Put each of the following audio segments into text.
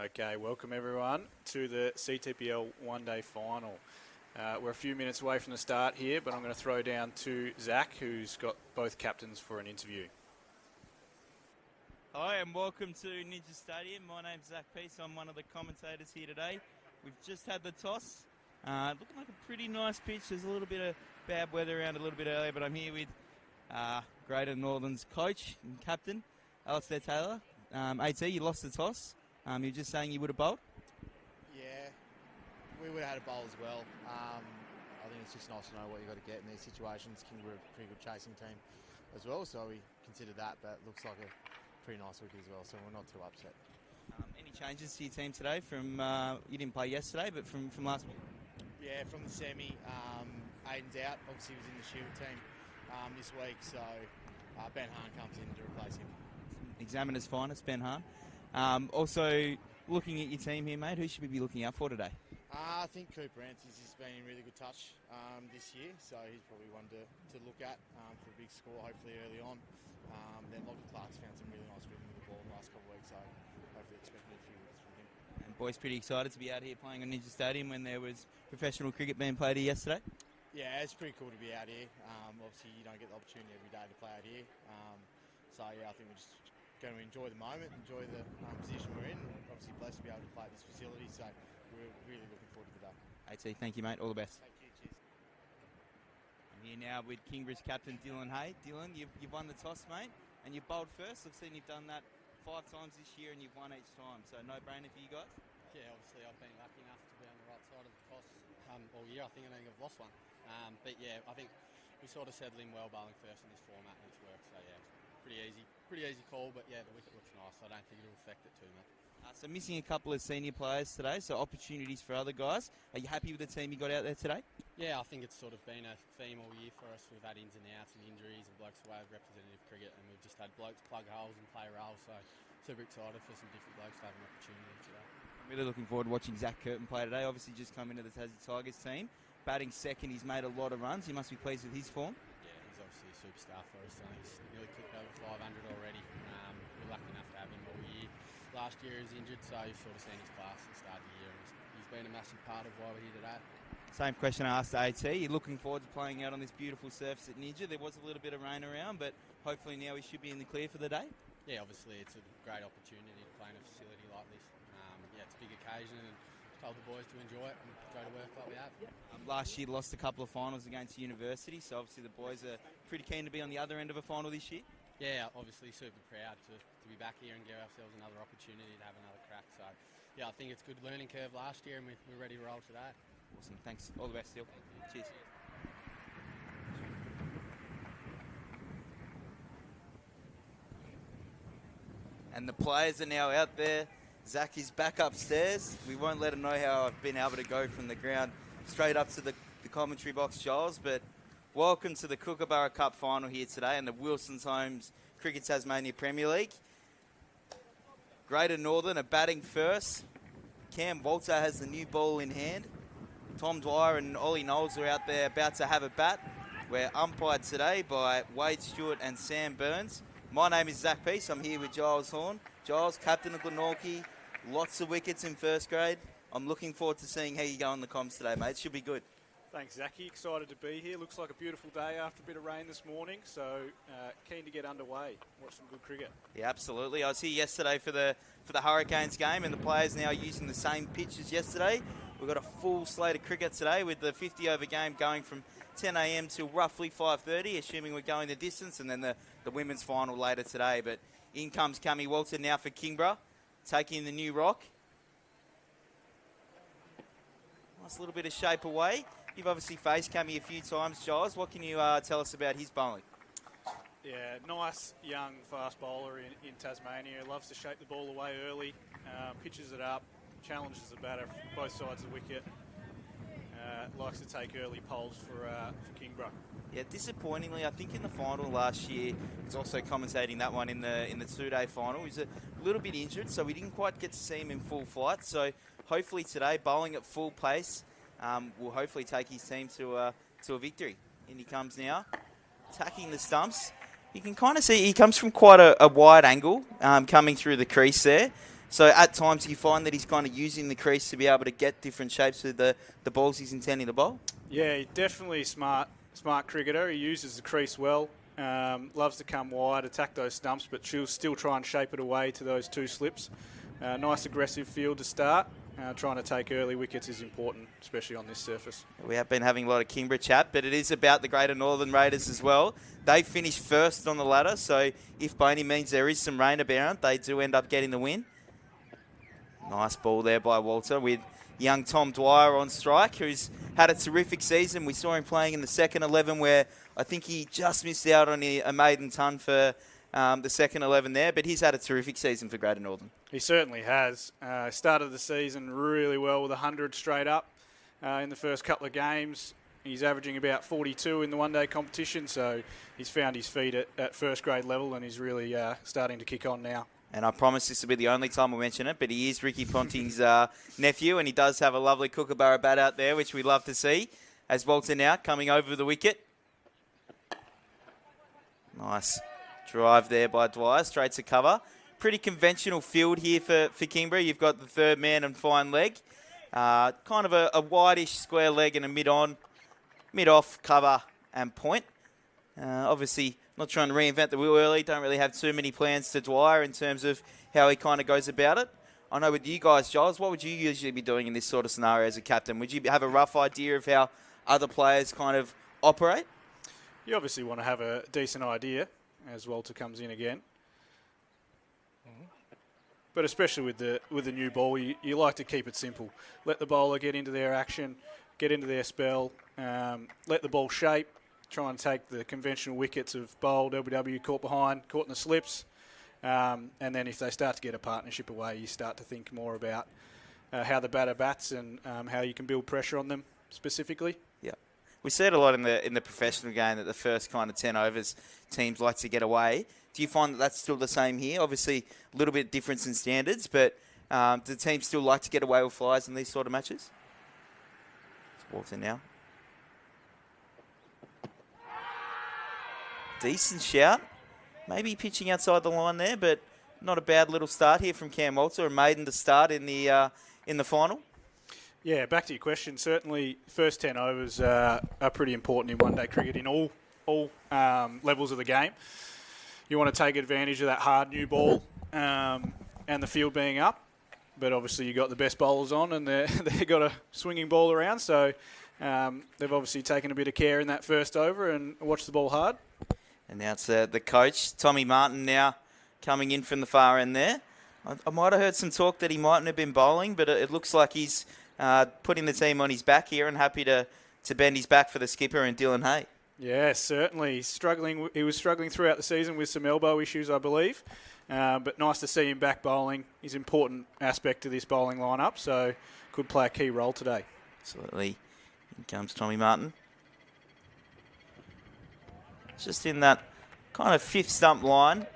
Okay, welcome everyone to the CTPL one-day final. We're a few minutes away from the start here, but I'm going to throw down to Zach, who's got both captains for an interview. Hi and welcome to Ninja Stadium. My name's Zach Peace. I'm one of the commentators here today. We've just had the toss. Looking like a pretty nice pitch. There's a little bit of bad weather around a little bit earlier, but I'm here with Greater Northern's coach and captain, Alistair Taylor. AT, you lost the toss. You were just saying you would have bowled? Yeah, we would have had a bowl as well. I think it's just nice to know what you've got to get in these situations. Kingborough are a pretty good chasing team as well, so we considered that, but looks like a pretty nice wicket as well, so we're not too upset. Any changes to your team today from, you didn't play yesterday, but from last week? Yeah, from the semi, Aiden's out. Obviously he was in the Shield team this week, so Ben Hahn comes in to replace him. Examiner's finest, Ben Hahn. Also, looking at your team here, mate, who should we be looking out for today? I think Cooper Anthony's has been in really good touch this year, so he's probably one to look at for a big score, hopefully early on. Then Lockie Clark's found some really nice rhythm with the ball in the last couple of weeks, so hopefully expecting a few wickets from him. And boys pretty excited to be out here playing on Ninja Stadium when there was professional cricket being played here yesterday? Yeah, it's pretty cool to be out here. Obviously, you don't get the opportunity every day to play out here. So, yeah, I think we're just going to enjoy the moment, enjoy the position we're in. Obviously, blessed to be able to play at this facility, so we're really looking forward to the day. AT, thank you, mate. All the best. Thank you. Cheers. I'm here now with Kingborough's captain, Dylan Hay. Dylan, you've won the toss, mate, and you've bowled first. I've seen you've done that 5 times this year, and you've won each time, so no-brainer for you guys? Yeah, obviously I've been lucky enough to be on the right side of the toss all year. I think I've lost one. But yeah, I think we sort of settled in well bowling first in this format and it's worked. So yeah, it's pretty easy call. But yeah, the wicket looks nice. I don't think it'll affect it too much. So missing a couple of senior players today, so opportunities for other guys. Are you happy with the team you got out there today? Yeah, I think it's sort of been a theme all year for us. We've had ins and outs and injuries and blokes away with representative cricket, and we've just had blokes plug holes and play roles. So super excited for some different blokes to have an opportunity today. I'm really looking forward to watching Zach Curtin play today. Obviously just come into the Tassie Tigers team. Batting second, he's made a lot of runs. You must be pleased with his form. Yeah, he's obviously a superstar for us. And he's nearly clicked over 500 already. We're lucky enough to have him all year. Last year he was injured, so you've sort of seen his class at the start of the year. And he's been a massive part of why we're here today. Same question I asked AT. You're looking forward to playing out on this beautiful surface at Ninja. There was a little bit of rain around, but hopefully now we should be in the clear for the day. Yeah, obviously it's a great opportunity to play in a facility like this. Yeah, it's a big occasion and told the boys to enjoy it and go to work like we have. Last year lost a couple of finals against University, so obviously the boys are pretty keen to be on the other end of a final this year. Yeah, obviously super proud to be back here and give ourselves another opportunity to have another crack. So yeah, I think it's a good learning curve last year and we're ready to roll today. Awesome, thanks. All the best, Steele. Cheers. And the players are now out there. Zach is back upstairs. We won't let him know how I've been able to go from the ground straight up to the commentary box, Giles. But welcome to the Kookaburra Cup final here today in the Wilson's Homes Cricket Tasmania Premier League. Greater Northern are batting first. Cam Walter has the new ball in hand. Tom Dwyer and Ollie Noles are out there about to have a bat. We're umpired today by Wade Stewart and Sam Burns. My name is Zach Peace. I'm here with Giles Horn. Giles, captain of Glenorchy. Lots of wickets in first grade. I'm looking forward to seeing how you go on the comms today, mate. Should be good. Thanks, Zachy. Excited to be here. Looks like a beautiful day after a bit of rain this morning, so keen to get underway. Watch some good cricket. Yeah, absolutely. I was here yesterday for the Hurricanes game, and the players now using the same pitch as yesterday. We've got a full slate of cricket today with the 50-over game going from 10 a.m. till roughly 5:30, assuming we're going the distance, and then the women's final later today. But in comes Cammy Walter now for Kingborough, taking the new rock. Nice little bit of shape away. You've obviously faced Cammy a few times, Giles. What can you tell us about his bowling? Yeah, nice young fast bowler in Tasmania. Loves to shape the ball away early, pitches it up, challenges the batter both sides of the wicket. Likes to take early poles for Kingborough. Yeah, disappointingly, I think in the final last year, he's also commentating that one in the 2-day final. He's a little bit injured, so we didn't quite get to see him in full flight. So hopefully today, bowling at full pace, will hopefully take his team to a victory. In he comes now, attacking the stumps. You can kind of see he comes from quite a wide angle, coming through the crease there. So at times you find that he's kind of using the crease to be able to get different shapes with the balls he's intending to bowl? Yeah, definitely smart cricketer. He uses the crease well. Loves to come wide, attack those stumps, but she'll still try and shape it away to those 2 slips. Nice aggressive field to start. Trying to take early wickets is important, especially on this surface. We have been having a lot of Kingborough chat, but it is about the Greater Northern Raiders as well. They finished first on the ladder, so if by any means there is some rain about, they do end up getting the win. Nice ball there by Walter with young Tom Dwyer on strike, who's had a terrific season. We saw him playing in the second 11 where I think he just missed out on a maiden ton for the second 11 there, but he's had a terrific season for Greater Northern. He certainly has. Started the season really well with 100 straight up in the first couple of games. He's averaging about 42 in the one-day competition, so he's found his feet at first grade level and he's really starting to kick on now. And I promise this will be the only time we mention it, but he is Ricky Ponting's nephew, and he does have a lovely Kookaburra bat out there, which we love to see. As Walter now coming over the wicket. Nice drive there by Dwyer, straight to cover. Pretty conventional field here for Kingborough. You've got the third man and fine leg. Kind of a wide-ish square leg and a mid-off cover and point. Obviously, not trying to reinvent the wheel early. Don't really have too many plans to Dwyer in terms of how he kind of goes about it. I know with you guys, Giles, what would you usually be doing in this sort of scenario as a captain? Would you have a rough idea of how other players kind of operate? You obviously want to have a decent idea as Walter comes in again. But especially with the new ball, you like to keep it simple. Let the bowler get into their action, get into their spell, let the ball shape, try and take the conventional wickets of bowled, LBW, caught behind, caught in the slips. And then if they start to get a partnership away, you start to think more about how the batter bats and how you can build pressure on them specifically. Yeah. We see it a lot in the professional game that the first kind of 10 overs teams like to get away. Do you find that that's still the same here? Obviously, a little bit difference in standards, but do teams still like to get away with flies in these sort of matches? Walter now. Decent shout. Maybe pitching outside the line there, but not a bad little start here from Cam Walter. A maiden to start in the final. Yeah, back to your question. Certainly, first 10 overs are pretty important in one-day cricket in all levels of the game. You want to take advantage of that hard new ball and the field being up, but obviously you've got the best bowlers on and they've got a swinging ball around, so they've obviously taken a bit of care in that first over and watched the ball hard. And now it's the coach, Tommy Martin, now coming in from the far end there. I might have heard some talk that he mightn't have been bowling, but it looks like he's putting the team on his back here and happy to bend his back for the skipper and Dylan Hay. Yeah, certainly. He was struggling throughout the season with some elbow issues, I believe. But nice to see him back bowling. He's an important aspect to this bowling lineup, so could play a key role today. Absolutely. Here comes Tommy Martin. Just in that kind of fifth stump line.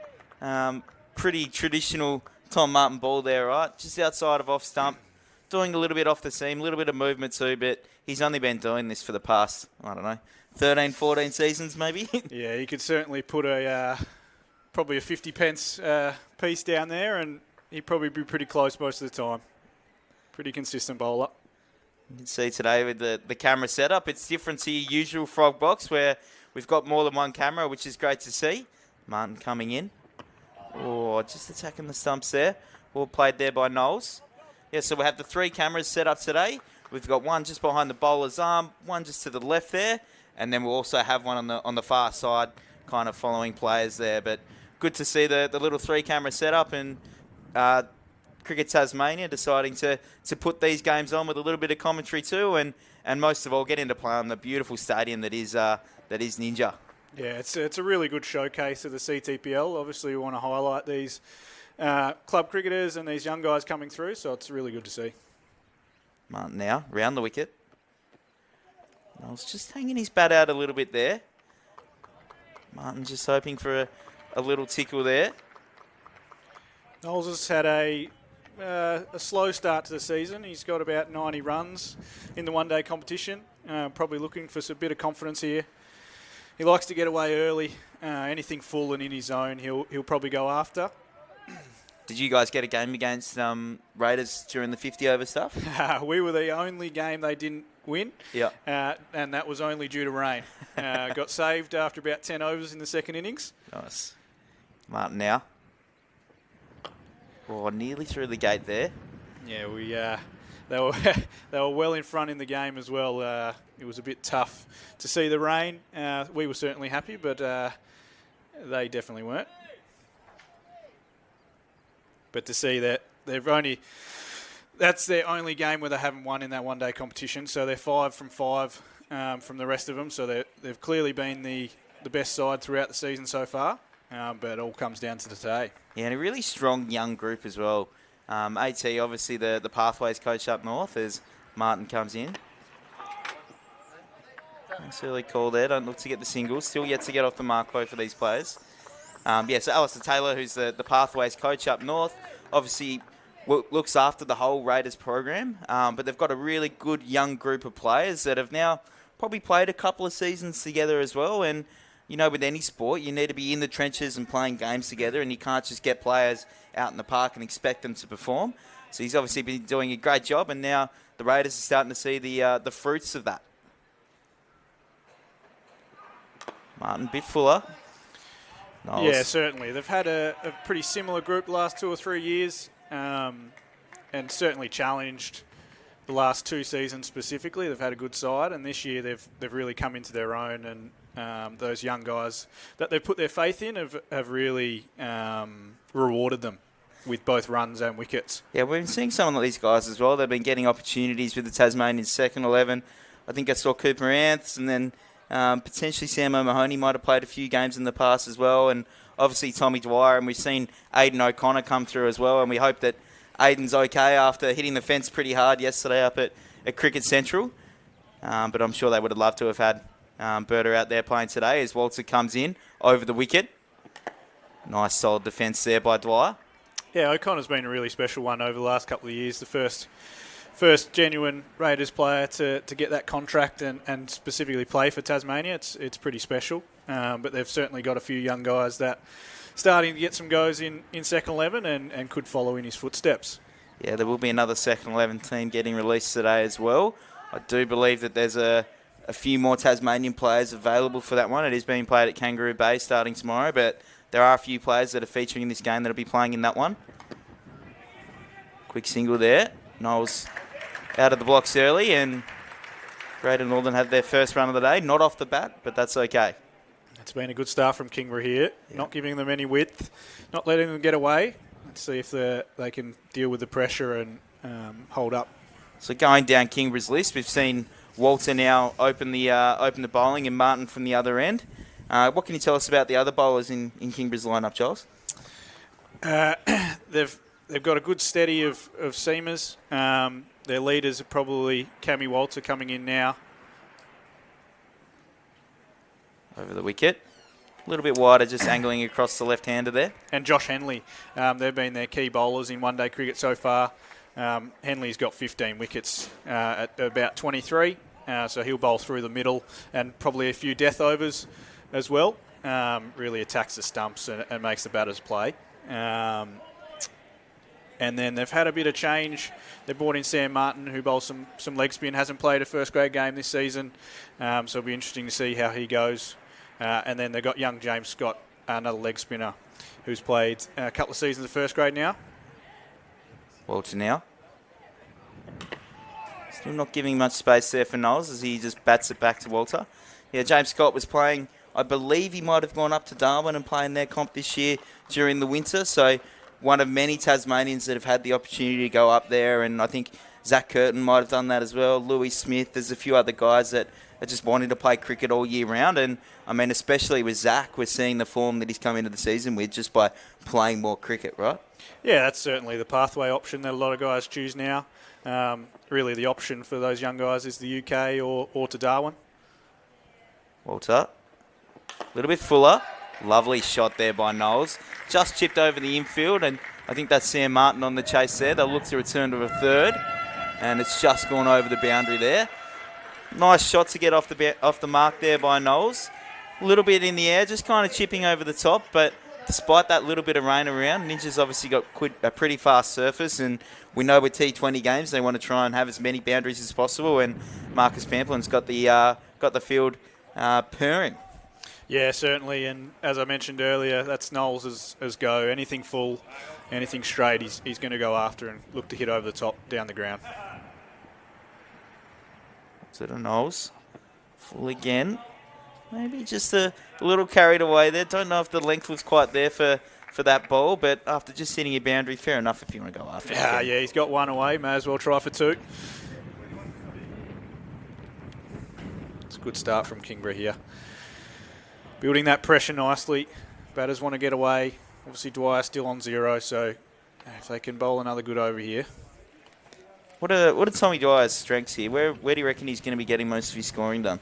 Pretty traditional Tom Martin ball there, right? Just outside of off stump. Doing a little bit off the seam, a little bit of movement too, but he's only been doing this for the past, 13, 14 seasons maybe. Yeah, you could certainly put probably a 50 pence piece down there and he'd probably be pretty close most of the time. Pretty consistent bowler. You can see today with the camera setup, it's different to your usual frog box where we've got more than one camera, which is great to see. Martin coming in. Oh, just attacking the stumps there. Ball played there by Noles. Yeah, so we have the 3 cameras set up today. We've got one just behind the bowler's arm, one just to the left there, and then we'll also have one on the far side, kind of following players there. But good to see the little 3-camera setup, and Cricket Tasmania deciding to put these games on with a little bit of commentary too, and most of all getting to play on the beautiful stadium that is Ninja. Yeah, it's a really good showcase of the CTPL. Obviously, we want to highlight these club cricketers and these young guys coming through, so it's really good to see. Martin now, round the wicket. I was just hanging his bat out a little bit there. Martin just hoping for a little tickle there. Noles has had a slow start to the season. He's got about 90 runs in the one-day competition. Probably looking for a bit of confidence here. He likes to get away early. Anything full and in his zone, he'll probably go after. Did you guys get a game against Raiders during the 50-over stuff? We were the only game they didn't win, Yeah. and that was only due to rain. Got saved after about 10 overs in the second innings. Nice. Martin now. Oh, nearly through the gate there. Yeah, they were they were well in front in the game as well. It was a bit tough to see the rain. We were certainly happy, but they definitely weren't. But to see that that's their only game where they haven't won in that one-day competition. So they're 5 from 5 from the rest of them. So they've clearly been the best side throughout the season so far. But it all comes down to today. Yeah, and a really strong young group as well. AT, obviously the Pathways coach up north as Martin comes in. Nice early call there. Don't look to get the single. Still yet to get off the mark, both of these players. So Alistair Taylor, who's the Pathways coach up north, obviously looks after the whole Raiders program. But they've got a really good young group of players that have now probably played a couple of seasons together as well. And, you know, with any sport, you need to be in the trenches and playing games together, and you can't just get players out in the park and expect them to perform. So he's obviously been doing a great job, and now the Raiders are starting to see the fruits of that. Martin, a bit fuller. Noles. Yeah, certainly. They've had a pretty similar group the last 2 or 3 years, and certainly challenged the last 2 seasons specifically. They've had a good side, and this year they've really come into their own, and those young guys that they've put their faith in have really rewarded them with both runs and wickets. Yeah, we've been seeing some of these guys as well. They've been getting opportunities with the Tasmanian second 11. I think I saw Cooper Anths, and then potentially Sam O'Mahony might have played a few games in the past as well, and obviously Tommy Dwyer, and we've seen Aidan O'Connor come through as well, and we hope that Aidan's okay after hitting the fence pretty hard yesterday up at Cricket Central. But I'm sure they would have loved to have had Berta out there playing today as Walter comes in over the wicket. Nice solid defence there by Dwyer. Yeah, O'Connor's been a really special one over the last couple of years. The first genuine Raiders player to get that contract and specifically play for Tasmania. It's pretty special. But they've certainly got a few young guys that starting to get some goes in second 11 and could follow in his footsteps. Yeah, there will be another second 11 team getting released today as well. I do believe that there's a few more Tasmanian players available for that one. It is being played at Kangaroo Bay starting tomorrow, but there are a few players that are featuring in this game that will be playing in that one. Quick single there. Noles out of the blocks early, and Greater Northern have their first run of the day. Not off the bat, but that's okay. It's been a good start from Kingborough here. Yeah. Not giving them any width, not letting them get away. Let's see if they can deal with the pressure and hold up. So going down Kingborough's list, we've seen Walter now open the bowling and Martin from the other end. What can you tell us about the other bowlers in Kingborough's lineup, Giles? They've got a good steady of seamers. Their leaders are probably Cammy Walter coming in now. Over the wicket. A little bit wider, just angling across the left-hander there. And Josh Henley. They've been their key bowlers in one-day cricket so far. Henley's got 15 wickets at about 23. So he'll bowl through the middle and probably a few death overs as well. Really attacks the stumps and makes the batters play. And then they've had a bit of change. They brought in Sam Martin, who bowls some leg spin, hasn't played a first-grade game this season. So it'll be interesting to see how he goes. And then they've got young James Scott, another leg spinner, who's played a couple of seasons of first grade now. Walter now. Still not giving much space there for Noles as he just bats it back to Walter. Yeah, James Scott was playing, I believe he might have gone up to Darwin and playing their comp this year during the winter. So one of many Tasmanians that have had the opportunity to go up there, and I think Zach Curtin might have done that as well. Louis Smith, there's a few other guys that are just wanting to play cricket all year round. And, I mean, especially with Zach, we're seeing the form that he's come into the season with just by playing more cricket, right? Yeah, that's certainly the pathway option that a lot of guys choose now. Really the option for those young guys is the UK or to Darwin. Walter, a little bit fuller. Lovely shot there by Noles. Just chipped over the infield, and I think that's Sam Martin on the chase there. They'll look to return to a third, and it's just gone over the boundary there. Nice shot to get off the mark there by Noles. A little bit in the air, just kind of chipping over the top, but despite that little bit of rain around, Ninja's obviously got a pretty fast surface, and we know with T20 games they want to try and have as many boundaries as possible, and Marcus Pamplin's got the field purring. Yeah, certainly, and as I mentioned earlier, that's Noles' as go. Anything full, anything straight, he's going to go after and look to hit over the top down the ground. So the Noles, full again. Maybe just a little carried away there. Don't know if the length was quite there for that ball, but after just hitting a boundary, fair enough if you want to go after it. Yeah, he's got one away. May as well try for two. It's a good start from Kingborough here. Building that pressure nicely. Batters want to get away. Obviously, Dwyer still on 0, so if they can bowl another good over here. What are Tommy Dwyer's strengths here? Where do you reckon he's going to be getting most of his scoring done?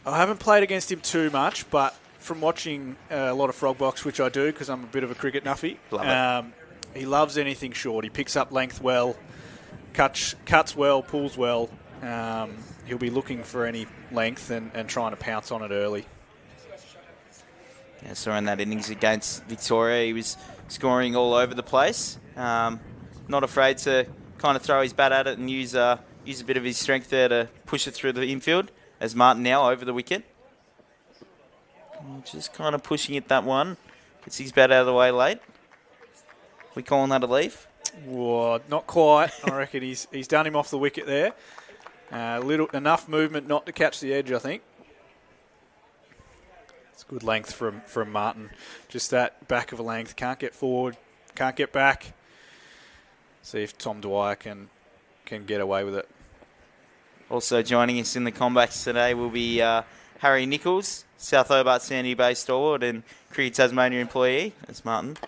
I haven't played against him too much, but from watching a lot of frog box, which I do because I'm a bit of a cricket nuffy, he loves anything short. He picks up length well, cuts well, pulls well. He'll be looking for any length and trying to pounce on it early. Yeah, so in that innings against Victoria, he was scoring all over the place. Not afraid to kind of throw his bat at it and use a bit of his strength there to push it through the infield. As Martin now over the wicket. Just kind of pushing it that one. Gets his bat out of the way late. We calling that a leaf? Whoa, not quite. I reckon he's done him off the wicket there. Enough movement not to catch the edge, I think. It's good length from Martin. Just that back of a length. Can't get forward. Can't get back. See if Tom Dwyer can get away with it. Also joining us in the combats today will be Harry Nichols, South Hobart Sandy Bay stalwart and Cricket Tasmania employee. That's Martin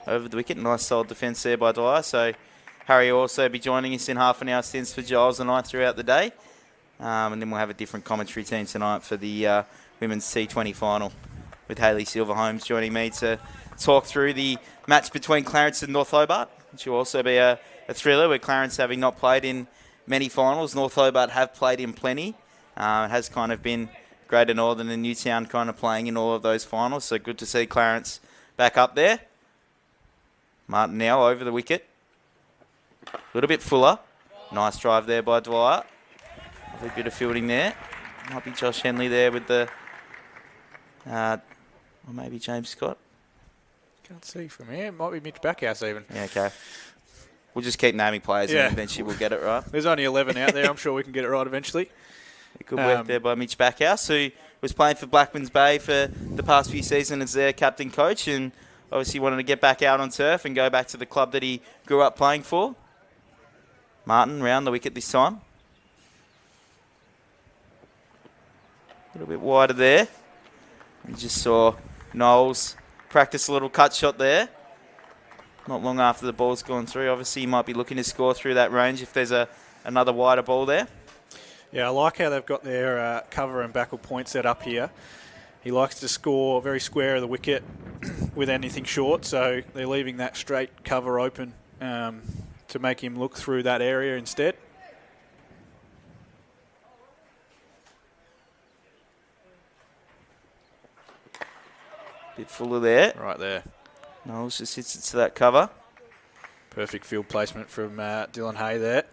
over the wicket. Nice solid defence there by Dwyer. So Harry will also be joining us in half an hour stints for Giles and I throughout the day. And then we'll have a different commentary team tonight for the women's T20 final with Hayley Silver-Holmes joining me to talk through the match between Clarence and North Hobart, which will also be a thriller with Clarence having not played in many finals. North Hobart have played in plenty. It has kind of been Greater Northern and Newtown kind of playing in all of those finals. So good to see Clarence back up there. Martin now over the wicket. A little bit fuller. Nice drive there by Dwyer. Lovely bit of fielding there. Might be Josh Henley there with the... or maybe James Scott. Can't see from here. Might be Mitch Backhouse even. Yeah, okay. We'll just keep naming players and eventually we'll get it right. There's only 11 out there. I'm sure we can get it right eventually. Good work there by Mitch Backhouse, who was playing for Blackmans Bay for the past few seasons as their captain coach and obviously wanted to get back out on turf and go back to the club that he grew up playing for. Martin round the wicket this time. A little bit wider there. You just saw Noles practice a little cut shot there. Not long after the ball's gone through. Obviously, he might be looking to score through that range if there's another wider ball there. Yeah, I like how they've got their cover and backle point set up here. He likes to score very square of the wicket with anything short, so they're leaving that straight cover open to make him look through that area instead. Bit fuller there. Right there. Noles just hits it to that cover. Perfect field placement from Dylan Hay there.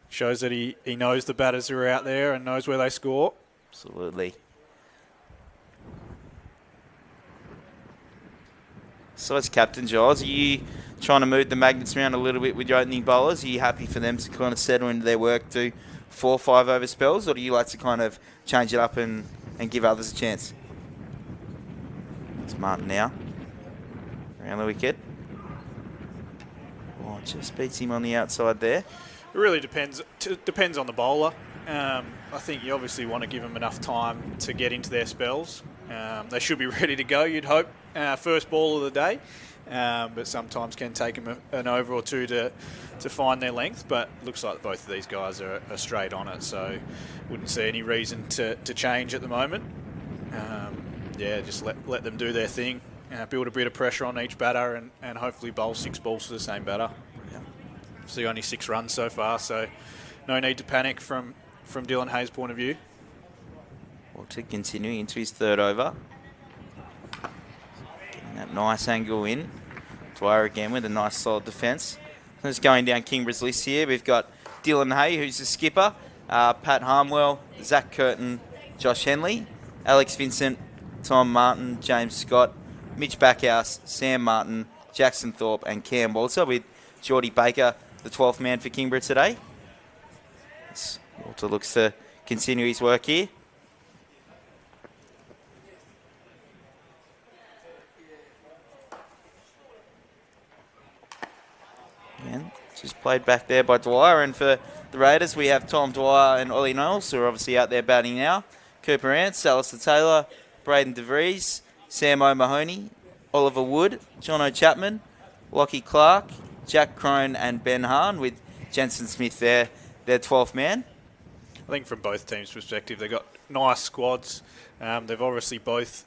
Shows that he knows the batters who are out there and knows where they score. Absolutely. So as captain, Giles, are you trying to move the magnets around a little bit with your opening bowlers? Are you happy for them to kind of settle into their work, do 4 or 5 over spells, or do you like to kind of change it up and give others a chance? It's Martin now. Around the wicket. Oh, just beats him on the outside there. It really depends on the bowler. I think you obviously want to give them enough time to get into their spells. They should be ready to go, you'd hope, first ball of the day. But sometimes can take them an over or two to find their length. But looks like both of these guys are straight on it, so wouldn't see any reason to change at the moment. Yeah, just let them do their thing. Build a bit of pressure on each batter and hopefully bowl 6 balls to the same batter. Yeah. See, only 6 runs so far, so no need to panic from Dylan Hayes' point of view. Well, to continuing into his 3rd over. Nice angle in. Dwyer again with a nice solid defence. Just going down Kingborough's list here, we've got Dylan Hay, who's the skipper, Pat Harmwell, Zach Curtin, Josh Henley, Alex Vincent, Tom Martin, James Scott, Mitch Backhouse, Sam Martin, Jackson Thorpe and Cam Walter, with Geordie Baker, the 12th man for Kingborough today. Walter looks to continue his work here. Again, just played back there by Dwyer, and for the Raiders we have Tom Dwyer and Ollie Noles, who are obviously out there batting now. Cooper Ants, Alistair Taylor, Braden DeVries, Sam O'Mahony, Oliver Wood, Jono Chapman, Lockie Clark, Jack Crone and Ben Hahn, with Jensen Smith there, their 12th man. I think from both teams' perspective, they've got nice squads. They've obviously both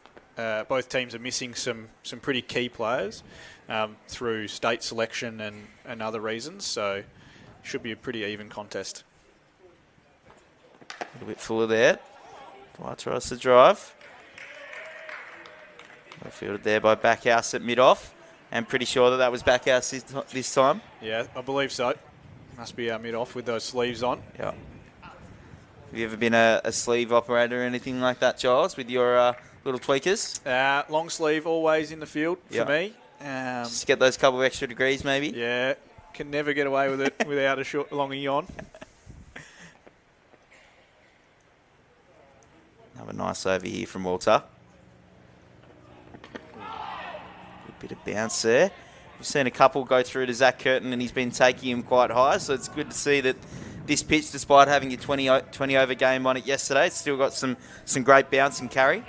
teams are missing some pretty key players through state selection and other reasons, so should be a pretty even contest. A little bit fuller there. Dwyer tries to drive. Well fielded there by Backhouse at mid-off. And pretty sure that was Backhouse this time. Yeah, I believe so. Must be our mid-off with those sleeves on. Yeah. Have you ever been a sleeve operator or anything like that, Giles, with your little tweakers? Long sleeve always in the field for me. Just get those couple of extra degrees maybe. Yeah, can never get away with it without a short longie on. Have a nice over here from Walter. Good bit of bounce there. We've seen a couple go through to Zach Curtin, and he's been taking him quite high, so it's good to see that this pitch, despite having a 20 over game on it yesterday, it's still got some great bounce and carry.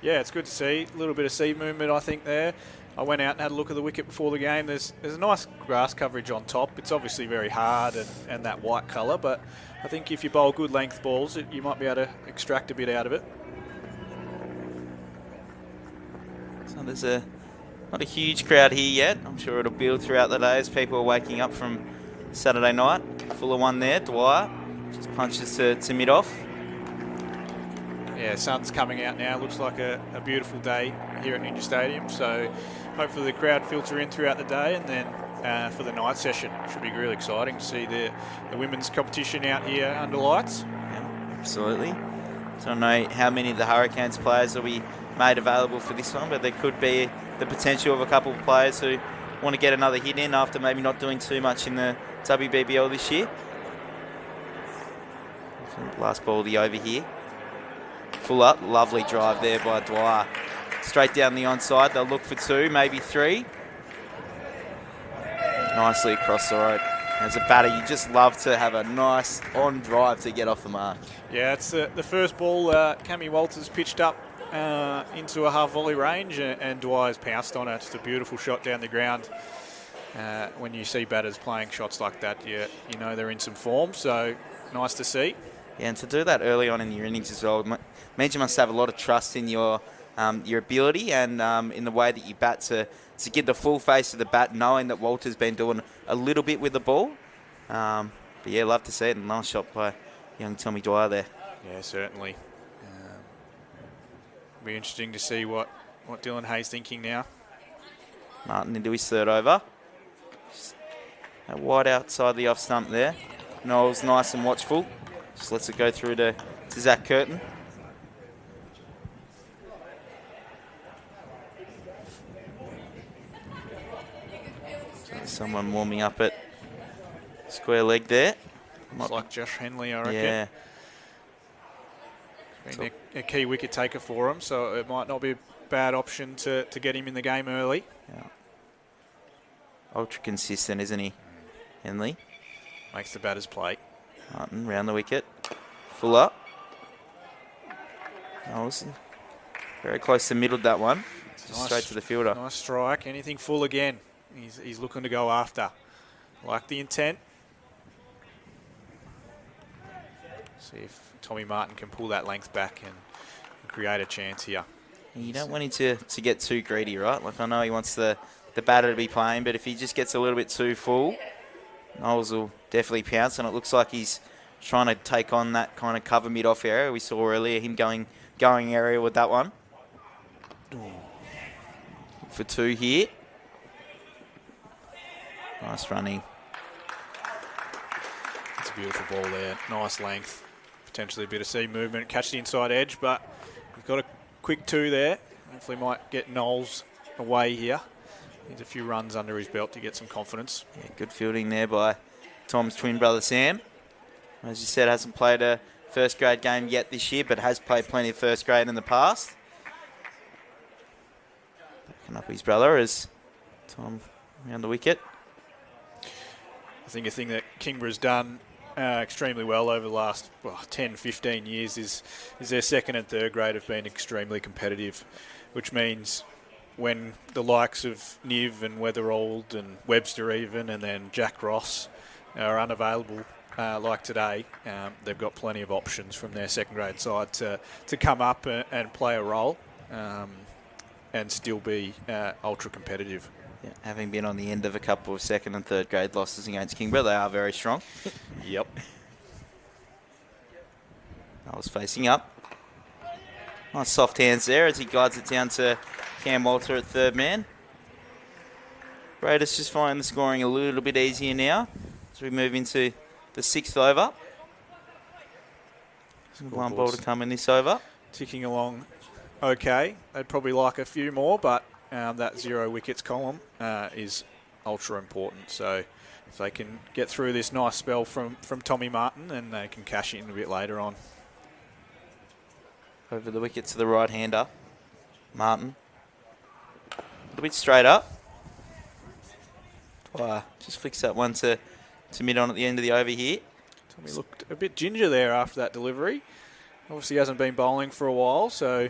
Yeah, it's good to see. A little bit of seed movement, I think, there. I went out and had a look at the wicket before the game. There's a nice grass coverage on top. It's obviously very hard and that white colour, but I think if you bowl good length balls, you might be able to extract a bit out of it. So there's not a huge crowd here yet. I'm sure it'll build throughout the day as people are waking up from Saturday night. Fuller one there, Dwyer. Just punches to mid-off. Yeah, sun's coming out now. Looks like a beautiful day here at Ninja Stadium. So hopefully the crowd filter in throughout the day, and then for the night session, should be really exciting to see the women's competition out here under lights. Yeah, absolutely. So I don't know how many of the Hurricanes players will be made available for this one, but there could be the potential of a couple of players who want to get another hit in after maybe not doing too much in the WBBL this year. Last ball of the over here. Full up, lovely drive there by Dwyer. Straight down the onside, they'll look for 2, maybe 3. Nicely across the road. As a batter, you just love to have a nice on drive to get off the mark. Yeah, it's the first ball Cammy Walters pitched up into a half volley range, and Dwyer's pounced on it. It's a beautiful shot down the ground. When you see batters playing shots like that, you know they're in some form, so nice to see. Yeah, and to do that early on in your innings as well means you must have a lot of trust in your ability and in the way that you bat to get the full face of the bat, knowing that Walter's been doing a little bit with the ball. But yeah, love to see it. Nice shot by young Tommy Dwyer there. Yeah, certainly. Be interesting to see what Dylan Hay's thinking now. Martin into his third over. Just wide outside the off stump there. Noles nice and watchful. Just lets it go through to Zach Curtin. So someone warming up at square leg there. Looks like Josh Henley, I reckon. Yeah. Been a key wicket taker for him, so it might not be a bad option to get him in the game early. Yeah. Ultra consistent, isn't he, Henley? Makes the batters play. Martin round the wicket. Fuller. Noles very close to middle that one. Nice, straight to the fielder. Nice strike. Anything full again. He's looking to go after. Like the intent. See if Tommy Martin can pull that length back and create a chance here. You don't want him to get too greedy, right? Like I know he wants the batter to be playing, but if he just gets a little bit too full, Noles will definitely pounce, and it looks like he's trying to take on that kind of cover mid-off area. We saw earlier him going area with that one. for 2 here. Nice running. It's a beautiful ball there. Nice length. Potentially a bit of seam movement. Catch the inside edge, but we've got a quick 2 there. Hopefully might get Noles away here. Needs a few runs under his belt to get some confidence. Yeah, good fielding there by Tom's twin brother Sam. As you said, hasn't played a first grade game yet this year, but has played plenty of first grade in the past. Backing up his brother as Tom around the wicket. I think a thing that Kingborough's done extremely well over the last 10, 15 years is their second and third grade have been extremely competitive, which means when the likes of Niv and Weatherald and Webster even, and then Jack Ross are unavailable like today, they've got plenty of options from their second grade side to come up and play a role and still be ultra competitive. Yeah, having been on the end of a couple of second and third grade losses against Kingborough, they are very strong. Yep. I was facing up. Nice soft hands there as he guides it down to Cam Walter at third man. Raiders just finding the scoring a little bit easier now as we move into the 6th over. One ball to come in this over. Ticking along okay. They'd probably like a few more, but that 0 wickets column is ultra important. So if they can get through this nice spell from Tommy Martin, then they can cash in a bit later on. Over the wicket to the right-hander, Martin. A little bit straight up. Just flicks that one to mid-on at the end of the over here. Tommy looked a bit ginger there after that delivery. Obviously hasn't been bowling for a while, so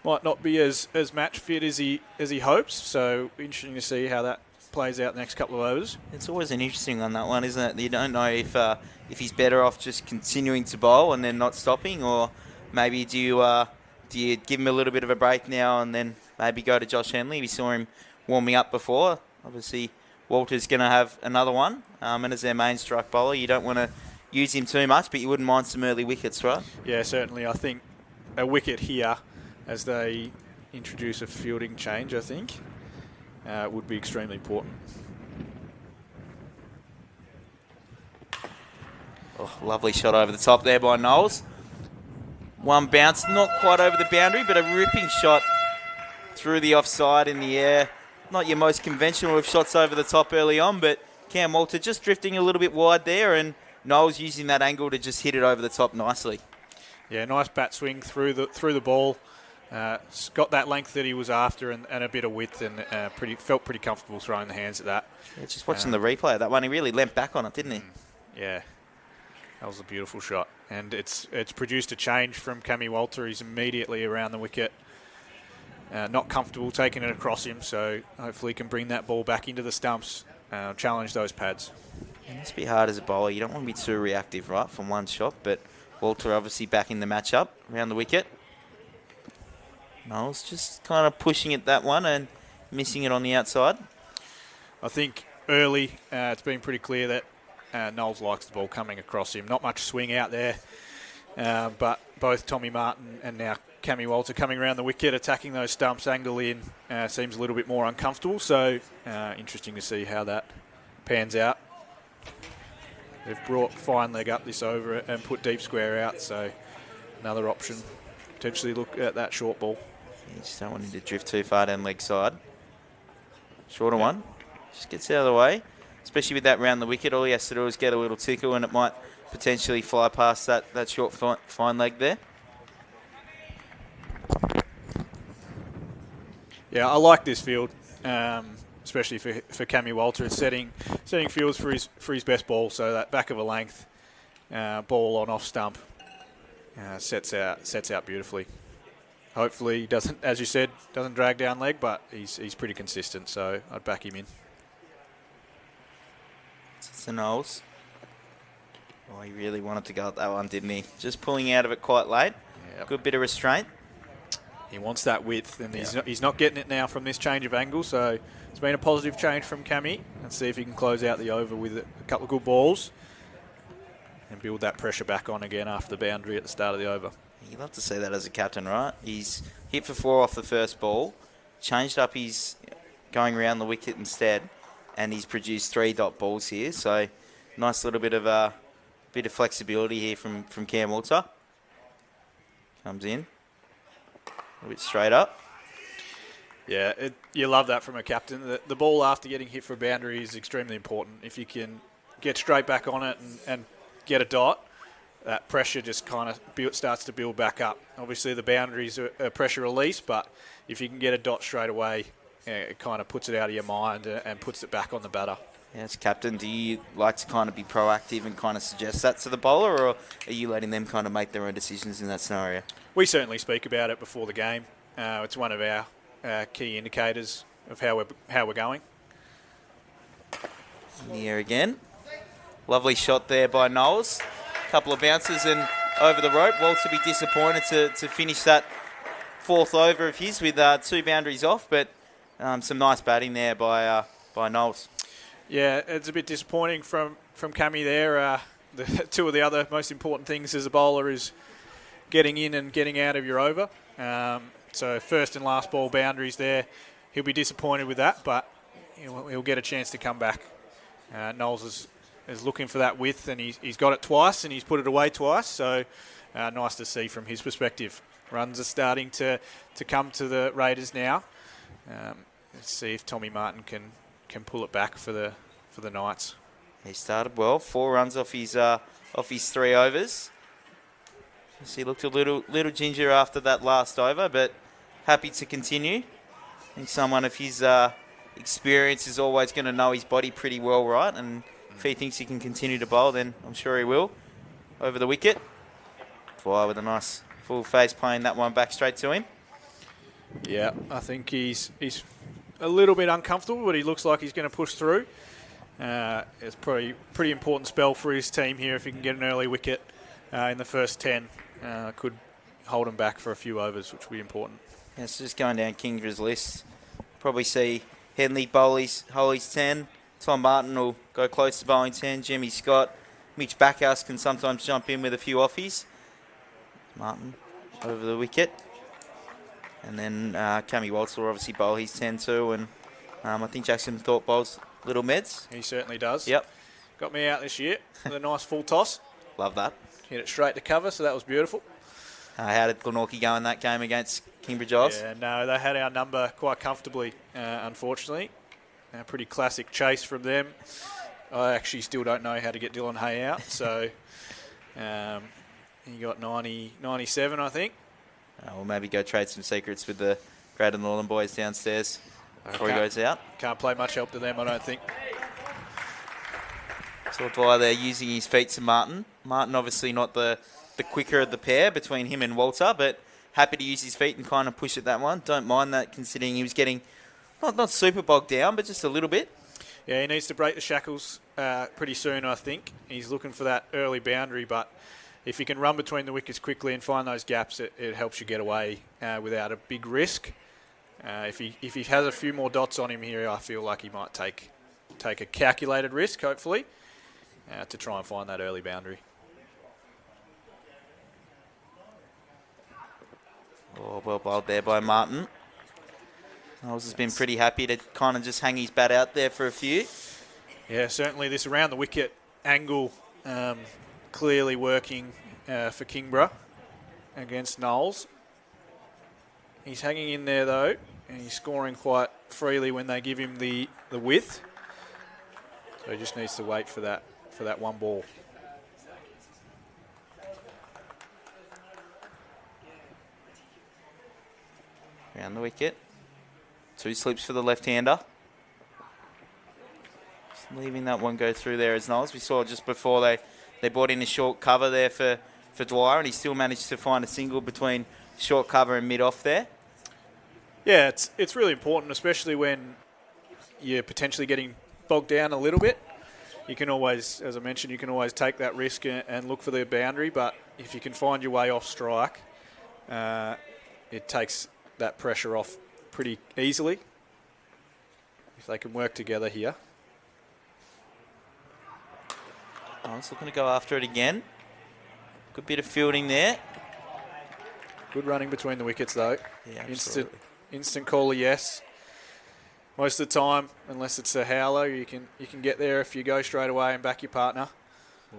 might not be as match fit as he hopes. So interesting to see how that plays out the next couple of overs. It's always an interesting on that one, isn't it? You don't know if he's better off just continuing to bowl and then not stopping, or maybe do you give him a little bit of a break now and then maybe go to Josh Henley? We saw him warming up before. Obviously, Walter's going to have another one, and as their main strike bowler, you don't want to use him too much, but you wouldn't mind some early wickets, right? Yeah, certainly. I think a wicket here, as they introduce a fielding change, I think, would be extremely important. Oh, lovely shot over the top there by Noles. One bounce, not quite over the boundary, but a ripping shot through the offside in the air. Not your most conventional of shots over the top early on, but Cam Walter just drifting a little bit wide there, and Noles using that angle to just hit it over the top nicely. Yeah, nice bat swing through the ball. Got that length that he was after and a bit of width, and felt pretty comfortable throwing the hands at that. Yeah, just watching the replay of that one, he really leant back on it, didn't he? Yeah, that was a beautiful shot. And it's produced a change from Cammy Walter. He's immediately around the wicket. Not comfortable taking it across him, so hopefully he can bring that ball back into the stumps, challenge those pads. It must be hard as a bowler. You don't want to be too reactive, right, from one shot, but Walter obviously backing the match up around the wicket. Noles just kind of pushing at that one and missing it on the outside. I think early it's been pretty clear that Noles likes the ball coming across him. Not much swing out there, but both Tommy Martin and now Cammy Walter coming around the wicket, attacking those stumps, angle in, seems a little bit more uncomfortable. So interesting to see how that pans out. They've brought fine leg up this over and put deep square out, so another option. Potentially look at that short ball. You just don't want him to drift too far down leg side. Shorter one. Just gets out of the way. Especially with that round the wicket, all he has to do is get a little tickle and it might potentially fly past that short fine leg there. Yeah, I like this field, especially for Cammy Walter. It's setting fields for his best ball, so that back of a length ball on off stump sets out beautifully. Hopefully he doesn't, as you said, doesn't drag down leg, but he's pretty consistent, so I'd back him in. It's the Noles. Oh, he really wanted to go at that one, didn't he? Just pulling out of it quite late. Yep. Good bit of restraint. He wants that width, and he's not getting it now from this change of angle, so it's been a positive change from Cammy. Let's see if he can close out the over with a couple of good balls and build that pressure back on again after the boundary at the start of the over. You'd love to see that as a captain, right? He's hit for 4 off the first ball, changed up his going around the wicket instead, and he's produced 3-dot balls here. So nice little bit of flexibility here from Cam Walter. Comes in a bit straight up. Yeah, you love that from a captain. The ball after getting hit for a boundary is extremely important. If you can get straight back on it and get a dot, that pressure just kind of starts to build back up. Obviously, the boundaries are a pressure release, but if you can get a dot straight away, it kind of puts it out of your mind and puts it back on the batter. Yes, captain, do you like to kind of be proactive and kind of suggest that to the bowler, or are you letting them kind of make their own decisions in that scenario? We certainly speak about it before the game. It's one of our key indicators of how we're going. In the air again. Lovely shot there by Noles. Couple of bounces and over the rope. Waltz will be disappointed to finish that fourth over of his with 2 boundaries off, but some nice batting there by Noles. Yeah, it's a bit disappointing from Cammy there. The 2 of the other most important things as a bowler is getting in and getting out of your over. So first and last ball boundaries there. He'll be disappointed with that, but he'll get a chance to come back. Noles is looking for that width, and he's got it twice, and he's put it away twice. So nice to see from his perspective. Runs are starting to come to the Raiders now. Let's see if Tommy Martin can pull it back for the Knights. He started well. 4 runs off his 3 overs. He looked a little ginger after that last over, but happy to continue. I think someone of his experience is always going to know his body pretty well, right? And if he thinks he can continue to bowl, then I'm sure he will. Over the wicket. Dwyer with a nice full face playing that one back straight to him. Yeah, I think he's a little bit uncomfortable, but he looks like he's going to push through. It's probably a pretty important spell for his team here if he can get an early wicket in the first 10. Could hold him back for a few overs, which will be important. Yeah, so just going down Kingborough's list, probably see Henley Holy's 10. Tom Martin will go close to bowling 10. Jimmy Scott, Mitch Backhouse can sometimes jump in with a few offies. Martin over the wicket. And then Cammy Waltz will obviously bowl his 10 too. And I think Jackson Thorpe bowls little meds. He certainly does. Yep. Got me out this year with a nice full toss. Love that. Hit it straight to cover, so that was beautiful. How did Glenorchy go in that game against Kingborough Giles? Yeah, no, they had our number quite comfortably, unfortunately. A pretty classic chase from them. I actually still don't know how to get Dylan Hay out, so he got 97, I think. We'll maybe go trade some secrets with the Greater Northern boys downstairs before he goes out. Can't play much help to them, I don't think. So Dwyer there using his feet to Martin. Martin obviously not the quicker of the pair between him and Walter, but happy to use his feet and kind of push at that one. Don't mind that considering he was getting not super bogged down, but just a little bit. Yeah, he needs to break the shackles pretty soon, I think. He's looking for that early boundary, but if you can run between the wickets quickly and find those gaps, it helps you get away without a big risk. If he has a few more dots on him here, I feel like he might take a calculated risk, hopefully, to try and find that early boundary. Oh, well bowled there by Martin. Noles has been pretty happy to kind of just hang his bat out there for a few. Yeah, certainly this around the wicket angle clearly working for Kingborough against Noles. He's hanging in there though, and he's scoring quite freely when they give him the width. So he just needs to wait for that one ball. Around the wicket. 2 slips for the left-hander. Just leaving that one go through there as Noles. We saw just before they brought in a short cover there for Dwyer, and he still managed to find a single between short cover and mid-off there. Yeah, it's really important, especially when you're potentially getting bogged down a little bit. You can always, as I mentioned, you can always take that risk and look for the boundary, but if you can find your way off strike, it takes that pressure off pretty easily if they can work together here. Oh, it's looking to go after it again. Good bit of fielding there. Good running between the wickets though. Yeah, absolutely. instant call a yes. Most of the time, unless it's a howler, you can get there if you go straight away and back your partner.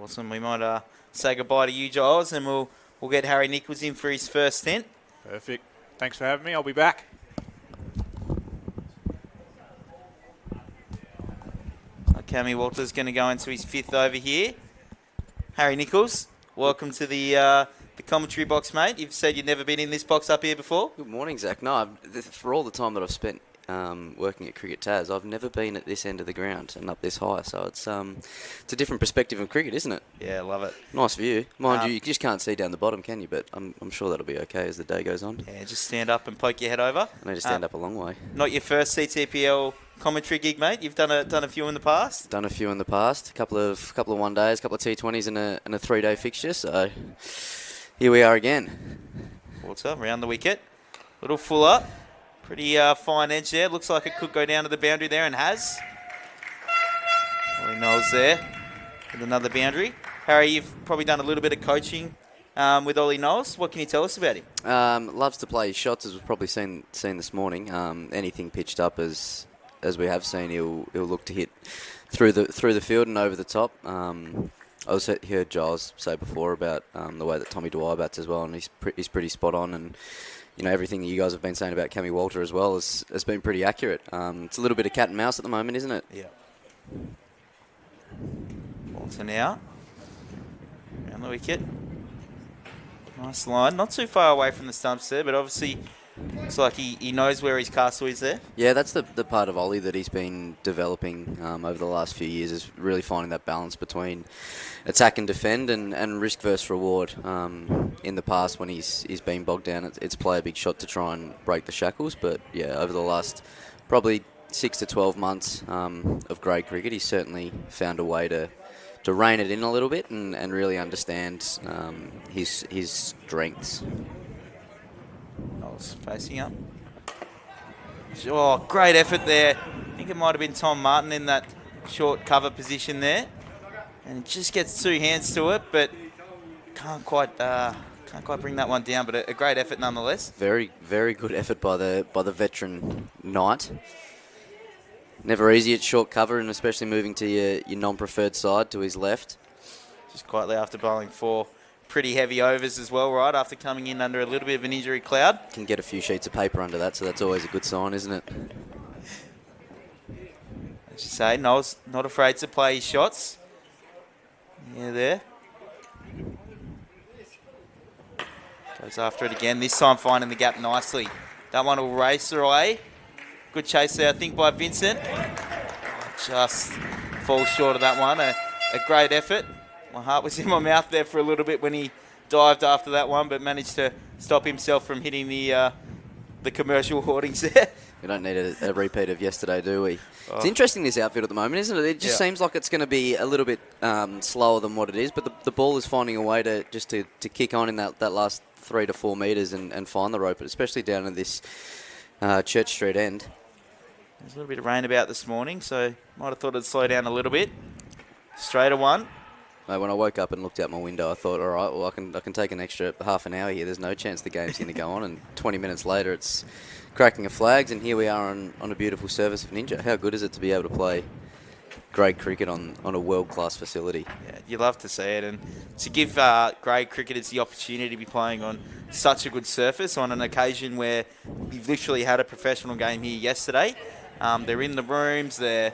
Awesome. We might say goodbye to you, Giles, and we'll get Harry Nichols in for his first stint. Perfect. Thanks for having me. I'll be back. Cammy Walter's going to go into his 5th over here. Harry Nichols, welcome to the commentary box, mate. You've said you've never been in this box up here before. Good morning, Zach. No, for all the time that I've spent working at Cricket Taz, I've never been at this end of the ground and up this high. So it's a different perspective of cricket, isn't it? Yeah, I love it. Nice view. Mind you just can't see down the bottom, can you? But I'm sure that'll be okay as the day goes on. Yeah, just stand up and poke your head over. I need to stand up a long way. Not your first CTPL commentary gig, mate. You've done a few in the past. Done a few in the past. A couple of 1 days, a couple of T20s and a 3-day fixture. So here we are again. Walter around the wicket. Little fuller. Pretty fine edge there. Looks like it could go down to the boundary there and has. Noles there with another boundary. Harry, you've probably done a little bit of coaching with Ollie Noles. What can you tell us about him? Loves to play his shots, as we've probably seen this morning. Anything pitched up as we have seen, he'll look to hit through the field and over the top. I also heard Giles say before about the way that Tommy Dwyer bats as well, and he's pretty spot on. And you know, everything that you guys have been saying about Cammy Walter as well has been pretty accurate. It's a little bit of cat and mouse at the moment, isn't it? Yeah. Walter now around the wicket. Nice line, not too far away from the stumps there, but obviously looks like he knows where his castle is there. Yeah, that's the part of Ollie that he's been developing over the last few years, is really finding that balance between attack and defend and risk versus reward. In the past, when he's been bogged down, it's play a big shot to try and break the shackles. But yeah, over the last probably 6 to 12 months of grade cricket, he's certainly found a way to rein it in a little bit and really understand his strengths. Noles facing up. Oh, great effort there. I think it might have been Tom Martin in that short cover position there. And it just gets 2 hands to it, but can't quite bring that one down. But a great effort nonetheless. Very, very good effort by the veteran Knight. Never easy at short cover, and especially moving to your non-preferred side to his left. Just quietly after bowling 4 pretty heavy overs as well, right, after coming in under a little bit of an injury cloud. Can get a few sheets of paper under that, so that's always a good sign, isn't it? As you say, Noel's not afraid to play his shots. Yeah, there. Goes after it again, this time finding the gap nicely. That one will race away. Good chase there, I think, by Vincent. Just falls short of that one. A great effort. My heart was in my mouth there for a little bit when he dived after that one, but managed to stop himself from hitting the commercial hoardings there. We don't need a repeat of yesterday, do we? Oh. It's interesting, this outfield at the moment, isn't it? It just seems like it's going to be a little bit slower than what it is, but the ball is finding a way to kick on in that last 3 to 4 metres and find the rope, especially down in this Church Street end. There's a little bit of rain about this morning, so might have thought it'd slow down a little bit. Straight a one. When I woke up and looked out my window, I thought, all right, well, I can take an extra half an hour here. There's no chance the game's going to go on. And 20 minutes later, it's cracking of flags, and here we are on a beautiful service of Ninja. How good is it to be able to play grade cricket on a world-class facility? Yeah, you love to see it, and to give grade cricketers the opportunity to be playing on such a good surface on an occasion where we've literally had a professional game here yesterday. They're in the rooms, they're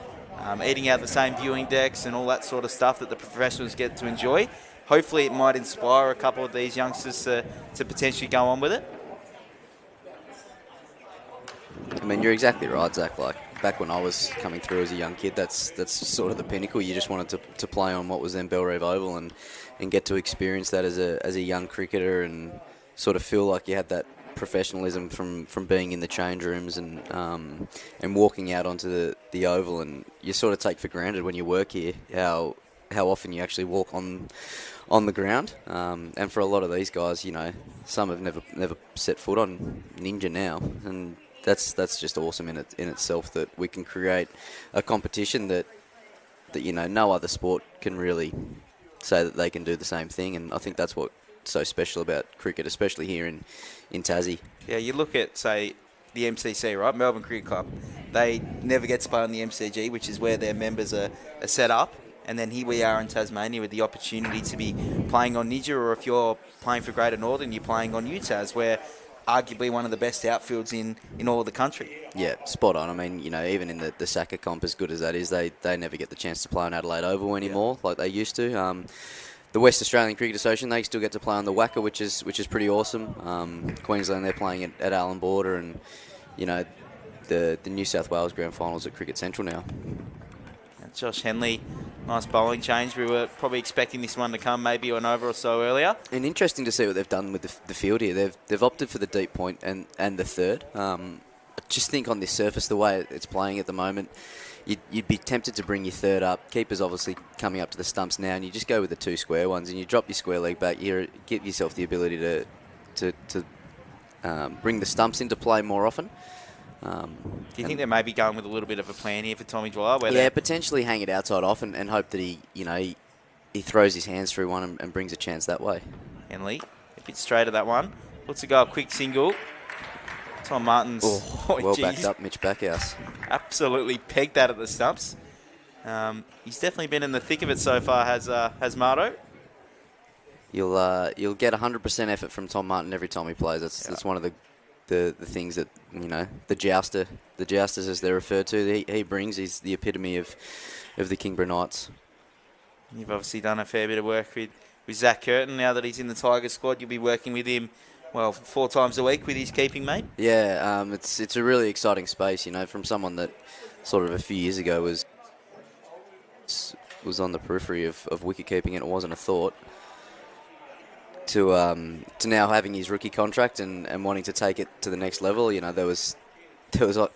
eating out the same viewing decks and all that sort of stuff that the professionals get to enjoy. Hopefully it might inspire a couple of these youngsters to potentially go on with it. I mean, you're exactly right, Zach. Like, back when I was coming through as a young kid, that's sort of the pinnacle. You just wanted to play on what was then Belrive Oval and get to experience that as a young cricketer and sort of feel like you had that professionalism from being in the change rooms and walking out onto the oval. And you sort of take for granted when you work here how often you actually walk on the ground. And for a lot of these guys, you know, some have never set foot on Ninja now, and that's just awesome in itself that we can create a competition that you know no other sport can really say that they can do the same thing. And I think that's what's so special about cricket, especially here in Tassie. Yeah, you look at, say, the MCC, right? Melbourne Cricket Club. They never get to play on the MCG, which is where their members are set up. And then here we are in Tasmania with the opportunity to be playing on Nidja, or if you're playing for Greater Northern, you're playing on UTAS, where arguably one of the best outfields in all of the country. Yeah, spot on. I mean, even in the Saka comp, as good as that is, they never get the chance to play on Adelaide Oval anymore like they used to. The West Australian Cricket Association, they still get to play on the WACA, which is pretty awesome. Queensland, they're playing at Allan Border, and the New South Wales Grand Finals at Cricket Central now. And Josh Henley, nice bowling change. We were probably expecting this one to come maybe an over or so earlier. And interesting to see what they've done with the field here. They've opted for the deep point and the third. I just think on this surface, the way it's playing at the moment, you'd be tempted to bring your third up. Keeper's obviously coming up to the stumps now, and you just go with the two square ones, and you drop your square leg back. You give yourself the ability to bring the stumps into play more often. Do you think they may be going with a little bit of a plan here for Tommy Dwyer? Yeah, potentially hang it outside off and hope that he throws his hands through one and brings a chance that way. Henley, a bit straight at that one. Looks to go a quick single. Tom Martin's backed up, Mitch Backhouse. Absolutely pegged that at the stumps. He's definitely been in the thick of it so far, has Marto. You'll get 100% effort from Tom Martin every time he plays. That's one of the things that the jousters as they're referred to, he brings. He's the epitome of the Kingborough Knights. You've obviously done a fair bit of work with Zach Curtin. Now that he's in the Tigers squad, you'll be working with him 4 times a week with his keeping mate. Yeah, it's a really exciting space. From someone that sort of a few years ago was on the periphery of wicket keeping, and it wasn't a thought. To now having his rookie contract and wanting to take it to the next level, there was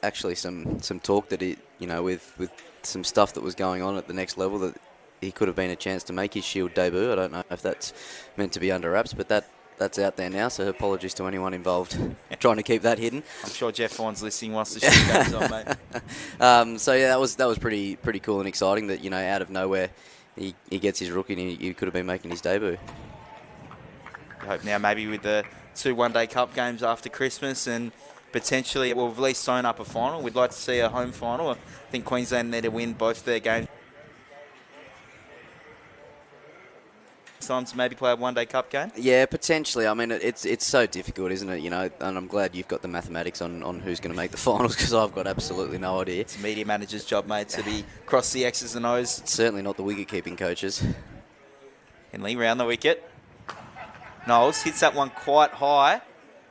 actually some talk that with some stuff that was going on at the next level, that he could have been a chance to make his Shield debut. I don't know if that's meant to be under wraps, but that's out there now. So apologies to anyone involved trying to keep that hidden. I'm sure Jeff Vaughan's listening whilst the show goes on, mate. So yeah, that was pretty cool and exciting that out of nowhere he gets his rookie and he could have been making his debut. I hope now maybe with the 2 one-day cup games after Christmas, and potentially we'll at least sewn up a final. We'd like to see a home final. I think Queensland need to win both their games. Time to maybe play a one-day cup game? Yeah, potentially. I mean, it's so difficult, isn't it? And I'm glad you've got the mathematics on who's going to make the finals, because I've got absolutely no idea. It's a media manager's job, mate, to be cross the X's and O's. It's certainly not the wicket-keeping coaches. Henley round the wicket. Noles hits that one quite high.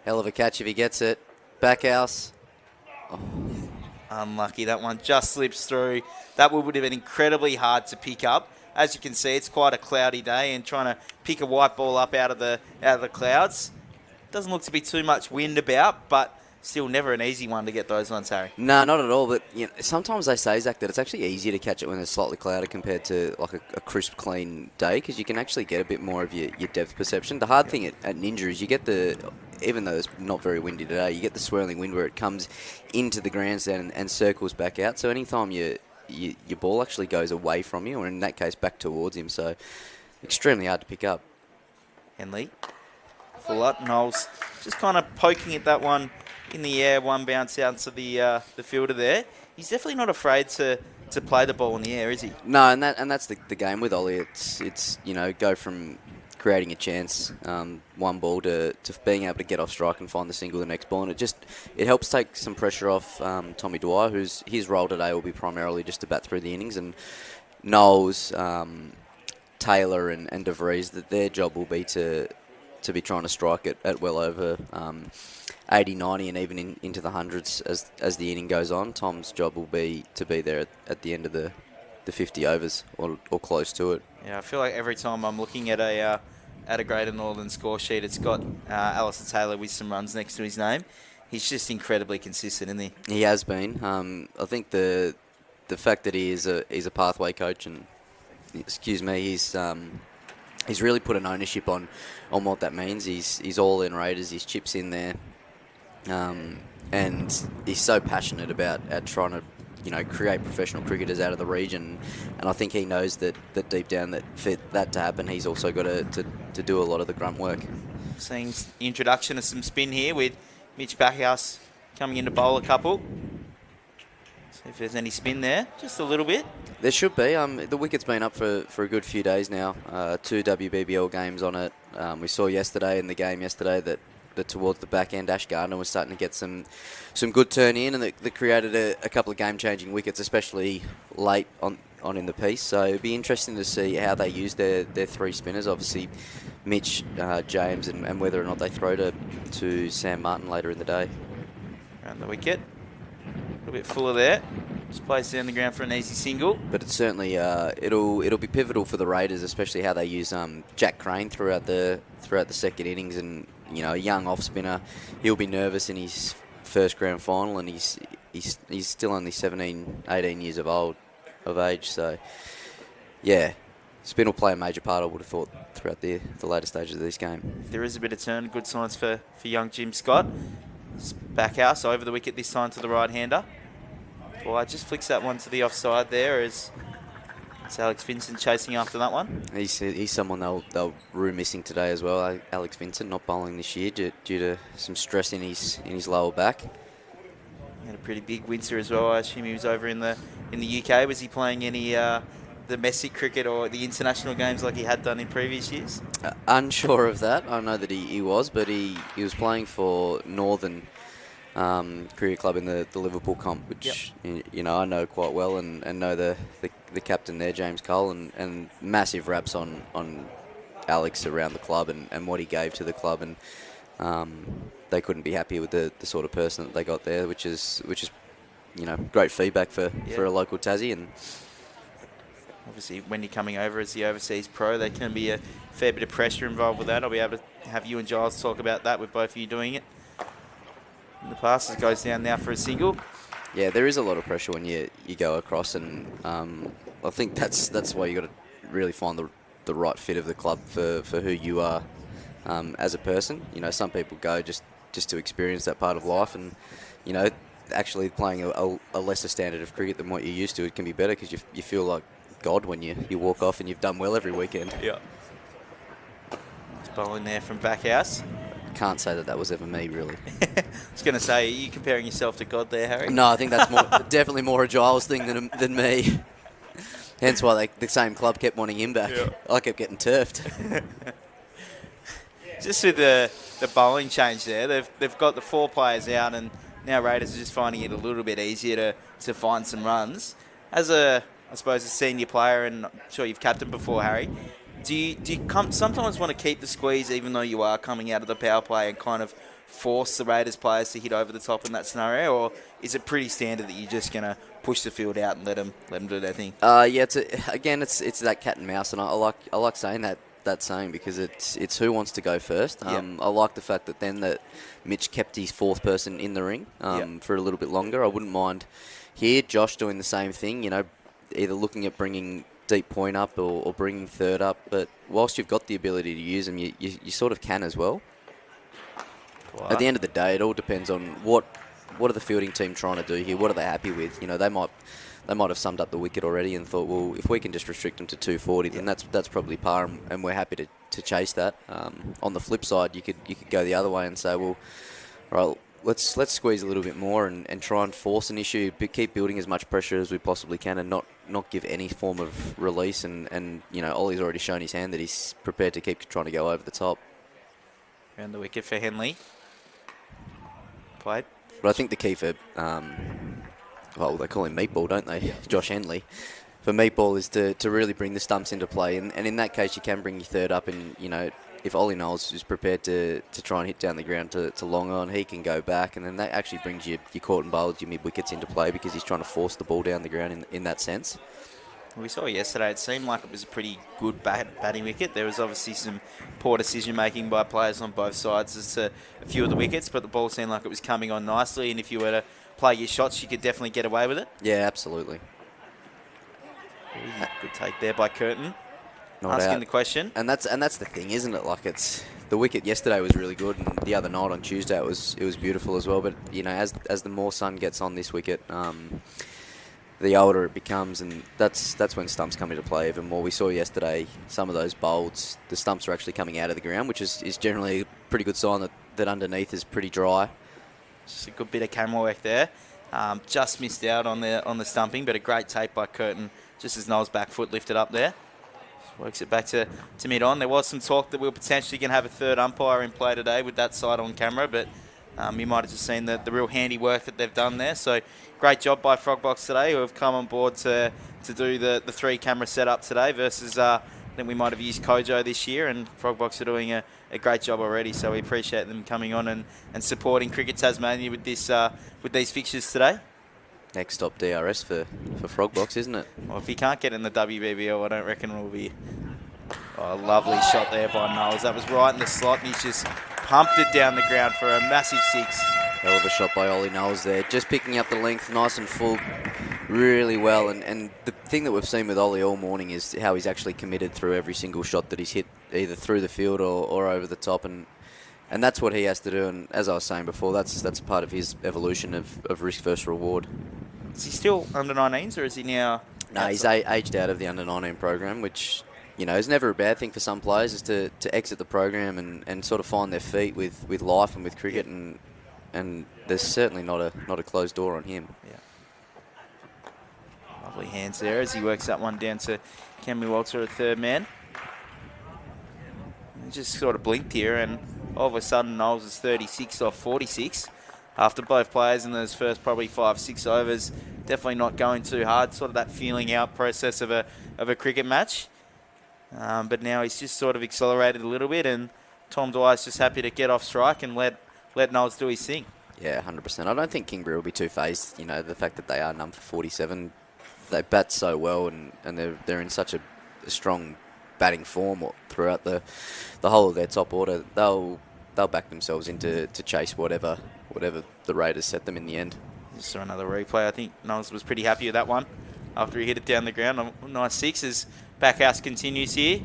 Hell of a catch if he gets it. Backhouse. Oh. Unlucky, that one just slips through. That would have been incredibly hard to pick up. As you can see, it's quite a cloudy day, and trying to pick a white ball up out of the clouds. Doesn't look to be too much wind about, but still never an easy one to get those ones, Harry. No, not at all. But sometimes they say, Zach, that it's actually easier to catch it when it's slightly clouded compared to like a crisp, clean day, because you can actually get a bit more of your depth perception. The hard thing at Ninja is you get even though it's not very windy today, you get the swirling wind where it comes into the grandstand and circles back out. So anytime your ball actually goes away from you, or in that case back towards him, so extremely hard to pick up. Henley, full up, Noles just kind of poking at that one in the air, one bounce out to the fielder there. He's definitely not afraid to play the ball in the air, is he? No, and that's the game with Ollie. It's go from creating a chance, one ball to being able to get off strike and find the single the next ball, and it helps take some pressure off Tommy Dwyer, his role today will be primarily just to bat through the innings, and Noles, Taylor and De Vries, that their job will be to be trying to strike it at well over 80, 90 and even into the hundreds as the inning goes on. Tom's job will be to be there at the end of the 50 overs or close to it. Yeah, I feel like every time I'm looking at a Greater Northern score sheet, it's got Alistair Taylor with some runs next to his name. He's just incredibly consistent, isn't he? He has been. I think the fact that he's a pathway coach, and he's really put an ownership on what that means. He's all in Raiders, his chips in there, and he's so passionate about trying to create professional cricketers out of the region, and I think he knows that deep down that for that to happen, he's also got to do a lot of the grunt work. Seeing introduction of some spin here with Mitch Backhouse coming in to bowl a couple. See if there's any spin there. Just a little bit. There should be. The wicket's been up for a good few days now. 2 WBBL games on it. We saw yesterday in the game yesterday that towards the back end, Ash Gardner was starting to get some good turn in, and that created a couple of game-changing wickets, especially late on in the piece. So it'd be interesting to see how they use their 3 spinners. Obviously, Mitch, James, and whether or not they throw to Sam Martin later in the day. Around the wicket. A little bit fuller there. Just placed down the ground for an easy single. But it's certainly it'll be pivotal for the Raiders, especially how they use Jack Crane throughout the second innings. And a young off spinner, he'll be nervous in his first grand final, and he's still only 17, 18 years of age. So yeah, spin will play a major part, I would have thought, throughout the later stages of this game. There is a bit of turn. Good signs for young Jim Scott. Backhouse over the wicket this time to the right-hander. Well, just flicks that one to the offside there as it's Alex Vincent chasing after that one. He's someone they'll rue missing today as well. Alex Vincent not bowling this year due to some stress in his lower back. He had a pretty big winter as well. I assume he was over in the UK. Was he playing any domestic cricket or the international games like he had done in previous years? Unsure of that. I know that he was, but he was playing for Northern Cricket Club in the Liverpool comp, which I know quite well, and know the captain there, James Cole, and massive raps on Alex around the club and what he gave to the club, and they couldn't be happy with the sort of person that they got there, which is great feedback for a local Tassie. And obviously, when you're coming over as the overseas pro, there can be a fair bit of pressure involved with that. I'll be able to have you and Giles talk about that with both of you doing it. And the passes goes down now for a single. Yeah, there is a lot of pressure when you go across, and I think that's why you got to really find the right fit of the club for who you are as a person. Some people go just to experience that part of life, and actually playing a lesser standard of cricket than what you're used to, it can be better because you feel like God when you walk off and you've done well every weekend. Yeah. Nice bowling there from Backhouse. Can't say that was ever me, really. I was going to say, are you comparing yourself to God there, Harry? No, I think that's definitely more a Giles thing than me. Hence why the same club kept wanting him back. Yeah. I kept getting turfed. Just with the bowling change there, they've got the 4 players out, and now Raiders are just finding it a little bit easier to find some runs. As I suppose, a senior player, and I'm sure you've captained before, Harry, do you sometimes want to keep the squeeze even though you are coming out of the power play and kind of force the Raiders players to hit over the top in that scenario, or is it pretty standard that you're just going to push the field out and let them do their thing? Yeah, it's that cat and mouse, and I like saying that saying because it's who wants to go first. I like the fact that Mitch kept his 4th person in the ring for a little bit longer. I wouldn't mind here Josh doing the same thing, either looking at bringing deep point up or bringing 3rd up, but whilst you've got the ability to use them, you sort of can as well. Wow. At the end of the day, it all depends on what are the fielding team trying to do here. What are they happy with? They might have summed up the wicket already and thought, well, if we can just restrict them to 240, then that's probably par, and we're happy to chase that. On the flip side, you could go the other way and say, well, right, let's squeeze a little bit more and try and force an issue, but keep building as much pressure as we possibly can, and not give any form of release. And Ollie's already shown his hand that he's prepared to keep trying to go over the top. Around the wicket for Henley. Played. But I think the key for, they call him Meatball, don't they? Yeah. Josh Henley. For Meatball is to really bring the stumps into play. And in that case, you can bring your 3rd up. And, if Ollie Noles is prepared to try and hit down the ground to long on, he can go back. And then that actually brings your caught and bowled, your mid-wickets into play because he's trying to force the ball down the ground in that sense. We saw yesterday, it seemed like it was a pretty good batting wicket. There was obviously some poor decision-making by players on both sides as to a few of the wickets, but the ball seemed like it was coming on nicely, and if you were to play your shots, you could definitely get away with it. Yeah, absolutely. Good take there by Curtin. Not asking out. The question. And that's the thing, isn't it? Like, it's the wicket yesterday was really good, and the other night on Tuesday it was beautiful as well. But as the more sun gets on this wicket, the older it becomes, and that's when stumps come into play even more. We saw yesterday some of those bowls, the stumps are actually coming out of the ground, which is generally a pretty good sign that underneath is pretty dry. Just a good bit of camera work there. Just missed out on the stumping, but a great take by Curtin, just as Noles' back foot lifted up there. Works it back to mid-on. There was some talk that we were potentially going to have a third umpire in play today with that side on camera, but you might have just seen the real handiwork that they've done there. So great job by Frogbox today, who have come on board to do the 3-camera setup today versus I think we might have used Kojo this year, and Frogbox are doing a great job already. So we appreciate them coming on and supporting Cricket Tasmania with these fixtures today. Next stop DRS for Frogbox, isn't it? Well, if he can't get in the WBBL, I don't reckon we'll be... Oh, lovely shot there by Noles. That was right in the slot, and he's just pumped it down the ground for a massive 6. Hell of a shot by Ollie Noles there. Just picking up the length nice and full really well. And the thing that we've seen with Ollie all morning is how he's actually committed through every single shot that he's hit, either through the field or over the top. And that's what he has to do. And as I was saying before, that's part of his evolution of risk versus reward. Is he still under 19s, or is he now... No, he's aged out of the under 19 program, which... You know, it's never a bad thing for some players is to exit the program and sort of find their feet with life and with cricket, and there's certainly not a closed door on him. Yeah. Lovely hands there as he works that one down to Cameron Walter, a third man. He just sort of blinked here, and all of a sudden Noles is 36 off 46 after both players in those first probably 5-6 overs definitely not going too hard, sort of that feeling out process of a cricket match. But now he's just sort of accelerated a little bit, and Tom Dwyer's just happy to get off strike and let Noles do his thing. Yeah, 100%. I don't think Kingborough will be too phased. You know, the fact that they are number 47, they bat so well, and they're in such a strong batting form throughout the whole of their top order. They'll back themselves into to chase whatever the Raiders set them in the end. Just saw another replay. I think Noles was pretty happy with that one after he hit it down the ground. A nice 6 as Backhouse continues here.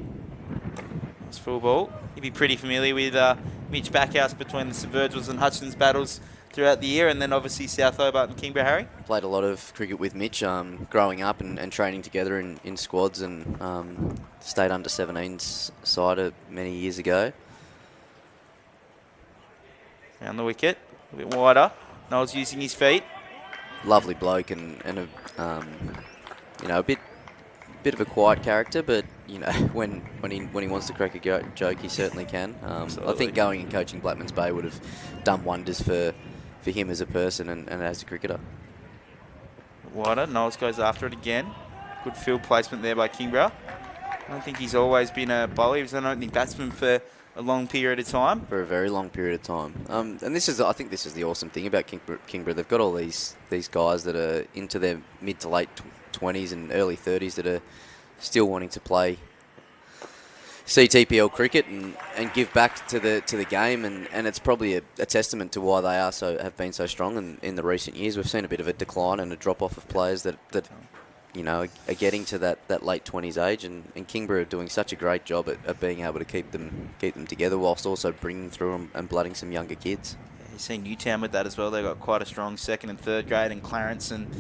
It's full ball. You'd be pretty familiar with Mitch Backhouse between the St Virgils and Hutchins battles throughout the year, and then obviously South Hobart and Kingborough, Harry. Played a lot of cricket with Mitch growing up and training together in squads, and stayed under 17s side many years ago. Around the wicket, a bit wider. Noles using his feet. Lovely bloke and a bit of a quiet character, but you know when he wants to crack a joke, he certainly can. I think going and coaching Blackmans Bay would have done wonders for him as a person and as a cricketer. Wider, Noles goes after it again. Good field placement there by Kingborough. I don't think he's always been a bowler. He was an opening batsman for a long period of time. For a very long period of time. And I think this is the awesome thing about Kingborough. They've got all these guys that are into their mid to late 20s and early 30s that are still wanting to play CTPL cricket and give back to the game, and it's probably a testament to why they have been so strong in the recent years. We've seen a bit of a decline and a drop off of players that you know are getting to that late 20s age, and Kingborough are doing such a great job at being able to keep them together whilst also bringing through and blooding some younger kids. Yeah, you've seen Newtown with that as well. They've got quite a strong second and third grade, and Clarence, and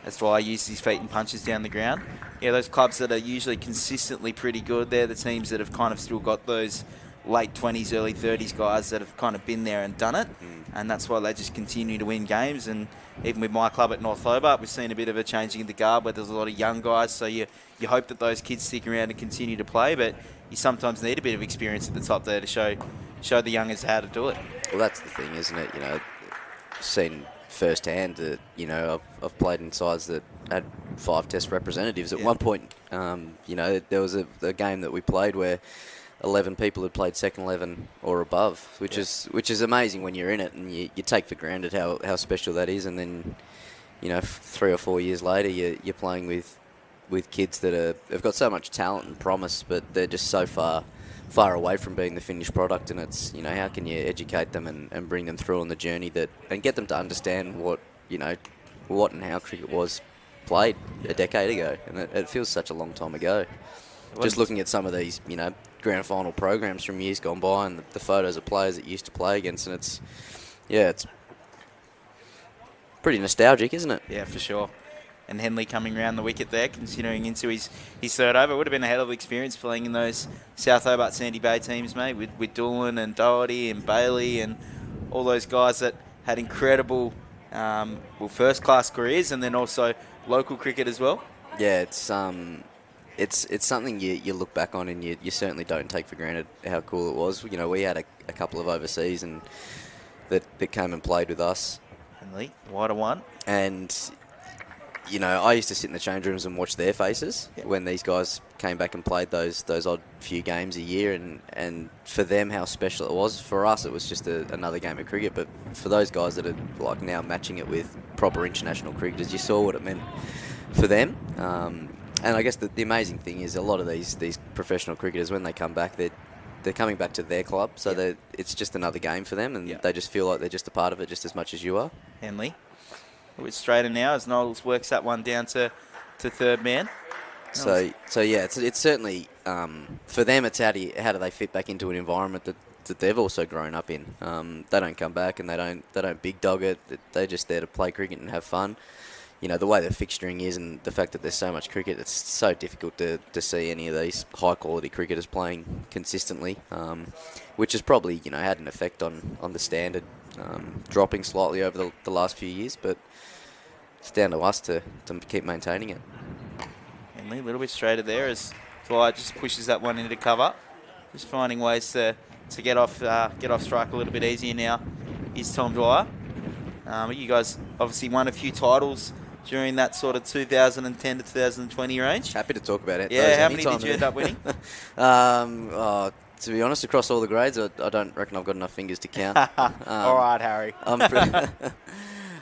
that's why he uses his feet and punches down the ground. Yeah, those clubs that are usually consistently pretty good, they're the teams that have kind of still got those late 20s, early 30s guys that have kind of been there and done it. And that's why they just continue to win games. And even with my club at North Hobart, we've seen a bit of a changing of the guard where there's a lot of young guys. So you hope that those kids stick around and continue to play, but you sometimes need a bit of experience at the top there to show the youngers how to do it. Well, that's the thing, isn't it? You know, seen firsthand that, you know, I've played in sides that had 5 test representatives. At one point, you know, there was a game that we played where 11 people had played second 11 or above, which is amazing when you're in it, and you take for granted how special that is. And then, you know, 3 or 4 years later, you're playing with kids that have got so much talent and promise, but they're just so far away from being the finished product. And it's, you know, how can you educate them and bring them through on the journey and get them to understand what and how cricket was played a decade ago. And it feels such a long time ago. Just looking at some of these, you know, grand final programs from years gone by and the photos of players that used to play against, and it's pretty nostalgic, isn't it? Yeah, for sure. And Henley coming around the wicket there, continuing into his third over. It would have been a hell of an experience playing in those South Hobart Sandy Bay teams, mate, with Doolan and Doherty and Bailey and all those guys that had incredible, first-class careers, and then also local cricket as well. Yeah, it's something you look back on and you certainly don't take for granted how cool it was. You know, we had a couple of overseas and that came and played with us. And Lee, wider one. And, you know, I used to sit in the change rooms and watch their faces when these guys came back and played those odd few games a year, and for them how special it was. For us it was just another game of cricket, but for those guys that are like now matching it with proper international cricketers, you saw what it meant for them. And I guess the amazing thing is a lot of these professional cricketers, when they come back, they're coming back to their club, so it's just another game for them, and they just feel like they're just a part of it just as much as you are. Henley, it's straighter now as Noles works that one down to third man. So yeah, it's certainly for them. It's how do they fit back into an environment that they've also grown up in. They don't come back and they don't big dog it. They're just there to play cricket and have fun. You know, the way the fixturing is and the fact that there's so much cricket, it's so difficult to see any of these high-quality cricketers playing consistently, which has probably, you know, had an effect on the standard dropping slightly over the last few years, but it's down to us to keep maintaining it. Henley, a little bit straighter there as Dwyer just pushes that one into cover. Just finding ways to get off strike a little bit easier now is Tom Dwyer. You guys obviously won a few titles during that sort of 2010 to 2020 range. Happy to talk about it. Yeah, how many did you end up winning? To be honest, across all the grades, I don't reckon I've got enough fingers to count. All right, Harry.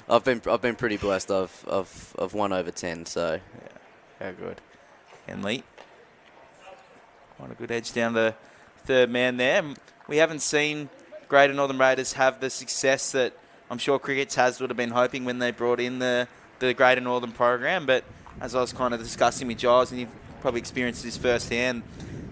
I've been pretty blessed. I've won over 10, so how good. Henley, quite a good edge down the third man there. We haven't seen Greater Northern Raiders have the success that I'm sure Crickets would have been hoping when they brought in the Greater Northern program, but as I was kind of discussing with Giles, and you've probably experienced this firsthand,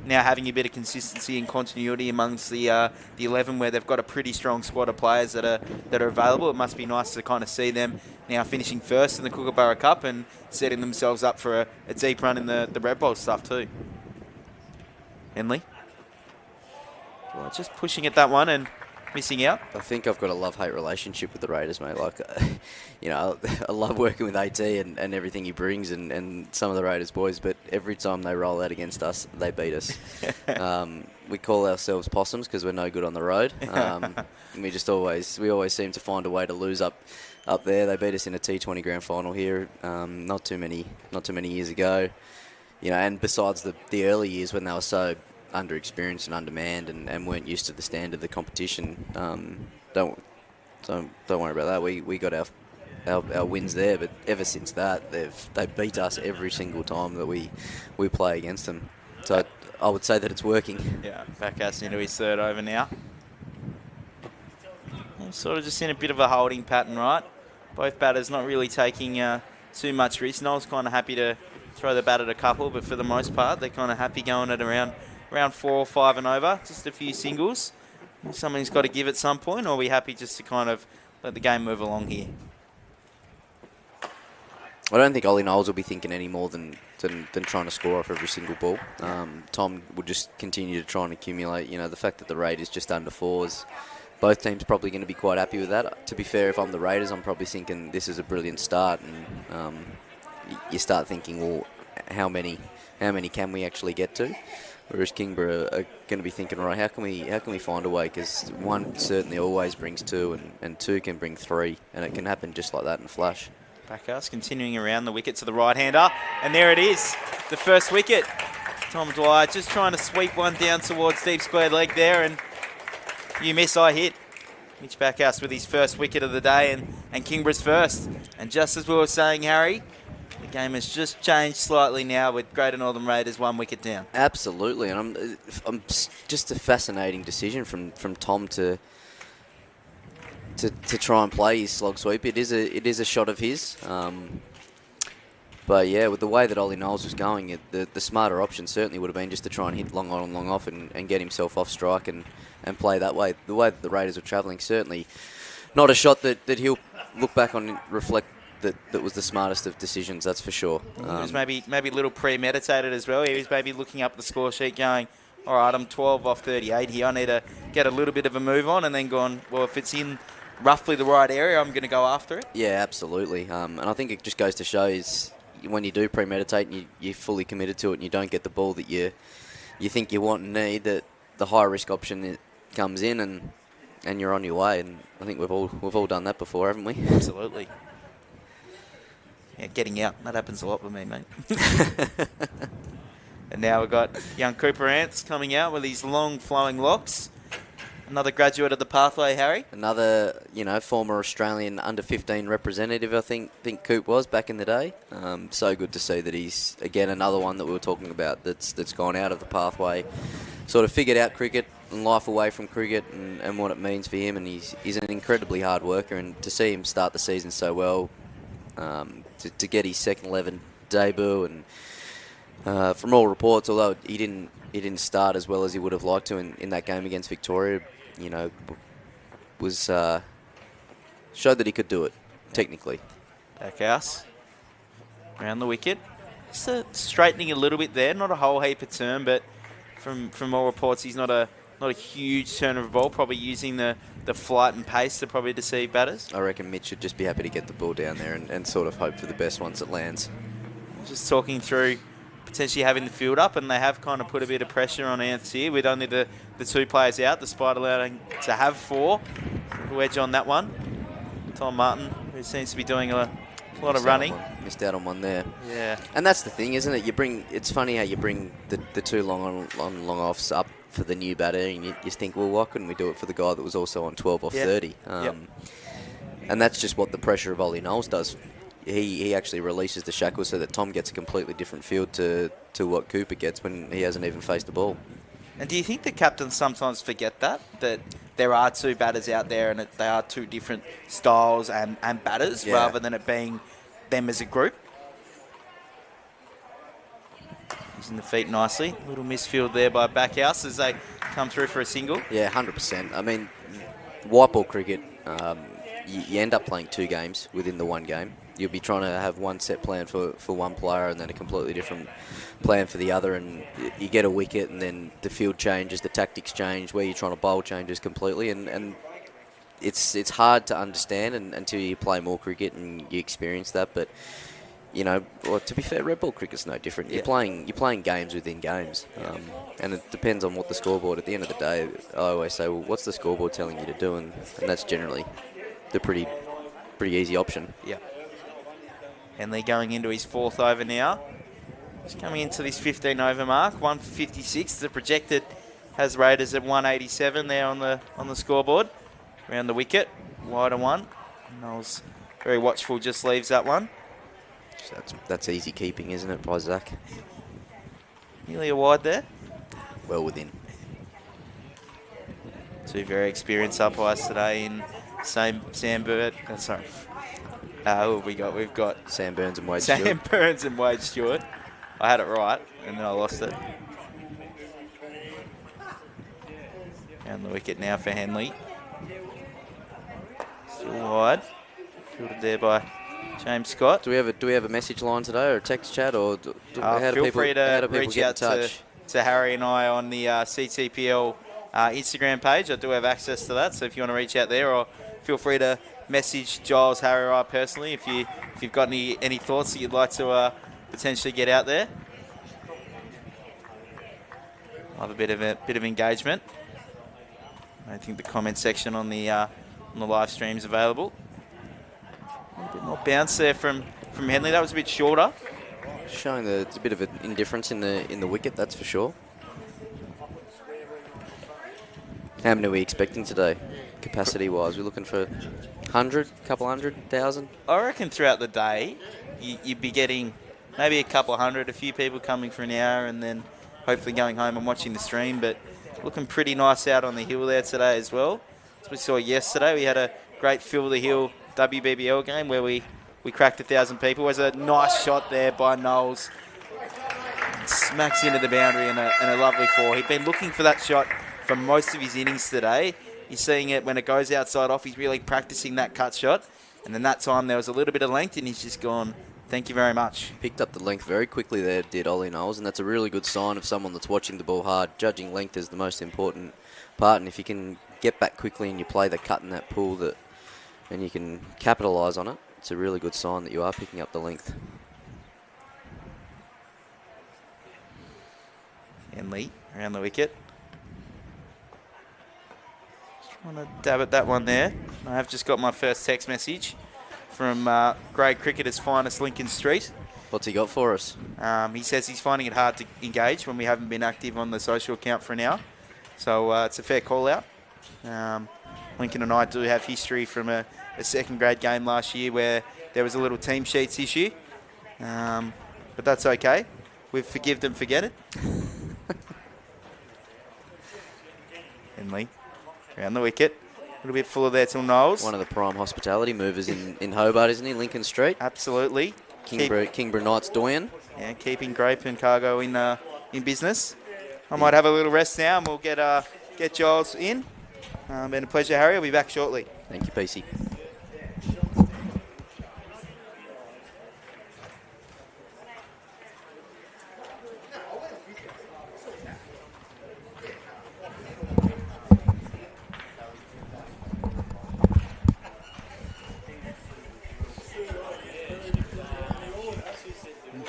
now having a bit of consistency and continuity amongst the 11, where they've got a pretty strong squad of players that are available, it must be nice to kind of see them now finishing first in the Kookaburra Cup and setting themselves up for a deep run in the Red Bowl stuff too. Henley, well, just pushing at that one and missing out. I think I've got a love-hate relationship with the Raiders, mate. Like, you know, I love working with AT and everything he brings and some of the Raiders boys, but every time they roll out against us, they beat us. We call ourselves possums because we're no good on the road. We always seem to find a way to lose up there. They beat us in a T20 grand final here not too many years ago. You know, and besides the early years when they were so under-experienced and undermanned and weren't used to the standard of the competition. Don't worry about that. We got our wins there, but ever since that, they beat us every single time that we play against them. So I would say that it's working. Yeah, Backhouse into his third over now. Sort of just in a bit of a holding pattern, right? Both batters not really taking too much risk. Noel's kind of happy to throw the bat at a couple, but for the most part, they're kind of happy going at around 4 or 5 and over, just a few singles. Somebody's got to give at some point, or are we happy just to kind of let the game move along here? I don't think Ollie Noles will be thinking any more than trying to score off every single ball. Tom will just continue to try and accumulate. You know, the fact that the Raiders just under 4s, both teams probably going to be quite happy with that. To be fair, if I'm the Raiders, I'm probably thinking this is a brilliant start, and you start thinking, well, how many can we actually get to? Whereas Kingborough are going to be thinking, right, how can we find a way? Because 1 certainly always brings 2, and 2 can bring 3, and it can happen just like that in a flash. Backhouse continuing around the wicket to the right-hander, and there it is, the first wicket. Tom Dwyer just trying to sweep one down towards deep square leg there, and you miss, I hit. Mitch Backhouse with his first wicket of the day, and Kingborough's first. And just as we were saying, Harry, the game has just changed slightly now with Greater Northern Raiders 1 wicket down. Absolutely, and I'm just a fascinating decision from Tom to try and play his slog sweep. It is a shot of his, but yeah, with the way that Ollie Noles was going, the smarter option certainly would have been just to try and hit long on and long off and get himself off strike and play that way. The way that the Raiders were travelling, certainly not a shot that he'll look back on and reflect that was the smartest of decisions, that's for sure. It was maybe a little premeditated as well. He was maybe looking up the score sheet going, all right, I'm 12 off 38 here. I need to get a little bit of a move on, and then gone, well, if it's in roughly the right area, I'm going to go after it. Yeah, absolutely. And I think it just goes to show is when you do premeditate and you're fully committed to it and you don't get the ball that you think you want and need, that the high risk option comes in and you're on your way. And I think we've all done that before, haven't we? Absolutely. Yeah, getting out, that happens a lot with me, mate. And now we've got young Cooper Ants coming out with his long flowing locks. Another graduate of the pathway, Harry. Another, former Australian under-15 representative, I think Coop was back in the day. So good to see that he's, again, another one that we were talking about that's gone out of the pathway, sort of figured out cricket and life away from cricket and what it means for him. And he's an incredibly hard worker. And to see him start the season so well, to get his second 11 debut, and from all reports, although he didn't start as well as he would have liked to in that game against Victoria, was showed that he could do it technically. Back house, around the wicket, just straightening a little bit there. Not a whole heap of turn, but from all reports, he's not a huge turn of a ball. Probably using the flight and pace to probably deceive batters. I reckon Mitch should just be happy to get the ball down there and sort of hope for the best once it lands. Just talking through potentially having the field up, and they have kind of put a bit of pressure on Ants here with only the two players out, despite allowing to have 4. Wedge on that one. Tom Martin, who seems to be doing a lot of running. Missed out on one there. Yeah. And that's the thing, isn't it? It's funny how you bring the two long offs up for the new batter, and you just think, well, why couldn't we do it for the guy that was also on 12 off 30? And that's just what the pressure of Ollie Noles does. He actually releases the shackles so that Tom gets a completely different field to what Cooper gets when he hasn't even faced the ball. And do you think the captains sometimes forget that there are 2 batters out there and they are 2 different styles and batters rather than it being them as a group? Using the feet nicely. Little misfield there by Backhouse as they come through for a single. Yeah, 100%. I mean, white ball cricket, you end up playing 2 games within the one game. You'll be trying to have one set plan for one player and then a completely different plan for the other, and you get a wicket and then the field changes, the tactics change, where you're trying to bowl changes completely, and it's hard to understand until you play more cricket and you experience that. But to be fair, red ball cricket's no different. You're playing games within games, and it depends on what the scoreboard. At the end of the day, I always say, well, what's the scoreboard telling you to do, and that's generally the pretty easy option. Yeah. Henley going into his 4th over now. Just coming into this 15 over mark, 156. The projected has Raiders at 187 there on the scoreboard. Around the wicket, wider one. Noles very watchful, just leaves that one. So that's easy keeping, isn't it, by Zach? Nearly a wide there. Well within. 2 very experienced umpires today in Sam Bird. Sorry. Who have we got? We've got Sam Burns and Wade Stewart. Sam Burns and Wade Stewart. I had it right, and then I lost it. Down the wicket now for Henley. Still wide. Fielded there by James Scott. Do we have a message line today or a text chat, or feel free to reach get out in touch? to Harry and I on the CTPL Instagram page. I do have access to that, so if you want to reach out there, or feel free to message Giles, Harry, or I personally if you've got any thoughts that you'd like to potentially get out there. Love a bit of engagement. I think the comment section on the live stream is available. A little bit more bounce there from Henley. That was a bit shorter. Showing it's a bit of an indifference in the wicket, that's for sure. How many are we expecting today, capacity-wise? We're looking for 100, couple 100,000? I reckon throughout the day, you'd be getting maybe a couple 100, a few people coming for an hour, and then hopefully going home and watching the stream. But looking pretty nice out on the hill there today as well. As we saw yesterday, we had a great Fill the Hill WBBL game where we cracked 1,000 people. It was a nice shot there by Noles. Smacks into the boundary and a lovely 4. He'd been looking for that shot for most of his innings today. You're seeing it when it goes outside off. He's really practicing that cut shot. And then that time there was a little bit of length and he's just gone, thank you very much. Picked up the length very quickly there, did Ollie Noles, and that's a really good sign of someone that's watching the ball hard. Judging length is the most important part, and if you can get back quickly and you play the cut in that pool, that and you can capitalise on it, it's a really good sign that you are picking up the length. Henley around the wicket. Just trying to dab at that one there. I have just got my first text message from grade cricketers finest Lincoln Street. What's he got for us? He says he's finding it hard to engage when we haven't been active on the social account for an hour. So it's a fair call out. Lincoln and I do have history from a second grade game last year where there was a little team sheets issue. But that's okay. We've forgive them, forget it. Henley around the wicket. A little bit fuller there till Noles. One of the prime hospitality movers in Hobart, isn't he? Lincoln Street. Absolutely. Kingborough Knights doyen. Yeah, keeping grape and cargo in business. I might have a little rest now and we'll get Giles in. Been a pleasure, Harry. I'll be back shortly. Thank you, PC.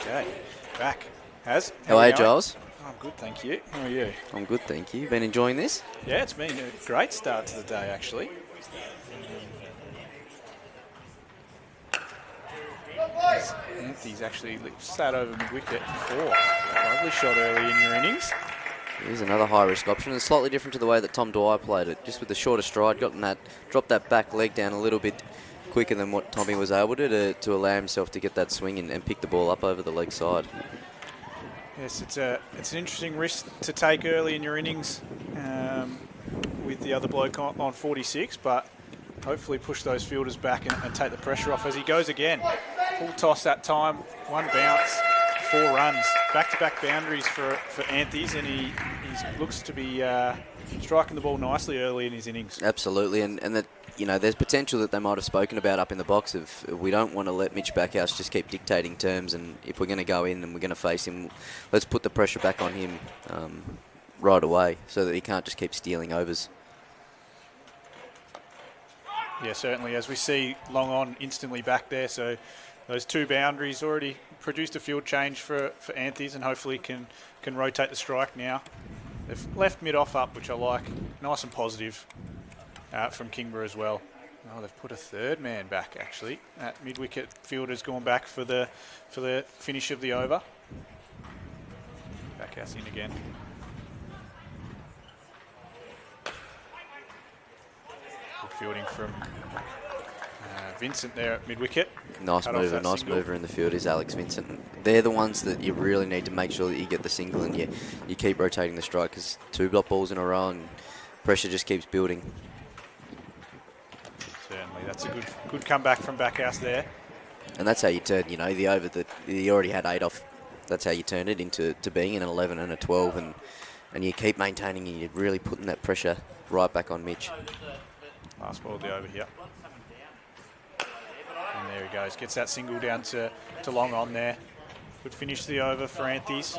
Okay, back. How are you, Giles? I'm good, thank you. How are you? I'm good, thank you. Been enjoying this? Yeah, it's been a great start to the day, actually. Anthony's actually sat over mid-wicket before. Lovely shot early in your innings. Here's another high-risk option. It's slightly different to the way that Tom Dwyer played it. Just with the shorter stride, dropped that back leg down a little bit quicker than what Tommy was able to allow himself to get that swing and pick the ball up over the leg side. Yes, it's an interesting risk to take early in your innings with the other bloke on 46, but hopefully push those fielders back and take the pressure off as he goes again. Full toss that time, one bounce, 4 runs. Back-to-back boundaries for Anthony's, and he looks to be striking the ball nicely early in his innings. Absolutely, and that, you know, there's potential that they might have spoken about up in the box of we don't want to let Mitch Backhouse just keep dictating terms, and if we're going to go in and we're going to face him, let's put the pressure back on him right away so that he can't just keep stealing overs. Yeah, certainly, as we see long on instantly back there, so those 2 boundaries already produced a field change for Anthony's, and hopefully can rotate the strike now. They've left mid-off up, which I like. Nice and positive from Kingborough as well. Oh, they've put a 3rd man back, actually. Mid-wicket fielder's gone back for the finish of the over. Backhouse in again. Good fielding from Vincent there at mid-wicket. Nice mover in the field is Alex Vincent. They're the ones that you really need to make sure that you get the single and you keep rotating the strike, because 2 block balls in a row and pressure just keeps building. Certainly, that's a good comeback from Backhouse there. And that's how you turn, you know, the over that he already had 8 off. That's how you turn it into being an 11 and a 12, and you keep maintaining and you're really putting that pressure right back on Mitch. Last ball of the over here. And there he goes. Gets that single down to long on there. Good finish to the over for Anthony's.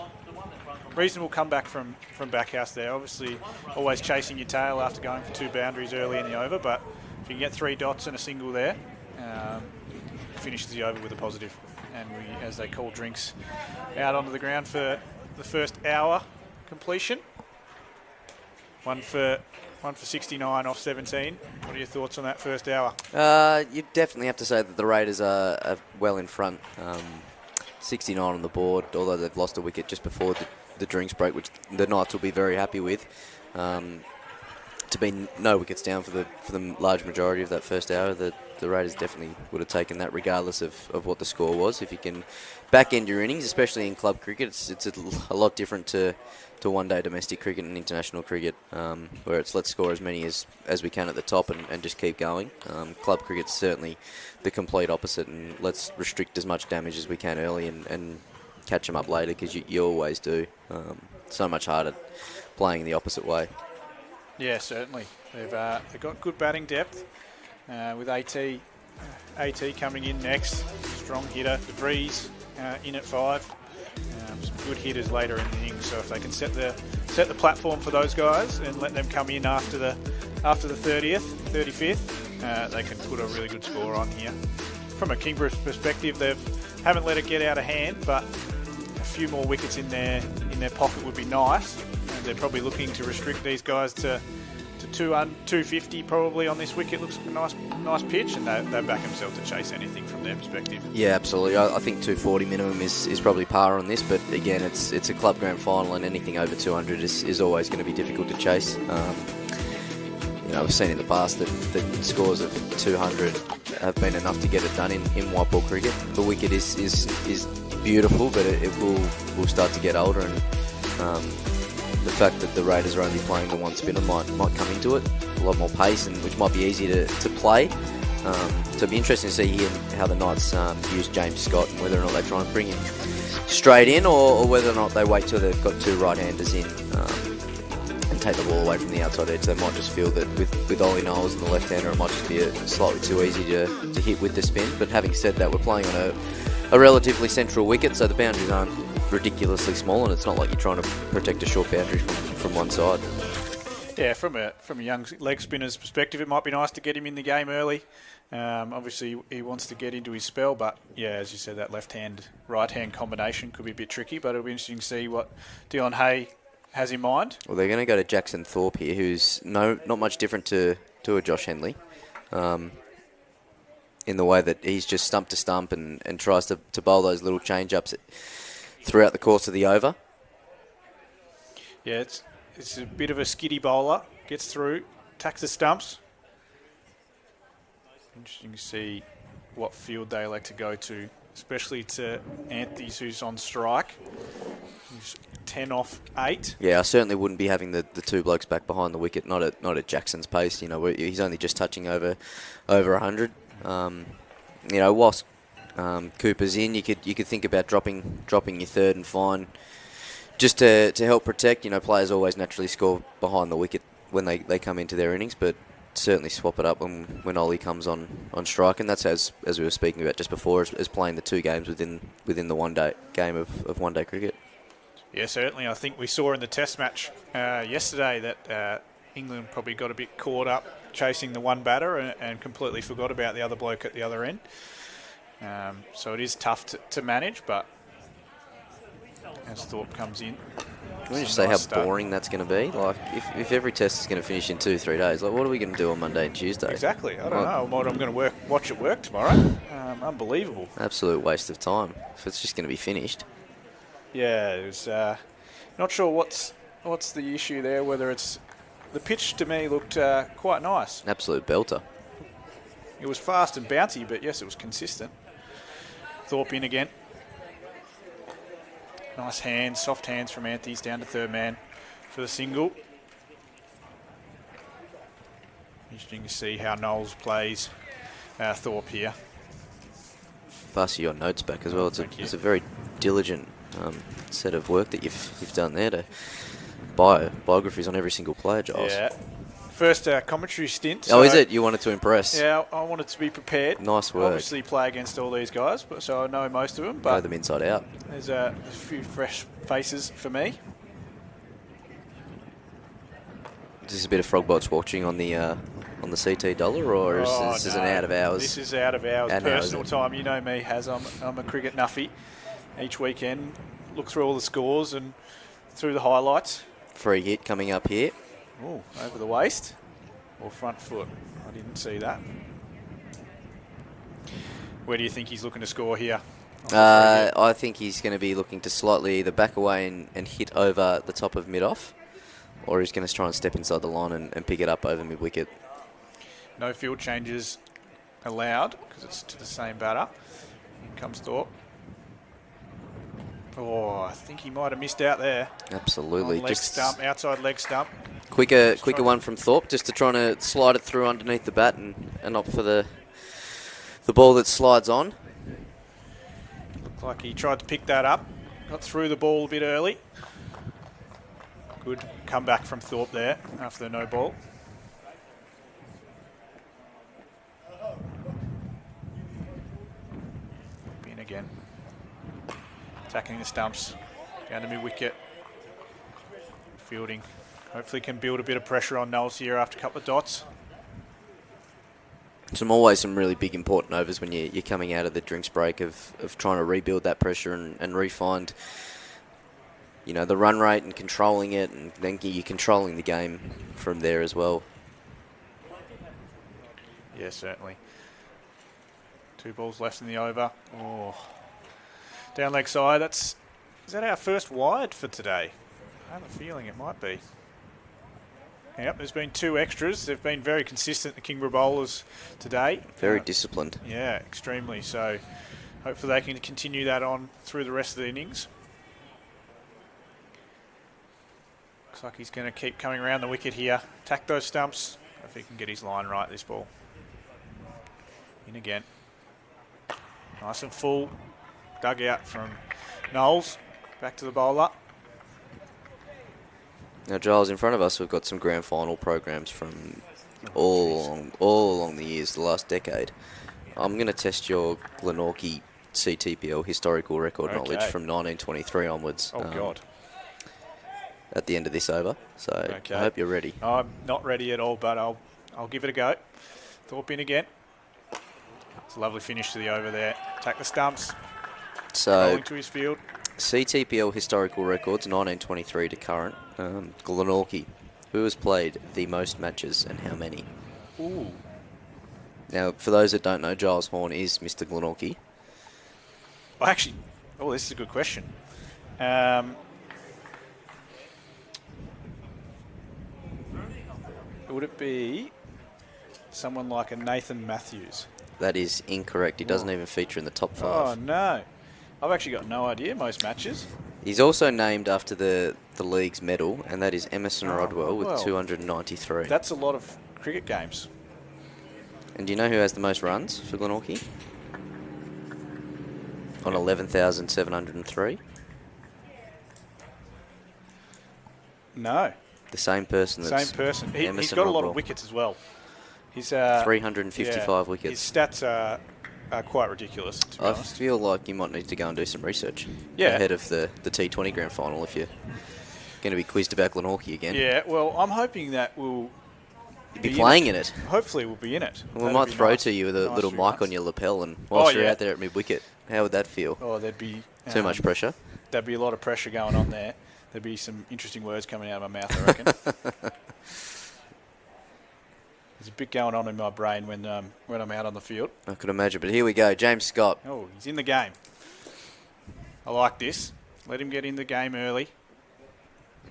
Reasonable comeback from Backhouse there. Obviously, always chasing your tail after going for 2 boundaries early in the over, but if you can get 3 dots and a single there, finishes the over with a positive. And we, as they call drinks, out onto the ground for the first hour completion. One for 69 off 17. What are your thoughts on that first hour? You definitely have to say that the Raiders are well in front. 69 on the board, although they've lost a wicket just before the drinks break, which the Knights will be very happy with. To be no wickets down for the large majority of that first hour, the Raiders definitely would have taken that regardless of what the score was. If you can back end your innings, especially in club cricket, it's a lot different to one-day domestic cricket and international cricket, where it's let's score as many as we can at the top and just keep going. Club cricket's certainly the complete opposite, and let's restrict as much damage as we can early and catch them up later, because you always do. So much harder playing the opposite way. Yeah, certainly. They've got good batting depth with AT coming in next. Strong hitter, DeVries in at 5. Some good hitters later in the innings. So if they can set the platform for those guys and let them come in after the 30th, 35th, they can put a really good score on here. From a Kingborough perspective, they haven't let it get out of hand, but a few more wickets in their pocket would be nice. And they're probably looking to restrict these guys to 250 probably on this wicket. Looks like a nice pitch, and they back themselves to chase anything from their perspective. Yeah, absolutely. I think 240 minimum is probably par on this, but again, it's a club grand final, and anything over 200 is always going to be difficult to chase. We've seen in the past that scores of 200 have been enough to get it done in white ball cricket. The wicket is beautiful, but it will start to get older, and the fact that the Raiders are only playing the one spinner might come into it. A lot more pace, and which might be easy to play. So it'll be interesting to see here how the Knights use James Scott, and whether or not they try and bring him straight in, or whether or not they wait till they've got two right-handers in and take the ball away from the outside edge. They might just feel that with Ollie Noles and the left-hander, it might just be slightly too easy to hit with the spin. But having said that, we're playing on a relatively central wicket, so the boundaries aren't ridiculously small, and it's not like you're trying to protect a short boundary from one side. Yeah, from a young leg spinner's perspective, it might be nice to get him in the game early. Obviously, he wants to get into his spell, but yeah, as you said, that left-hand, right-hand combination could be a bit tricky, but it'll be interesting to see what Dion Hay has in mind. Well, they're going to go to Jackson Thorpe here, who's not much different to a Josh Henley, in the way that he's just stump to stump and tries to bowl those little change-ups throughout the course of the over. Yeah, it's a bit of a skiddy bowler. Gets through, attacks the stumps. Interesting to see what field they like to go to, especially to Anthony's, who's on strike. He's 10 off 8. Yeah, I certainly wouldn't be having the two blokes back behind the wicket, not at Jackson's pace. He's only just touching over 100. Whilst Cooper's in, you could think about dropping your third and fine, just to help protect. Players always naturally score behind the wicket when they come into their innings, but certainly swap it up when Ollie comes on strike, and that's as we were speaking about just before, as playing the two games within the one day game of one day cricket. Yeah, certainly. I think we saw in the Test match yesterday that England probably got a bit caught up chasing the one batter and completely forgot about the other bloke at the other end. So it is tough to manage, but as Thorpe comes in, can we just say how boring that's going to be? Like, if every test is going to finish in 2-3 days, like, what are we going to do on Monday and Tuesday? Exactly. I don't know what I'm going to watch it work tomorrow. Unbelievable. Absolute waste of time if it's just going to be finished. Yeah, it was not sure what's the issue there. Whether it's the pitch, to me looked quite nice. Absolute belter. It was fast and bouncy, but yes, it was consistent. Thorpe in again. Nice hands, soft hands from Anthony's down to third man for the single. Interesting to see how Noles plays Thorpe here. Pass you your notes back as well. It's a very diligent set of work that you've done there to biographies on every single player, Giles. Yeah. First commentary stint. Oh, is it? You wanted to impress? Yeah, I wanted to be prepared. Nice work. Obviously play against all these guys, so I know most of them. But know them inside out. There's a few fresh faces for me. Is this a bit of Frogbots watching on the CT dollar, or is this an out of hours? This is out of hours. Personal time. You know me, Haz. I'm a cricket nuffy. Each weekend, look through all the scores and through the highlights. Free hit coming up here. Oh, over the waist or front foot. I didn't see that. Where do you think he's looking to score here? I think he's going to be looking to slightly either back away and hit over the top of mid-off, or he's going to try and step inside the line and pick it up over mid-wicket. No field changes allowed because it's to the same batter. In comes Thorpe. Oh, I think he might have missed out there. Absolutely. Leg stump, outside leg stump. Quicker one from Thorpe, just to try to slide it through underneath the bat and opt for the ball that slides on. Looked like he tried to pick that up. Got through the ball a bit early. Good comeback from Thorpe there after the no ball. In again. Attacking the stumps. Down to mid-wicket. Fielding. Hopefully can build a bit of pressure on Noles here after a couple of dots. always some really big important overs when you're coming out of the drinks break of trying to rebuild that pressure and re-find, the run rate and controlling it, and then you're controlling the game from there as well. Yeah, certainly. 2 balls left in the over. Oh, down leg side. Is that our first wide for today? I have a feeling it might be. Yep, there's been 2 extras. They've been very consistent, the Kingborough bowlers today. Very disciplined. Yeah, extremely. So hopefully they can continue that on through the rest of the innings. Looks like he's going to keep coming around the wicket here. Attack those stumps. If he can get his line right, this ball. In again. Nice and full. Dug out from Noles. Back to the bowler. Now, Giles, in front of us, we've got some grand final programs from all along the years, the last decade. I'm going to test your Glenorchy CTPL historical record knowledge from 1923 onwards. Oh, God. At the end of this over. So I hope you're ready. I'm not ready at all, but I'll give it a go. Thorpe in again. It's a lovely finish to the over there. Attack the stumps. So rolling to his field. CTPL historical records, 1923 to current. Glenorchy, who has played the most matches and how many? Ooh. Now, for those that don't know, Giles Horn is Mr. Glenorchy. Well, actually, this is a good question. Would it be someone like a Nathan Matthews? That is incorrect. He doesn't even feature in the top 5. Oh, no. I've actually got no idea, most matches. He's also named after the league's medal, and that is Emerson Rodwell with 293. That's a lot of cricket games. And do you know who has the most runs for Glenorchy? On 11,703. No. The same person. He's got a lot of wickets as well. He's 355 wickets. His stats are quite ridiculous, to be honest. I feel like you might need to go and do some research ahead of the T20 grand final if you're going to be quizzed about Glenorchy again. Yeah, well, I'm hoping that we'll be playing in it. Hopefully we'll be in it. We might throw to you with a little mic on your lapel, and whilst you're out there at mid-wicket, how would that feel? Oh, there'd be... Too much pressure? There'd be a lot of pressure going on there. There'd be some interesting words coming out of my mouth, I reckon. There's a bit going on in my brain when I'm out on the field. I could imagine, but here we go. James Scott. Oh, he's in the game. I like this. Let him get in the game early.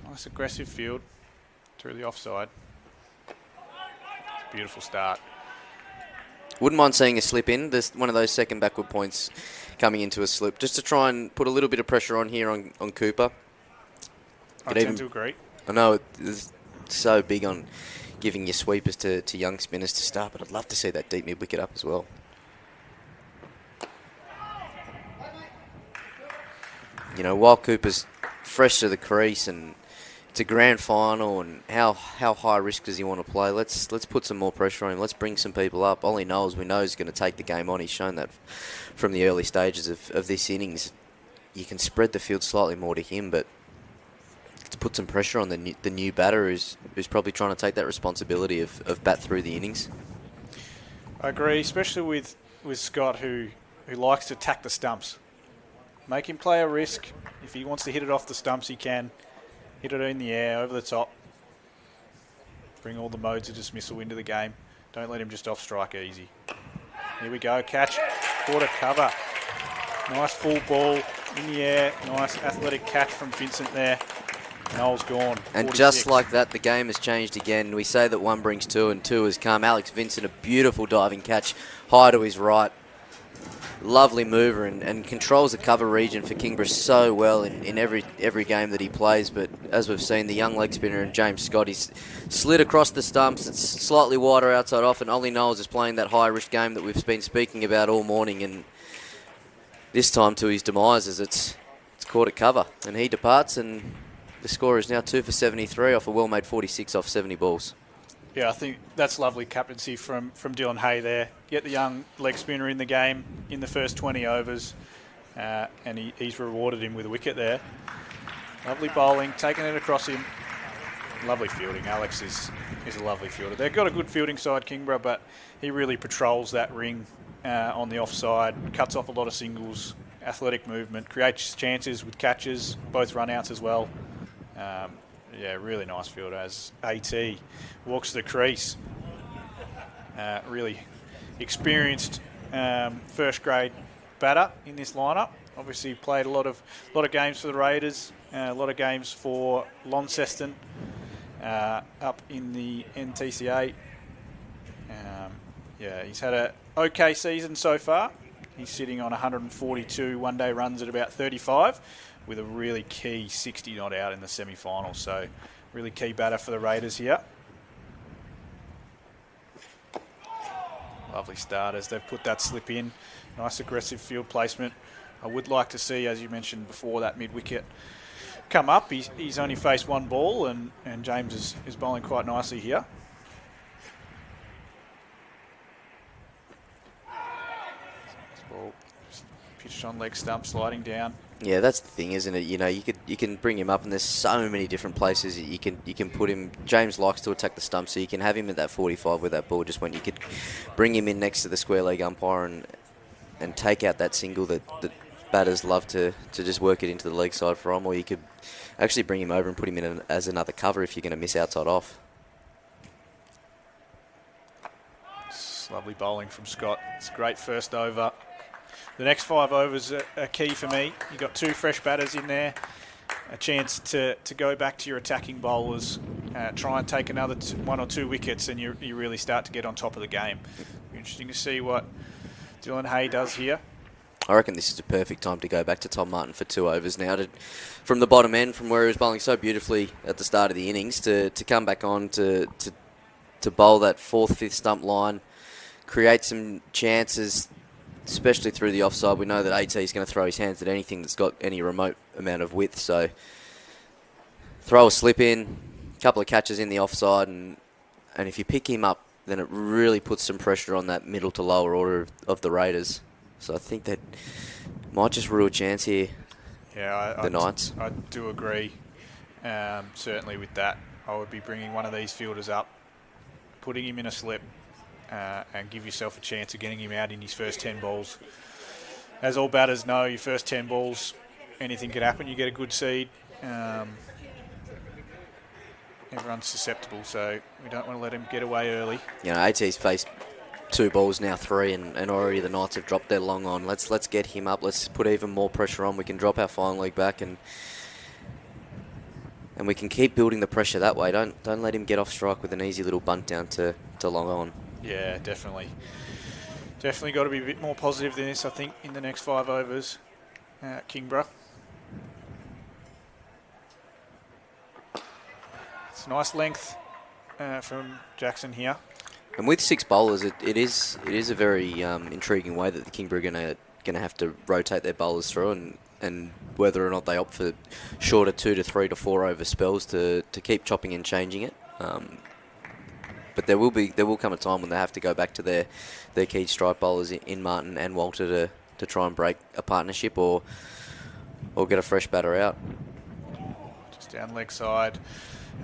Nice aggressive field through the offside. Beautiful start. Wouldn't mind seeing a slip in. There's one of those second backward points coming into a slip, just to try and put a little bit of pressure on here on Cooper. I tend to agree. I know it's so big on giving your sweepers to young spinners to start, but I'd love to see that deep mid-wicket up as well. While Cooper's fresh to the crease and it's a grand final, and how high risk does he want to play? Let's put some more pressure on him. Let's bring some people up. Ollie Noles, we know, is going to take the game on. He's shown that from the early stages of this innings. You can spread the field slightly more to him, but to put some pressure on the new batter who's probably trying to take that responsibility of bat through the innings. I agree, especially with Scott, who likes to attack the stumps. Make him play a risk. If he wants to hit it off the stumps, he can. Hit it in the air, over the top. Bring all the modes of dismissal into the game. Don't let him just off-strike easy. Here we go, catch. Quarter cover. Nice full ball in the air. Nice athletic catch from Vincent there. Noel's gone. And 46. just like that, the game has changed again. We say that 1 brings 2, and 2 has come. Alex Vincent, a beautiful diving catch, high to his right. Lovely mover and controls the cover region for Kingborough so well in every game that he plays. But as we've seen, the young leg spinner and James Scott, he's slid across the stumps. It's slightly wider outside off, and Ollie Noles is playing that high-risk game that we've been speaking about all morning. And this time to his demise as it's caught at cover. And he departs, and the score is now 2 for 73 off a well-made 46 off 70 balls. Yeah, I think that's lovely captaincy from Dylan Hay there. Get the young leg spinner in the game in the first 20 overs, and he's rewarded him with a wicket there. Lovely bowling, taking it across him. lovely fielding. Alex is a lovely fielder. They've got a good fielding side, Kingborough, but he really patrols that ring on the offside, cuts off a lot of singles, athletic movement, creates chances with catches, both run-outs as well. Yeah, really nice fielder. As AT walks the crease, really experienced first grade batter in this lineup. Obviously played a lot of games for the Raiders, a lot of games for Launceston up in the NTCA. Yeah, he's had a okay season so far. He's sitting on 142 one-day runs at about 35, with a really key 60 not out in the semi-final. So really key batter for the Raiders here. Lovely starters. They've put that slip in. Nice aggressive field placement. I would like to see, as you mentioned before, that mid-wicket come up. He's only faced one ball, and James is bowling quite nicely here. Ball pitched on leg stump, sliding down. Yeah, that's the thing, isn't it? You know, you can bring him up, and there's so many different places that you can put him. James likes to attack the stump, so you can have him at that 45 with that ball. Just when you could bring him in next to the square leg umpire and take out that single that batters love to just work it into the leg side from, or you could actually bring him over and put him in as another cover if you're going to miss outside off. It's lovely bowling from Scott. It's a great first over. The next 5 overs are key for me. You've got 2 fresh batters in there, a chance to go back to your attacking bowlers, try and take another 1 or 2 wickets, and you really start to get on top of the game. Interesting to see what Dylan Hay does here. I reckon this is a perfect time to go back to Tom Martin for 2 overs now. From the bottom end, from where he was bowling so beautifully at the start of the innings, to come back on to bowl that 4th, 5th stump line, create some chances, especially through the offside. We know that AT is going to throw his hands at anything that's got any remote amount of width. So throw a slip in, a couple of catches in the offside, and if you pick him up, then it really puts some pressure on that middle to lower order of the Raiders. So I think that might just rule a chance here. Yeah, the Knights. I do agree. Certainly with that, I would be bringing one of these fielders up, putting him in a slip, and give yourself a chance of getting him out in his first 10 balls. As all batters know, your first 10 balls, anything could happen. You get a good seed. Everyone's susceptible, so we don't want to let him get away early. You know, AT's faced 2 balls, now 3, and already the Knights have dropped their long on. Let's get him up. Let's put even more pressure on. We can drop our final leg back, and we can keep building the pressure that way. Don't let him get off strike with an easy little bunt down to long on. Yeah, definitely. Definitely got to be a bit more positive than this, I think, in the next 5 overs at Kingborough. It's a nice length from Jackson here. And with 6 bowlers, it is a very intriguing way that the Kingborough are going to have to rotate their bowlers through, and whether or not they opt for shorter 2 to 3 to 4 over spells to keep chopping and changing it. But there will come a time when they have to go back to their key strike bowlers in Martin and Walter to try and break a partnership or get a fresh batter out. Just down leg side.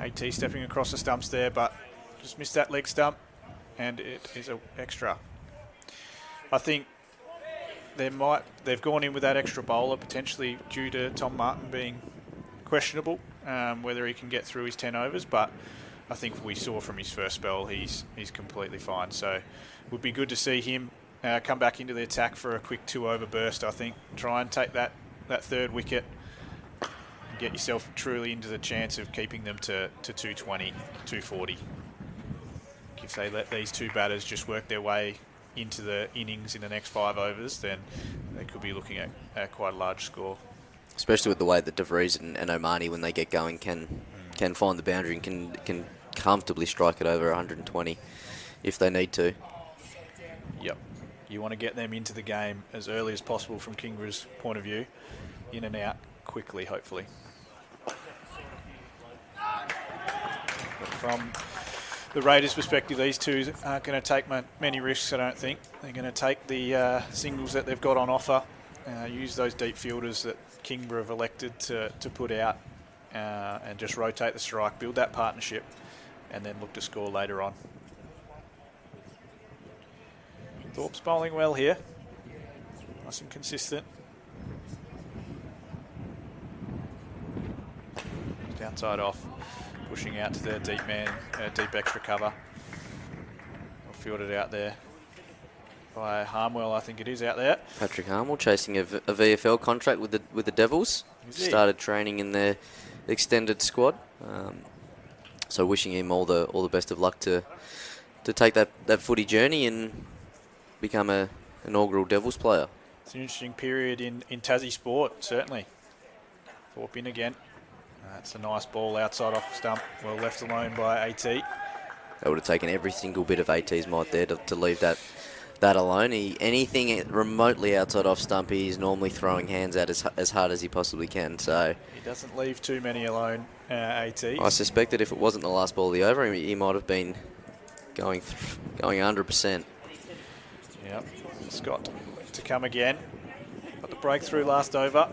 AT stepping across the stumps there, but just missed that leg stump, and it is an extra. I think they've gone in with that extra bowler potentially due to Tom Martin being questionable, whether he can get through his 10 overs, but I think we saw from his first spell he's completely fine. So it would be good to see him come back into the attack for a quick 2 over burst. I think try and take that 3rd wicket and get yourself truly into the chance of keeping them to 220, 240. If they let these 2 batters just work their way into the innings in the next 5 overs, then they could be looking at quite a large score. Especially with the way that De Vries and Omani, when they get going, can find the boundary and can comfortably strike it over 120 if they need to. Yep. You want to get them into the game as early as possible from Kingborough's point of view, in and out quickly, hopefully. But from the Raiders' perspective, these 2 aren't going to take many risks, I don't think. They're going to take the singles that they've got on offer, use those deep fielders that Kingborough have elected to put out, and just rotate the strike, build that partnership, and then look to score later on. Thorpe's bowling well here. Nice and consistent. Downside off, pushing out to the deep man, deep extra cover. Fielded out there by Harmwell, I think it is out there. Patrick Harmwell chasing a VFL contract with the Devils. Started training in their extended squad. So wishing him all the best of luck to take that footy journey and become a inaugural Devils player. It's an interesting period in Tassie sport, certainly. Thorpe in again. That's a nice ball outside off stump, well left alone by AT. That would have taken every single bit of AT's might there to leave that alone. Anything remotely outside off stump, he's normally throwing hands at as hard as he possibly can. So he doesn't leave too many alone, AT. I suspect that if it wasn't the last ball of the over, he might have been going 100%. Yep, Scott to come again. Got the breakthrough last over.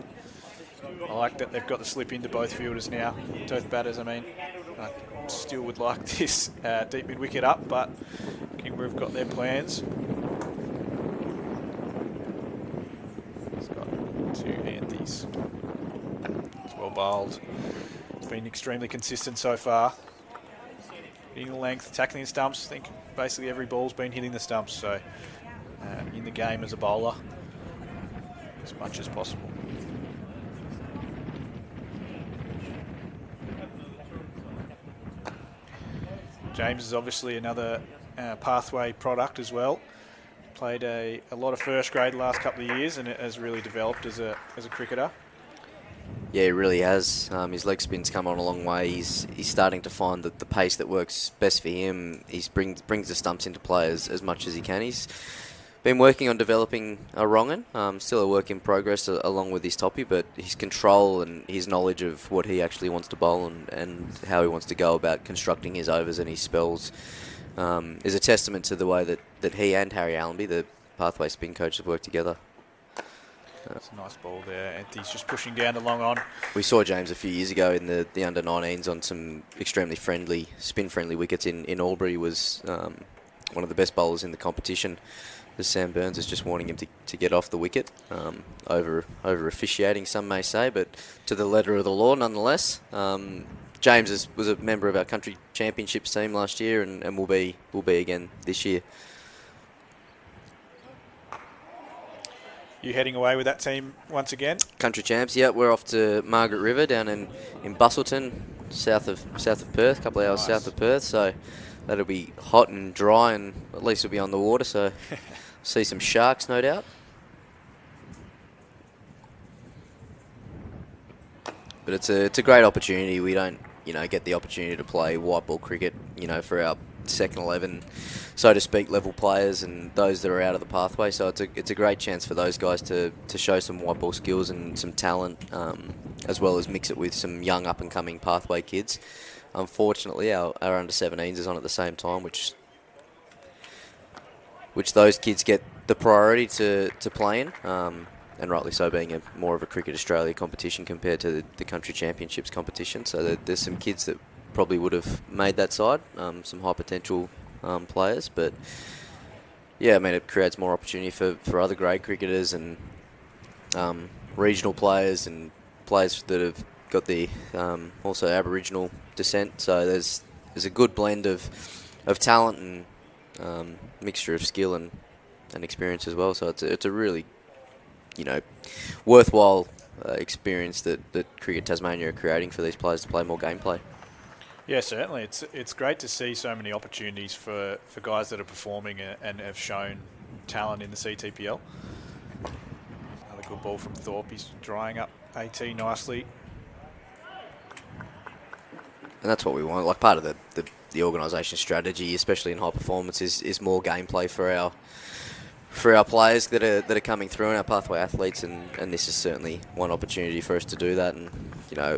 I like that they've got the slip into both fielders now, both batters. I mean, I still would like this deep mid wicket up, but Kingborough have got their plans. He's got 2 Anthys. It's well bowled. It's been extremely consistent so far. Hitting the length, tackling the stumps. I think basically every ball's been hitting the stumps, so in the game as a bowler as much as possible. James is obviously another pathway product as well. Played a lot of first grade the last couple of years and it has really developed as a cricketer. Yeah, he really has. His leg spin's come on a long way. He's starting to find the pace that works best for him. He brings the stumps into play as much as he can. He's been working on developing a wrong'un. Still a work in progress along with his toppy, but his control and his knowledge of what he actually wants to bowl and how he wants to go about constructing his overs and his spells is a testament to the way that he and Harry Allenby, the pathway spin coach, have worked together. That's a nice ball there. And he's just pushing down the long on. We saw James a few years ago in the under-19s on some extremely spin-friendly wickets in Albury. He was one of the best bowlers in the competition. As Sam Burns is just wanting him to get off the wicket, over officiating, some may say, but to the letter of the law nonetheless. James was a member of our country championships team last year and will be again this year. You heading away with that team once again? Country champs, yeah. We're off to Margaret River down in Bustleton, south of Perth, a couple of hours south of Perth. So that'll be hot and dry, and at least we'll be on the water. So see some sharks, no doubt. But it's a great opportunity. We don't get the opportunity to play white ball cricket, for our second 11, so to speak, level players and those that are out of the pathway. So it's a great chance for those guys to show some white ball skills and some talent, as well as mix it with some young up and coming pathway kids. Unfortunately, our under 17s is on at the same time, which those kids get the priority to play in, and rightly so, being more of a Cricket Australia competition compared to the country championships competition. So there's some kids that probably would have made that side, some high potential players, but yeah, I mean, it creates more opportunity for other grade cricketers and regional players and players that have got the also Aboriginal descent. So there's a good blend of talent and mixture of skill and experience as well. So it's a really worthwhile experience that Cricket Tasmania are creating for these players to play more gameplay. Yeah, certainly. It's great to see so many opportunities for guys that are performing and have shown talent in the CTPL. Another good ball from Thorpe. He's drying up AT nicely. And that's what we want. Like, part of the organisation strategy, especially in high performance, is more gameplay for our players that are coming through, and our pathway athletes, and this is certainly one opportunity for us to do that. And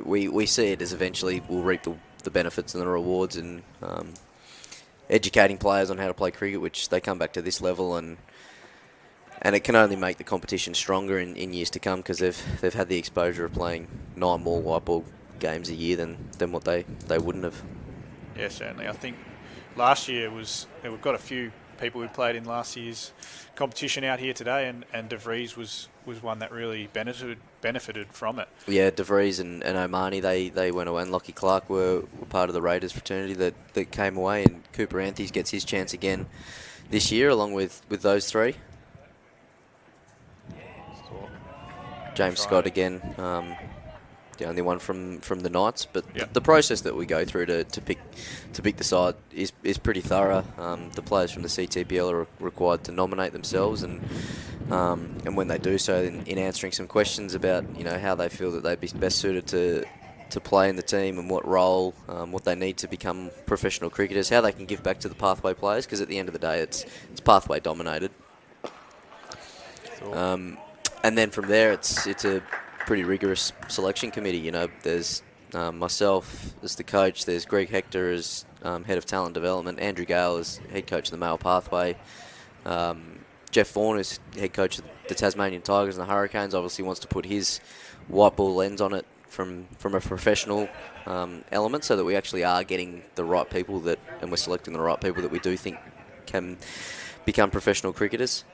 we see it as eventually we'll reap the benefits and the rewards and educating players on how to play cricket, which they come back to this level, and it can only make the competition stronger in years to come, because they've had the exposure of playing 9 ball white ball games a year than what they wouldn't have. Yeah, certainly. I think last year we've got a few people who played in last year's competition out here today, and De Vries was one that really benefited from it. Yeah, De Vries and Omani, they went away, and Lockie Clark were part of the Raiders fraternity that came away, and Cooper Anthys gets his chance again this year along with those three. James Scott again, the only one from the Knights, but the process that we go through to pick the side is pretty thorough. The players from the CTPL are required to nominate themselves, and when they do so, in answering some questions about how they feel that they'd be best suited to play in the team and what role, what they need to become professional cricketers, how they can give back to the pathway players, because at the end of the day, it's pathway dominated. And then from there, it's a pretty rigorous selection committee. There's myself as the coach, there's Greg Hector as head of talent development, Andrew Gale as head coach of the male pathway, Jeff Vaughan is head coach of the Tasmanian Tigers and the Hurricanes, obviously wants to put his white ball lens on it from a professional element, so that we actually are getting the right people and we're selecting the right people that we do think can become professional cricketers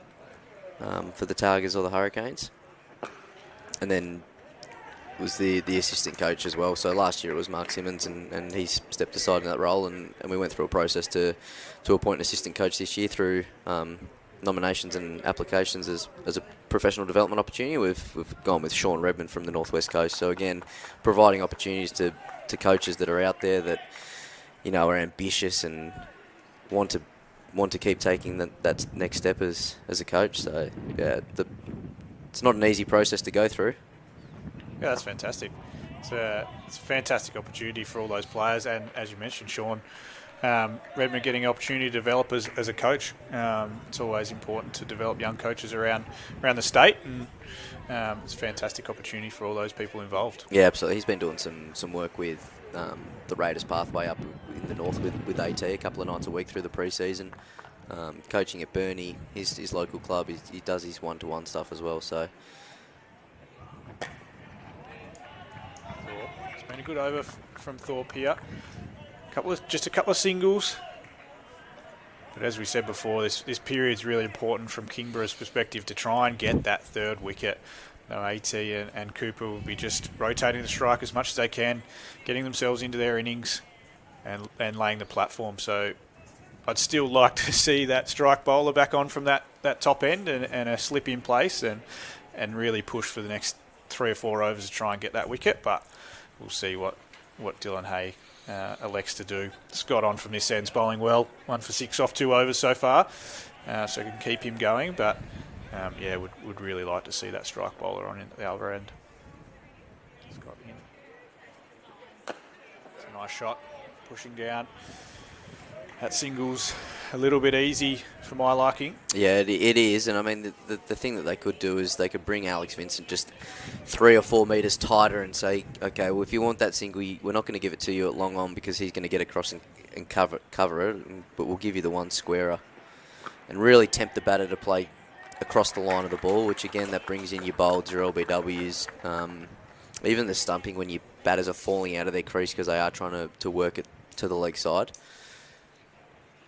for the Tigers or the Hurricanes. And then was the assistant coach as well. So last year it was Mark Simmons, and he stepped aside in that role, and we went through a process to appoint an assistant coach this year through nominations and applications as a professional development opportunity. We've gone with Sean Redmond from the Northwest Coast. So again, providing opportunities to coaches that are out there that are ambitious and want to keep taking that next step as a coach. So yeah, it's not an easy process to go through. Yeah, that's fantastic. It's a fantastic opportunity for all those players, and as you mentioned, Sean, Redmond getting an opportunity to develop as a coach. It's always important to develop young coaches around the state, and it's a fantastic opportunity for all those people involved. Yeah, absolutely. He's been doing some work with the Raiders pathway up in the north with AT a couple of nights a week through the pre-season. Coaching at Burnie, his local club, he does his one-to-one stuff as well. So It's been a good over from Thorpe here. Just a couple of singles. But as we said before, this period's really important from Kingborough's perspective to try and get that third wicket. AT and Cooper will be just rotating the strike as much as they can, getting themselves into their innings and laying the platform. So I'd still like to see that strike bowler back on from that top end and a slip in place and really push for the next 3 or 4 overs to try and get that wicket. But we'll see what Dylan Hay elects to do. Scott on from this end's bowling well, 1 for 6 off 2 overs so far, so can keep him going. But would really like to see that strike bowler on in at the other end. Scott in. It's a nice shot, pushing down. That single's a little bit easy for my liking. Yeah, it is. And I mean, the thing that they could do is they could bring Alex Vincent just 3 or 4 metres tighter and say, okay, well, if you want that single, we're not going to give it to you at long on because he's going to get across and cover it, but we'll give you the one squarer. And really tempt the batter to play across the line of the ball, which again, that brings in your bolds, your LBWs, even the stumping when your batters are falling out of their crease because they are trying to work it to the leg side.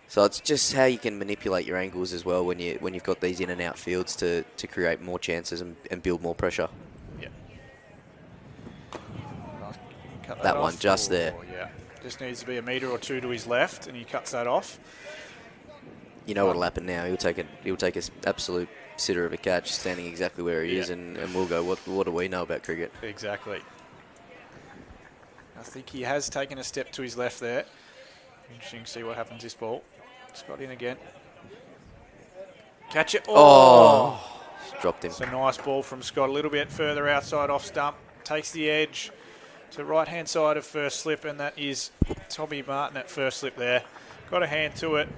So it's just how you can manipulate your angles as well when you've got these in and out fields to create more chances and build more pressure. Yeah. That one just there. Yeah. Just needs to be a metre or 2 to his left, and he cuts that off. You know what'll happen now? He'll take an absolute sitter of a catch, standing exactly where he is, and we'll go, what do we know about cricket? Exactly. I think he has taken a step to his left there. Interesting to see what happens this ball. Scott in again. Catch it. Oh! Dropped him. It's a nice ball from Scott. A little bit further outside off stump. Takes the edge to right-hand side of first slip, and that is Tommy Martin at first slip there. Got a hand to it.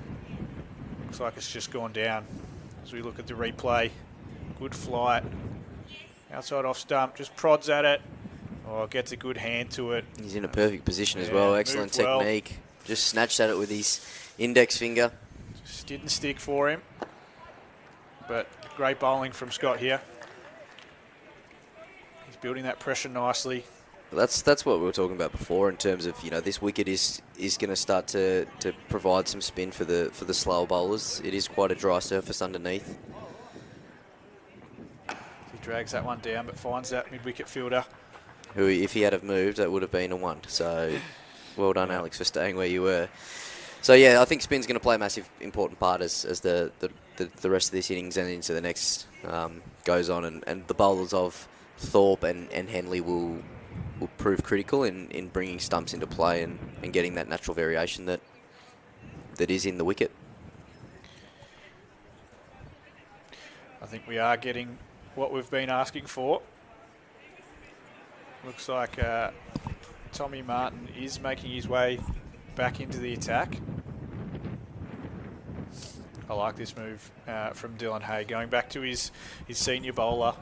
Looks like it's just gone down. As we look at the replay. Good flight. Outside off stump. Just prods at it. Oh, gets a good hand to it. He's in a perfect position as well. Excellent technique. Well. Just snatched at it with his index finger. Just didn't stick for him. But great bowling from Scott here. He's building that pressure nicely. That's what we were talking about before in terms of, this wicket is going to start to provide some spin for the slower bowlers. It is quite a dry surface underneath. He drags that one down but finds that mid-wicket fielder. Who, if he had have moved, that would have been a 1. So well done, Alex, for staying where you were. So yeah, I think spin's going to play a massive important part as the rest of this innings and into the next goes on, and the bowlers of Thorpe and Henley will prove critical in bringing stumps into play and getting that natural variation that is in the wicket. I think we are getting what we've been asking for. Looks like Tommy Martin is making his way back into the attack. I like this move from Dylan Hay, going back to his senior bowler,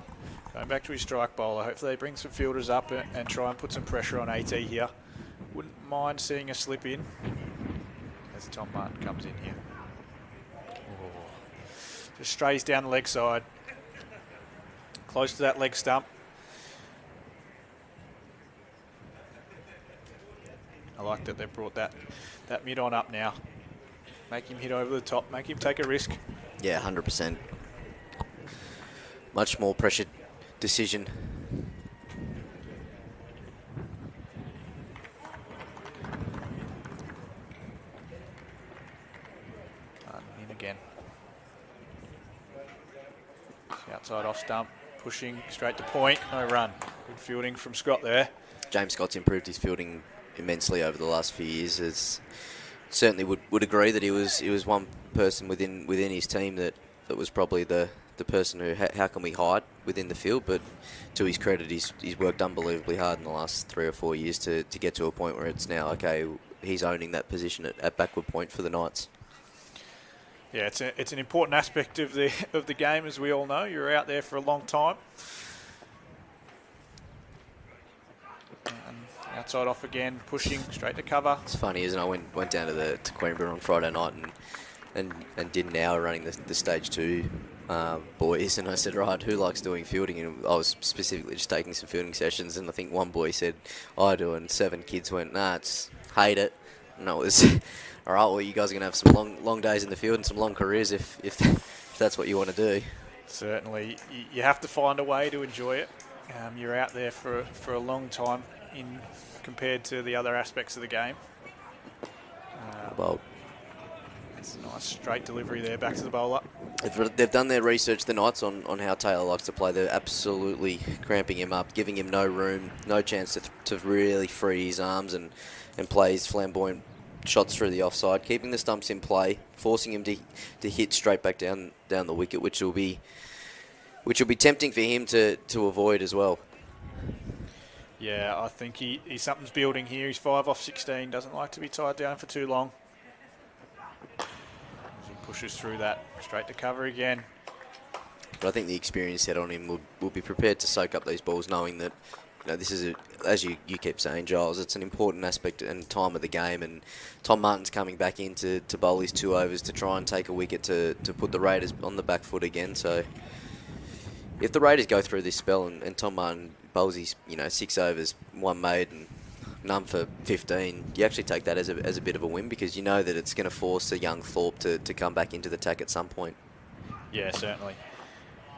going back to his strike bowler. Hopefully they bring some fielders up and try and put some pressure on AT here. Wouldn't mind seeing a slip in as Tom Martin comes in here. Oh. Just strays down the leg side, close to that leg stump. I like that they've brought that mid on up now. Make him hit over the top, make him take a risk. Yeah, 100%. Much more pressured decision. In again. Outside off stump, pushing straight to point, no run. Good fielding from Scott there. James Scott's improved his fielding immensely over the last few years. Certainly would agree that he was one person within his team that was probably the person who how can we hide within the field, but to his credit he's worked unbelievably hard in the last 3 or 4 years to get to a point where it's now okay, he's owning that position at backward point for the Knights. Yeah, it's an important aspect of the game, as we all know. You're out there for a long time. Outside off again, pushing straight to cover. It's funny, isn't it? I went down to Kingborough on Friday night and did an hour running the stage 2 boys, and I said, right, who likes doing fielding? And I was specifically just taking some fielding sessions, and I think one boy said, I do, and 7 kids went, nah, hate it. And I was, all right, well, you guys are going to have some long days in the field and some long careers if that's what you want to do. Certainly, you have to find a way to enjoy it. You're out there for a long time compared to the other aspects of the game. Well, it's a nice straight delivery there, back to the bowler. They've done their research, the Knights, on how Taylor likes to play. They're absolutely cramping him up, giving him no room, no chance to really free his arms and play his flamboyant shots through the offside, keeping the stumps in play, forcing him to hit straight back down the wicket, which will be tempting for him to avoid as well. Yeah, I think something's building here. He's 5 off 16, doesn't like to be tied down for too long. As he pushes through that, straight to cover again. But I think the experience head on him will be prepared to soak up these balls, knowing that this is, as you keep saying, Giles, it's an important aspect and time of the game, and Tom Martin's coming back in to bowl his 2 overs to try and take a wicket to put the Raiders on the back foot again. So if the Raiders go through this spell and Tom Martin bowls his 6 overs, 1 made and none for 15, you actually take that as a bit of a win, because you know that it's going to force a young Thorpe to come back into the attack at some point. Yeah, certainly.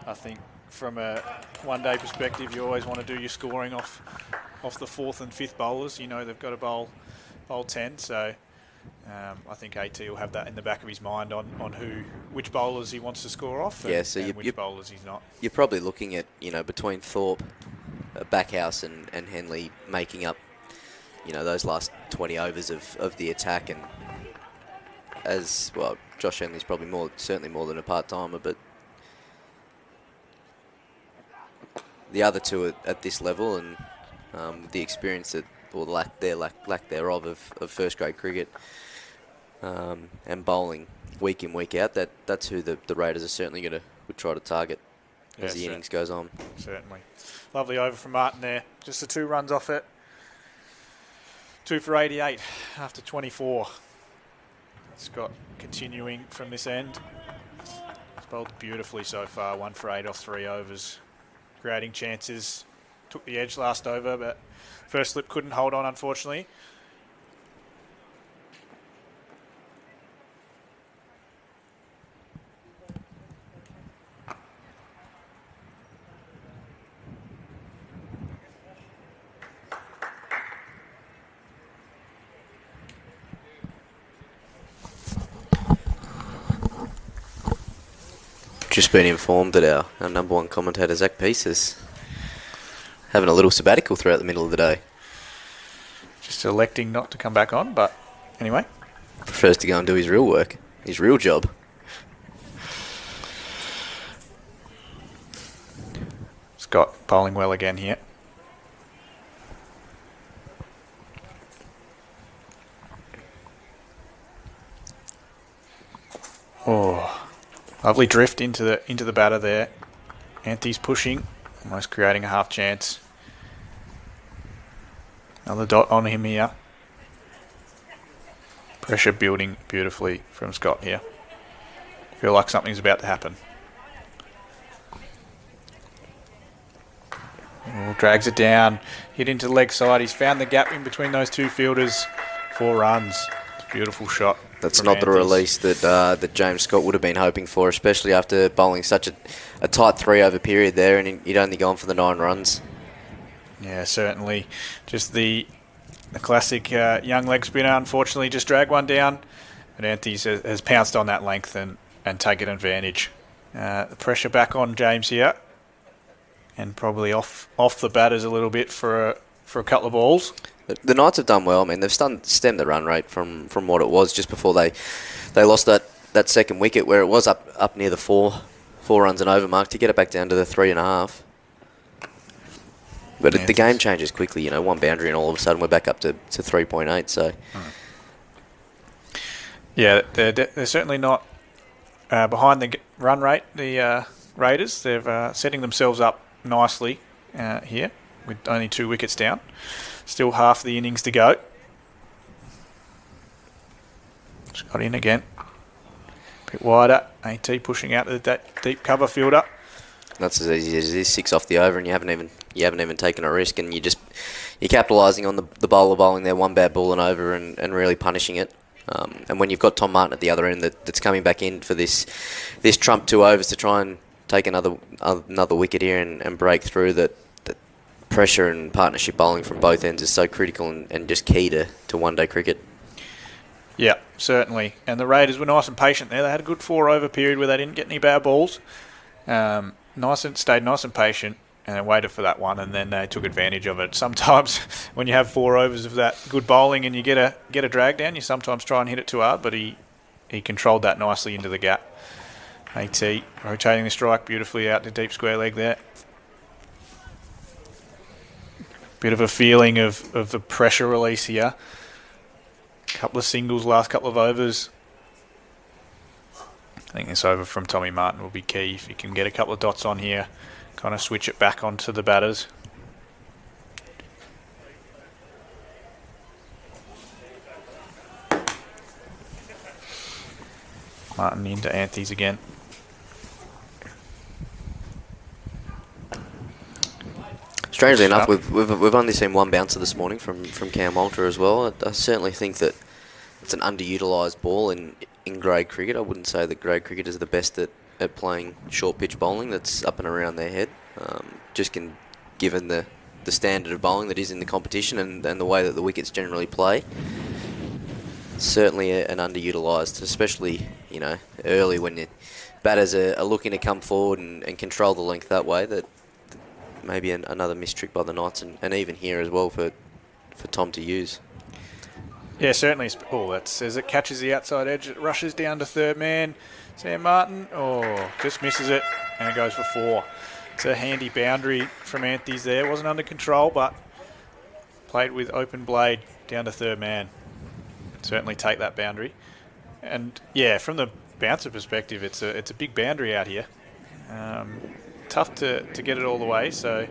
I think from a one-day perspective, you always want to do your scoring off the 4th and 5th bowlers. You know they've got to bowl 10, so I think AT will have that in the back of his mind on which bowlers he wants to score off and which bowlers he's not. You're probably looking at, between Thorpe, Backhouse and Henley making up, those last 20 overs of the attack, and as well, Josh Henley's probably certainly more than a part-timer, but the other 2 at this level, and the experience or lack thereof of first grade cricket and bowling week in, week out, that's who the Raiders are certainly would try to target as the innings goes on. Certainly. Lovely over from Martin there. Just the 2 runs off it. 2 for 88 after 24. Scott continuing from this end. He's bowled beautifully so far. 1 for 8 off 3 overs. Creating chances took the edge last over, but first slip couldn't hold on, unfortunately. Just been informed that our number one commentator, Zach Peace, is having a little sabbatical throughout the middle of the day. Just electing not to come back on, but anyway. Prefers to go and do his real work, his real job. Scott bowling well again here. Oh, lovely drift into the batter there. Anthony's pushing, almost creating a half chance. Another dot on him here. Pressure building beautifully from Scott here. Feel like something's about to happen. Oh, drags it down, hit into the leg side. He's found the gap in between those two fielders. 4 runs. Beautiful shot. That's not the release that James Scott would have been hoping for, especially after bowling such a tight 3-over period there, and he'd only gone for the 9 runs. Yeah, certainly. Just the classic young leg spinner, unfortunately, just dragged one down. But Anthony has pounced on that length and taken advantage. The pressure back on James here, and probably off the batters a little bit for a couple of balls. The Knights have done well. I mean, they've stemmed the run rate from what it was just before they lost that second wicket, where it was up near the 4 runs and over mark, to get it back down to the 3.5. But the game changes quickly, you know, one boundary and all of a sudden we're back up to 3.8. So, yeah, they're certainly not behind the run rate. The Raiders, they're setting themselves up nicely here with only 2 wickets down. Still half the innings to go. Just got in again. A bit wider. AT pushing out that deep cover fielder. That's as easy as it is. 6 off the over, and you haven't even taken a risk, and you're capitalising on the bowler bowling there, 1 bad ball and over, and really punishing it. And when you've got Tom Martin at the other end that's coming back in for this trump 2 overs to try and take another wicket here and break through, that pressure and partnership bowling from both ends is so critical and just key to one-day cricket. Yeah, certainly. And the Raiders were nice and patient there. They had a good 4-over period where they didn't get any bad balls. Stayed nice and patient, and then waited for that one, and then they took advantage of it. Sometimes when you have 4 overs of that good bowling and you get a drag down, you sometimes try and hit it too hard, but he controlled that nicely into the gap. AT rotating the strike beautifully out to deep square leg there. Bit of a feeling of the pressure release here. Couple of singles, last couple of overs. I think this over from Tommy Martin will be key. If he can get a couple of dots on here, kind of switch it back onto the batters. Martin into Anthony's again. Strangely enough, we've only seen 1 bouncer this morning from Cam Walter as well. I certainly think that it's an underutilised ball in grade cricket. I wouldn't say that grade cricket is the best at playing short pitch bowling that's up and around their head. Given the standard of bowling that is in the competition and the way that the wickets generally play, certainly an underutilised, especially early when the batters are looking to come forward and control the length that way. That maybe another missed trick by the Knights, and even here as well for Tom to use. Yeah, certainly. Oh, that's as it catches the outside edge, it rushes down to third man. Sam Martin, just misses it, and it goes for 4. It's a handy boundary from Anthony's there. Wasn't under control, but played with open blade down to third man. Certainly take that boundary. And yeah, from the bouncer perspective, it's a big boundary out here. Tough to get it all the way, so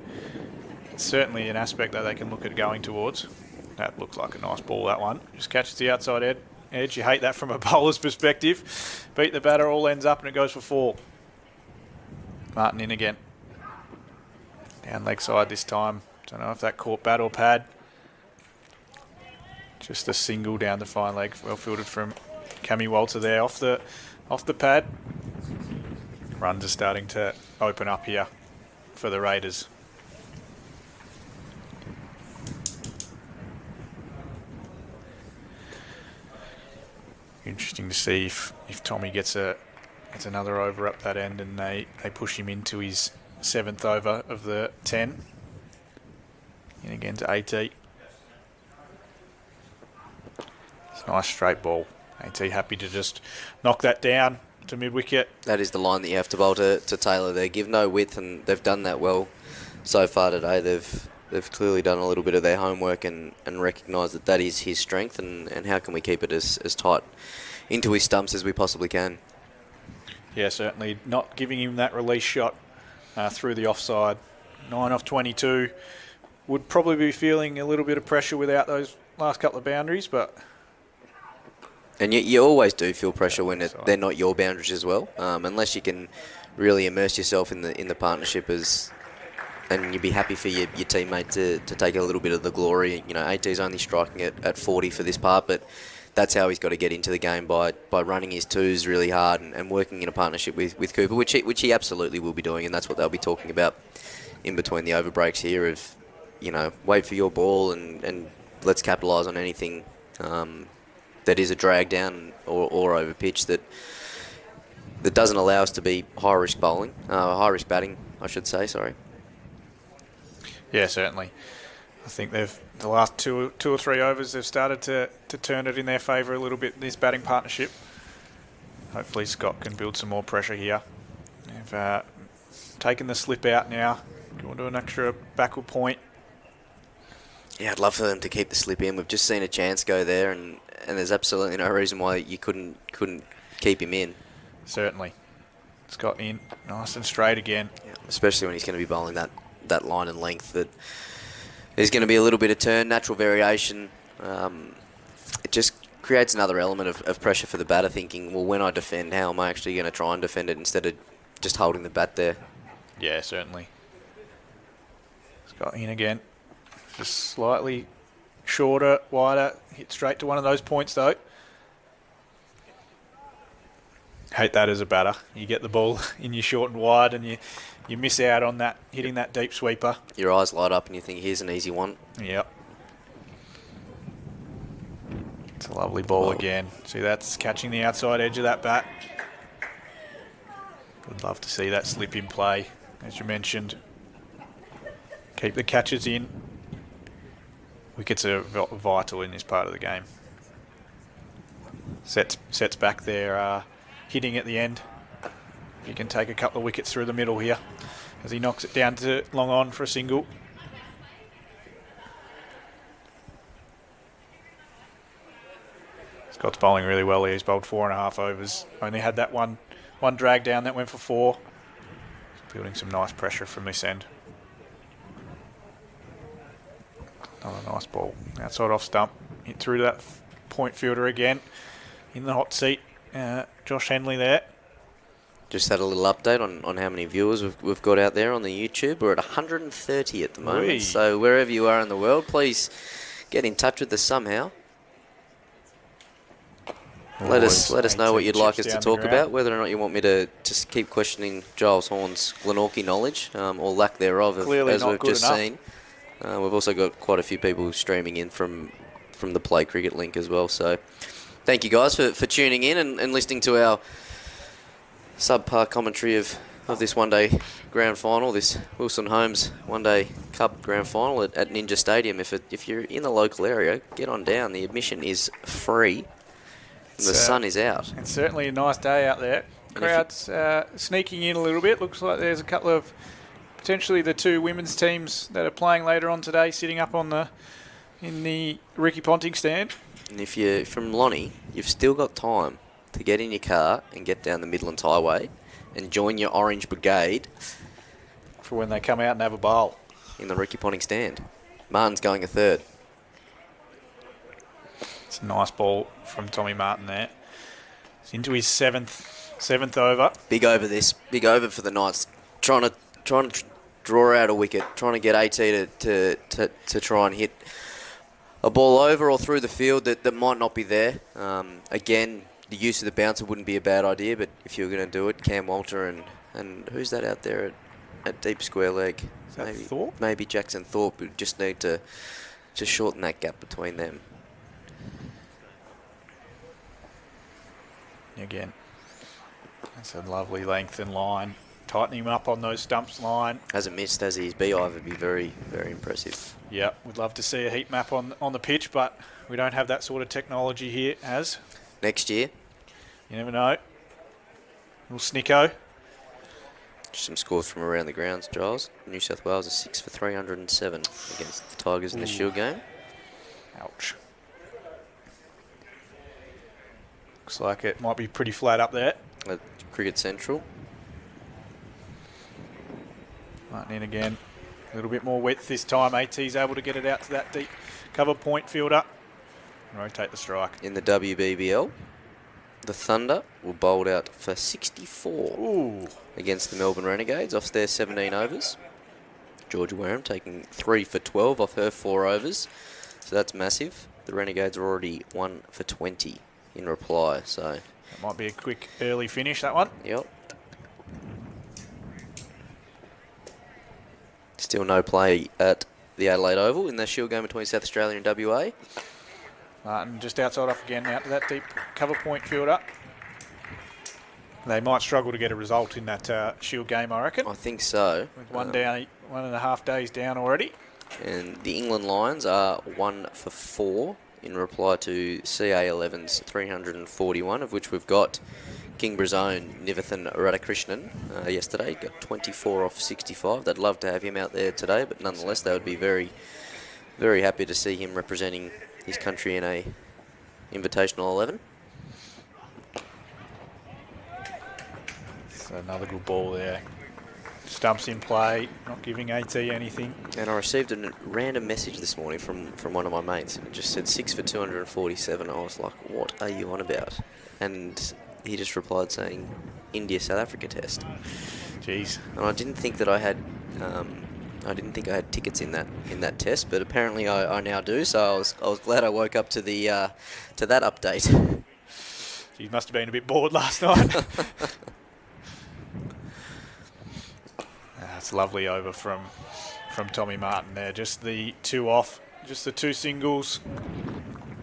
it's certainly an aspect that they can look at going towards. That looks like a nice ball, that one. Just catches the outside edge. You hate that from a bowler's perspective. Beat the batter, all ends up, and it goes for 4. Martin in again. Down leg side this time. Don't know if that caught bat or pad. Just a single down the fine leg. Well fielded from Cammy Walter there off the pad. Runs are starting to open up here for the Raiders. Interesting to see if Tommy gets another over up that end, and they push him into his 7th over of the 10. And again to AT. It's a nice straight ball. AT happy to just knock that down to mid-wicket. That is the line that you have to bowl to Taylor there. Give no width, and they've done that well so far today. They've clearly done a little bit of their homework and recognised that is his strength, and how can we keep it as tight into his stumps as we possibly can. Yeah, certainly not giving him that release shot through the offside. 9 off 22. Would probably be feeling a little bit of pressure without those last couple of boundaries, but... And you always do feel pressure when they're not your boundaries as well, unless you can really immerse yourself in the partnership and you'd be happy for your teammate to take a little bit of the glory. You know, AT's only striking at 40 for this part, but that's how he's got to get into the game, by running his twos really hard and working in a partnership with Cooper, which he absolutely will be doing, and that's what they'll be talking about in between the over breaks here of, you know, wait for your ball and let's capitalise on anything that is a drag down or over pitch that doesn't allow us to be high risk batting, I should say. Sorry. Yeah, certainly. I think the last two or three overs they've started to turn it in their favour a little bit in this batting partnership. Hopefully Scott can build some more pressure here. They've taken the slip out now. Going to an extra backward point. Yeah, I'd love for them to keep the slip in. We've just seen a chance go there, and there's absolutely no reason why you couldn't keep him in. Certainly. Scott in, nice and straight again. Yeah, especially when he's going to be bowling that line and length, that there's going to be a little bit of turn, natural variation. It just creates another element of pressure for the batter, thinking, well, when I defend, how am I actually going to try and defend it instead of just holding the bat there? Yeah, certainly. Scott in again. Just slightly shorter, wider, hit straight to one of those points though. Hate that as a batter. You get the ball in your short and wide and you miss out on that, hitting that deep sweeper. Your eyes light up and you think, here's an easy one. Yep. It's a lovely ball again. See, that's catching the outside edge of that bat. Would love to see that slip in play, as you mentioned. Keep the catches in. Wickets are vital in this part of the game. Sets back there, hitting at the end. He can take a couple of wickets through the middle here as he knocks it down to long on for a single. Scott's bowling really well here. He's bowled 4.5 overs. Only had that one drag down that went for 4. Building some nice pressure from this end. Another nice ball. Outside off stump. Hit through to that point fielder again. In the hot seat. Josh Henley there. Just had a little update on how many viewers we've got out there on the YouTube. We're at 130 at the moment. Wee. So wherever you are in the world, please get in touch with us somehow. Let us know what you'd like us to talk about, whether or not you want me to just keep questioning Giles Horn's Glenorchy knowledge or lack thereof, as we've just seen. We've also got quite a few people streaming in from the Play Cricket link as well. So thank you guys for tuning in and listening to our subpar commentary of this one-day grand final, this Wilson Holmes one-day Cup grand final at Ninja Stadium. If you're in the local area, get on down. The admission is free. The sun is out. It's certainly a nice day out there. Crowd's sneaking in a little bit. Looks like there's a couple of potentially the 2 women's teams that are playing later on today sitting up in the Ricky Ponting stand. And if you're from Lonnie, you've still got time to get in your car and get down the Midlands Highway and join your Orange Brigade for when they come out and have a bowl in the Ricky Ponting stand. Martin's going a third. It's a nice ball from Tommy Martin there. He's into his seventh over. Big over this. Big over for the Knights. Trying to draw out a wicket, trying to get AT to try and hit a ball over or through the field that might not be there. Again, the use of the bouncer wouldn't be a bad idea, but if you were going to do it, Cam Walter and who's that out there at deep square leg? Maybe Thorpe? Maybe Jackson Thorpe. We just need to shorten that gap between them. Again, that's a lovely length and line. Tightening him up on those stumps line. Hasn't missed, has he? His beehive would be very, very impressive. Yeah, we'd love to see a heat map on the pitch, but we don't have that sort of technology here, as. Next year. You never know. Little snicko. Just some scores from around the grounds, Giles. New South Wales is 6 for 307 against the Tigers in the Shield game. Ouch. Looks like it might be pretty flat up there. At Cricket Central. Martin in again. A little bit more width this time. AT's able to get it out to that deep cover point fielder. Rotate the strike. In the WBBL, the Thunder were bowled out for 64 against the Melbourne Renegades off their 17 overs. Georgia Wareham taking 3 for 12 off her 4 overs. So that's massive. The Renegades are already 1 for 20 in reply. So that might be a quick early finish, that one. Yep. Still no play at the Adelaide Oval in the Shield game between South Australia and WA. Martin just outside off again, out to that deep cover point fielder. They might struggle to get a result in that Shield game, I reckon. I think so. With 1.5 days down already. And the England Lions are 1 for 4 in reply to CA11's 341, of which we've got Kingborough's own Nivathan Radhakrishnan yesterday. Got 24 off 65. They'd love to have him out there today, but nonetheless they would be very, very happy to see him representing his country in a invitational 11. So another good ball there. Stumps in play, not giving AT anything. And I received a random message this morning from one of my mates. It just said 6 for 247. I was like, what are you on about? And he just replied saying, India-South Africa test. Jeez. And I didn't think that I had tickets in that test, but apparently I now do. So I was glad I woke up to that update. You must have been a bit bored last night. That's lovely over from Tommy Martin there. Just the 2 off, just the 2 singles.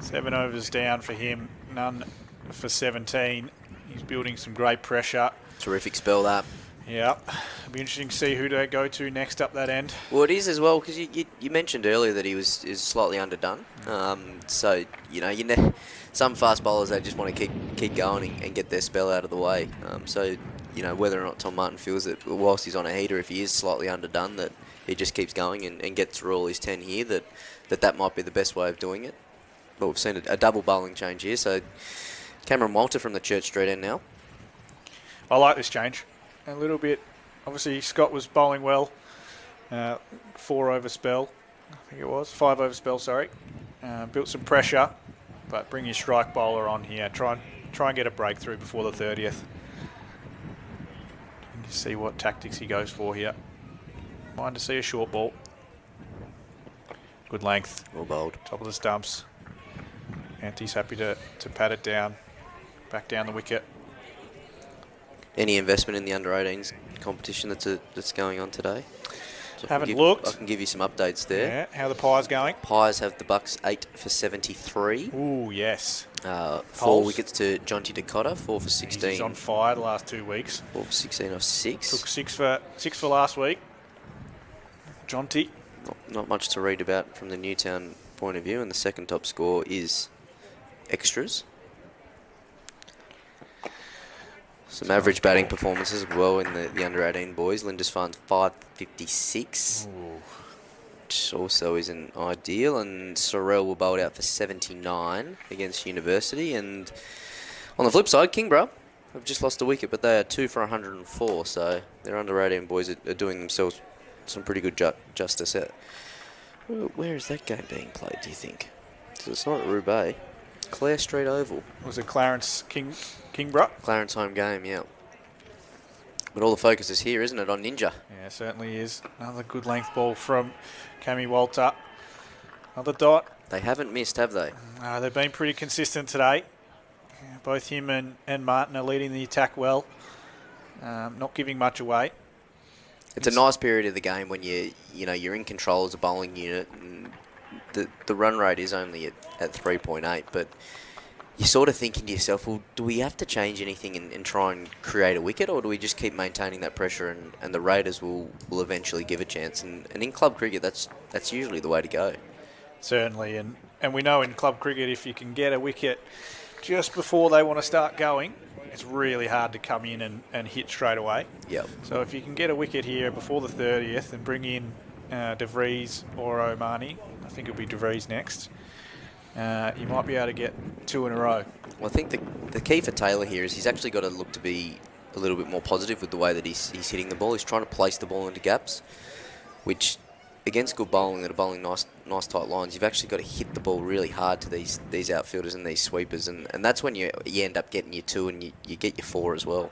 7 overs down for him, none for 17. He's building some great pressure. Terrific spell that. Yeah, it'll be interesting to see who they go to next up that end. Well, it is as well, because you mentioned earlier that he is slightly underdone. So some fast bowlers, they just want to keep going and get their spell out of the way. So whether or not Tom Martin feels that whilst he's on a heater, if he is slightly underdone, that he just keeps going and gets through all his 10 here, that might be the best way of doing it. But we've seen a double bowling change here. So Cameron Walter from the Church Street end now. I like this change. A little bit. Obviously, Scott was bowling well. 4 over spell, I think it was. 5 over spell, sorry. Built some pressure, but bring your strike bowler on here. Try and get a breakthrough before the 30th. You see what tactics he goes for here. Mind to see a short ball. Good length. Well bowled. Top of the stumps. Anti's happy to pat it down. Back down the wicket. Any investment in the under-18s competition that's going on today? So Haven't looked. I can give you some updates there. Yeah, how are the Pies going? Pies have the Bucks 8 for 73. Ooh, yes. 4 wickets to Jonty Dakota, 4 for 16. He's on fire the last 2 weeks. 4 for 16 off 6. Took 6 for last week. Jonty. Not much to read about from the Newtown point of view, and the second top score is extras. Some average batting performances as well in the under-18 boys. Lindisfarne's 556, which also isn't ideal. And Sorrell were bowled out for 79 against University. And on the flip side, Kingborough have just lost a wicket, but they are 2 for 104. So their under-18 boys are doing themselves some pretty good justice. Where is that game being played, do you think? So it's not at Roubaix. Clare Street Oval. Was it Clarence Kingborough? Clarence home game, yeah. But all the focus is here, isn't it, on Ninja? Yeah, certainly is. Another good length ball from Cammy Walter. Another dot. They haven't missed, have they? They've been pretty consistent today. Both him and Martin are leading the attack well, not giving much away. It's a nice period of the game when you're in control as a bowling unit, and the run rate is only at 3.8, but you're sort of thinking to yourself, well, do we have to change anything and try and create a wicket, or do we just keep maintaining that pressure and the Raiders will eventually give a chance? And in club cricket, that's usually the way to go. Certainly, and we know in club cricket, if you can get a wicket just before they want to start going, it's really hard to come in and hit straight away. Yep. So if you can get a wicket here before the 30th and bring in De Vries or Omani, I think it'll be De Vries next, you might be able to get 2 in a row. Well, I think the key for Taylor here is he's actually got to look to be a little bit more positive with the way that he's hitting the ball. He's trying to place the ball into gaps, which against good bowling that are bowling nice tight lines, you've actually got to hit the ball really hard to these outfielders and these sweepers, and that's when you end up getting your 2 and you get your 4 as well.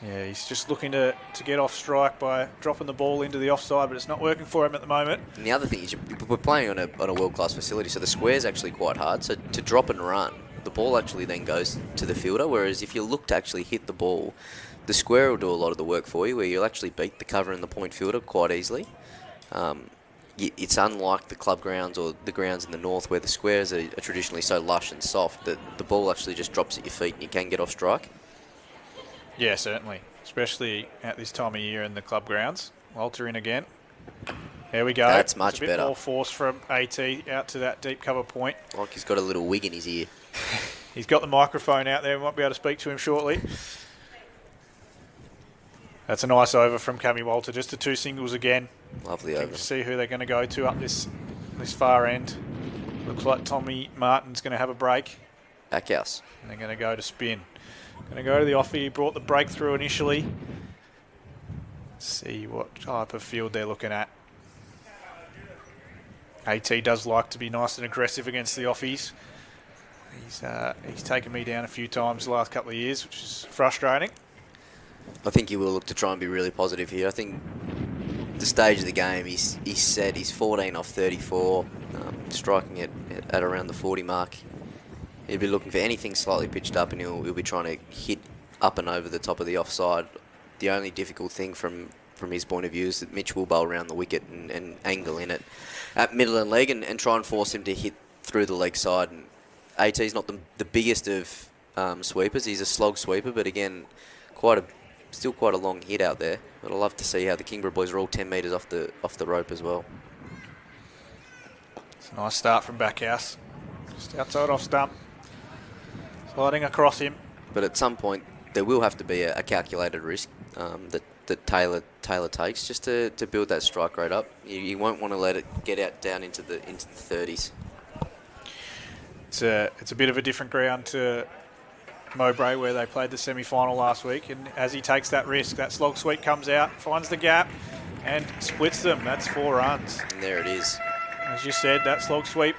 Yeah, he's just looking to get off strike by dropping the ball into the offside, but it's not working for him at the moment. And the other thing is we're playing on a world-class facility, so the square's actually quite hard. So to drop and run, the ball actually then goes to the fielder, whereas if you look to actually hit the ball, the square will do a lot of the work for you, where you'll actually beat the cover and the point fielder quite easily. It's unlike the club grounds or the grounds in the north where the squares are traditionally so lush and soft that the ball actually just drops at your feet and you can get off strike. Yeah, certainly, especially at this time of year in the club grounds. Walter in again. There we go. That's much it's a bit better. More force from AT out to that deep cover point. Like he's got a little wig in his ear. He's got the microphone out there. We might be able to speak to him shortly. That's a nice over from Cammy Walter. Just the 2 singles again. Lovely over. See who they're going to go to up this far end. Looks like Tommy Martin's going to have a break. Backhouse. And they're going to go to spin. Going to go to the offer. He brought the breakthrough initially. See what type of field they're looking at. AT does like to be nice and aggressive against the offies. He's taken me down a few times the last couple of years, which is frustrating. I think he will look to try and be really positive here. I think the stage of the game, he's set. He's 14 off 34, striking at around the 40 mark. He'll be looking for anything slightly pitched up, and he'll be trying to hit up and over the top of the offside. The only difficult thing from his point of view is that Mitch will bowl around the wicket and angle in it at middle and leg and try and force him to hit through the leg side. And AT's not the biggest of sweepers. He's a slog sweeper, but again, still quite a long hit out there. But I'd love to see how the Kingborough boys are all 10 metres off the rope as well. It's a nice start from Backhouse. Just outside off stump. Sliding across him. But at some point, there will have to be a calculated risk that Taylor takes just to build that strike rate up. You won't want to let it get out down into the 30s. It's a bit of a different ground to Mowbray where they played the semi-final last week, and as he takes that risk, that slog sweep comes out, finds the gap and splits them. That's 4 runs. And there it is. As you said, that slog sweep,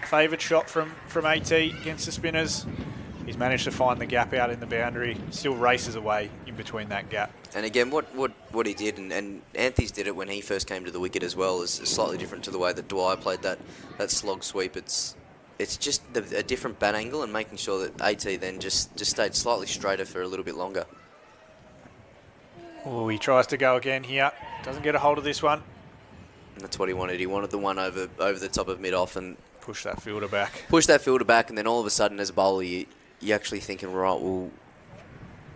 favoured shot from AT against the spinners. He's managed to find the gap out in the boundary, still races away in between that gap. And again, what he did, and Anthony's did it when he first came to the wicket as well, is slightly different to the way that Dwyer played that slog sweep. It's just a different bat angle and making sure that AT then just stayed slightly straighter for a little bit longer. Oh, he tries to go again here. Doesn't get a hold of this one. And that's what he wanted. He wanted the one over the top of mid-off and push that fielder back. And then all of a sudden, as a bowler, you're actually thinking, right, well,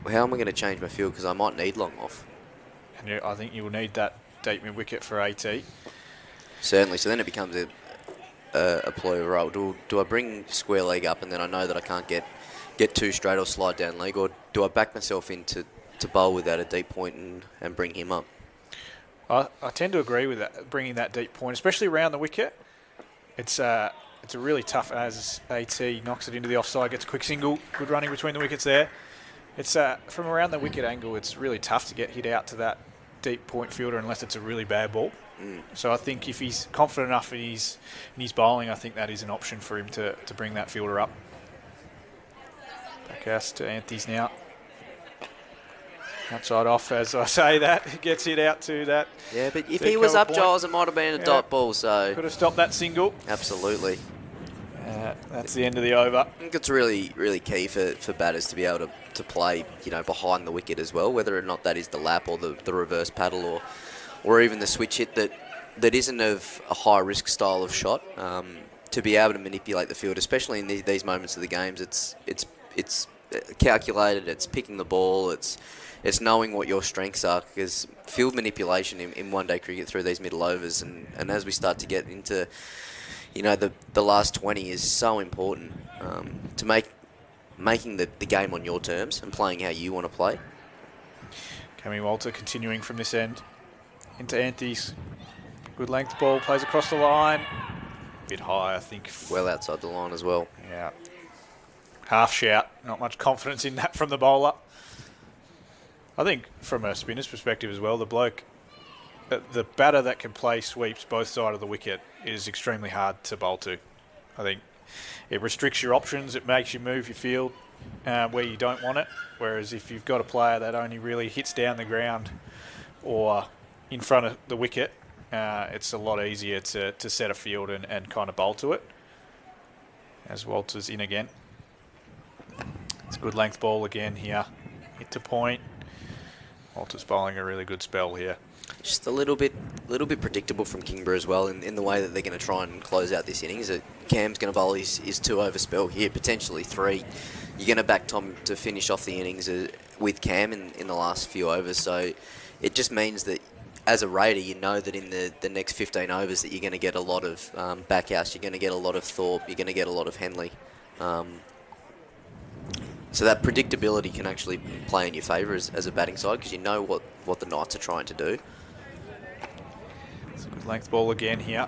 how am I going to change my field? Because I might need long off. And I think you will need that deep mid-wicket for AT. Certainly. So then it becomes a ploy of, right, do I bring square leg up and then I know that I can't get too straight or slide down leg, or do I back myself in to bowl without a deep point and bring him up? I tend to agree with that, bringing that deep point, especially around the wicket. It's a really tough, as AT knocks it into the offside, gets a quick single, good running between the wickets there. It's from around the wicket angle, it's really tough to get hit out to that deep point fielder unless it's a really bad ball. So I think if he's confident enough in his bowling, I think that is an option for him to bring that fielder up. Backhouse to Anthony's now. Outside off, as I say that, gets it out to that. Yeah, but if Dead he was cover up, point. Giles, it might have been a dot ball, so... Could have stopped that single. Absolutely. That's the end of the over. I think it's really, really key for batters to be able to play, behind the wicket as well, whether or not that is the lap or the reverse paddle or even the switch hit that isn't of a high-risk style of shot. To be able to manipulate the field, especially in these moments of the games, it's calculated, it's picking the ball, it's knowing what your strengths are, because field manipulation in one-day cricket through these middle overs and as we start to get into the last 20 is so important to making the game on your terms and playing how you want to play. Cammy Walter continuing from this end into Antes. Good length ball, plays across the line. Bit high, I think. Well outside the line as well. Yeah. Half shout. Not much confidence in that from the bowler. I think from a spinner's perspective as well, the batter that can play sweeps both sides of the wicket is extremely hard to bowl to. I think it restricts your options. It makes you move your field where you don't want it. Whereas if you've got a player that only really hits down the ground or in front of the wicket, it's a lot easier to set a field and kind of bowl to it. As Walter's in again. It's a good length ball again here. Hit to point. Walter's bowling a really good spell here. Just a little bit predictable from Kingborough as well in the way that they're going to try and close out this innings. Cam's going to bowl his 2 over spell here, potentially 3. You're going to back Tom to finish off the innings with Cam in the last few overs. So it just means that as a raider, you know that in the next 15 overs that you're going to get a lot of Backhouse, you're going to get a lot of Thorpe, you're going to get a lot of Henley. So that predictability can actually play in your favour as a batting side because you know what the Knights are trying to do. It's a good length ball again here.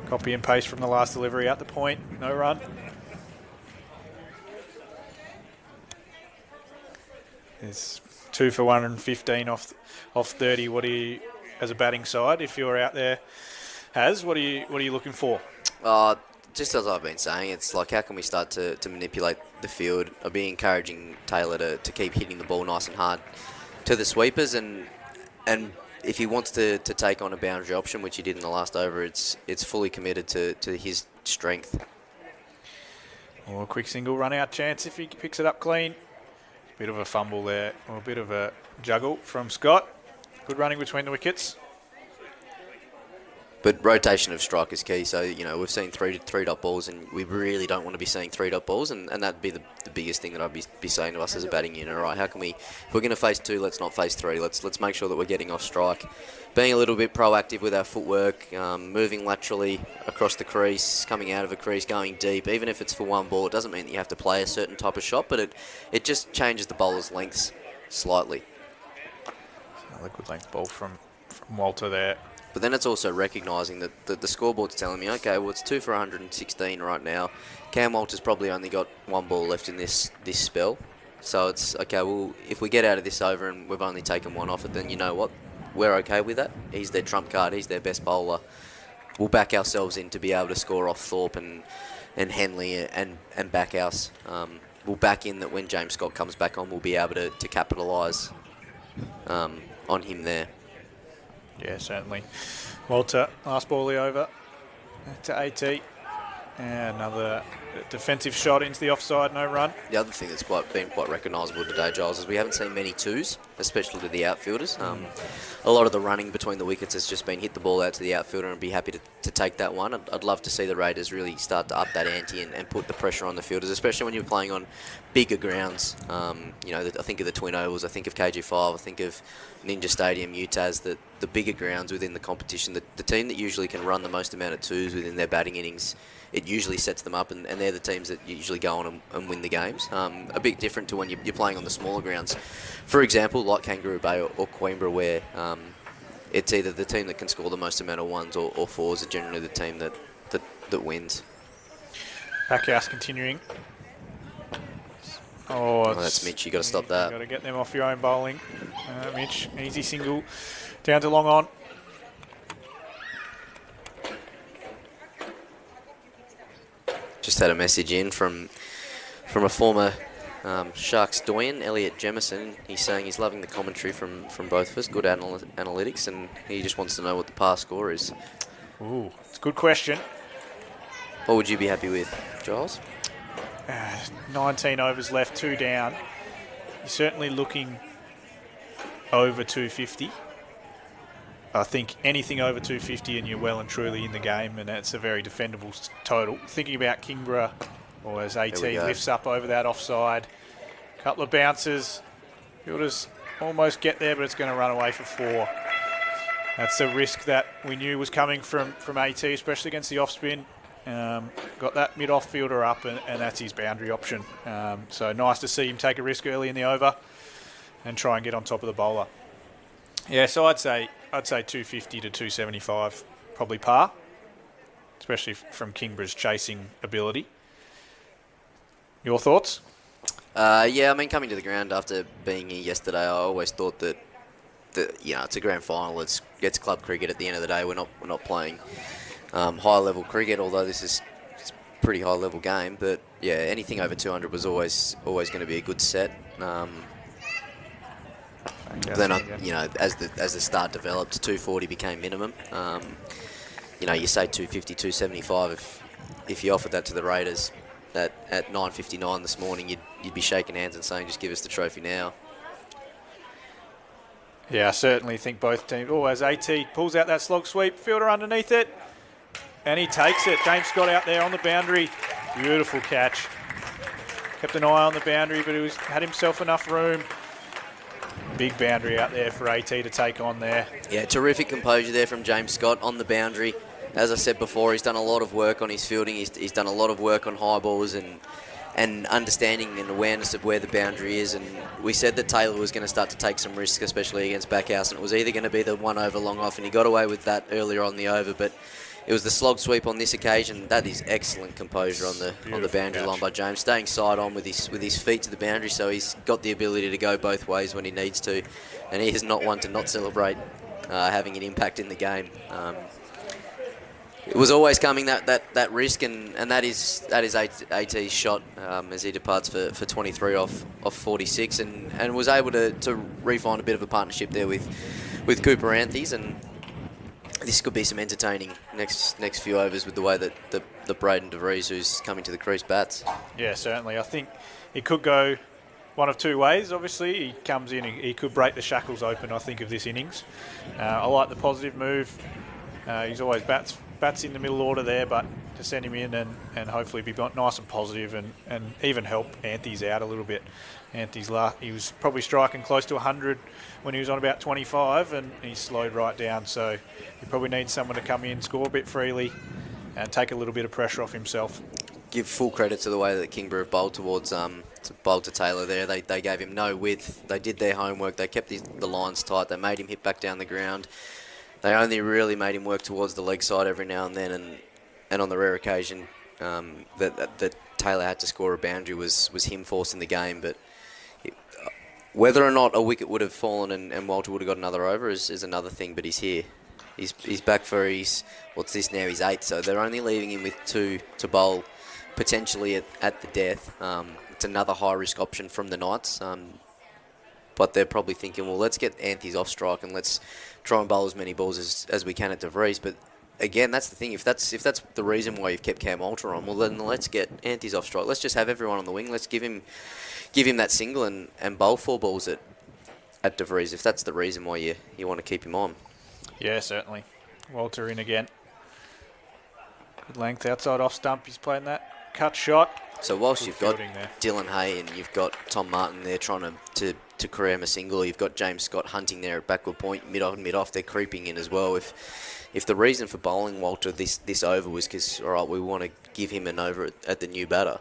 Copy and paste from the last delivery out the point. No run. It's 2 for 115 off 30. What do you, as a batting side, if you're out there, what are you looking for? Just as I've been saying, it's like how can we start to manipulate the field? I'll be encouraging Taylor to keep hitting the ball nice and hard to the sweepers, and if he wants to take on a boundary option, which he did in the last over, it's fully committed to his strength. Or a quick single run out chance if he picks it up clean. Bit of a fumble there, or a bit of a juggle from Scott. Good running between the wickets. But rotation of strike is key. So, we've seen three dot balls, and we really don't want to be seeing 3 dot balls, and that'd be the biggest thing that I'd be saying to us as a batting unit. All right, how can we, if we're going to face 2, let's not face 3. Let's make sure that we're getting off strike. Being a little bit proactive with our footwork, moving laterally across the crease, coming out of a crease, going deep. Even if it's for 1 ball, it doesn't mean that you have to play a certain type of shot, but it just changes the bowler's lengths slightly. Another good length ball from Walter there. But then it's also recognising that the scoreboard's telling me, okay, well, it's 2 for 116 right now. Cam Walter's probably only got 1 ball left in this spell. So it's, okay, well, if we get out of this over and we've only taken 1 off it, then you know what? We're okay with that. He's their trump card. He's their best bowler. We'll back ourselves in to be able to score off Thorpe and Henley and Backhouse. We'll back in that when James Scott comes back on, we'll be able to capitalise on him there. Yeah, certainly. Walter, last ball over to AT. And another defensive shot into the offside, no run. The other thing that's been quite recognisable today, Giles, is we haven't seen many 2s, especially to the outfielders. A lot of the running between the wickets has just been hit the ball out to the outfielder and be happy to take that one. I'd love to see the Raiders really start to up that ante and put the pressure on the fielders, especially when you're playing on bigger grounds. I think of the Twin Ovals, I think of KG5, I think of Ninja Stadium, UTAS, the bigger grounds within the competition. The team that usually can run the most amount of 2s within their batting innings, it usually sets them up, and they're the teams that usually go on and win the games. A bit different to when you're playing on the smaller grounds. For example, like Kangaroo Bay or Queenborough, where it's either the team that can score the most amount of 1s or 4s are generally the team that wins. Backhouse continuing. Oh, that's Mitch. You got to stop that. Got to get them off your own bowling. Mitch, easy single down to long on. Just had a message in from a former Sharks doyen, Elliot Jemison, he's saying he's loving the commentary from both of us. Good analytics, and he just wants to know what the par score is. Ooh, it's a good question. What would you be happy with, Giles? 19 overs left, 2 down. You're certainly looking over 250. I think anything over 250 and you're well and truly in the game, and that's a very defendable total. Thinking about Kingborough, or as AT lifts up over that offside. Couple of bounces. Fielders almost get there, but it's going to run away for 4. That's the risk that we knew was coming from AT, especially against the off-spin. Got that mid-off fielder up, and that's his boundary option. So nice to see him take a risk early in the over and try and get on top of the bowler. Yeah, so I'd say 250 to 275, probably par, especially from Kingborough's chasing ability. Your thoughts? Yeah, I mean, coming to the ground after being here yesterday, I always thought that it's a grand final. It's club cricket at the end of the day. We're not playing high level cricket, although it's a pretty high level game. But yeah, anything over 200 was always going to be a good set. Then as the start developed, 240 became minimum. You say 250, 275. If you offered that to the Raiders at 9:59 this morning, you'd be shaking hands and saying, just give us the trophy now. Yeah, I certainly think both teams. Oh, as AT pulls out that slog sweep, fielder underneath it, and he takes it. James Scott out there on the boundary. Beautiful catch. Kept an eye on the boundary, but he had himself enough room. Big boundary out there for AT to take on there. Yeah, terrific composure there from James Scott on the boundary. As I said before, he's done a lot of work on his fielding. He's done a lot of work on high balls and understanding and awareness of where the boundary is. And we said that Taylor was going to start to take some risks, especially against Backhouse, and it was either going to be the 1 over long off, and he got away with that earlier on the over, but it was the slog sweep on this occasion. That is excellent composure on the boundary line by James, staying side on with his feet to the boundary, so he's got the ability to go both ways when he needs to, and he is not one to not celebrate having an impact in the game. It was always coming, that risk, and that is AT's shot as he departs for 23 off 46, and was able to re-find a bit of a partnership there with Cooper Anthys, and this could be some entertaining next few overs with the way that the Braden DeVries, who's coming to the crease, bats. Yeah, certainly. I think it could go one of 2 ways. Obviously, he comes in, he could break the shackles open, I think, of this innings. I like the positive move. He's always bats in the middle order there, but to send him in and hopefully be nice and positive and even help Anthys out a little bit. Anthys, he was probably striking close to 100 when he was on about 25, and he slowed right down, so he probably needs someone to come in, score a bit freely and take a little bit of pressure off himself. Give full credit to the way that Kingborough have bowled to Taylor there. They gave him no width. They did their homework. They kept the lines tight. They made him hit back down the ground. They only really made him work towards the leg side every now and then, and on the rare occasion that Taylor had to score a boundary was him forcing the game. But whether or not a wicket would have fallen and Walter would have got another over is another thing, but he's here. He's back for his 8th, so they're only leaving him with 2 to bowl, potentially at the death. It's another high-risk option from the Knights. But they're probably thinking, well, let's get Anthys off strike and let's try and bowl as many balls as we can at DeVries. But again, that's the thing. If that's the reason why you've kept Cam Walter on, well, then let's get Anthys off strike. Let's just have everyone on the wing. Let's give him that single and bowl 4 balls at DeVries, if that's the reason why you want to keep him on. Yeah, certainly. Walter in again. Good length outside off stump. He's playing that cut shot. So whilst you've got Dylan Hay and you've got Tom Martin there trying to career him a single, you've got James Scott hunting there at backward point, mid-off, they're creeping in as well. If the reason for bowling Walter this over was because, all right, we want to give him an over at the new batter,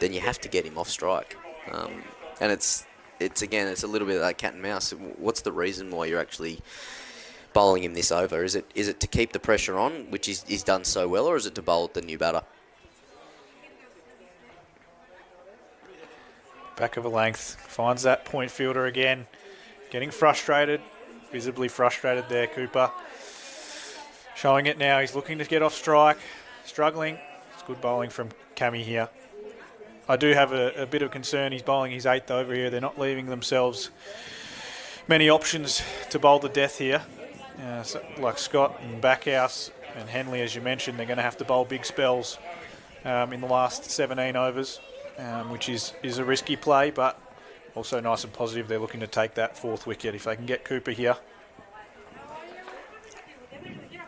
then you have to get him off strike. And it's a little bit of that cat and mouse. What's the reason why you're actually bowling him this over? Is it to keep the pressure on, which he's done so well, or is it to bowl at the new batter? Back of a length, finds that point fielder again, getting frustrated, visibly frustrated there, Cooper. Showing it now, he's looking to get off strike, struggling. It's good bowling from Cammy here. I do have a bit of concern. He's bowling his 8th over here. They're not leaving themselves many options to bowl to death here. Like Scott and Backhouse and Henley, as you mentioned, they're going to have to bowl big spells in the last 17 overs, which is a risky play, but also nice and positive. They're looking to take that 4th wicket if they can get Cooper here.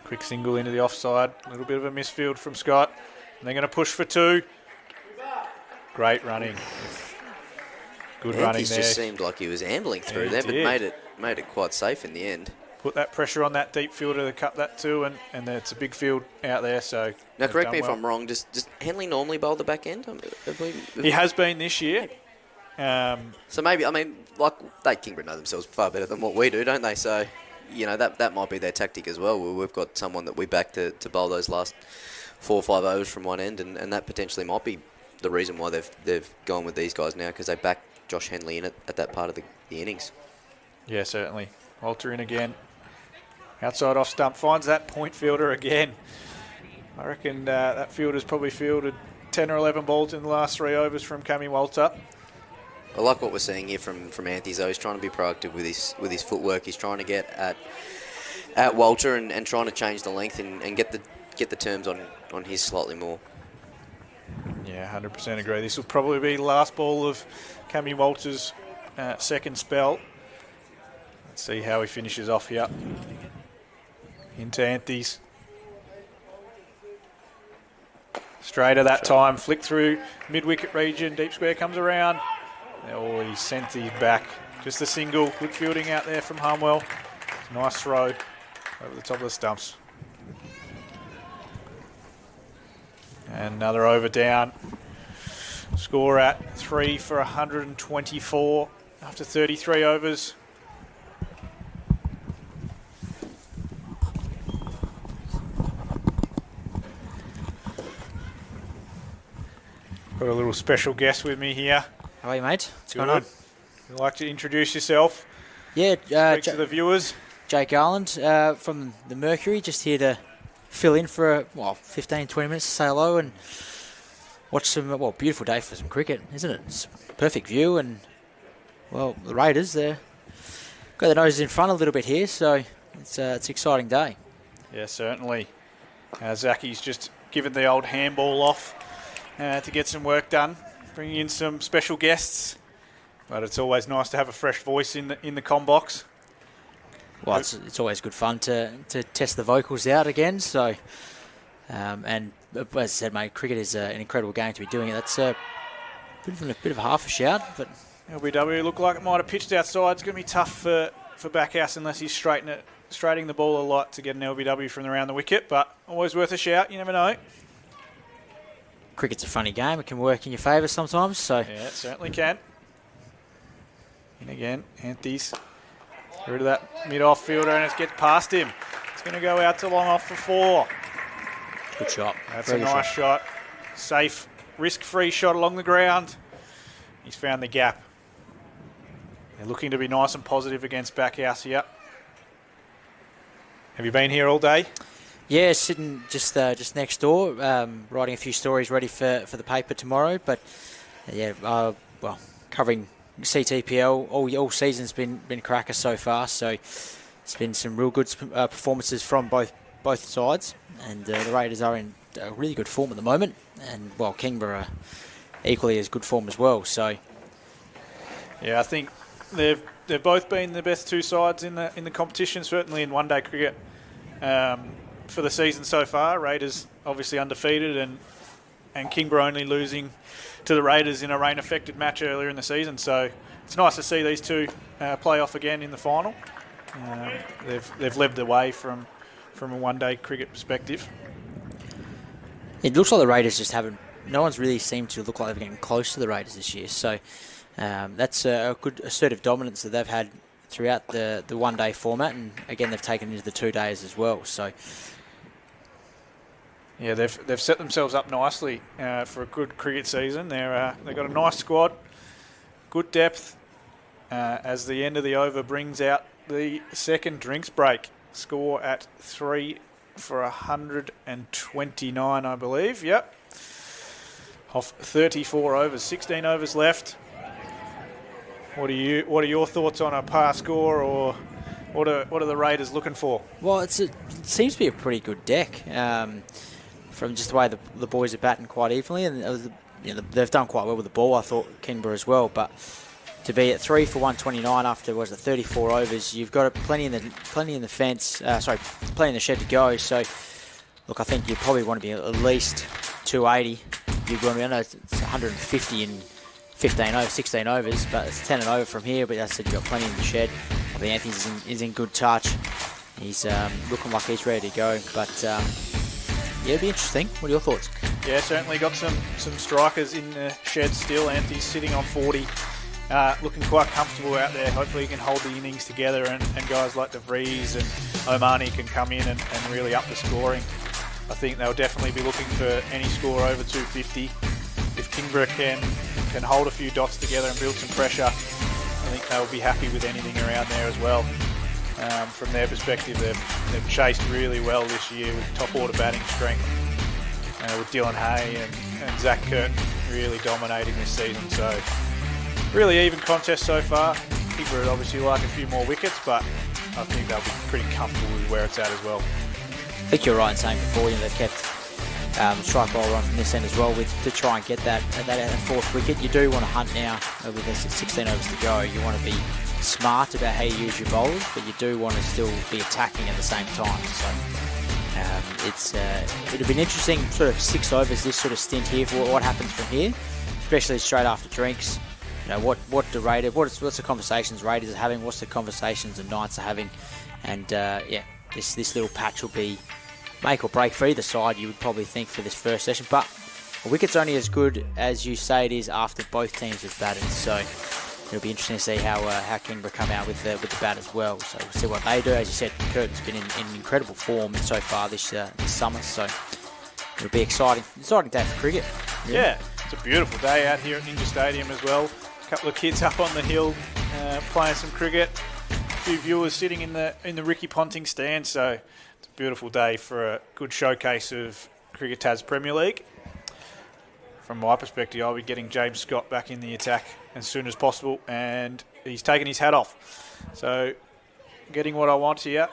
Quick single into the offside. A little bit of a misfield from Scott. And they're going to push for 2. Great running. Good running there. Just seemed like he was ambling through there, but made it quite safe in the end. Put that pressure on that deep fielder to cut that too, and it's a big field out there. So now, correct me if I'm wrong. Does Henley normally bowl the back end? He has been this year. So maybe, I mean, like Kingborough know themselves far better than what we do, don't they? So, you know, that might be their tactic as well. We've got someone that we back to bowl those last 4 or 5 overs from one end, and that potentially might be the reason why they've gone with these guys now, because they back Josh Henley in at that part of the innings. Yeah, certainly. Walter in again. Outside off stump, finds that point fielder again. I reckon that fielder's probably fielded 10 or 11 balls in the last 3 overs from Cammy Walter. I like what we're seeing here from Anthony, though. He's trying to be proactive with his footwork. He's trying to get at Walter and trying to change the length and get the terms on his slightly more. Yeah, 100% agree. This will probably be the last ball of Cammy Walter's second spell. Let's see how he finishes off here. Into Anthony's. Straighter that time. Flick through mid-wicket region. Deep square comes around. Oh, he sent it back. Just a single. Good fielding out there from Harmwell. Nice throw over the top of the stumps. And another over down. Score at 3 for 124 after 33 overs. Got a little special guest with me here. How are you, mate? What's Good. going on? Would you like to introduce yourself? Yeah, Speak to the viewers. Jake Garland from the Mercury, just here to fill in for 15, 20 minutes to say hello and watch some, beautiful day for some cricket, isn't it? It's a perfect view, and, the Raiders, they've got their noses in front a little bit here, so it's an exciting day. Yeah, certainly. Zaki's just given the old handball off to get some work done, bringing in some special guests. But it's always nice to have a fresh voice in the comm box. Well, it's always good fun to test the vocals out again. So, and as I said, mate, cricket is an incredible game to be doing it. That's a bit of a half a shout, but LBW looked like it might have pitched outside. It's going to be tough for Backhouse unless he's straightening the ball a lot to get an LBW from around the wicket. But always worth a shout. You never know. Cricket's a funny game. It can work in your favour sometimes. So yeah, it certainly can. And again, Anthony's rid of that mid-off fielder, and it gets past him. It's going to go out to long off for 4. Good shot. That's a nice shot. Safe, risk-free shot along the ground. He's found the gap. They're looking to be nice and positive against Backhouse here. Have you been here all day? Yeah, sitting just next door, writing a few stories ready for the paper tomorrow. But covering CTPL all season's been cracker so far. So it's been some real good performances from both sides, and the Raiders are in really good form at the moment. And Kingborough equally as good form as well. So yeah, I think they've both been the best 2 sides in the competition, certainly in one-day cricket. For the season so far, Raiders obviously undefeated, and Kingborough only losing to the Raiders in a rain-affected match earlier in the season. So it's nice to see these two play off again in the final. They've led the way from a one-day cricket perspective. It looks like the Raiders just haven't. No one's really seemed to look like they're getting close to the Raiders this year. So that's a good assertive dominance that they've had throughout the one-day format, and again they've taken it into the 2 days as well. So. Yeah, they've set themselves up nicely for a good cricket season. They've got a nice squad, good depth. As the end of the over brings out the second drinks break. Score at 3 for 129, I believe. Yep. off 34 overs, 16 overs left. What are your thoughts on a par score, or what are the Raiders looking for? Well, it seems to be a pretty good deck from just the way the boys are batting quite evenly, and they've done quite well with the ball. I thought Kingborough as well, but to be at 3 for 129 after 34 overs, you've got plenty in the plenty in the shed to go. So, look, I think you probably want to be at least 280. You're going to be, I know it's 150 in 16 overs, but it's 10 and over from here. But as I said, you've got plenty in the shed. I think Anthony's is in good touch. He's looking like he's ready to go. But yeah, it'll be interesting. What are your thoughts? Yeah, certainly got some strikers in the shed still. Anthony's sitting on 40. Looking quite comfortable out there. Hopefully he can hold the innings together, and guys like De Vries and Omani can come in and really up the scoring. I think they'll definitely be looking for any score over 250. If Kingborough can hold a few dots together and build some pressure, I think they'll be happy with anything around there as well. From their perspective, they've chased really well this year with top order batting strength, with Dylan Hay and Zach Curtin really dominating this season. So really even contest so far. Kingborough would obviously like a few more wickets, but I think they'll be pretty comfortable with where it's at as well. I think you're right in saying before, they've kept strike bowler on from this end as well to try and get that fourth wicket. You do want to hunt now with 16 overs to go. You want to be smart about how you use your bowlers, but you do want to still be attacking at the same time. So it'll be an interesting sort of 6 overs, this sort of stint here, for what happens from here, especially straight after drinks. What's the conversations Raiders are having, what's the conversations the Knights are having, and this little patch will be make or break for either side, you would probably think, for this first session. But a wicket's only as good as you say it is after both teams have batted, so it'll be interesting to see how Kingborough come out with the bat as well. So we'll see what they do. As you said, Curtin's been in incredible form so far this summer, so it'll be exciting day for cricket. Really. Yeah, it's a beautiful day out here at Ninja Stadium as well. A couple of kids up on the hill playing some cricket. A few viewers sitting in the Ricky Ponting stand, so it's a beautiful day for a good showcase of Cricket Tas Premier League. From my perspective, I'll be getting James Scott back in the attack as soon as possible, and he's taken his hat off. So getting what I want here.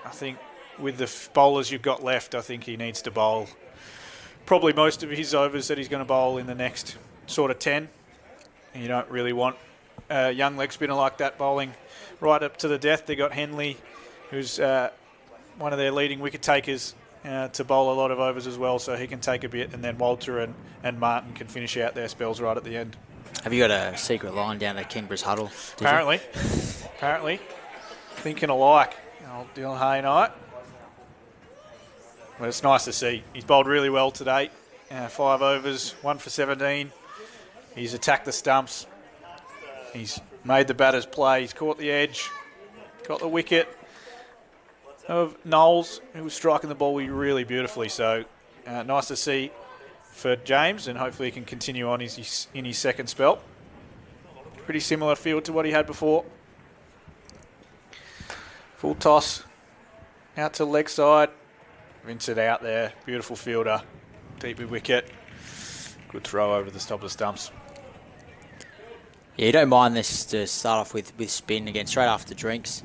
I think with the bowlers you've got left, I think he needs to bowl probably most of his overs that he's going to bowl in the next sort of 10. You don't really want a young leg spinner like that bowling right up to the death. They got Henley, who's one of their leading wicket takers, to bowl a lot of overs as well, so he can take a bit, and then Walter and Martin can finish out their spells right at the end. Have you got a secret line down at Kingborough's huddle? Apparently. Thinking alike. Old Dylan Hay night. But it's nice to see. He's bowled really well today. 5 overs, 1 for 17. He's attacked the stumps. He's made the batters play. He's caught the edge. Got the wicket of Noles, who was striking the ball really beautifully. So nice to see for James, and hopefully he can continue on in his second spell. Pretty similar field to what he had before. Full toss out to leg side. Vincent out there. Beautiful fielder. Deep wicket. Good throw over the top of the stumps. Yeah, you don't mind this to start off with spin again straight after drinks.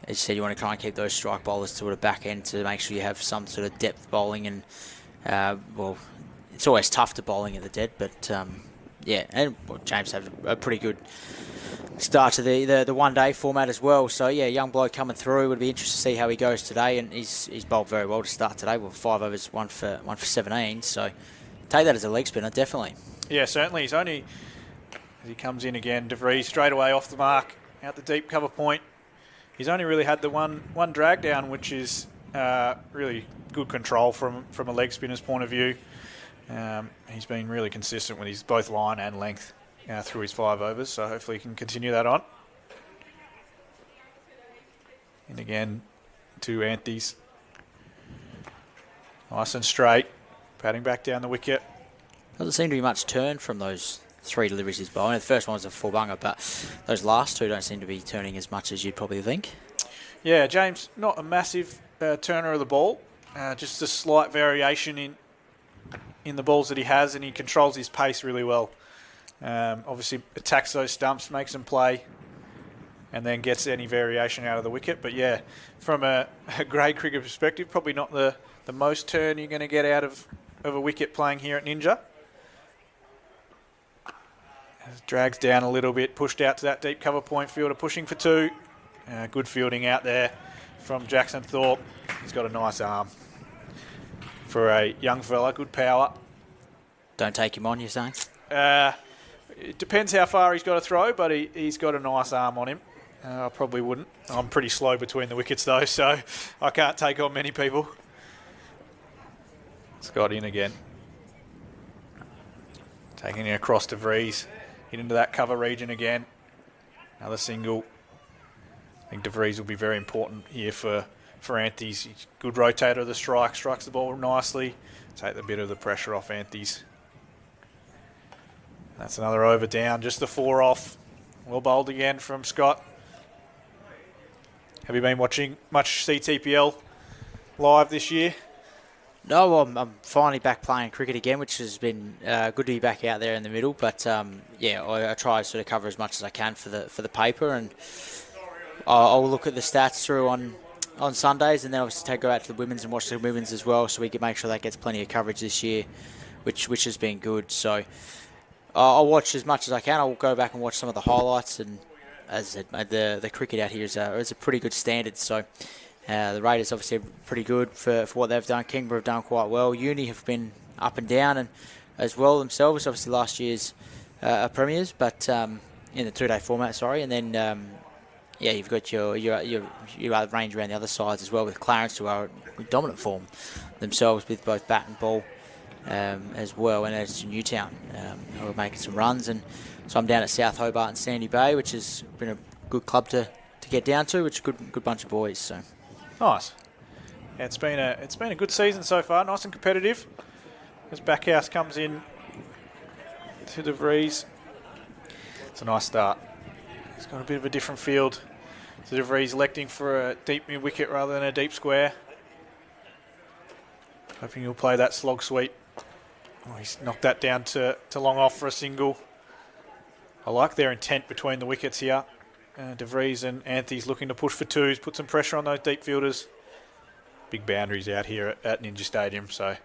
As you said, you want to try and keep those strike bowlers to the back end to make sure you have some sort of depth bowling. And, it's always tough to bowling at the dead, but, James had a pretty good start to the one-day format as well. So, yeah, young bloke coming through. Would be interested to see how he goes today, and he's bowled very well to start today. Well, 5 overs, 1 for 17, so take that as a leg spinner, definitely. Yeah, certainly. He's only, as he comes in again, De Vries straight away off the mark, out the deep cover point. He's only really had the one drag down, which is really good control from a leg spinner's point of view. He's been really consistent with his both line and length through his 5 overs, so hopefully he can continue that on. And again, 2 Anthys. Nice and straight, patting back down the wicket. Doesn't seem to be much turn from those 3 deliveries he's bowling. The first one was a 4-bunger, but those last 2 don't seem to be turning as much as you'd probably think. Yeah, James, not a massive turner of the ball, just a slight variation in the balls that he has, and he controls his pace really well. Obviously attacks those stumps, makes them play, and then gets any variation out of the wicket. But yeah, from a grade cricket perspective, probably not the most turn you're going to get out of a wicket playing here at Ninja. Drags down a little bit, pushed out to that deep cover point fielder, pushing for 2. Good fielding out there from Jackson Thorpe. He's got a nice arm for a young fella, good power. Don't take him on, you're saying? It depends how far he's got to throw, but he's got a nice arm on him. I probably wouldn't. I'm pretty slow between the wickets though, so I can't take on many people. Scott in again. Taking it across to Vries. Hit into that cover region again. Another single. I think De Vries will be very important here for Anthony's. He's a good rotator of the strike, strikes the ball nicely. Take the bit of the pressure off Anthony's. That's another over down, just the 4 off. Well bowled again from Scott. Have you been watching much CTPL live this year? No, well, I'm finally back playing cricket again, which has been good to be back out there in the middle. But yeah, I try to sort of cover as much as I can for the paper, and I'll look at the stats through on Sundays, and then obviously go out to the women's and watch the women's as well, so we can make sure that gets plenty of coverage this year, which has been good. So I'll watch as much as I can. I'll go back and watch some of the highlights, and as I said, the cricket out here is a pretty good standard. So the Raiders obviously are pretty good for what they've done. Kingborough have done quite well. Uni have been up and down and as well themselves. Obviously last year's premiers, but in the 2-day format, sorry. And then yeah, you've got your range around the other sides as well, with Clarence, who are in dominant form themselves with both bat and ball as well, and as to Newtown, who are making some runs. And so I'm down at South Hobart and Sandy Bay, which has been a good club to get down to, which is a good bunch of boys. So nice. Yeah, it's been a good season so far, nice and competitive. As Backhouse comes in to De Vries, it's a nice start. He's got a bit of a different field. So De Vries electing for a deep mid wicket rather than a deep square. Hoping he'll play that slog sweep. Oh, he's knocked that down to long off for a single. I like their intent between the wickets here. De Vries and Anthony's looking to push for 2s, put some pressure on those deep fielders. Big boundaries out here at Ninja Stadium, so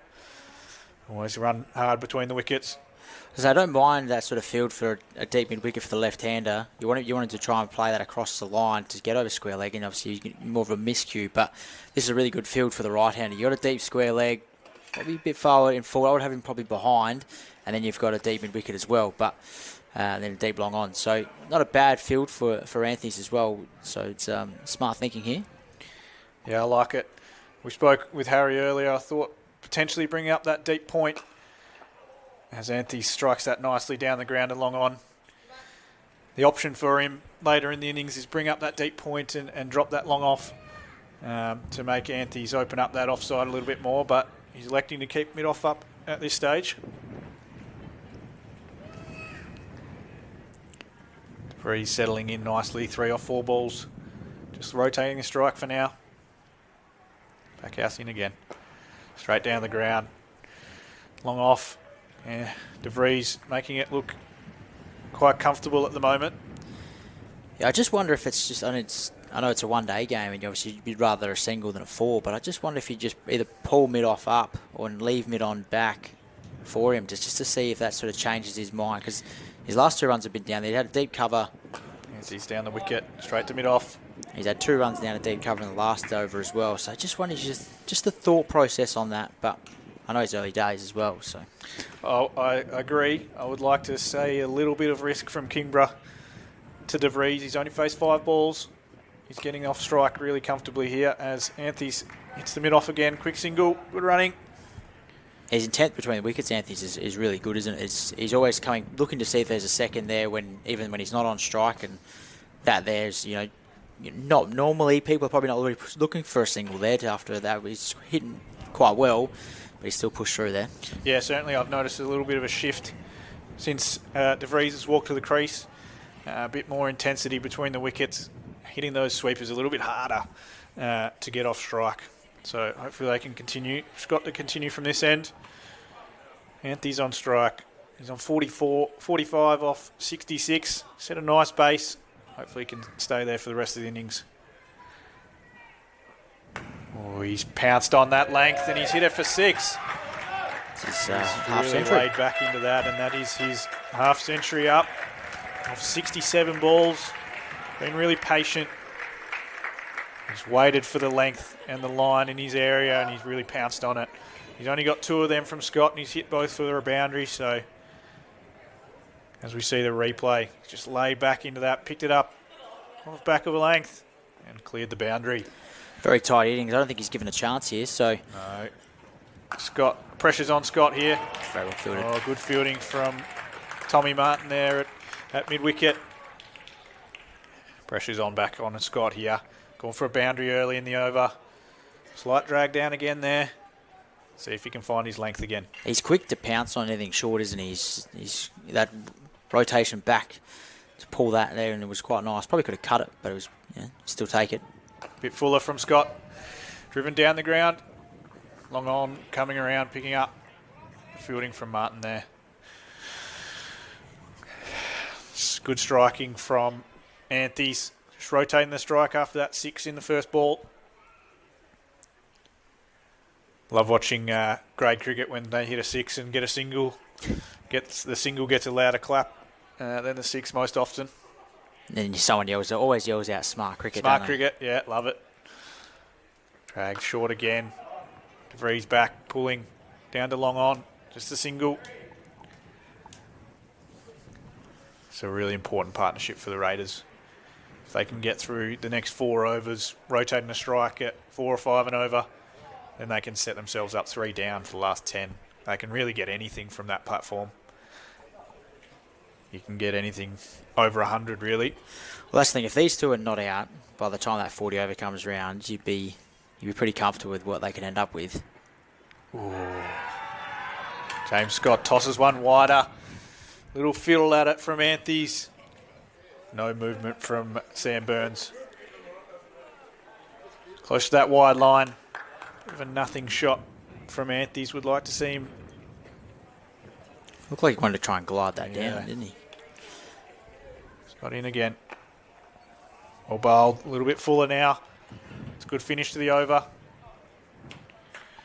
always run hard between the wickets. So I don't mind that sort of field for a deep mid wicket for the left-hander. You wanted to try and play that across the line to get over square leg, and obviously you get more of a miscue. But this is a really good field for the right-hander. You got a deep square leg, probably a bit forward and forward. I would have him probably behind, and then you've got a deep mid wicket as well. But then a deep long on. So not a bad field for Anthony's as well. So it's smart thinking here. Yeah, I like it. We spoke with Harry earlier. I thought potentially bringing up that deep point as Anthony strikes that nicely down the ground and long on. The option for him later in the innings is bring up that deep point and drop that long off to make Anthony's open up that offside a little bit more, but he's electing to keep mid off up at this stage. Vries settling in nicely, 3 or 4 balls. Just rotating the strike for now. Backhouse in again. Straight down the ground. Long off. Yeah, De Vries making it look quite comfortable at the moment. Yeah, I just wonder if it's just, I know it's a 1-day game, and obviously you'd rather a single than a 4, but I just wonder if you just either pull mid off up or leave mid on back for him, just to see if that sort of changes his mind, because his last 2 runs have been down there. He had a deep cover. As he's down the wicket, straight to mid off. He's had 2 runs down a deep cover in the last over as well, so I just wonder just the thought process on that, but I know it's early days as well. So, oh, I agree. I would like to say a little bit of risk from Kingborough to De Vries. He's only faced 5 balls. He's getting off strike really comfortably here as Anthony's hits the mid off again. Quick single, good running. His intent between the wickets, Anthony's, is really good, isn't it? He's always looking to see if there's a second there even when he's not on strike, and that there's, not normally people are probably not really looking for a single there after that. He's hitting quite well, but he's still pushed through there. Yeah, certainly I've noticed a little bit of a shift since De Vries has walked to the crease. A bit more intensity between the wickets, hitting those sweepers a little bit harder to get off strike. So hopefully they can continue. Scott to continue from this end. Anthony's on strike. He's on 45 off 66. Set a nice base. Hopefully he can stay there for the rest of the innings. Oh, he's pounced on that length and he's hit it for 6. He's He's really laid back into that, and that is his half century up off 67 balls. Been really patient. He's waited for the length and the line in his area, and he's really pounced on it. He's only got 2 of them from Scott, and he's hit both for a boundary. So as we see the replay, he's just laid back into that, picked it up off the back of a length, and cleared the boundary. Very tight innings. I don't think he's given a chance here. So No. Scott, pressure's on Scott here. very well fielded. Oh, good fielding from Tommy Martin there at mid-wicket. Pressure's on back on Scott here. Going for a boundary early in the over. Slight drag down again there. See if he can find his length again. He's quick to pounce on anything short, isn't he? He's that rotation back to pull that there, and it was quite nice. Probably could have cut it, but it was still take it. Bit fuller from Scott. Driven down the ground. Long on, coming around, picking up. Fielding from Martin there. Good striking from Anthony's. Just rotating the strike after that 6 in the first ball. Love watching grade cricket when they hit a 6 and get a single. The single gets a louder clap than the 6 most often. And then someone always yells out smart cricket. Smart don't they? cricket, yeah, love it. Drag short again. DeVries back, pulling down to long on. Just a single. It's a really important partnership for the Raiders. If they can get through the next 4 overs, rotating a strike at 4 or 5 and over, then they can set themselves up 3 down for the last 10. They can really get anything from that platform. You can get anything over 100, really. Well, that's the thing. If these two are not out by the time that 40 over comes round, you'd be pretty comfortable with what they can end up with. Ooh. James Scott tosses one wider. Little fiddle at it from Anthony's. No movement from Sam Burns. Close to that wide line. Bit of a nothing shot from Anthony's. Would like to see him. Looked like he wanted to try and glide that down, didn't he? Got in again. Well bowled. A little bit fuller now. It's a good finish to the over.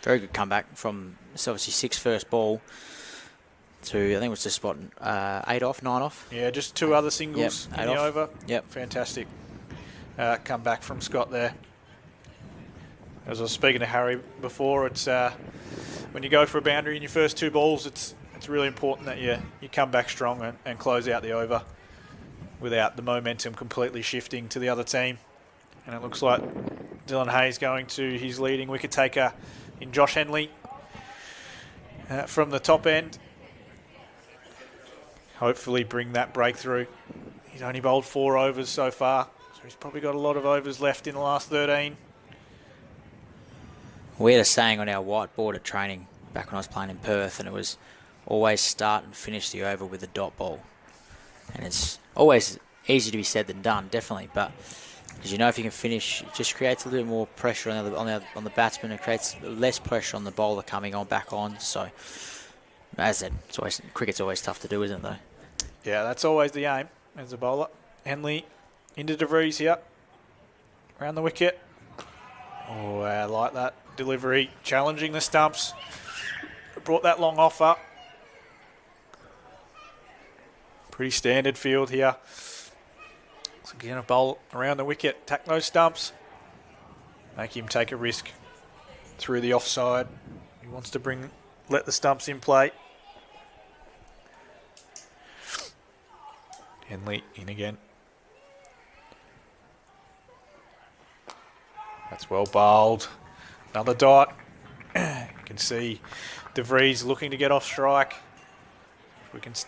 Very good comeback from obviously 6 first ball to, I think it was just 8 off, 9 off. Yeah, just 2 other singles Yep, in the off. over. Yep. Fantastic comeback from Scott there. As I was speaking to Harry before, it's when you go for a boundary in your first 2 balls, it's really important that you come back strong and close out the over without the momentum completely shifting to the other team. And it looks like Dylan Hayes going to his leading wicket taker in Josh Henley from the top end. Hopefully bring that breakthrough. He's only bowled 4 overs so far, so he's probably got a lot of overs left in the last 13. We had a saying on our whiteboard at training back when I was playing in Perth, and it was always start and finish the over with a dot ball. And it's always easier to be said than done, definitely, but as you know, if you can finish, it just creates a little more pressure on the batsman. It creates less pressure on the bowler coming on back on. So, as I said, cricket's always tough to do, isn't it, though? Yeah, that's always the aim as a bowler. Henley into DeVries here. Around the wicket. Oh, I like that delivery. Challenging the stumps. Brought that long off up. Pretty standard field here. So again, a bowl around the wicket. Attack those stumps. Make him take a risk through the offside. He wants to let the stumps in play. Henley in again. That's well bowled. Another dot. You can see DeVries looking to get off strike.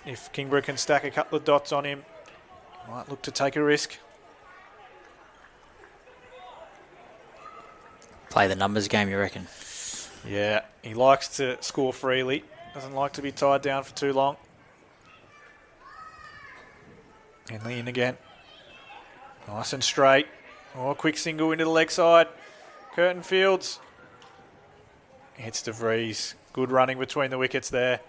If Kingborough can stack a couple of dots on him, he might look to take a risk. Play the numbers game, you reckon? Yeah, he likes to score freely. Doesn't like to be tied down for too long. Henley in again. Nice and straight. Oh, quick single into the leg side. Curtin Fields. Hits DeVries. Good running between the wickets there.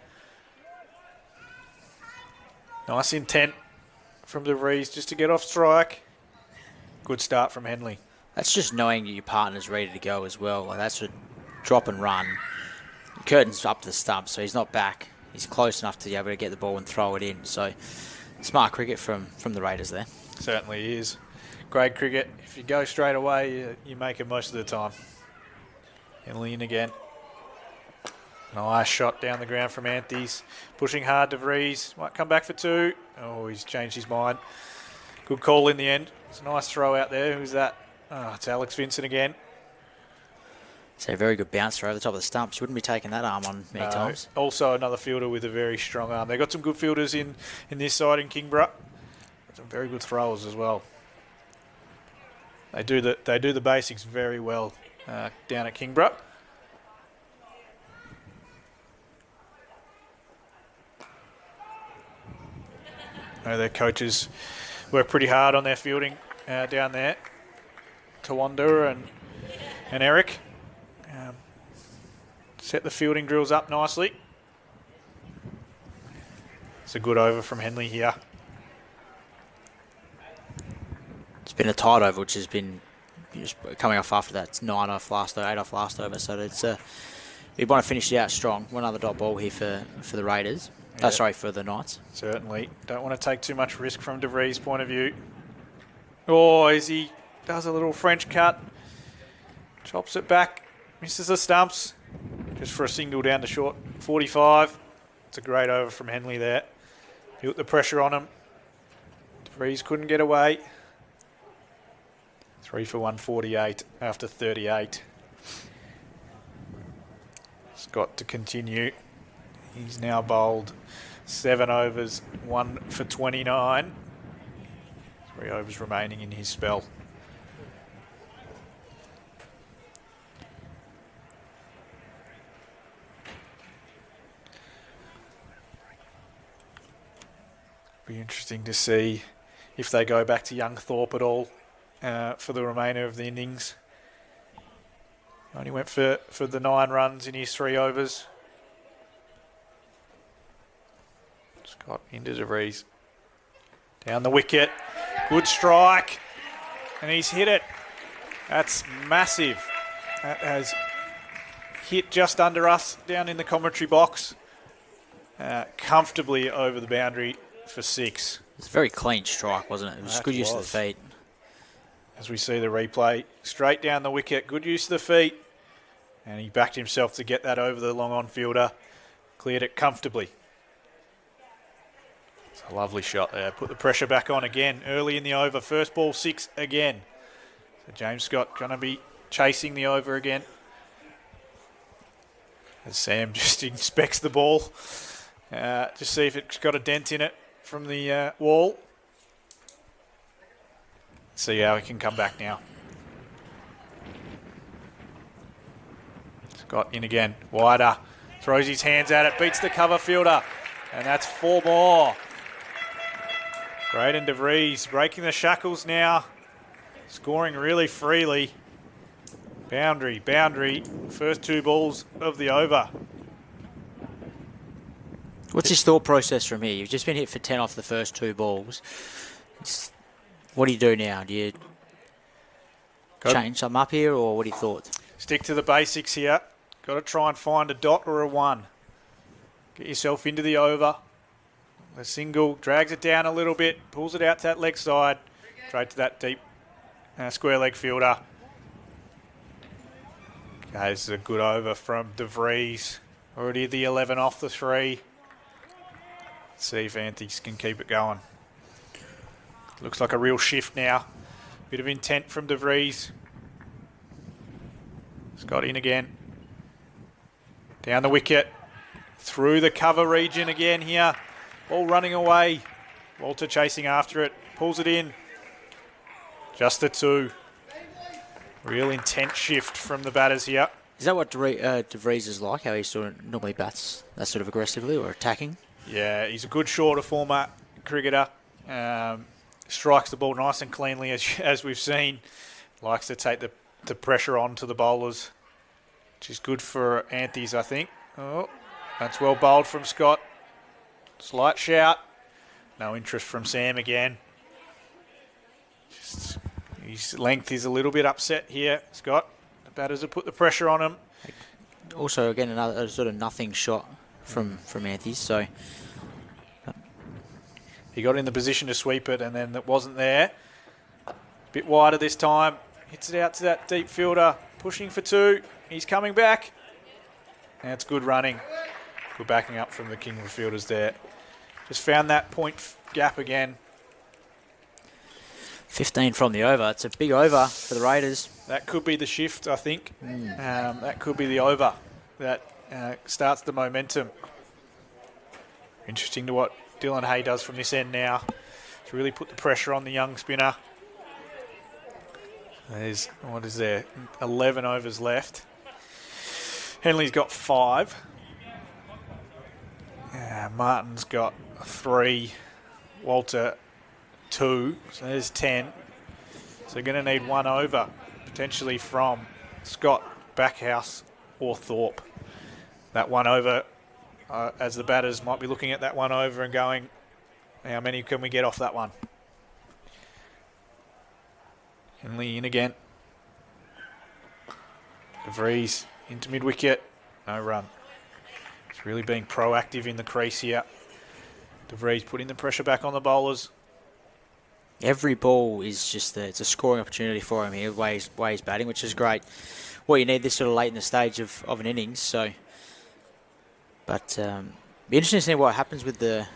Nice intent from DeVries just to get off strike. Good start from Henley. That's just knowing your partner's ready to go as well. Like that's a drop and run. Curtin's up to the stump, so he's not back. He's close enough to be able to get the ball and throw it in. So smart cricket from the Raiders there. Certainly is. Great cricket. If you go straight away, you make it most of the time. Henley in again. Nice shot down the ground from Anthony's. Pushing hard to Vries. Might come back for 2. Oh, he's changed his mind. Good call in the end. It's a nice throw out there. Who's that? Oh, it's Alex Vincent again. So a very good bouncer over the top of the stumps. You wouldn't be taking that arm on many times. Also another fielder with a very strong arm. They've got some good fielders in this side in Kingborough. Some very good throwers as well. They do the basics very well down at Kingborough. Their coaches work pretty hard on their fielding down there. Tawanda and Eric set the fielding drills up nicely. It's a good over from Henley here. It's been a tight over, which has been just coming off after that. It's 9 off last over, 8 off last over. So it's we want to finish it out strong. One other dot ball here for the Raiders. Yeah. Sorry, for the Knights. Certainly. Don't want to take too much risk from DeVries' point of view. Oh, as he does a little French cut. Chops it back. Misses the stumps. Just for a single down to short 45. It's a great over from Henley there. Built the pressure on him. DeVries couldn't get away. 3 for 148 after 38. Scott to continue. He's now bowled 7 overs, 1 for 29. 3 overs remaining in his spell. Be interesting to see if they go back to young Thorpe at all for the remainder of the innings. Only went for the 9 runs in his 3 overs. Scott into DeVries. Down the wicket. Good strike. And he's hit it. That's massive. That has hit just under us down in the commentary box. Comfortably over the boundary for 6. It's a very clean strike, wasn't it? It was good use of the feet. As we see the replay, straight down the wicket, good use of the feet. And he backed himself to get that over the long on fielder. Cleared it comfortably. It's a lovely shot there. Put the pressure back on again early in the over. First ball 6 again. So James Scott going to be chasing the over again. As Sam just inspects the ball. Just see if it's got a dent in it from the wall. See how he can come back now. Scott in again. Wider. Throws his hands at it. Beats the cover fielder. And that's 4 more. Braden DeVries breaking the shackles now. Scoring really freely. Boundary, boundary. First 2 balls of the over. What's his thought process from here? You've just been hit for 10 off the first 2 balls. What do you do now? Do you change something up here, or what are your thoughts? Stick to the basics here. Got to try and find a dot or a 1. Get yourself into the over. The single drags it down a little bit, pulls it out to that leg side, straight to that deep square leg fielder. Okay, this is a good over from DeVries. Already the 11 off the 3. Let's see if Antiques can keep it going. Looks like a real shift now. Bit of intent from DeVries. Scott in again. Down the wicket. Through the cover region again here. Ball running away. Walter chasing after it. Pulls it in. Just the 2. Real intense shift from the batters here. Is that what DeVries is like? How he sort of normally bats that sort of aggressively or attacking? Yeah, he's a good shorter format cricketer. Strikes the ball nice and cleanly, as we've seen. Likes to take the pressure on to the bowlers, which is good for Anthys, I think. Oh, that's well bowled from Scott. Slight shout. No interest from Sam again. His length is a little bit upset here, Scott. The batters have put the pressure on him. Also, again, another sort of nothing shot from Anthony, so... He got in the position to sweep it, and then it wasn't there. Bit wider this time. Hits it out to that deep fielder. Pushing for 2. He's coming back. And it's good running. Good backing up from the Kingborough fielders there. Just found that point gap again. 15 from the over. It's a big over for the Raiders. That could be the shift, I think. That could be the over that starts the momentum. Interesting to what Dylan Hay does from this end now to really put the pressure on the young spinner. There's, what is there, 11 overs left. Henley's got 5. Martin's got 3. Walter 2. So there's 10. So they're going to need 1 over, potentially from Scott, Backhouse or Thorpe. That 1 over, as the batters might be looking at that 1 over and going, how many can we get off that one? Henley in again. De Vries into mid-wicket. No run. He's really being proactive in the crease here. De Vries putting the pressure back on the bowlers. Every ball is just it's a scoring opportunity for him here, way he's batting, which is great. What you need this sort of late in the stage of an innings. So, but be interesting to see what happens with the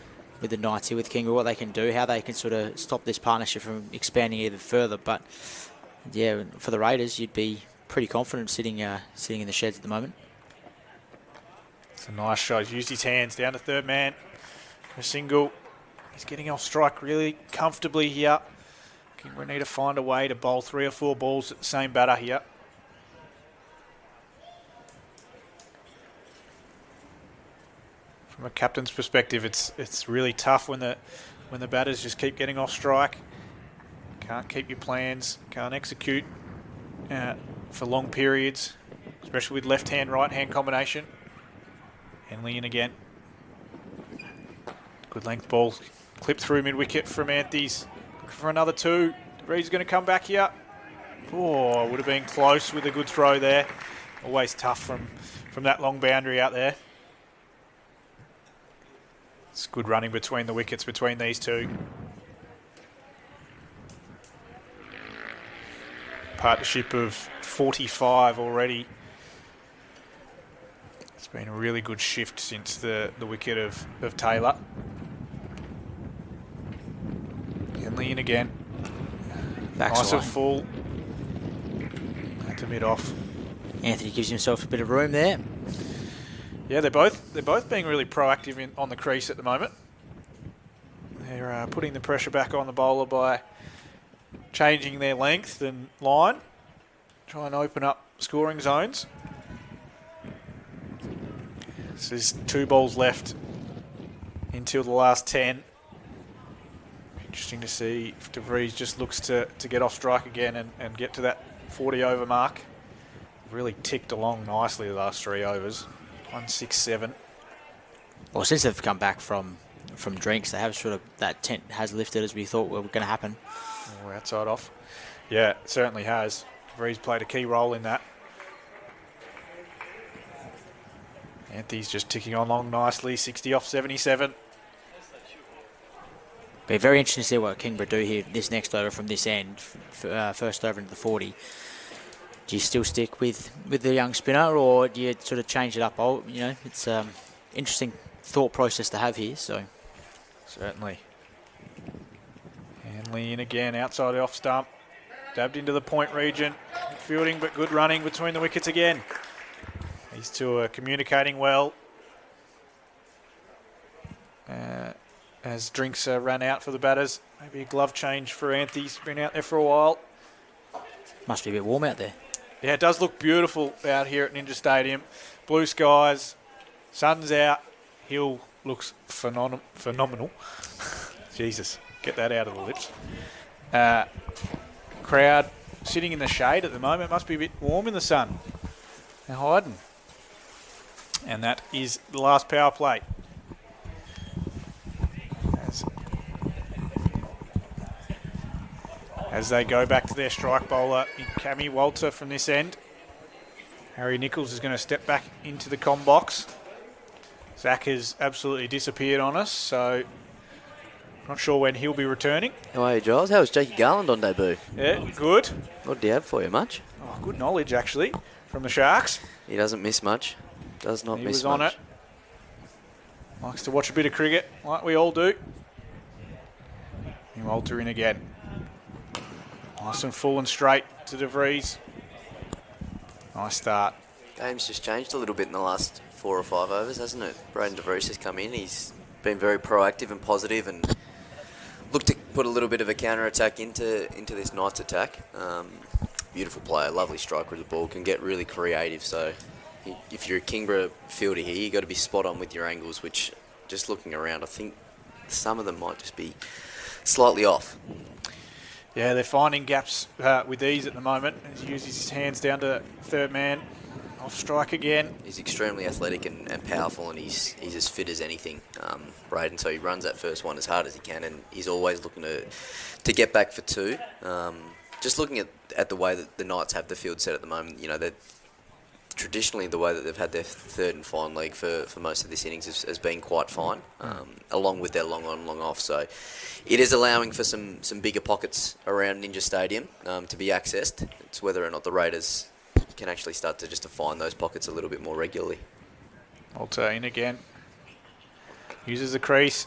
Knights here with Kingborough, what they can do, how they can sort of stop this partnership from expanding even further. But yeah, for the Raiders, you'd be pretty confident sitting in the sheds at the moment. It's a nice shot. He's used his hands down to third man. A single. He's getting off strike really comfortably here. We need to find a way to bowl 3 or 4 balls at the same batter here. From a captain's perspective, it's really tough when the batters just keep getting off strike. Can't keep your plans, can't execute for long periods, especially with left-hand, right-hand combination. Henley in again. Good length ball. Clipped through mid-wicket from Anthony's. Looking for another 2. Reed's going to come back here. Oh, would have been close with a good throw there. Always tough from that long boundary out there. It's good running between the wickets between these two. Partnership of 45 already. It's been a really good shift since the wicket of Taylor. Henley in again. Nice and full. That's a bit off. Anthony gives himself a bit of room there. Yeah, they're both being really proactive on the crease at the moment. They're putting the pressure back on the bowler by changing their length and line, try and open up scoring zones. So there's 2 balls left until the last 10. Interesting to see if De Vries just looks to get off strike again and get to that 40 over mark. Really ticked along nicely the last 3 overs. 167. Well, since they've come back from drinks, they have sort of, that tent has lifted as we thought were going to happen. Oh, outside off. Yeah, it certainly has. Vries played a key role in that. Anthony's just ticking along nicely. 60 off 77. Be very interesting to see what Kingborough do here this next over from this end, first over into the 40. Do you still stick with the young spinner, or do you sort of change it up? It's interesting thought process to have here. So certainly. Hanley in again, outside off stump, dabbed into the point region, fielding but good running between the wickets again. These two are communicating well. As drinks ran out for the batters, maybe a glove change for Anthony's been out there for a while. Must be a bit warm out there. Yeah, it does look beautiful out here at Ninja Stadium. Blue skies, sun's out. Hill looks phenomenal. Jesus, get that out of the lips. Crowd sitting in the shade at the moment. Must be a bit warm in the sun. They're hiding. And that is the last power play. As as they go back to their strike bowler in Cammy Walter from this end. Harry Nichols is going to step back into the comm box. Zach has absolutely disappeared on us, so not sure when he'll be returning. How are you, Giles? How was Jakey Garland on debut? Yeah, good. What did he have for you, much? Oh, good knowledge, actually, from the Sharks. He doesn't miss much. Does not He miss was much. on it. Likes to watch a bit of cricket, like we all do. And Walter in again. Nice and full and straight to De Vries. Nice start. Game's just changed a little bit in the last 4 or 5 overs, hasn't it? Braden De Vries has come in. He's been very proactive and positive and looked to put a little bit of a counter-attack into this Knights attack. Beautiful player, lovely striker with the ball, can get really creative. So if you're a Kingborough fielder here, you've got to be spot on with your angles, which, just looking around, I think some of them might just be slightly off. Yeah, they're finding gaps with ease at the moment. As he uses his hands down to third man. Off strike again. He's extremely athletic and powerful, and he's as fit as anything, Braden. So he runs that first one as hard as he can, and he's always looking to get back for 2. Just looking at the way that the Knights have the field set at the moment, you know, that traditionally the way that they've had their third and final leg for most of this innings has been quite fine, along with their long on, long off. So it is allowing for some bigger pockets around Ninja Stadium to be accessed. It's whether or not the Raiders can actually start to just find those pockets a little bit more regularly. Walter in again. Uses the crease.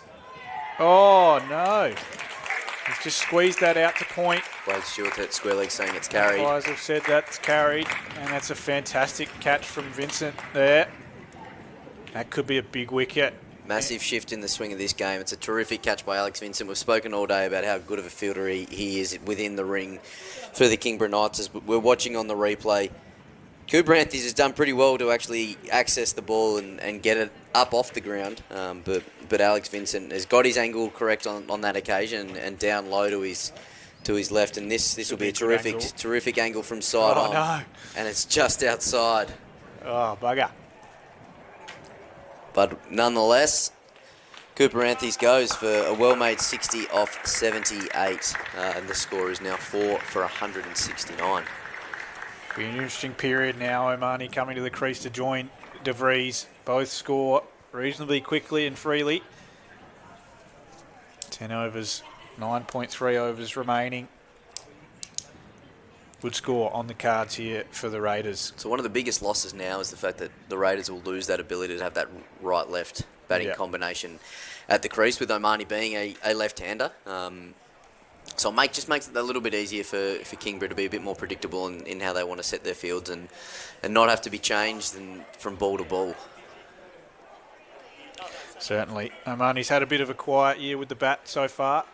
Oh, no. He's just squeezed that out to point. Wade Stewart at square leg saying it's carried. Guys have said that's carried, and that's a fantastic catch from Vincent there. That could be a big wicket. Massive shift in the swing of this game. It's a terrific catch by Alex Vincent. We've spoken all day about how good of a fielder he is within the ring for the Kingborough Knights. As we're watching on the replay, Cooper Anthony has done pretty well to actually access the ball and get it up off the ground. But Alex Vincent has got his angle correct on that occasion and down low to his left. And this will be a terrific angle from side on. No. And it's just outside. Oh, bugger. But nonetheless, Cooper Anthony's goes for a well-made 60 off 78. And the score is now 4 for 169. Be an interesting period now. Omani coming to the crease to join De Vries. Both score reasonably quickly and freely. 10 overs, 9.3 overs remaining. Good score on the cards here for the Raiders. So one of the biggest losses now is the fact that the Raiders will lose that ability to have that right-left batting combination at the crease, with Omani being a left-hander. So it just makes it a little bit easier for Kingborough to be a bit more predictable in how they want to set their fields and not have to be changed from ball to ball. Certainly. Omani's had a bit of a quiet year with the bat so far.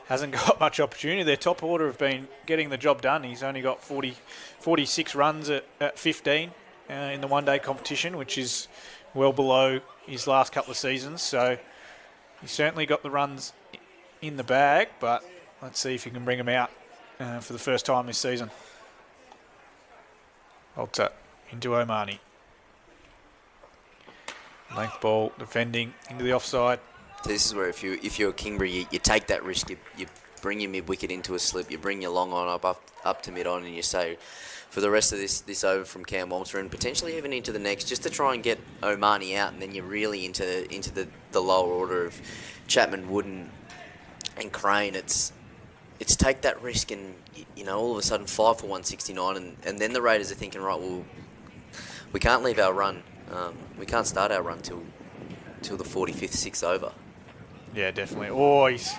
Hasn't got much opportunity. Their top order have been getting the job done. He's only got 46 runs at 15 in the one-day competition, which is well below his last couple of seasons. So he's certainly got the runs in the bag, but let's see if he can bring them out for the first time this season. Walter into Omani. Length ball, defending into the offside. This is where if you're a Kingborough, you take that risk. You bring your mid-wicket into a slip. You bring your long on up to mid-on, and you say, for the rest of this over from Cam Walter and potentially even into the next, just to try and get Omani out, and then you're really into the lower order of Chapman, Wooden, and Crane. It's take that risk, and all of a sudden 5 for 169, and then the Raiders are thinking, right, well, we can't leave our run. We can't start our run till the 45th, 6th over. Yeah, definitely. Oh, he's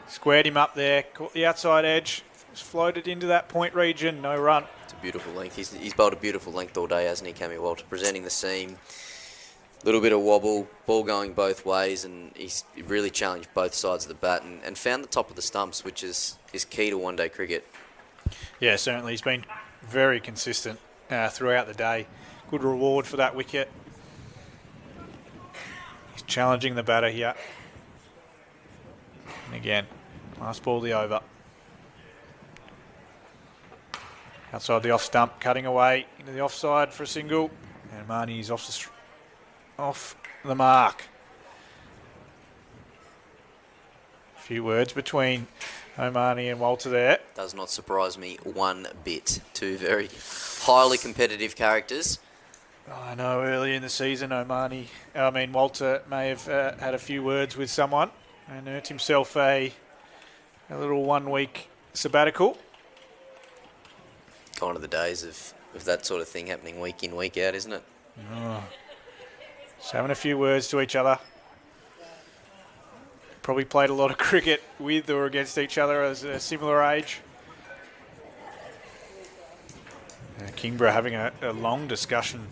squared him up there, caught the outside edge, floated into that point region, no run. It's a beautiful length. He's bowled a beautiful length all day, hasn't he, Cammy Walter? Presenting the seam, little bit of wobble, ball going both ways, and he's really challenged both sides of the bat and found the top of the stumps, which is key to one-day cricket. Yeah, certainly. He's been very consistent throughout the day. Good reward for that wicket. He's challenging the batter here. And again, last ball of the over. Outside the off stump, cutting away into the offside for a single. And Marnie's off the mark. A few words between Omani and Walter there. Does not surprise me one bit. Two very highly competitive characters. I know early in the season, Walter may have had a few words with someone and earned himself a little 1 week sabbatical. Kind of the days of that sort of thing happening week in, week out, isn't it? Just having a few words to each other. Probably played a lot of cricket with or against each other as a similar age. Kingborough having a long discussion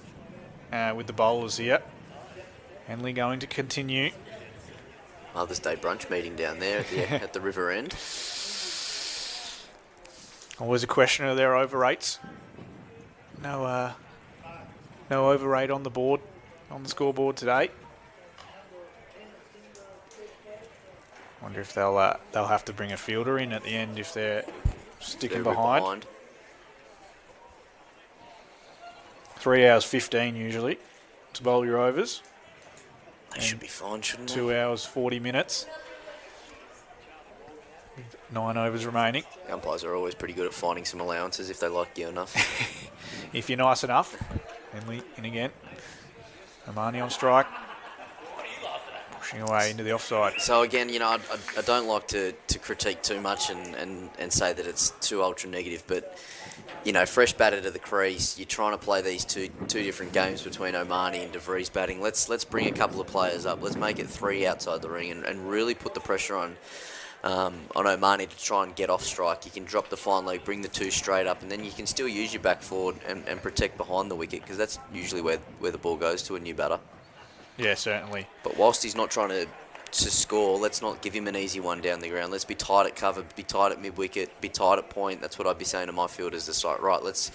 with the bowlers here. Henley going to continue. Mother's Day brunch meeting down there at the river end. Always a question of their over rates. No over rate on the board, on the scoreboard today. Wonder if they'll have to bring a fielder in at the end if they're sticking behind. 3 hours 15 usually to bowl your overs. They should be fine, shouldn't they? 2 hours 40 minutes. 9 overs remaining. Umpires are always pretty good at finding some allowances if they like you enough. If you're nice enough. Henley in again. Omani on strike. Pushing away into the offside. So again, I don't like to critique too much and say that it's too ultra negative, but fresh batter to the crease. You're trying to play these two different games between Omani and De Vries batting. Let's bring a couple of players up. Let's make it 3 outside the ring and really put the pressure on Omani to try and get off strike. You can drop the fine leg, bring the 2 straight up, and then you can still use your back forward and protect behind the wicket, because that's usually where the ball goes to a new batter. Yeah, certainly. But whilst he's not trying to score, let's not give him an easy one down the ground. Let's be tight at cover, be tight at mid-wicket, be tight at point. That's what I'd be saying to my fielders. It's like, right, let's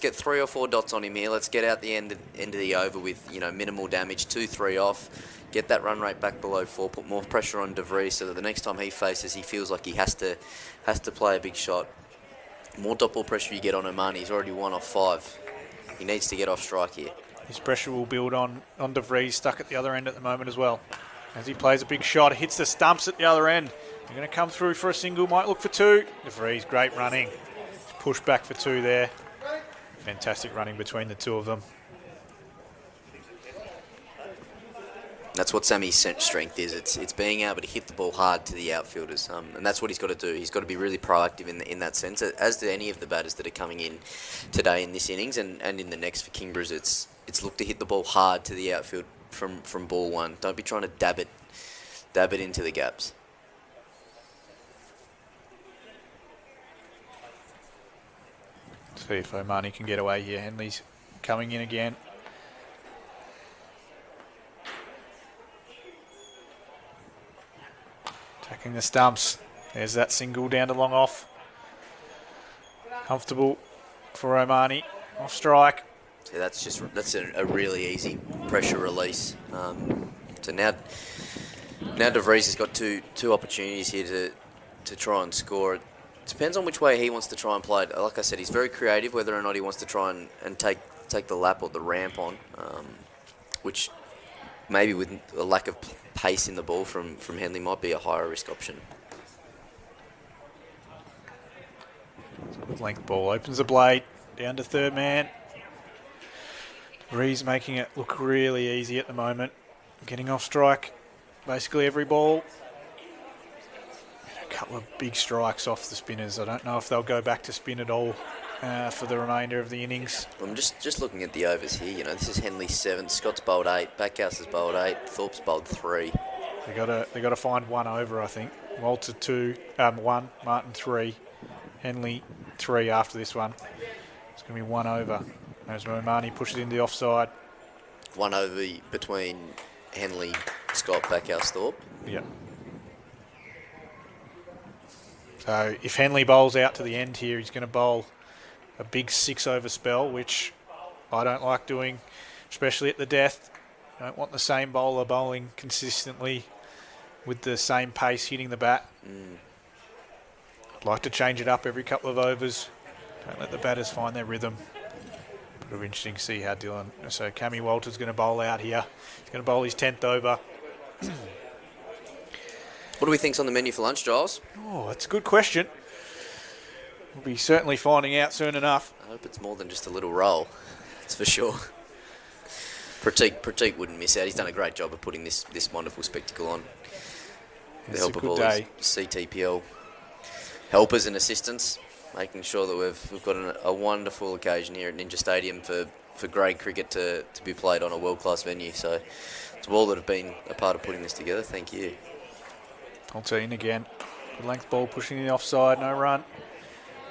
get 3 or 4 dots on him here. Let's get out the end of the over with minimal damage, 2-3 off. Get that run rate back below 4. Put more pressure on De Vries so that the next time he faces, he feels like he has to play a big shot. More dot ball pressure you get on Omani. He's already 1 off 5. He needs to get off strike here. His pressure will build on De Vries, stuck at the other end at the moment as well. As he plays a big shot, hits the stumps at the other end. They're going to come through for a single, might look for 2. De Vries, great running. Push back for 2 there. Fantastic running between the 2 of them. That's what Sammy's strength is. It's being able to hit the ball hard to the outfielders, and that's what he's got to do. He's got to be really proactive in that sense, as do any of the batters that are coming in today in this innings and in the next for Kingborough. It's look to hit the ball hard to the outfield from ball 1. Don't be trying to dab it into the gaps. See if Omani can get away here. Henley's coming in again. Attacking the stumps. There's that single down to long off. Comfortable for Omani. Off strike. So that's a really easy pressure release. So now De Vries has got two opportunities here to try and score. It depends on which way he wants to try and play it. Like I said, he's very creative whether or not he wants to try and take the lap or the ramp on, which maybe with a lack of pace in the ball from Henley might be a higher risk option. Good length ball, opens the blade, down to 3rd man. De Vries making it look really easy at the moment. Getting off strike basically every ball. A couple of big strikes off the spinners. I don't know if they'll go back to spin at all for the remainder of the innings. I'm just looking at the overs here. This is Henley's 7, Scott's bowled 8, Backhouse has bowled 8, Thorpe's bowled 3. They got to find 1 over, I think. Walter 2, 1, Martin 3, Henley 3 after this one. It's going to be 1 over. As Omani pushes into the offside. 1 over between Henley, Scott, Backhouse, Thorpe. Yep. So if Henley bowls out to the end here, he's going to bowl a big 6 over spell, which I don't like doing, especially at the death. I don't want the same bowler bowling consistently with the same pace hitting the bat. I'd like to change it up every couple of overs. Don't let the batters find their rhythm. But it'll be interesting to see how Dylan... So Cammy Walter's going to bowl out here. He's going to bowl his 10th over. What do we think's on the menu for lunch, Giles? Oh, that's a good question. We'll be certainly finding out soon enough. I hope it's more than just a little roll. That's for sure. Pratik wouldn't miss out. He's done a great job of putting this wonderful spectacle on. With the help of all his CTPL helpers and assistants, making sure that we've got a wonderful occasion here at Ninja Stadium for grade cricket to be played on a world-class venue. So to all that have been a part of putting this together, thank you. Alteen again. Good length ball pushing the offside, no run.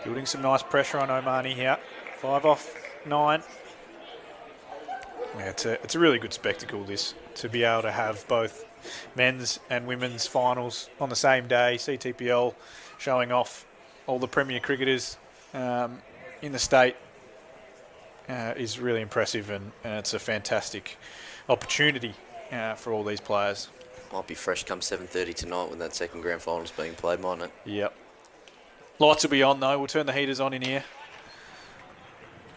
Building some nice pressure on Omani here. 5 off 9. Yeah, it's a really good spectacle, this, to be able to have both men's and women's finals on the same day. CTPL showing off all the premier cricketers in the state is really impressive, and it's a fantastic opportunity for all these players. Might be fresh come 7:30 tonight when that second grand final's being played, mightn't it? Yep. Lights will be on though. We'll turn the heaters on in here.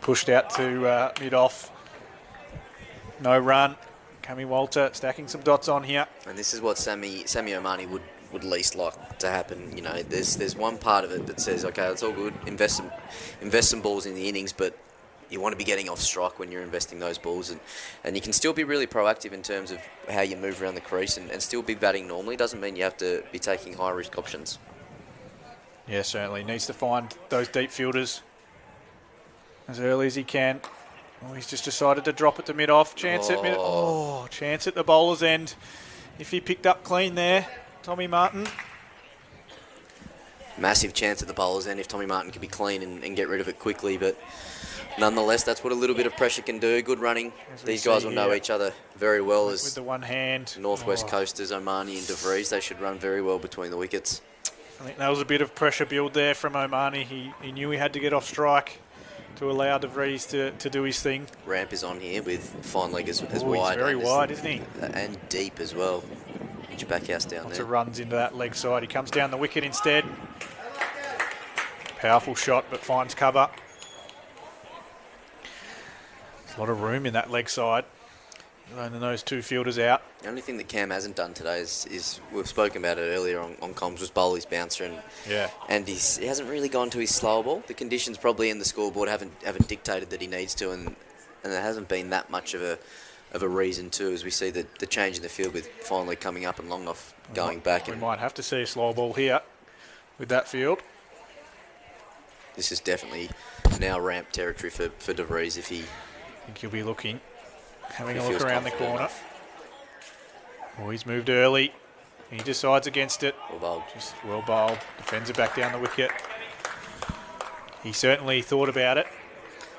Pushed out to mid-off. No run. Kami Walter stacking some dots on here. And this is what Sammy Omani would least like to happen. You know, there's one part of it that says, okay, it's all good. Invest some balls in the innings, but you want to be getting off strike when you're investing those balls, and you can still be really proactive in terms of how you move around the crease and still be batting normally. Doesn't mean you have to be taking high risk options. Yeah, certainly needs to find those deep fielders as early as he can. Oh, he's just decided to drop it to mid-off. Chance at mid. Oh, chance at the bowler's end. If he picked up clean there, Tommy Martin. Massive chance at the bowler's end if Tommy Martin could be clean and get rid of it quickly, but nonetheless, that's what a little bit of pressure can do. Good running. These guys will know each other very well as with the one hand. Northwest Coasters, Omani and De Vries. They should run very well between the wickets. I think that was a bit of pressure build there from Omani. He knew he had to get off strike to allow De Vries to do his thing. Ramp is on here with fine leg as He's wide. Very wide, isn't he? And deep as well. Get your back house down Lots there. of runs into that leg side. He comes down the wicket instead. Powerful shot, but finds cover. There's a lot of room in that leg side. Loaning those two fielders out. The only thing that Cam hasn't done today is we've spoken about it earlier on comms, was bowl his bouncer, and he hasn't really gone to his slower ball. The conditions probably in the scoreboard haven't dictated that he needs to, and there hasn't been that much of a reason to, as we see the change in the field with finally coming up and long off going back. We might have to see a slow ball here with that field. This is definitely now ramp territory for De Vries if he. I think he'll be looking. Having He a look feels around the comfortable corner. enough. Oh, he's moved early. He decides against it. Well bowled. Just well bowled. Defends it back down the wicket. He certainly thought about it.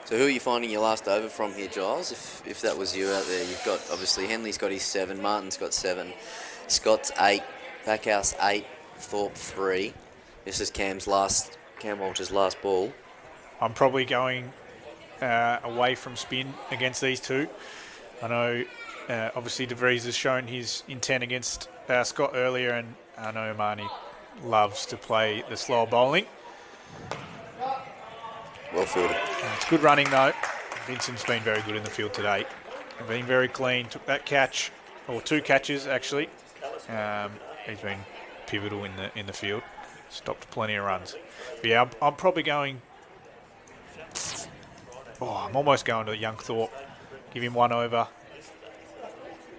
So who are you finding your last over from here, Giles? If that was you out there, you've got, obviously, Henley's got his 7, Martin's got 7, Scott's 8, Backhouse 8, Thorpe 3. This is Cam Walter's last ball. I'm probably going away from spin against these two. I know, obviously, De Vries has shown his intent against Scott earlier, and I know Omani loves to play the slow bowling. Well fielded. It's good running, though. Vincent's been very good in the field today. Been very clean. Took that catch, or 2 catches, actually. He's been pivotal in the field. Stopped plenty of runs. But yeah, I'm probably going... Oh, I'm almost going to young Thorpe. Give him 1 over.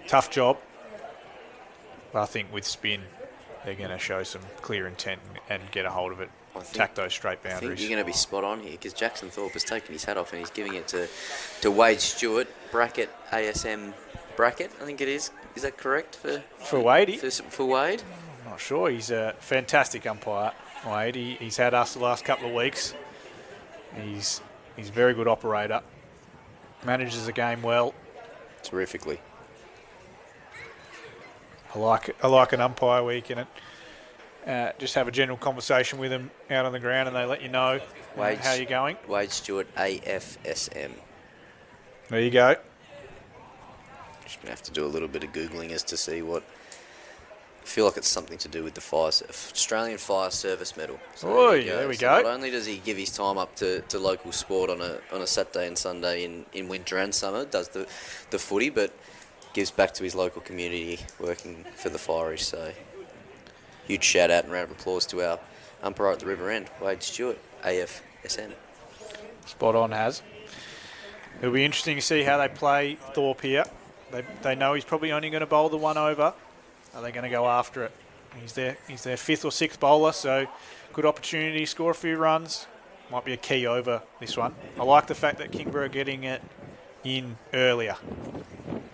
Tough job. But I think with spin, they're going to show some clear intent and get a hold of it. Attack those straight I boundaries. think you're going to be spot on here because Jackson Thorpe has taken his hat off and he's giving it to Wade Stewart, bracket ASM bracket, I think it is. Is that correct For Wade? For Wade? I'm not sure. He's a fantastic umpire, Wade. He's had us the last couple of weeks. He's a very good operator. Manages the game well. Terrifically. I like an umpire where you can just have a general conversation with them out on the ground and they let you know how you're going. Wade Stewart, AFSM. There you go. Just going to have to do a little bit of Googling as to see what... I feel like it's something to do with the Australian Fire Service Medal. So there we go. Not only does he give his time up to local sport on a Saturday and Sunday in winter and summer, does the footy, but gives back to his local community working for the Fireys. So huge shout out and round of applause to our umpire at the River End, Wade Stewart, AFSM. Spot on, has. It'll be interesting to see how they play Thorpe here. They know he's probably only going to bowl the one over. Are they going to go after it? He's their fifth or sixth bowler, so good opportunity to score a few runs. Might be a key over this one. I like the fact that Kingborough are getting it in earlier.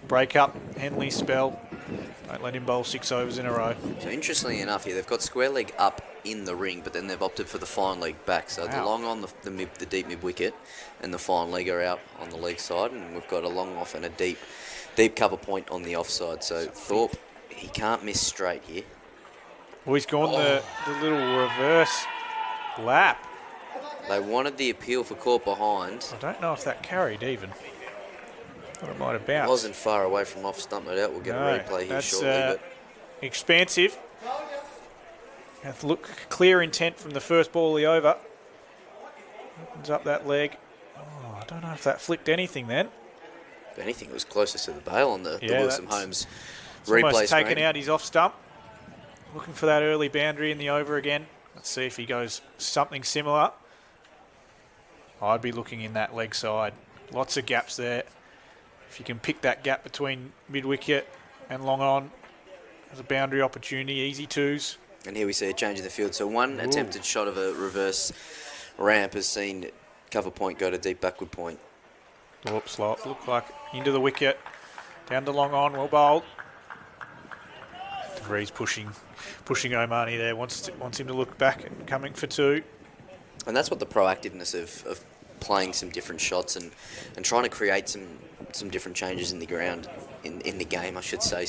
Break up Henley's spell. Don't let him bowl 6 overs in a row. So interestingly enough here, they've got square leg up in the ring, but then they've opted for the fine leg back. So the long on the deep mid wicket, and the fine leg are out on the leg side, and we've got a long off and a deep cover point on the offside. So Thorpe, he can't miss straight here. Well, he's gone the little reverse lap. They wanted the appeal for caught behind. I don't know if that carried even. Thought it might have bounced. Wasn't far away from off stump, no doubt. We'll get a replay here shortly. But expansive. Have to look clear intent from the first ball of the over. Opens up that leg. Oh, I don't know if that flicked anything then. If anything, it was closest to the bail on the Wilson Holmes it's replay almost screen. taken out his off stump. Looking for that early boundary in the over again. Let's see if he goes something similar. I'd be looking in that leg side. Lots of gaps there. If you can pick that gap between mid-wicket and long on, there's a boundary opportunity, easy twos. And here we see a change in the field. So one attempted shot of a reverse ramp has seen cover point go to deep backward point. Oops, look like into the wicket. Down to long on, well bowled. DeVries pushing Omani there, wants him to look back and coming for 2. And that's what the proactiveness of playing some different shots and trying to create some different changes in the ground, in the game, I should say,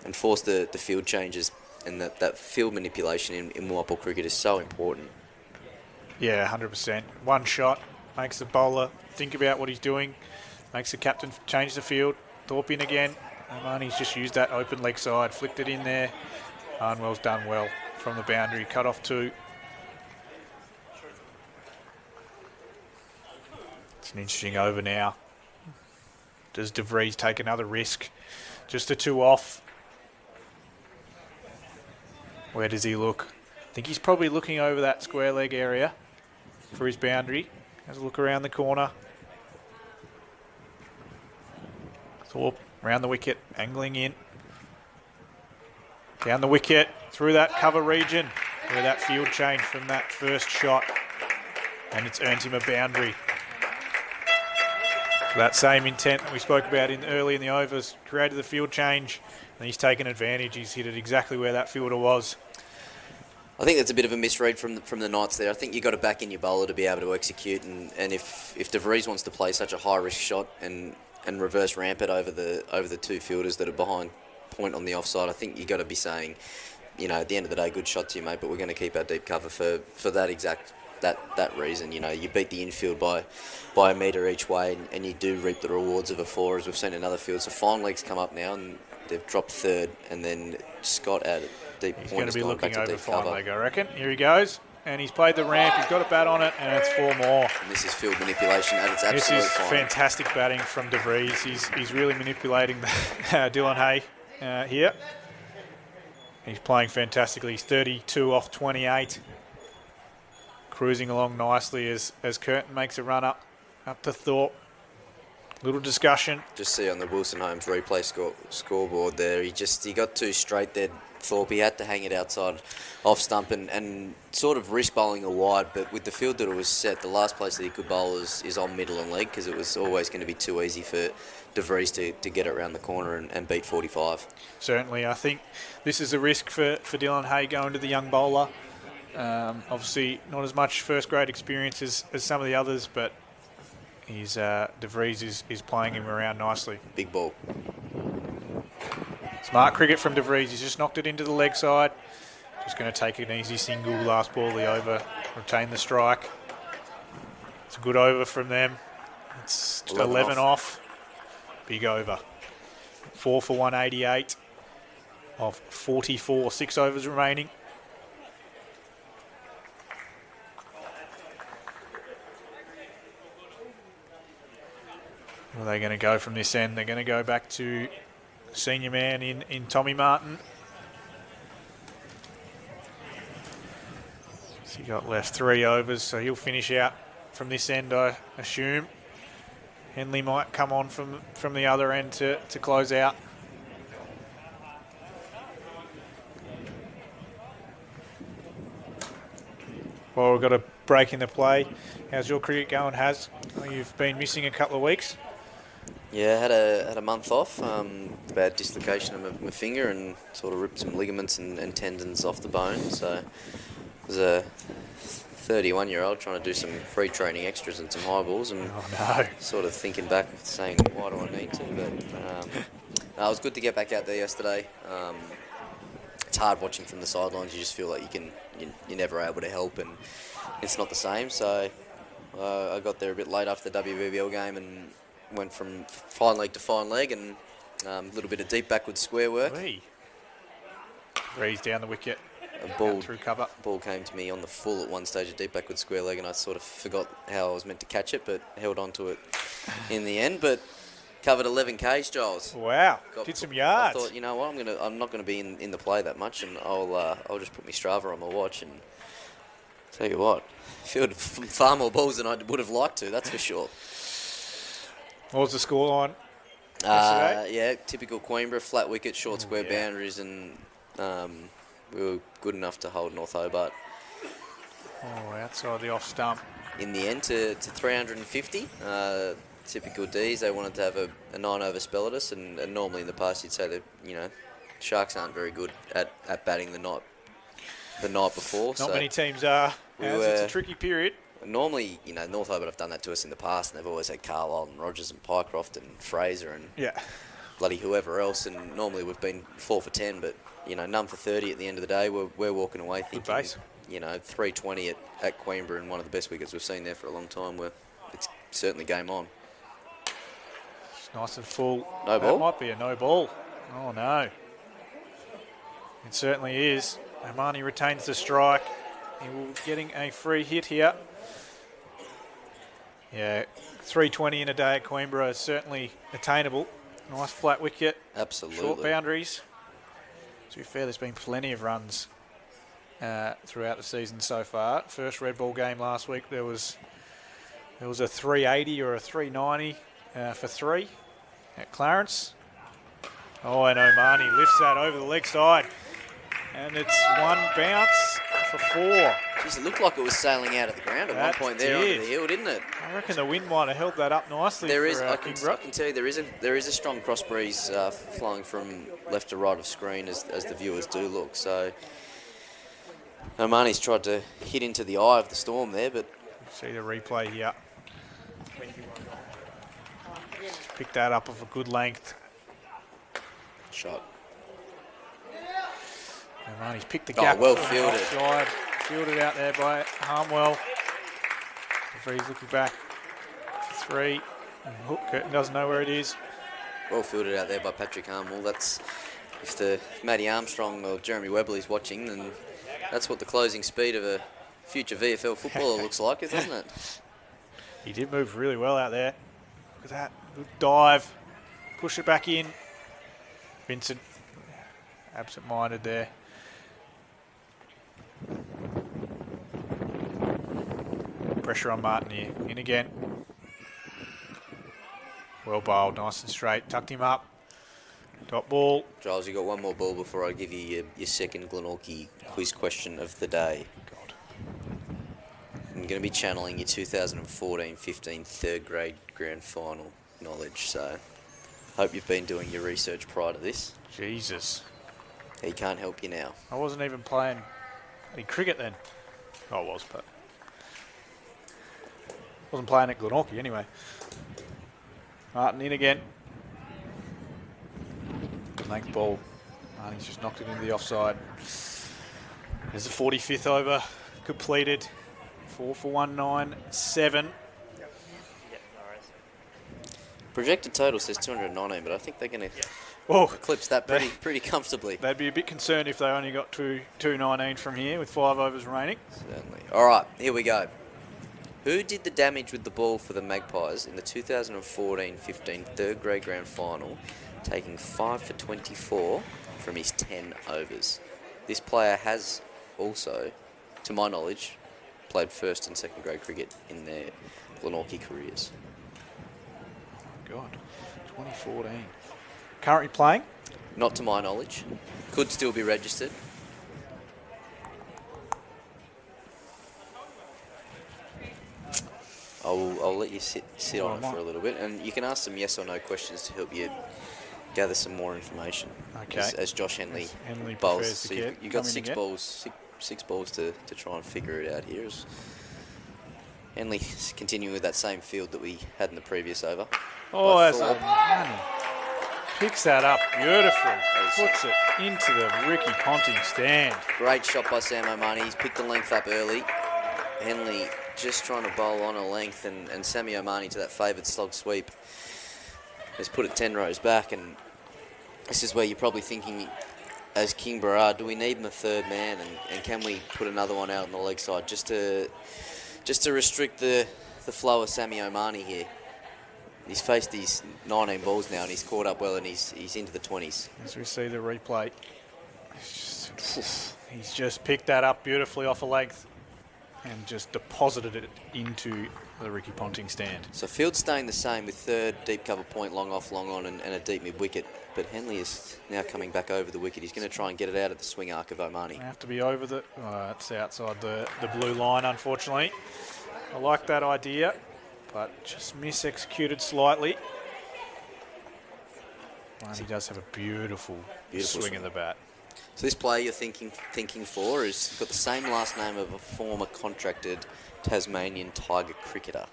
and force the field changes, and that field manipulation in Moapol cricket is so important. Yeah, 100%. One shot makes the bowler think about what he's doing, makes the captain change the field. Thorpe in again. Omani's just used that open leg side, flicked it in there. Arnwell's done well from the boundary, cut off 2. It's an interesting over now. Does DeVries take another risk? Just a 2 off. Where does he look? I think he's probably looking over that square leg area for his boundary. Has a look around the corner. Thorpe around the wicket, angling in. Down the wicket, through that cover region, where that field change from that first shot. And it's earned him a boundary. So that same intent that we spoke about early in the overs, created the field change, and he's taken advantage. He's hit it exactly where that fielder was. I think that's a bit of a misread from the Knights there. I think you've got to back in your bowler to be able to execute, and if DeVries wants to play such a high-risk shot and reverse ramp it over the 2 fielders that are behind point on the offside, I think you've got to be saying, at the end of the day, good shot to you, mate, but we're going to keep our deep cover for that exact that reason. You beat the infield by a metre each way, and you do reap the rewards of a 4, as we've seen in other fields. So fine legs come up now, and they've dropped 3rd, and then Scott out at deep He's point. going to be looking over fine cover. leg, I reckon. Here he goes, and he's played the ramp. He's got a bat on it, and it's 4 more. And this is field manipulation at its absolute This is finest. fantastic batting from DeVries. He's really manipulating Dylan Hay here. He's playing fantastically. He's 32 off 28. Cruising along nicely as Curtin makes a run up to Thorpe. Little discussion. Just see on the Wilson Holmes replay scoreboard there, he got 2 straight there. Thorpe, he had to hang it outside off stump and sort of risk bowling a wide, but with the field that it was set, the last place that he could bowl is on middle and leg, because it was always going to be too easy for DeVries to get it around the corner and beat 45. Certainly, I think this is a risk for Dylan Hay going to the young bowler. Obviously, not as much first grade experience as some of the others, but DeVries is playing him around nicely. Big ball. Smart cricket from DeVries. He's just knocked it into the leg side. Just going to take an easy single, last ball of the over, retain the strike. It's a good over from them. It's 11 off. Big over. 4 for 188 of 44. 6 overs remaining. Where are they going to go from this end? They're going to go back to senior man in Tommy Martin. So he got left 3 overs, so he'll finish out from this end, I assume. Henley might come on from the other end to close out. Well, we've got a break in the play. How's your cricket going, Haz? You've been missing a couple of weeks. Yeah, had a month off. Bad dislocation of my finger and sort of ripped some ligaments and tendons off the bone. So it was a 31-year-old trying to do some pre-training extras and some high balls, and sort of thinking back, saying, why do I need to? But it was good to get back out there yesterday. It's hard watching from the sidelines. You just feel like you're never able to help, and it's not the same. So I got there a bit late after the WBBL game and went from fine leg to fine leg, and a little bit of deep backward square work. Breeze down the wicket. A ball through cover. Ball came to me on the full at one stage, a deep backward square leg, and I sort of forgot how I was meant to catch it, but held on to it in the end. But covered 11 Ks, Giles. Wow, did some yards. I thought, you know what, I'm not going to be in the play that much, and I'll just put my Strava on my watch, and tell you what, fielded far more balls than I would have liked to. That's for sure. What was the scoreline? Yeah, typical Kingborough, flat wicket, short square boundaries, and we were good enough to hold North Hobart. Outside the off stump. In the end, to 350. Typical D's, they wanted to have a 9-over spell at us, and normally in the past you'd say that, Sharks aren't very good at batting the night before. Not many teams are. It's a tricky period. Normally, North Hobart have done that to us in the past, and they've always had Carlisle and Rogers and Pycroft and Fraser and bloody whoever else, and normally we've been 4 for 10, but none for 30 at the end of the day. We're walking away thinking, 320 at Queenborough, and one of the best wickets we've seen there for a long time. It's certainly game on. It's nice and full. No ball? That might be a no ball. Oh no. It certainly is. Omani retains the strike. He will be getting a free hit here. Yeah, 320 in a day at Queenborough is certainly attainable. Nice flat wicket. Absolutely. Short boundaries. To be fair, there's been plenty of runs throughout the season so far. First red ball game last week, there was a 380 or a 390 for 3 at Clarence. Oh, and Omani lifts that over the leg side. And it's one bounce for 4. Jeez, it looked like it was sailing out of the ground at one point there onto the hill, didn't it? I reckon the wind might have held that up nicely. I can tell you there is a strong cross breeze flowing from left to right of screen as the viewers do look. So Omani's tried to hit into the eye of the storm there, but see the replay here. Just pick that up of a good length. Shot. Omani's picked the gap. Oh, well fielded. Offside. Fielded out there by Harmwell. Referee's looking back for 3. And Hook Curtin doesn't know where it is. Well fielded out there by Patrick Harmwell. That's, if Matty Armstrong or Jeremy Webley's watching, then that's what the closing speed of a future VFL footballer looks like, doesn't it? He did move really well out there. Look at that. Good dive. Push it back in. Vincent, absent-minded there. Pressure on Martin here. In again. Well bowled, nice and straight. Tucked him up. Top ball. Giles, you got one more ball before I give you your second Glenorchy quiz question of the day. God. I'm going to be channeling your 2014-15 third grade grand final knowledge, so hope you've been doing your research prior to this. Jesus. He can't help you now. I wasn't even playing any cricket then. I was, but wasn't playing at Glenorchy anyway. Martin in again. Good length ball. Martin's just knocked it into the offside. There's the 45th over completed. 4 for 197. Projected total says 219, but I think they're going to eclipse that pretty comfortably. They'd be a bit concerned if they only got 219 from here with 5 overs remaining. Certainly. All right, here we go. Who did the damage with the ball for the Magpies in the 2014-15 third grade grand final, taking 5 for 24 from his 10 overs? This player has also, to my knowledge, played first and second grade cricket in their Glenorchy careers. God, 2014. Currently playing? Not to my knowledge. Could still be registered. I'll let you sit on it for a little bit, and you can ask some yes or no questions to help you gather some more information. Okay. As Josh Henley bowls. bowls. So you've got six balls to try and figure it out here. As Henley continuing with that same field that we had in the previous over. Oh, that's money. Picks that up beautifully. Puts it into the Ricky Ponting stand. Great shot by Sam O'Mahony. He's picked the length up early. Henley just trying to bowl on a length, and Sammy O'Mahony to that favoured slog sweep has put it 10 rows back, and this is where you're probably thinking, as Kingborough, do we need him a third man, and can we put another one out on the leg side just to restrict the flow of Sammy O'Mahony here? He's faced these 19 balls now, and he's caught up well, and he's into the 20s. As we see the replay, he's just picked that up beautifully off a length and just deposited it into the Ricky Ponting stand. So field staying the same with third, deep cover point, long off, long on, and a deep mid-wicket. But Henley is now coming back over the wicket. He's going to try and get it out of the swing arc of O'Mahony. Have to be over the... it's outside the blue line, unfortunately. I like that idea, but just mis-executed slightly. And he does have a beautiful swing of the bat. So this player you're thinking for is got the same last name of a former contracted Tasmanian Tiger cricketer,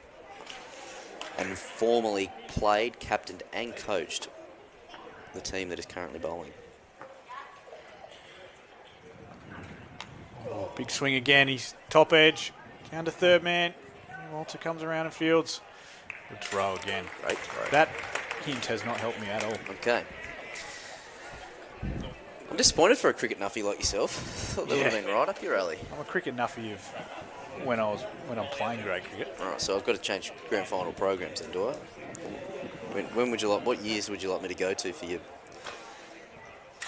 and formerly played, captained and coached the team that is currently bowling. Oh, big swing again. He's top edge. Down to third man. Walter comes around and fields. Good throw again. Great throw. That hint has not helped me at all. Okay. I'm disappointed for a cricket nuffy like yourself. Thought that would have been right up your alley. I'm a cricket nuffy of when I'm playing grade cricket. All right, so I've got to change grand final programs then, do I? When would you like? What years would you like me to go to for you?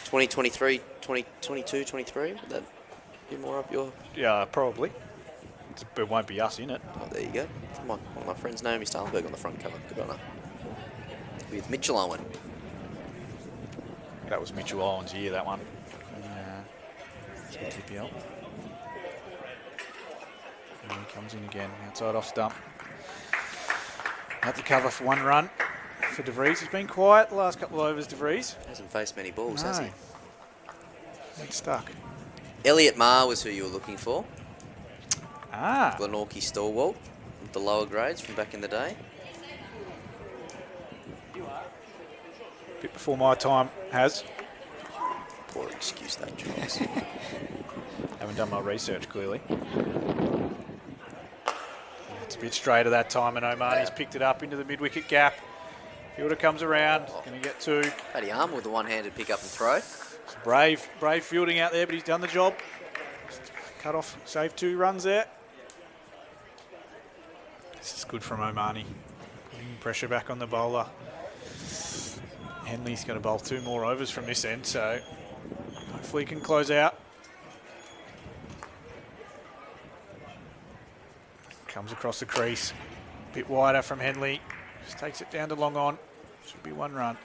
2023, 2022, 23? Would that be more up your? Yeah, probably. It won't be us in it. Oh, there you go. One of my friends, Naomi Stalenberg, on the front cover. Good on her. With Mitchell Owen. That was Mitchell Owen's year, that one. CTPL. And he comes in again, outside off stump. Out to cover for one run for De Vries. He's been quiet the last couple of overs, De Vries. Hasn't faced many balls, has he? He's stuck. Elliot Marr was who you were looking for. Ah. Glenorchy stalwart, with the lower grades from back in the day. Bit before my time, has. Poor excuse that, Charles. Haven't done my research, clearly. It's a bit straighter that time, and O'Mahony's picked it up into the mid-wicket gap. Fielder comes around, going to get two. Paddy Armour with the one-handed pick up and throw. It's brave fielding out there, but he's done the job. Cut off, save 2 runs there. This is good from O'Mahony. Putting pressure back on the bowler. Henley's going to bowl 2 more overs from this end, so hopefully he can close out. Comes across the crease. A bit wider from Henley. Just takes it down to long on. Should be 1 run.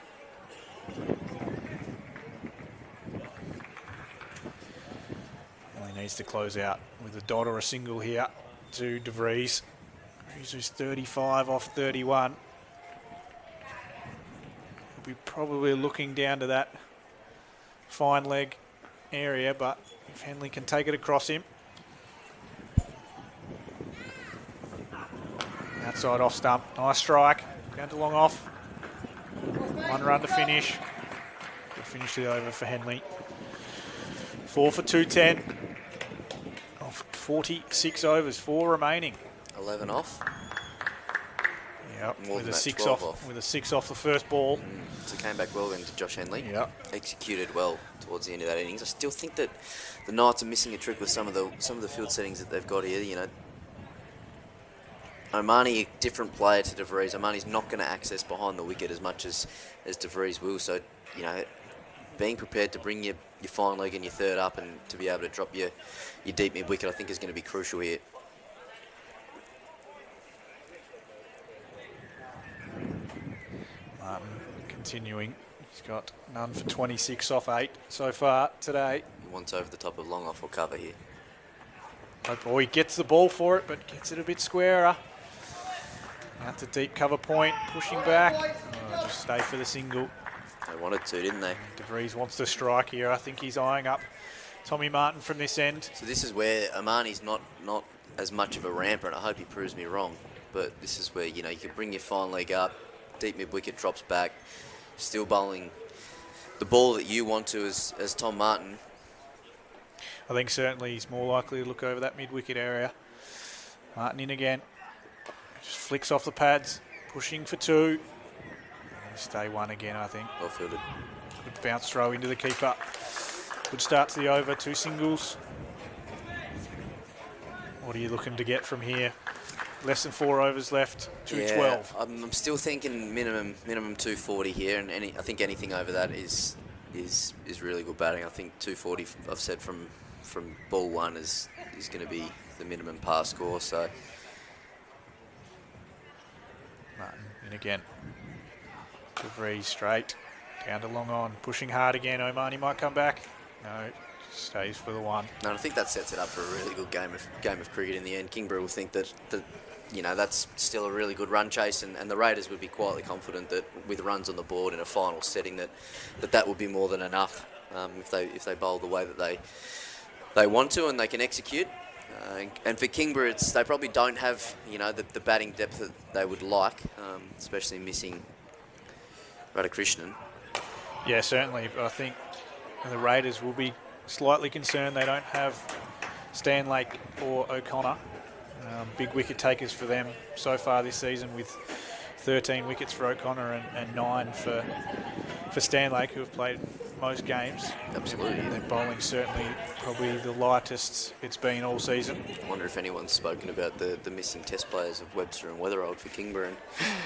Henley needs to close out with a dot or a single here to De Vries. Who's 35 off 31. We'll be probably looking down to that fine leg area, but if Henley can take it across him. Outside off stump, nice strike, down to long off. 1 run to finish. Good finish to the over for Henley. 4 for 210. Off 46 overs, 4 remaining. 11 off. Yep, More with than a that, 6 12 off, with a 6 off the first ball. So came back well into Josh Henley. Yep. Executed well towards the end of that innings. I still think that the Knights are missing a trick with some of the field settings that they've got here. You know, O'Mahony, a different player to De Vries. O'Mahony's not going to access behind the wicket as much as De Vries will. So, you know, being prepared to bring your fine leg and your third up and to be able to drop your deep mid wicket, I think is going to be crucial here. continuing. He's got none for 26 off 8 so far today. He wants over the top of long off or cover here. Oh, he gets the ball for it, but gets it a bit squarer. Out to deep cover point, pushing back. Oh, just stay for the single. They wanted to, didn't they? De Vries wants to strike here. I think he's eyeing up Tommy Martin from this end. So this is where Armani's not as much of a ramper, and I hope he proves me wrong. But this is where, you know, you can bring your fine leg up, deep mid-wicket drops back, still bowling the ball that you want to as Tom Martin. I think certainly he's more likely to look over that mid-wicket area. Martin in again. Just flicks off the pads, pushing for 2. Stay 1 again, I think. Well fielded. Good bounce throw into the keeper. Good start to the over, 2 singles. What are you looking to get from here? Less than 4 overs left, 212. Yeah, I'm still thinking minimum 240 here, and I think anything over that is really good batting. I think 240, I've said from ball 1 is going to be the minimum par score. So Martin in again. De Vries straight down to long on, pushing hard again. Omani might come back. No, stays for the 1. No, I think that sets it up for a really good game of cricket in the end. Kingborough will think that you know, that's still a really good run chase, and the Raiders would be quietly confident that with runs on the board in a final setting that would be more than enough if they bowl the way that they want to and they can execute. And for Kingborough, they probably don't have, you know, the batting depth that they would like, especially missing Radhakrishnan. Yeah, certainly. But I think the Raiders will be slightly concerned they don't have Stanlake or O'Connor. Big wicket takers for them so far this season, with 13 wickets for O'Connor and 9 for Stanlake, who have played most games. Absolutely. Their bowling certainly probably the lightest it's been all season. I wonder if anyone's spoken about the missing test players of Webster and Wetherold for Kingborough and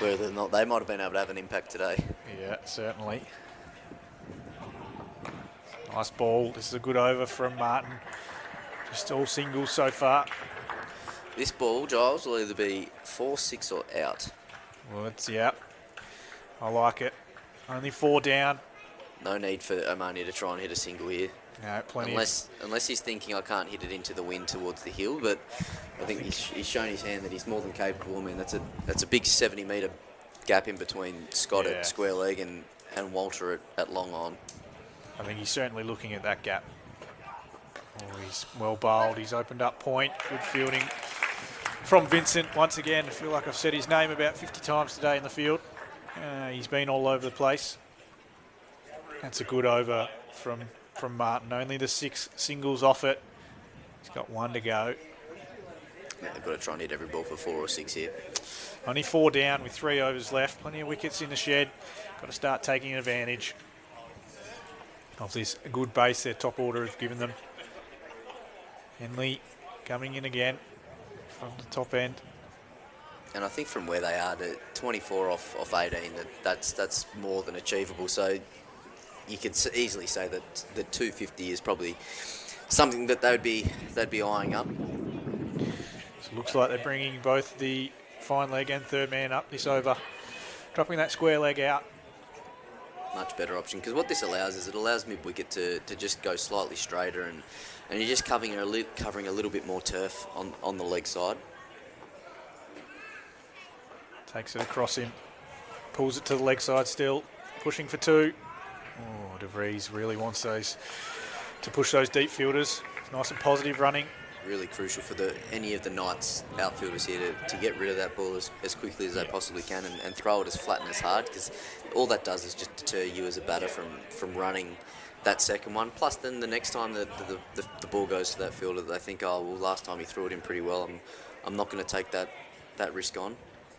whether or not they might have been able to have an impact today. Yeah, certainly. Nice ball. This is a good over from Martin. Just all singles so far. This ball, Giles, will either be 4, 6 or out. Well, it's out. I like it. Only 4 down. No need for Omani to try and hit a single here. No, plenty. Unless he's thinking I can't hit it into the wind towards the hill, but I think he's shown his hand that he's more than capable. I mean, that's a big 70-metre gap in between Scott at square leg and Walter at long on. I think he's certainly looking at that gap. Oh, he's well bowled. He's opened up point. Good fielding from Vincent once again. I feel like I've said his name about 50 times today in the field. He's been all over the place. That's a good over from Martin. Only the 6 singles off it. He's got 1 to go. Yeah, they've got to try and hit every ball for 4 or 6 here. Only 4 down with 3 overs left. Plenty of wickets in the shed. Got to start taking advantage of this good base their top order has given them. Henley coming in again from the top end. And I think from where they are, to 24 off 18, that's more than achievable. So you could easily say that the 250 is probably something that they'd be eyeing up. So it looks like they're bringing both the fine leg and third man up this over, dropping that square leg out. Much better option, because what this allows is it allows mid-wicket to just go slightly straighter, and you're just covering a little bit more turf on the leg side. Takes it across him, pulls it to the leg side still, pushing for 2. Oh, De Vries really wants those to push those deep fielders. Nice and positive running. Really crucial for any of the Knights outfielders here to get rid of that ball as quickly as they possibly can and throw it as flat and as hard, because all that does is just deter you as a batter from running that second one. Plus then the next time the ball goes to that fielder, they think, oh, well, last time he threw it in pretty well, I'm not going to take that risk on.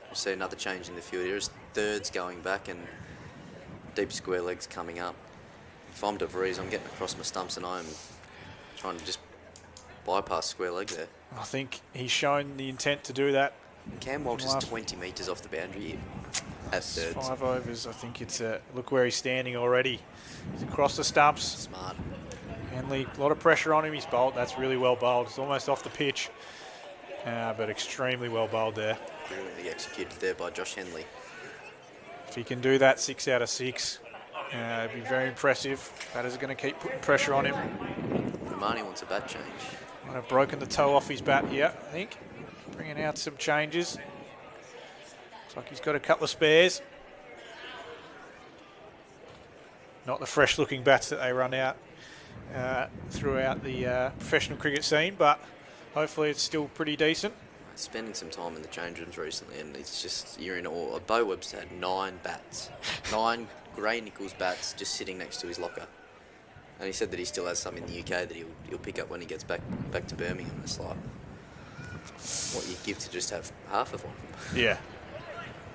You see another change in the field here as thirds going back and deep square legs coming up. If I'm De Vries, I'm getting across my stumps and I'm trying to just bypass square leg there. I think he's shown the intent to do that. Cam Walters 20 metres off the boundary here at thirds. 5 overs. I think it's look where he's standing already. He's across the stumps. Smart. Henley, a lot of pressure on him. He's bowled. That's really well bowled. It's almost off the pitch, but extremely well bowled there. Brilliantly executed there by Josh Henley. If he can do that 6 out of 6, it'd be very impressive. Batters are going to keep putting pressure on him. Romani wants a bat change. Might have broken the toe off his bat here, I think. Bringing out some changes. Looks like he's got a couple of spares. Not the fresh-looking bats that they run out throughout the professional cricket scene, but hopefully it's still pretty decent. Spending some time in the change rooms recently, and it's just, you're in awe. Bo Webster had 9 bats, 9 Gray Nichols bats just sitting next to his locker. And he said that he still has some in the UK that he'll pick up when he gets back to Birmingham. It's like what you give to just have half of one. Yeah.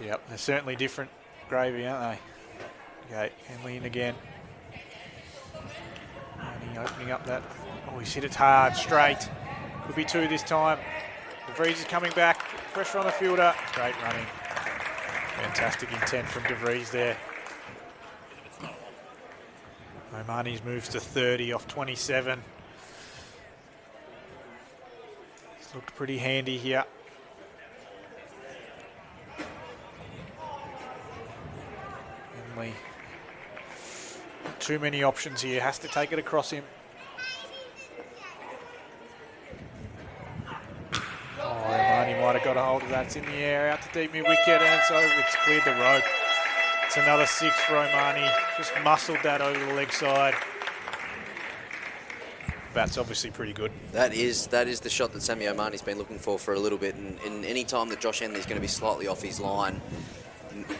Yep, they're certainly different gravy, aren't they? Okay, Henley in again. And he opening up that. Oh, he's hit it hard, straight. Could be 2 this time. DeVries is coming back. Pressure on the fielder. Great running. Fantastic intent from DeVries there. Omani's moves to 30 off 27. He's looked pretty handy here. Henley. Too many options here. Has to take it across him. Omani might have got a hold of that. It's in the air, out to deep mid-wicket, and it's cleared the rope. It's another 6 for Omani. Just muscled that over the leg side. Bat's obviously pretty good. That is the shot that Sammy Omani's been looking for a little bit, and any time that Josh Henley's going to be slightly off his line,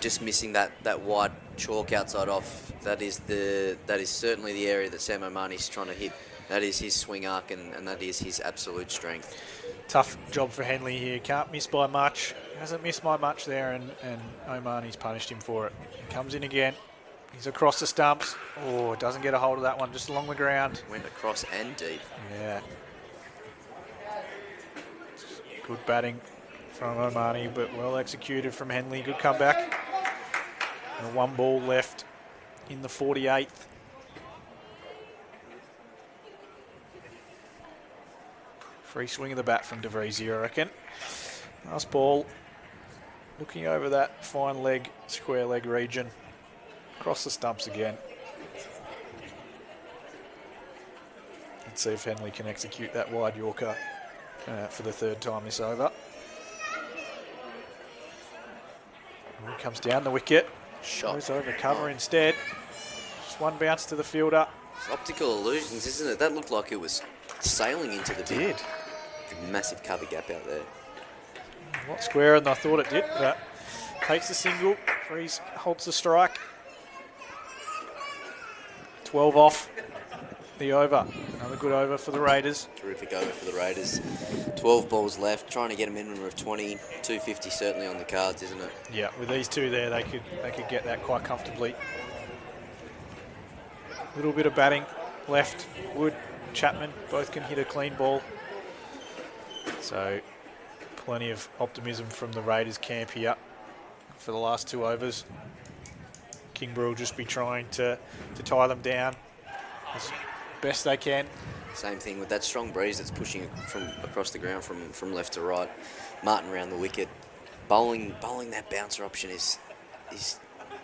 just missing that wide chalk outside off, that is certainly the area that Sam Omani's trying to hit. That is his swing arc, and that is his absolute strength. Tough job for Henley here. Can't miss by much. Hasn't missed by much there, and Omani's punished him for it. He comes in again. He's across the stumps. Oh, doesn't get a hold of that one, just along the ground. Went across and deep. Yeah. Good batting from Omani, but well executed from Henley. Good comeback. And 1 ball left in the 48th. Free swing of the bat from DeVries, I reckon. Last ball. Looking over that fine leg, square leg region. Across the stumps again. Let's see if Henley can execute that wide Yorker for the 3rd time this over. And he comes down the wicket. Shot. Goes over cover instead. Just 1 bounce to the fielder. It's optical illusions, isn't it? That looked like it was sailing into the big. Massive cover gap out there. A lot squarer than I thought it did, but takes the single. Freeze holds the strike. 12 off the over. Another good over for the Raiders. Terrific over for the Raiders. 12 balls left, trying to get a minimum of 20. 250 certainly on the cards, isn't it? Yeah, with these 2 there, they could get that quite comfortably. Little bit of batting left. Wood, Chapman, both can hit a clean ball. So plenty of optimism from the Raiders camp here for the last 2 overs. Kingborough will just be trying to tie them down as best they can. Same thing with that strong breeze that's pushing from across the ground from left to right. Martin around the wicket. Bowling that bouncer option is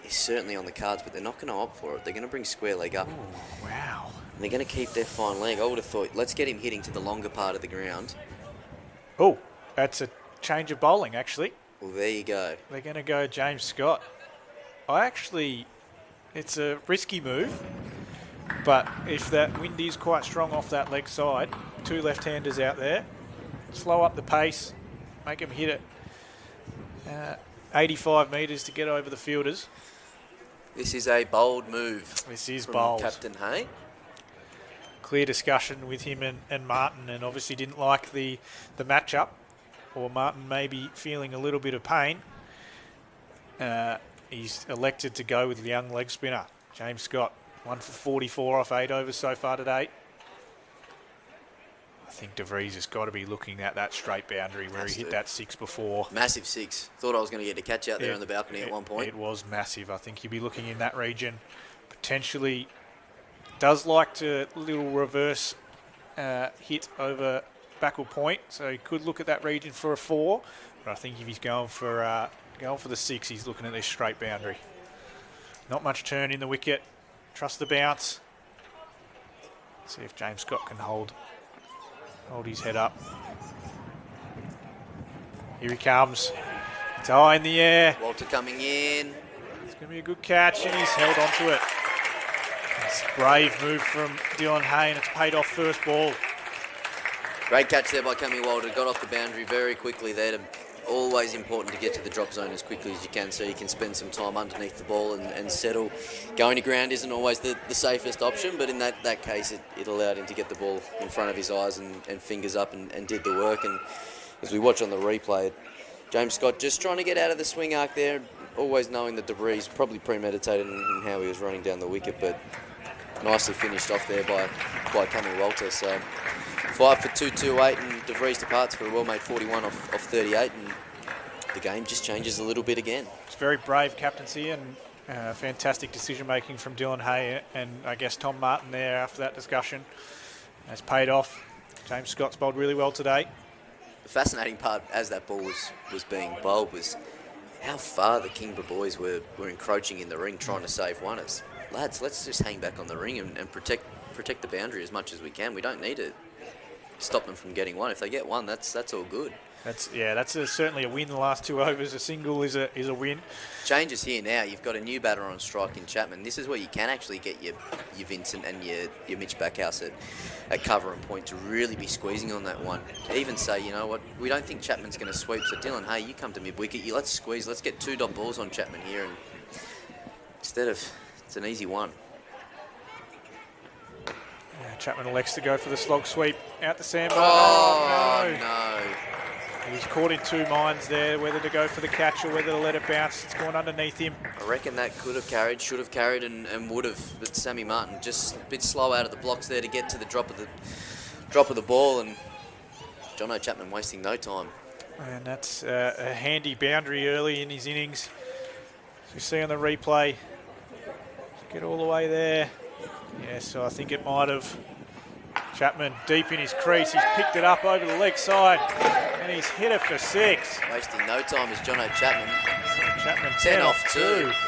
certainly on the cards, but they're not going to opt for it. They're going to bring square leg up. Ooh, wow. And they're going to keep their fine leg. I would have thought, let's get him hitting to the longer part of the ground. Oh, that's a change of bowling, actually. Well, there you go. They're going to go James Scott. It's a risky move, but if that wind is quite strong off that leg side, 2 left-handers out there, slow up the pace, make them hit it 85 metres to get over the fielders. This is a bold move. This is from bold. Captain Hay. Clear discussion with him and Martin, and obviously didn't like the matchup, or Martin may be feeling a little bit of pain. He's elected to go with the young leg spinner, James Scott. 1 for 44 off 8 overs so far today. I think DeVries has got to be looking at that straight boundary where he hit that 6 before. Massive 6. Thought I was going to get a catch out there on the balcony at one point. It was massive. I think he'll be looking in that region. Potentially does like to little reverse hit over backward point, so he could look at that region for a 4. But I think if he's going for the 6, he's looking at this straight boundary. Not much turn in the wicket. Trust the bounce. See if James Scott can hold his head up. Here he comes. It's high in the air. Walter coming in. It's going to be a good catch, and he's held onto it. It's a brave move from Dylan Hay, and it's paid off first ball. Great catch there by Cammy Walter. Got off the boundary very quickly there. Always important to get to the drop zone as quickly as you can so you can spend some time underneath the ball and settle. Going to ground isn't always the safest option, but in that case it allowed him to get the ball in front of his eyes and fingers up and did the work. And as we watch on the replay, James Scott just trying to get out of the swing arc there, always knowing the debris, probably premeditated in how he was running down the wicket, but nicely finished off there by Cammy Walter. So 5 for 228 and DeVries departs for a well-made 41 off 38, and the game just changes a little bit again. It's very brave captaincy and fantastic decision-making from Dylan Hay and I guess Tom Martin there after that discussion. Has paid off. James Scott's bowled really well today. The fascinating part as that ball was being bowled was how far the Kingborough boys were encroaching in the ring trying to save one. It's, lads, let's just hang back on the ring and protect the boundary as much as we can. We don't need to stop them from getting one. If they get one, that's all good. That's certainly a win. The last 2 overs, a single is a win. Changes here now. You've got a new batter on strike in Chapman. This is where you can actually get your Vincent and your Mitch Backhouse at cover and point to really be squeezing on that one. To even say, you know what, we don't think Chapman's going to sweep. So Dylan, hey, you come to mid-wicket. Let's squeeze. Let's get 2 dot balls on Chapman here. And instead of, it's an easy one. Yeah, Chapman elects to go for the slog sweep out to Sam. Oh, no. He was caught in 2 minds there, whether to go for the catch or whether to let it bounce. It's gone underneath him. I reckon that could have carried, should have carried, and would have. But Sammy Martin just a bit slow out of the blocks there to get to the drop of the ball, and Jono Chapman wasting no time. And that's a handy boundary early in his innings. As we see on the replay, get all the way there. Yeah, so I think it might have. Chapman deep in his crease. He's picked it up over the leg side and he's hit it for 6. Wasting no time is Jono Chapman. Chapman 10 off 2.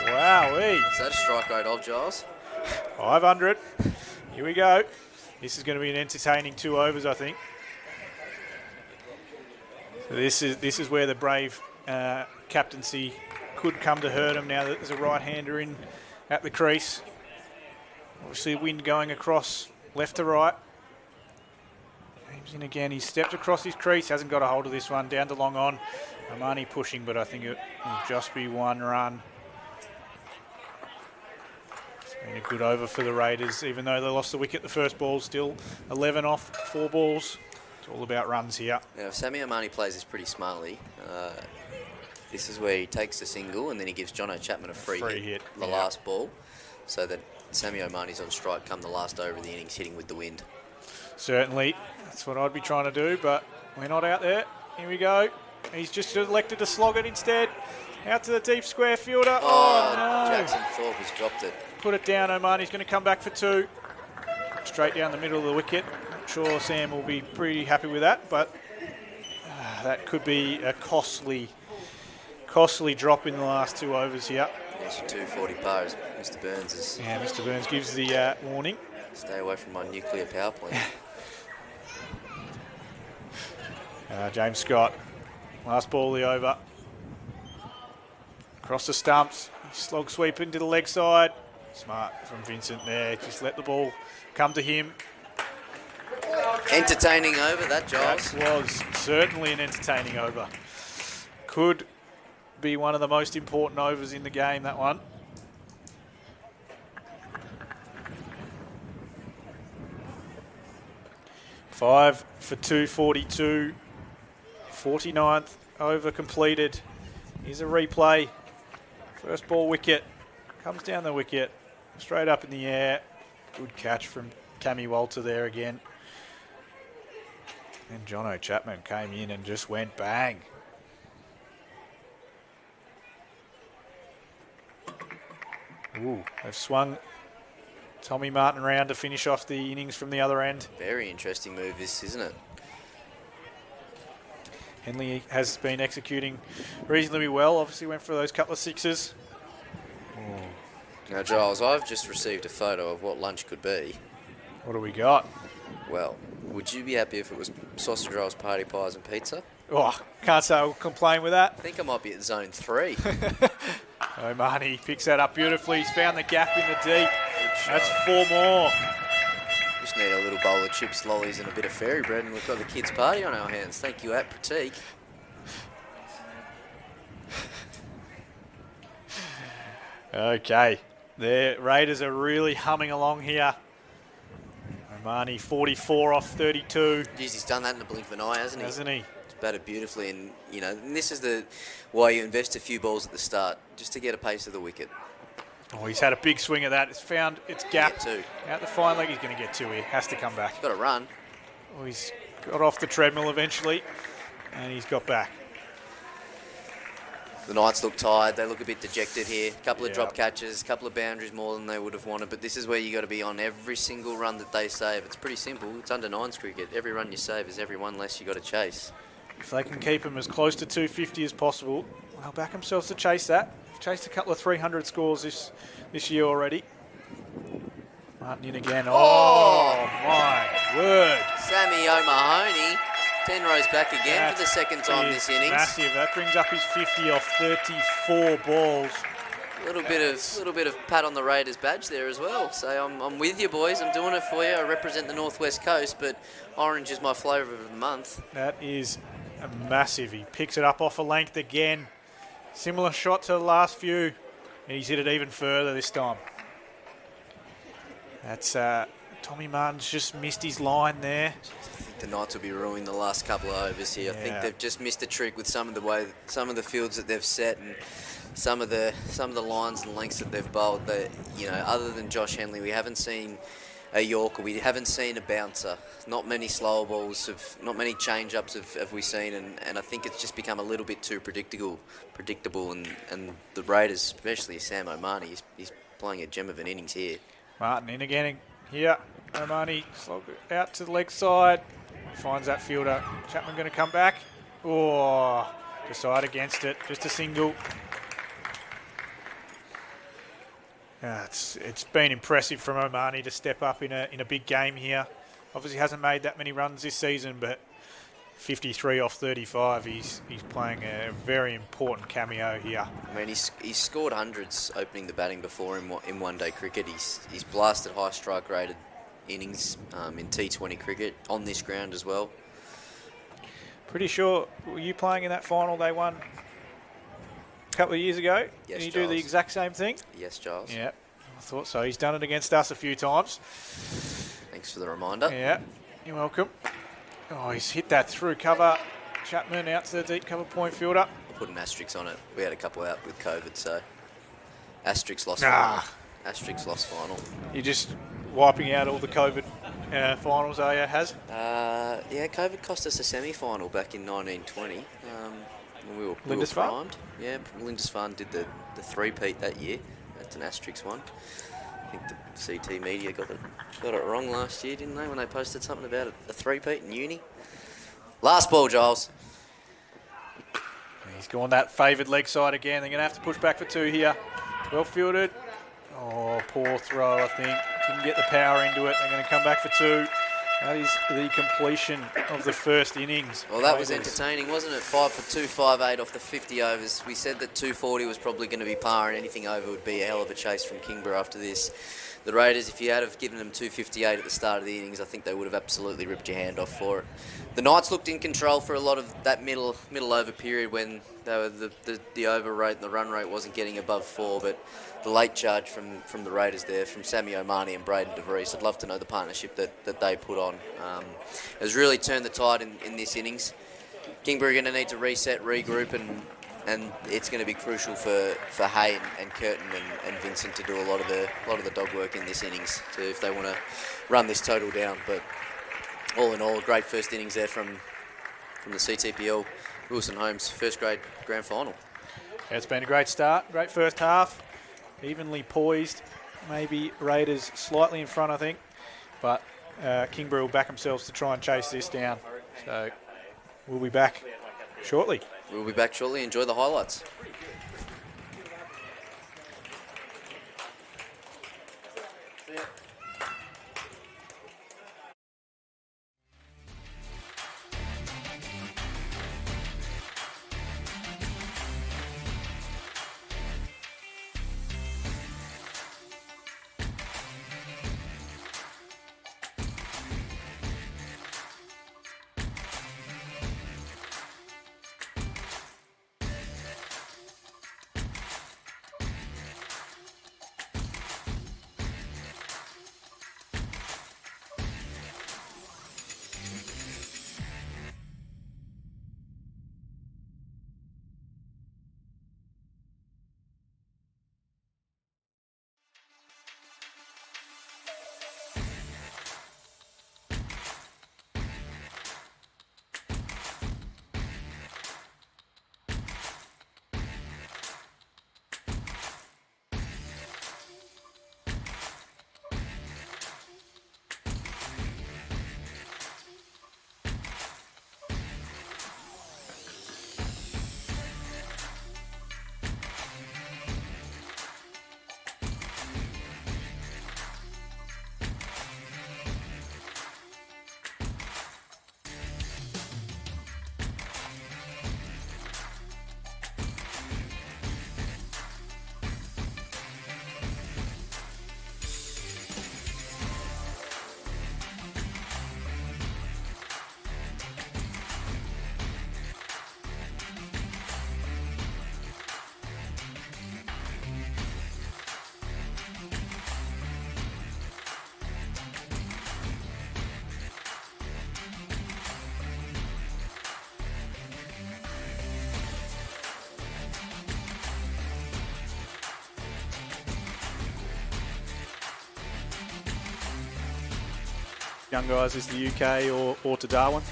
Wowee. Is that a strike rate of, Giles? 500. Here we go. This is going to be an entertaining 2 overs, I think. So this is where the brave captaincy could come to hurt him now that there's a right-hander in at the crease. Obviously wind going across left to right. James in again. He's stepped across his crease. Hasn't got a hold of this one. Down to long on. Armani pushing, but I think it will just be 1 run. It's been a good over for the Raiders, even though they lost the wicket the first ball. Still 11 off, 4 balls. It's all about runs here. Now, if Sammy Armani plays this pretty smartly, this is where he takes the single and then he gives Jono Chapman a free hit the last ball, so that Sammy O'Mahony's on strike come the last over of the innings, hitting with the wind. Certainly, that's what I'd be trying to do, but we're not out there. Here we go. He's just elected to slog it instead. Out to the deep square fielder. Oh no. Jackson Thorpe has dropped it. Put it down, O'Mahony's going to come back for 2. Straight down the middle of the wicket. Not sure Sam will be pretty happy with that, but that could be a costly drop in the last 2 overs here. There's your 240 par as Mr. Burns is. Yeah, Mr. Burns gives the warning. Stay away from my nuclear power plant. James Scott, last ball of the over. Across the stumps, slog sweep into the leg side. Smart from Vincent there, just let the ball come to him. Entertaining over that, Giles. That was certainly an entertaining over. Could be one of the most important overs in the game, that one. Five for 242. 49th over completed. Here's a replay. First ball wicket. Comes down the wicket. Straight up in the air. Good catch from Cammy Walter there again. And Jono Chapman came in and just went bang. Ooh, they've swung Tommy Martin round to finish off the innings from the other end. Very interesting move this, isn't it? Henley has been executing reasonably well. Obviously went for those couple of 6s. Now, Giles, I've just received a photo of what lunch could be. What do we got? Well, would you be happy if it was sausage rolls, party pies and pizza? Oh, can't say I'll complain with that. I think I might be at zone 3. O'Mahony picks that up beautifully. He's found the gap in the deep. That's 4 more. Just need a little bowl of chips, lollies and a bit of fairy bread and we've got the kids' party on our hands. Thank you, at Pratik. Okay, the Raiders are really humming along here. O'Mahony 44 off 32. Jeez, he's done that in the blink of an eye, hasn't he? Hasn't he? He's batted beautifully and, you know, and this is why you invest a few balls at the start, just to get a pace of the wicket. Oh, he's had a big swing of that. It's found its gap. Two. Out the fine leg, he's going to get 2 here. Has to come back. He's got to run. Oh, he's got off the treadmill eventually, and he's got back. The Knights look tired. They look a bit dejected here. A couple of drop catches, a couple of boundaries more than they would have wanted. But this is where you got to be on every single run that they save. It's pretty simple. It's under 9s cricket. Every run you save is every one less you got to chase. If they can keep him as close to 250 as possible, they'll back themselves to chase that. They've chased a couple of 300 scores this year already. Martin in again. Oh my word. Sammy O'Mahony, 10 rows back again for the second time this innings. Massive. That brings up his 50 off 34 balls. A little bit of pat on the Raiders badge there as well. So I'm with you, boys. I'm doing it for you. I represent the Northwest Coast, but orange is my flavour of the month. That is massive. He picks it up off a length again. Similar shot to the last few. And he's hit it even further this time. That's Tommy Martin's just missed his line there. The Knights will be ruining the last couple of overs here. I think they've just missed a trick with some of the fields that they've set and some of the lines and lengths that they've bowled. That, you know, other than Josh Henley, we haven't seen a Yorker. We haven't seen a bouncer. Not many slower balls, not many change-ups have we seen, and I think it's just become a little bit too predictable. And the Raiders, especially Sam O'Mahony, he's playing a gem of an innings here. Martin in again here. O'Mahony out to the leg side. Finds that fielder. Chapman going to come back. Oh, decide against it. Just a single. It's been impressive from O'Mahony to step up in a big game here. Obviously hasn't made that many runs this season, but 53 off 35. He's playing a very important cameo here. I mean, he's scored hundreds opening the batting before in one-day cricket. He's blasted high strike rated innings in T20 cricket on this ground as well. Pretty sure, were you playing in that final they won a couple of years ago? Yes, Did you Giles. do the exact same thing? Yes, Giles. Yeah, I thought so. He's done it against us a few times. Thanks for the reminder. Yeah, you're welcome. Oh, he's hit that through cover. Chapman out to the deep cover point fielder. I'll put an asterisk on it. We had a couple out with COVID, so asterisk lost final. Asterisk lost final. You're just wiping out all the COVID finals, are you, Has? Yeah, COVID cost us a semi-final back in 1920 when we were Lindisfarne? primed. Yeah, Lindisfarne did the three-peat that year. That's an asterisk one. I think the CT media got it wrong last year, didn't they, when they posted something about a three-peat in uni? Last ball, Giles. He's gone that favoured leg side again. They're going to have to push back for 2 here. Well fielded. Oh, poor throw, I think. Didn't get the power into it. They're going to come back for 2. That is the completion of the first innings. Well, that was entertaining, wasn't it? 5 for 258 off the 50 overs. We said that 240 was probably going to be par, and anything over would be a hell of a chase from Kingborough after this. The Raiders, if you had have given them 258 at the start of the innings, I think they would have absolutely ripped your hand off for it. The Knights looked in control for a lot of that middle over period when they were the over rate and the run rate wasn't getting above 4, but the late charge from the Raiders there, from Sammy O'Mahony and Braden DeVries, I'd love to know the partnership that they put on. Has really turned the tide in this innings. Kingborough are going to need to reset, regroup, and it's going to be crucial for Hay and Curtin and Vincent to do a lot of the dog work in this innings if they want to run this total down. But all in all, a great first innings there from the CTPL Wilson Holmes first grade grand final. Yeah, it's been a great start, great first half, evenly poised. Maybe Raiders slightly in front, I think, but Kingborough will back themselves to try and chase this down. So we'll be back shortly. We'll be back shortly. Enjoy the highlights. Young guys, is the UK or to Darwin?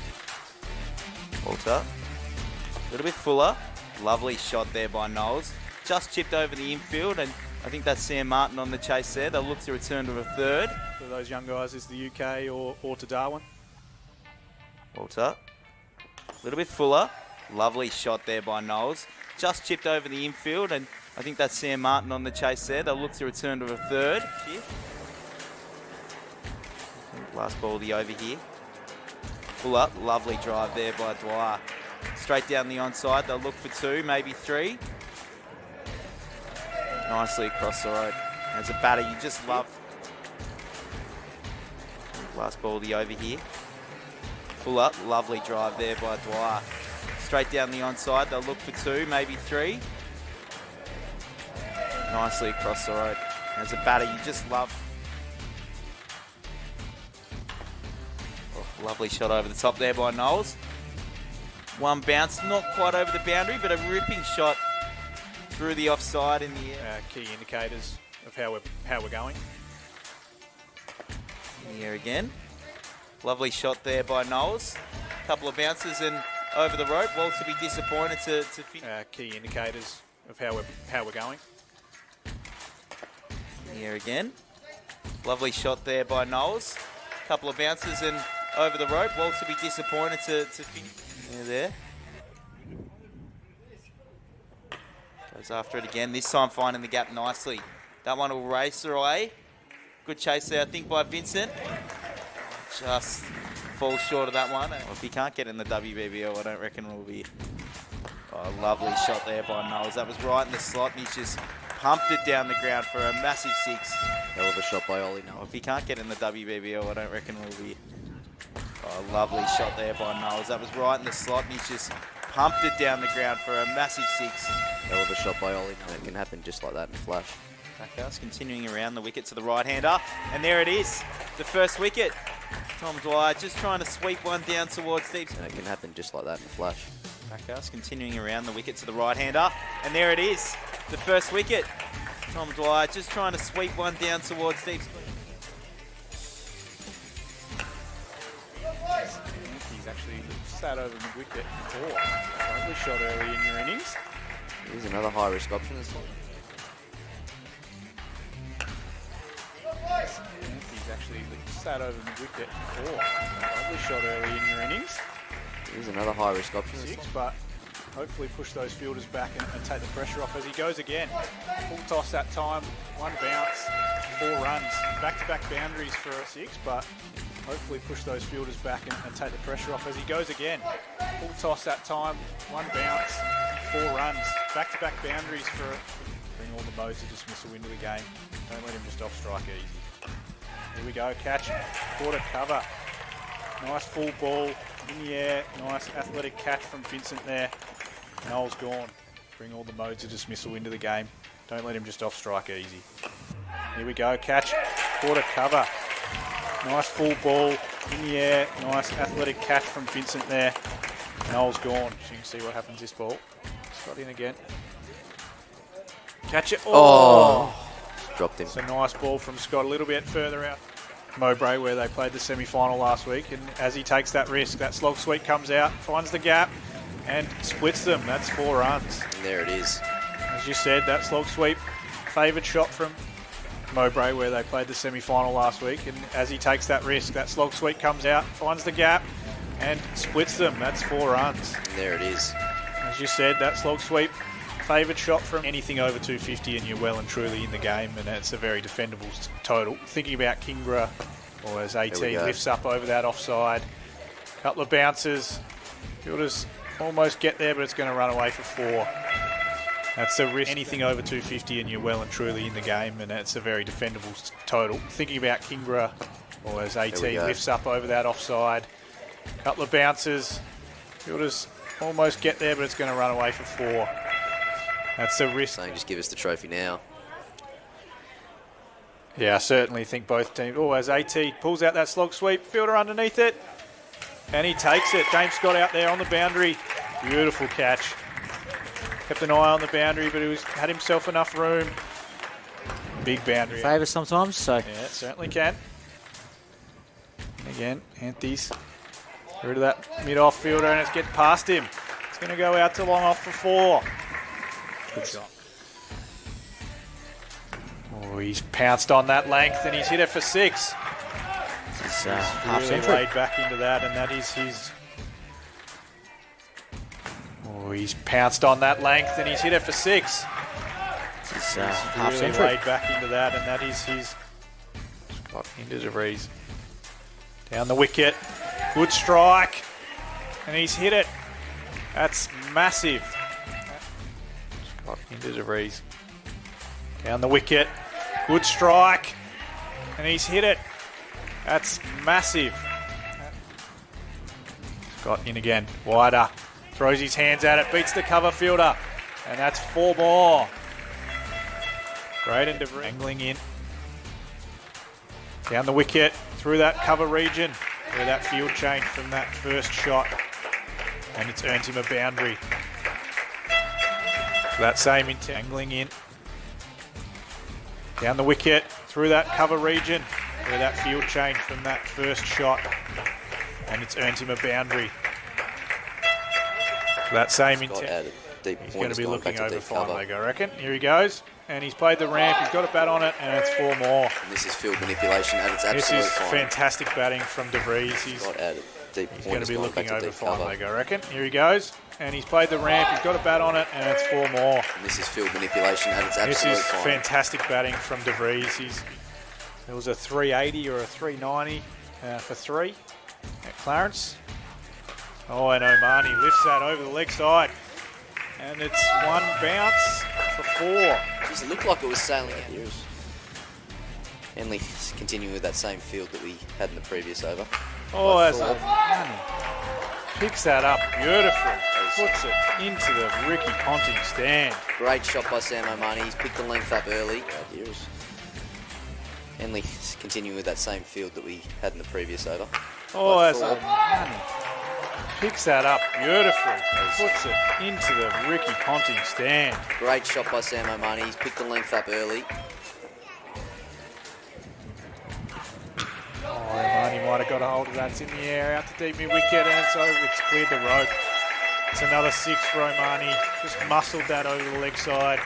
Walter. A little bit fuller. Lovely shot there by Noles. Just chipped over the infield, and I think that's Sam Martin on the chase there. They'll look to return to a third. For those young guys, is the UK or to Darwin? Walter. A little bit fuller. Lovely shot there by Noles. Just chipped over the infield, and I think that's Sam Martin on the chase there. They'll look to return to a third. Last ball of the over here. Full up. Lovely drive there by Dwyer. Straight down the onside. They'll look for two, maybe three. Nicely across the road. As a batter, you just love. Last ball of the over here. Full up. Lovely drive there by Dwyer. Straight down the onside. They'll look for two, maybe three. Nicely across the road. As a batter, you just love. Oh, lovely shot over the top there by Noles. One bounce, not quite over the boundary, but a ripping shot through the offside in the air. Key indicators of how we're going. In the air again. Lovely shot there by Noles. Couple of bounces and over the rope. Waltz to be disappointed to finish. Key indicators of how we're going. In the air again. Lovely shot there by Noles. Couple of bounces and over the rope. Waltz to be disappointed to finish. There. Goes after it again, this time finding the gap nicely. That one will race away. Good chase there, I think, by Vincent. Just falls short of that one. Well, if he can't get in the WBBL, I don't reckon we'll be... Oh, lovely shot there by Noles. That was right in the slot, and he's just pumped it down the ground for a massive six. Hell of a shot by Ollie. Well, if he can't get in the WBBL, I don't reckon we'll be... Oh, lovely shot there by Noles. That was right in the slot, and he's just pumped it down the ground for a massive six. Hell of a shot by Ollie. It can happen just like that in a flash. Backhouse continuing around the wicket to the right-hander. And there it is, the first wicket. Tom Dwyer just trying to sweep one down towards deep. It can happen just like that in a flash. Backhouse continuing around the wicket to the right-hander. And there it is, the first wicket. Tom Dwyer just trying to sweep one down towards deep. He's actually sat over mid-wicket before. Lovely shot early in your innings. Here's another high-risk option this time. He's actually sat over mid-wicket before. Lovely shot early in your innings. Here's another high-risk option this Six, time. but hopefully push those fielders back and take the pressure off as he goes again. Full toss that time, one bounce, 4 runs. Back-to-back boundaries for a 6, but hopefully push those fielders back and take the pressure off as he goes again. Full toss that time, one bounce, 4 runs. Back-to-back boundaries for bring all the modes of dismissal into the game. Don't let him just off strike easy. Here we go, catch, quarter cover. Nice full ball in the air. Nice athletic catch from Vincent there. Noel's gone. Bring all the modes of dismissal into the game. Don't let him just off strike easy. Here we go, catch, quarter cover. Nice full ball in the air. Nice athletic catch from Vincent there. Noel's gone. So you can see what happens this ball. Scott in again. Catch it. Oh! Dropped him. It's a nice ball from Scott, a little bit further out. Mowbray, where they played the semi-final last week, and as he takes that risk, that slog sweep comes out, finds the gap, and splits them. That's 4 runs. And there it is. As you said, that slog sweep, favoured shot from Mowbray, where they played the semi-final last week, and as he takes that risk, that slog sweep comes out, finds the gap, and splits them. That's 4 runs. And there it is. As you said, that slog sweep, favoured shot from anything over 250, and you're well and truly in the game, and it's a very defendable total. Thinking about Kingborough, or as AT lifts up over that offside, couple of bounces, fielders almost get there, but it's going to run away for 4. That's a risk. Anything over 250, and you're well and truly in the game, and it's a very defendable total. Thinking about Kingborough, or as AT lifts up over that offside, couple of bounces, fielders almost get there, but it's going to run away for 4. That's a risk. Saying just give us the trophy now. Yeah, I certainly think both teams. Oh, as AT pulls out that slog sweep, fielder underneath it, and he takes it. James Scott out there on the boundary. Beautiful catch. Kept an eye on the boundary, but he had himself enough room. Big boundary. Favour sometimes, so. Yeah, it certainly can. Again, Anthony's rid of that mid-off fielder and it's getting past him. It's going to go out to long off for 4. Good shot. Oh, he's pounced on that length and he's hit it for 6. He's He's half really century. laid back into that, and that is his. Oh, he's pounced on that length and he's hit it for 6. He's He's half really century. laid back into that, and that is his. Scott into DeVries. Down the wicket. Good strike. And he's hit it. That's massive. Scott into DeVries. Down the wicket. Good strike. And he's hit it. That's massive. Scott in again. Wider. Throws his hands at it. Beats the cover fielder. And that's 4 more. Great and DeVries. Angling in. Down the wicket. Through that cover region. Where that field change from that first shot. And it's earned him a boundary. That same intent. Angling in. Down the wicket. Through that cover region. Where that field change from that first shot. And it's earned him a boundary. That same Scott intent. added deep He's point, going has to be gone looking back to over deep fine cover. leg, I reckon. Here he goes. And he's played the ramp. He's got a bat on it, and it's 4 more. And this is field manipulation at its This absolute is finest. fantastic batting from DeVries. He's Scott added deep going point, to has be gone looking back to over deep fine cover. leg, I reckon. Here he goes. And he's played the ramp. He's got a bat on it, and it's 4 more. And this is field manipulation at its This absolute is finest. fantastic batting from DeVries. There was a 380 or a 390 for 3 at Clarence. Oh, and Omani lifts that over the leg side. And it's 1 bounce for 4. Jeez, it looked like it was sailing out here. Henley continuing with that same field that we had in the previous over. Oh, By as 4. Omani picks that up beautifully. Puts it into the Ricky Ponting stand. Great shot by Sam Omani. He's picked the length up early. Henley continuing with that same field that we had in the previous over. Oh, By as 4. Omani picks that up beautifully. Puts it into the Ricky Ponting stand. Great shot by Sam Omani. He's picked the length up early. Oh, Omani might have got a hold of that. It's in the air, out to deep mid wicket, and it's over. It's cleared the rope. It's another 6 for Omani. Just muscled that over the leg side.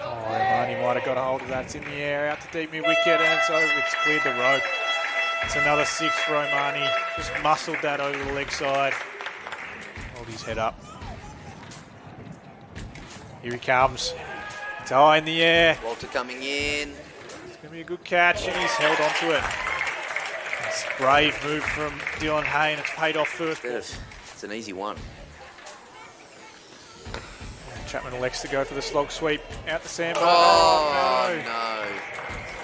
Oh, Omani might have got a hold of that. It's in the air, out to deep mid wicket, and it's over. It's cleared the rope. It's another 6 for Omani. Just muscled that over the leg side. Hold his head up. Here he comes. It's high in the air. Walter coming in. It's going to be a good catch, and he's held onto it. It's a brave move from Dylan Hay, and it's paid off first. It's an easy one. Chapman elects to go for the slog sweep out the sandbar. Oh, no. no.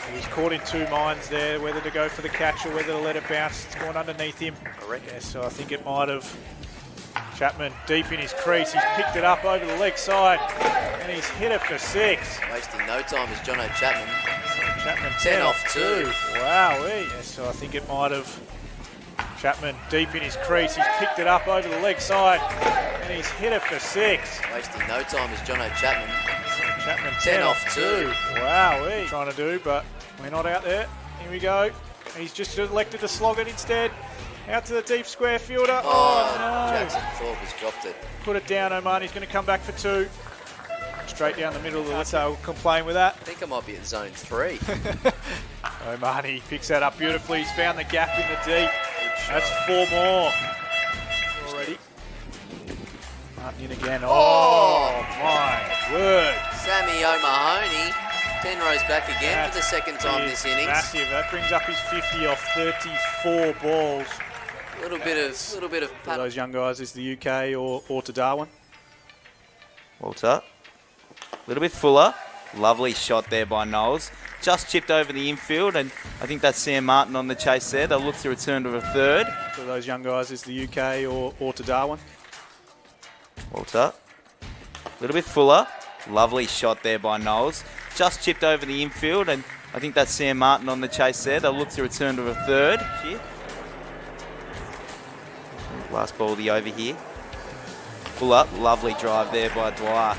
He was caught in 2 minds there, whether to go for the catch or whether to let it bounce. It's gone underneath him. I reckon. Yeah, so I think it might have. Chapman deep in his crease. He's picked it up over the leg side, and he's hit it for 6. Wasting no time is Jono Chapman. Chapman 10 off 2. Wowee. Yeah, so I think it might have. Chapman deep in his crease. He's picked it up over the leg side, and he's hit it for 6. Wasting no time is Jono Chapman. Chapman 10 off 2. Wowee. Trying to do, but we're not out there. Here we go. He's just elected to slog it instead. Out to the deep square fielder. Oh, no. Jackson Thorpe has dropped it. Put it down, Omani's going to come back for 2. Straight down the middle of the list. I'll complain with that. I think I might be in zone 3. Omani picks that up beautifully. He's found the gap in the deep. That's 4 more already. Martin in again. Oh, my word. Sammy O'Mahony, 10 rows back again for the second time this innings. Massive. That brings up his 50 off 34 balls. A little bit of For those young guys, is the UK or to Darwin? Walter. A little bit fuller. Lovely shot there by Noles. Just chipped over the infield, and I think that's Sam Martin on the chase there. They'll look to return to a 3rd. For those young guys, is the UK or to Darwin? Walter. A little bit fuller. Lovely shot there by Noles. Just chipped over the infield, and I think that's Sam Martin on the chase there. They'll look to return to a 3rd. Here. Last ball of the over here. Full up. Lovely drive there by Dwyer.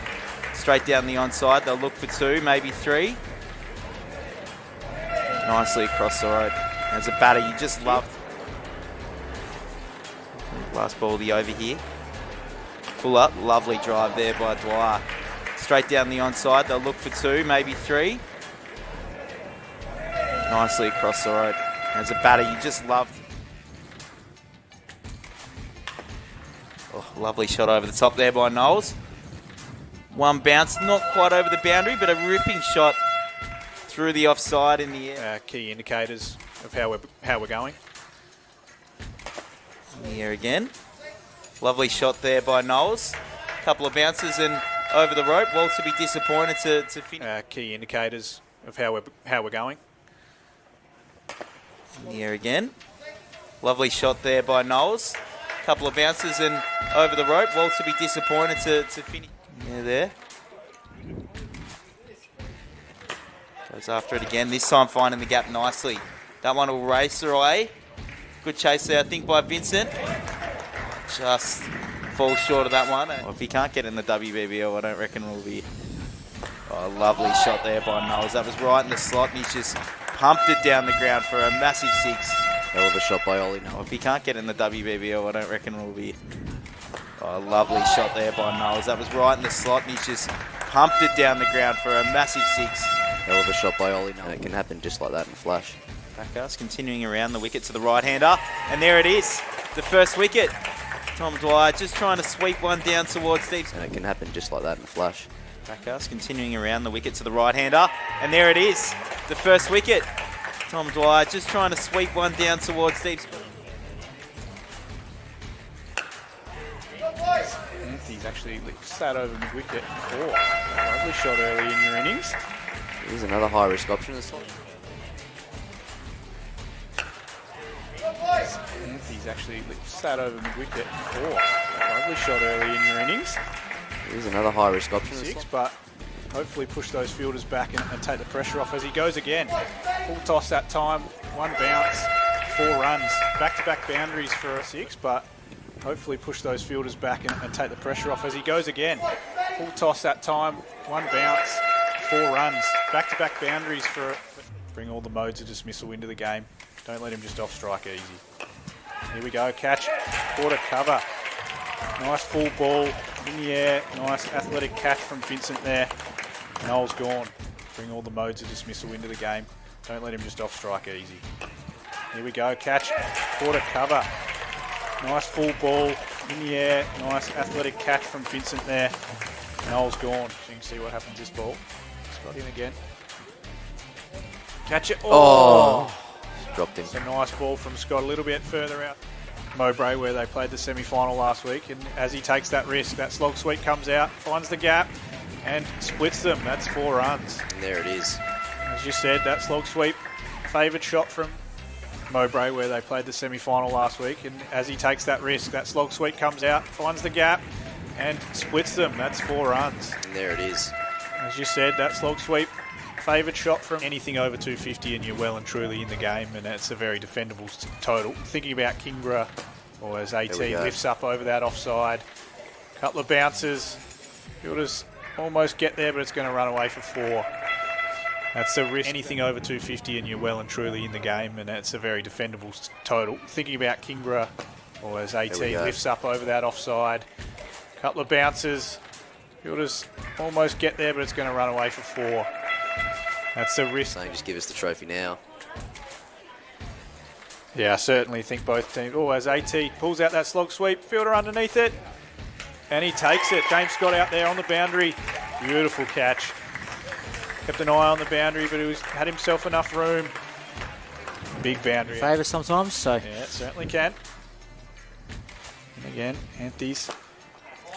Straight down the onside. They'll look for 2, maybe 3. Nicely across the road. As a batter, you just love. Last ball, the over here. Full up, lovely drive there by Dwyer. Straight down the onside, they'll look for 2, maybe 3. Nicely across the road. As a batter, you just love. Oh, lovely shot over the top there by Noles. One bounce, not quite over the boundary, but a ripping shot through the offside in the air. Key indicators of how we're going. In the air again. Lovely shot there by Noles. Couple of bounces and over the rope. Waltz to be disappointed to finish. Key indicators of how we're going. In the air again. Lovely shot there by Noles. Couple of bounces and over the rope. Waltz to be disappointed to finish. Yeah, there. Goes after it again. This time finding the gap nicely. That one will race her away. Good chase there, I think, by Vincent. Just falls short of that one. Well, if he can't get in the WBBL, I don't reckon we'll be. Oh, lovely shot there by Noles. That was right in the slot, and he's just pumped it down the ground for a massive 6. Hell of a shot by Ollie. Well, if he can't get in the WBBL, I don't reckon we'll be. Oh, lovely shot there by Noles. That was right in the slot, and he's just pumped it down the ground for a massive 6. Hell of a shot by Ollie. And it can happen just like that in a flash. Backhouse continuing around the wicket to the right-hander. And there it is, the first wicket. Tom Dwyer just trying to sweep one down towards deep. And it can happen just like that in a flash. Backhouse continuing around the wicket to the right-hander. And there it is, the first wicket. Tom Dwyer just trying to sweep one down towards deep. He's actually sat over mid-wicket before. Lovely shot early in your innings. Here's another high-risk option this time. He's actually sat over mid-wicket before. Lovely shot early in your innings. Here's another high-risk option this 6, time. but hopefully push those fielders back and take the pressure off as he goes again. Full toss that time, 1 bounce, 4 runs. Back-to-back boundaries for a 6, but hopefully push those fielders back and take the pressure off as he goes again. Full toss that time, 1 bounce, 4 runs. Back-to-back boundaries for bring all the modes of dismissal into the game. Don't let him just off-strike easy. Here we go, catch, quarter cover. Nice full ball in the air. Nice athletic catch from Vincent there. Noel's gone. Bring all the modes of dismissal into the game. Don't let him just off-strike easy. Here we go, catch, quarter cover. Nice full ball in the air. Nice athletic catch from Vincent there. Noel's gone. So you can see what happens this ball. Scott in again. Catch it. Oh! Dropped him. It's a nice ball from Scott, a little bit further out. Mowbray, where they played the semi-final last week, and as he takes that risk, that slog sweep comes out, finds the gap, and splits them. That's 4 runs. And there it is. As you said, that slog sweep, favoured shot from Mowbray, where they played the semi-final last week, and as he takes that risk, that slog sweep comes out, finds the gap, and splits them. That's 4 runs. And there it is. As you said, that slog sweep, favoured shot from anything over 250 and you're well and truly in the game, and it's a very defendable total. Thinking about Kingborough, or as AT lifts up over that offside. Couple of bounces. Fielders almost get there, but it's going to run away for 4. That's a risk. Anything over 250 and you're well and truly in the game, and it's a very defendable total. Thinking about Kingborough, or as AT lifts up over that offside. Couple of bounces. Fielders almost get there, but it's going to run away for 4. That's a risk. Saying just give us the trophy now. Yeah, I certainly think both teams. Oh, as AT pulls out that slog sweep, fielder underneath it, and he takes it. James Scott out there on the boundary. Beautiful catch. Kept an eye on the boundary, but he had himself enough room. Big boundary. Favour sometimes, so. Yeah, it certainly can. And again, Anthony's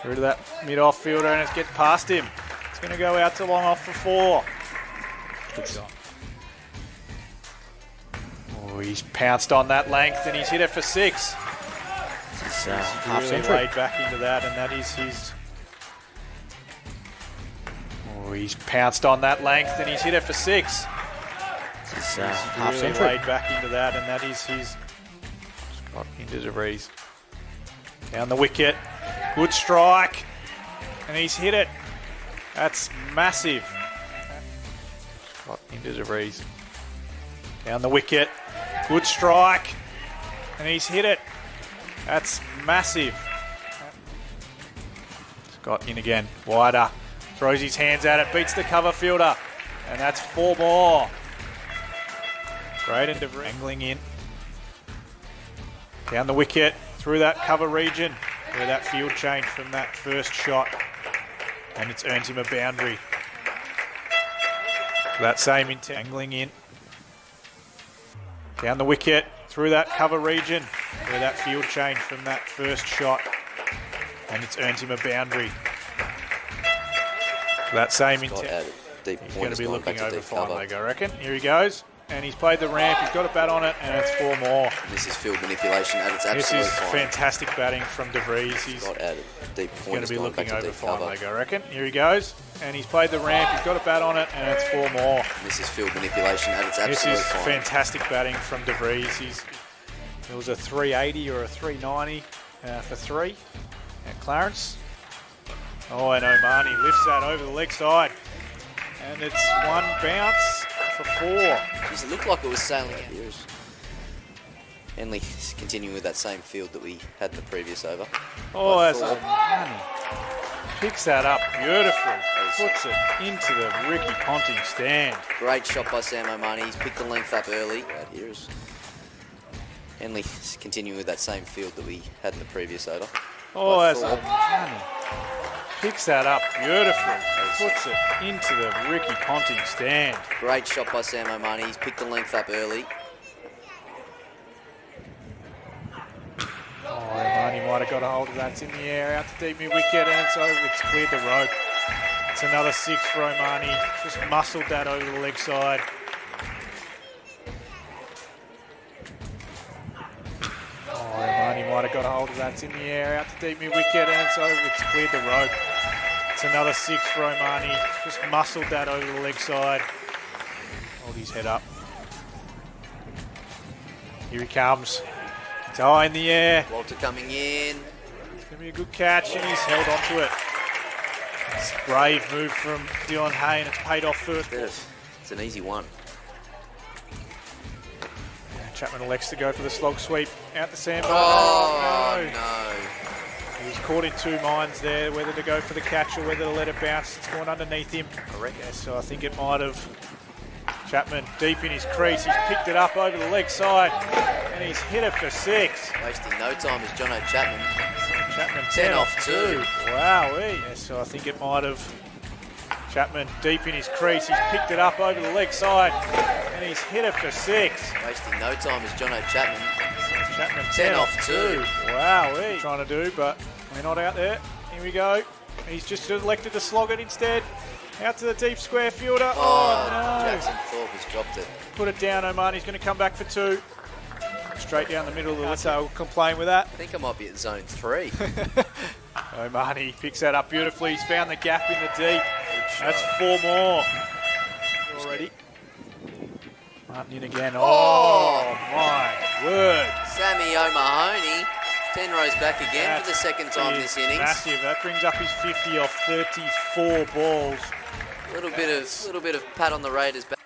through to that mid-off fielder, and it's getting past him. It's going to go out to long off for 4. Good shot. Oh, he's pounced on that length and he's hit it for 6. It's He's really laid back into that, and that is his. Oh, he's pounced on that length and he's hit it for 6. It's He's really laid back into that, and that is his. Scott into DeVries. Down the wicket. Good strike. And he's hit it. That's massive. Into DeVries. Down the wicket. Good strike. And he's hit it. That's massive. Scott in again. Wider. Throws his hands at it. Beats the cover fielder. And that's 4 more. Great and DeVries angling in. Down the wicket. Through that cover region. Where that field change from that first shot. And it's earned him a boundary. That same intent. Angling in. Down the wicket. Through that cover region. Where that field change from that first shot. And it's earned him a boundary. That same intent. He's going to be looking over fine leg, I reckon. Here he goes. And he's played the ramp. He's got a bat on it. And it's 4 more. This is field manipulation at its absolute This is fine. Fantastic batting from DeVries. He's going to be looking over fine leg, I reckon. Here he goes. And he's played the ramp. He's got a bat on it. And it's 4 more. This is field manipulation at its absolute This is fine. fantastic batting from DeVries. It was a 380 or a 390 for 3 at Clarence. Oh, and Omani lifts that over the leg side. And it's 1 bounce for 4. Jeez, it looked like it was sailing out here. Henley continuing with that same field that we had in the previous over. Oh, that's Omani. Picks that up beautifully. Puts it into the Ricky Ponting stand. Great shot by Sam Omani. He's picked the length up early. Right here is Henley continuing with that same field that we had in the previous over. Oh, that's Omani. Picks that up beautifully. Puts it into the Ricky Ponting stand. Great shot by Sam Omani. He's picked the length up early. Oh, Omani might have got a hold of that. It's in the air, out to deep mid-wicket, and it's over. It's cleared the rope. It's another 6 for Omani. Just muscled that over the leg side. Oh, Omani might have got a hold of that. It's in the air, out to deep mid-wicket, and it's over. It's cleared the rope. It's another 6 for Omani. Just muscled that over the leg side. Hold his head up. Here he comes. It's high in the air. Walter coming in. It's going to be a good catch, and he's held onto it. It's a brave move from Dylan Hay, and it's paid off first. It's an easy one. Chapman elects to go for the slog sweep out the sandbar. Oh, no. He was caught in 2 minds there, whether to go for the catch or whether to let it bounce. It's gone underneath him. Yeah, so I think it might have. Chapman deep in his crease. He's picked it up over the leg side, and he's hit it for 6. Wasting no time is Jono Chapman. Chapman 10 off 2. Wowee. Yeah, so I think it might have. Chapman deep in his crease. He's picked it up over the leg side, and he's hit it for 6. Wasting no time is Jono Chapman. Chapman 10 off 2. Wowee. Trying to do, but we're not out there. Here we go. He's just elected to slog it instead. Out to the deep square fielder. Oh, no. Jackson Thorpe has dropped it. Put it down, Omani's going to come back for 2. Straight down the middle of the list. I'll complain with that. I think I might be at zone 3. Omani picks that up beautifully. He's found the gap in the deep. That's 4 more already. Martin in again. Oh, my word. Sammy O'Mahony, 10 rows back again for the second time this innings. Massive. That brings up his 50 off 34 balls. A little bit of pat on the Raiders back.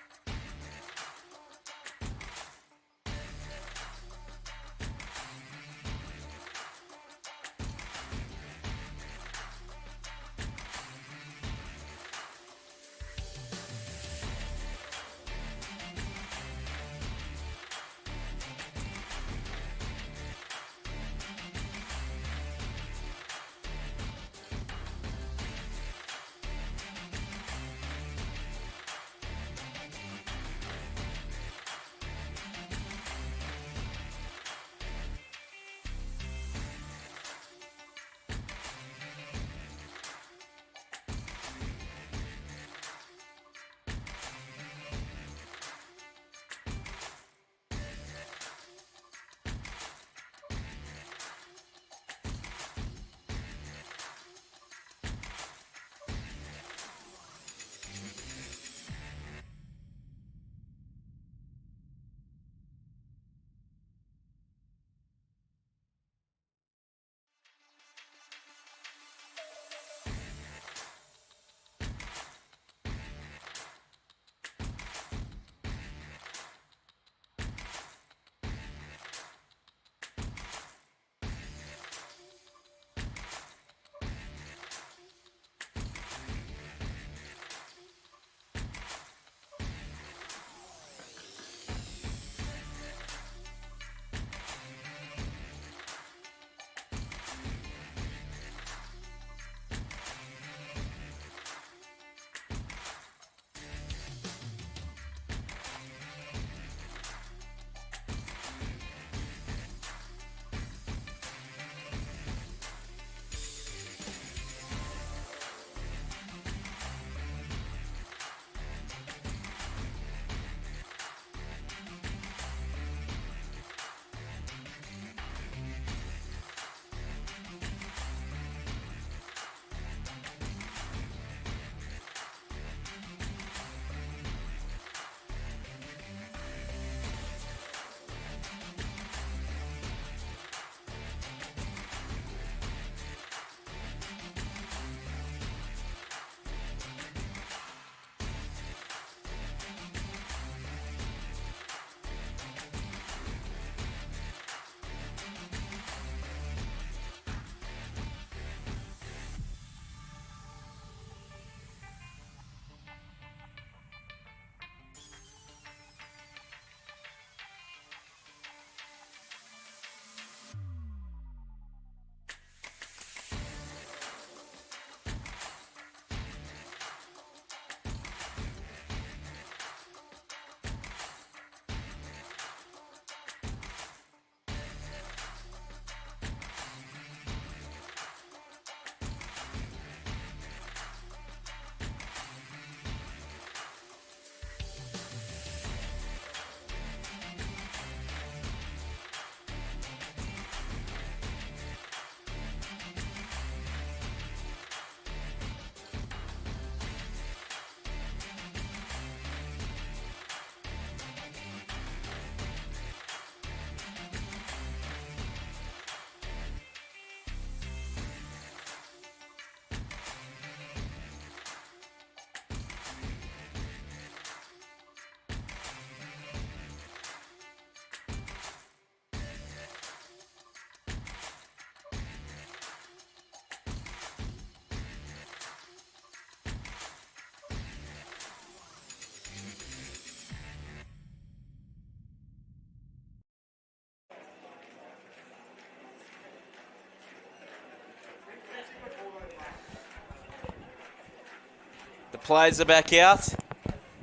The players are back out.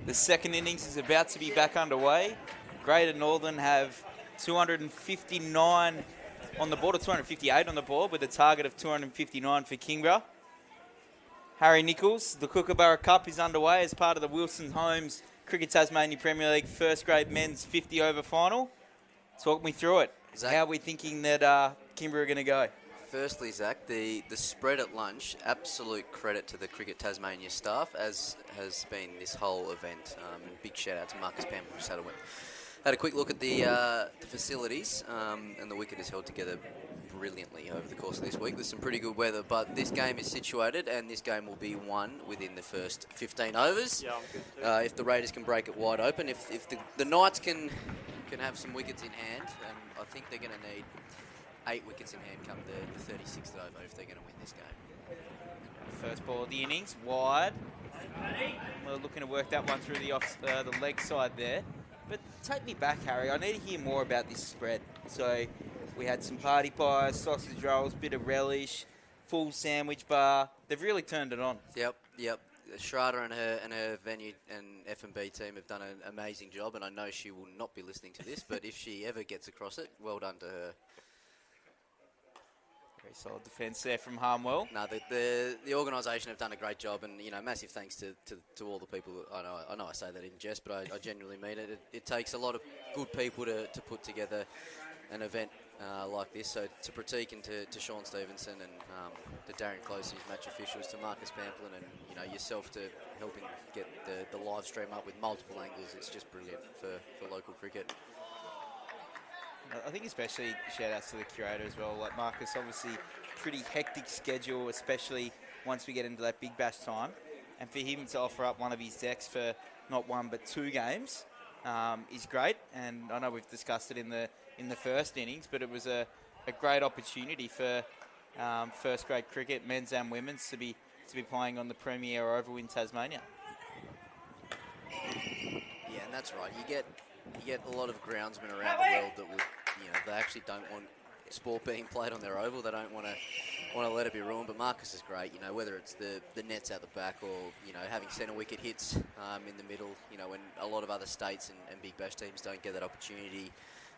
The second innings is about to be back underway. Greater Northern have 259 on the board, or 258 on the board, with a target of 259 for Kingborough. Harry Nichols, the Kookaburra Cup is underway as part of the Wilson Homes Cricket Tasmania Premier League first grade men's 50 over final. Talk me through it. Zach, how are we thinking that Kingborough are going to go? Firstly, Zach, the spread at lunch, absolute credit to the Cricket Tasmania staff, as has been this whole event. And big shout out to Marcus Pamble, who just had a quick look at the facilities, and the wicket is held together brilliantly over the course of this week with some pretty good weather. But this game is situated, and this game will be won within the first 15 overs. Yeah, I'm good too. If the Raiders can break it wide open, if the Knights can have some wickets in hand, and I think they're going to need 8 wickets in hand come the 36th over if they're going to win this game. First ball of the innings, wide. We're looking to work that one through the leg side there. But take me back, Harry. I need to hear more about this spread. So we had some party pies, sausage rolls, bit of relish, full sandwich bar. They've really turned it on. Yep. Shrada and her venue and F&B team have done an amazing job, and I know she will not be listening to this, but if she ever gets across it, well done to her. Very solid defence there from Harmwell. No, the organisation have done a great job, and massive thanks to all the people. I know I say that in jest, but I genuinely mean it. It takes a lot of good people to put together an event like this. So to Pratik and to Sean Stevenson and to Darren Close, his match officials, to Marcus Pamplin and yourself to helping get the live stream up with multiple angles. It's just brilliant for local cricket. I think especially shout-outs to the curator as well. Like Marcus, obviously pretty hectic schedule, especially once we get into that Big Bash time. And for him to offer up one of his decks for not 1 but 2 games is great. And I know we've discussed it in the first innings, but it was a great opportunity for first grade cricket, men's and women's, to be playing on the premier oval in Tasmania. Yeah, and that's right. You get a lot of groundsmen around the world that would, they actually don't want sport being played on their oval. They don't want to let it be ruined. But Marcus is great. Whether it's the nets out the back or having centre wicket hits in the middle. When a lot of other states and Big Bash teams don't get that opportunity.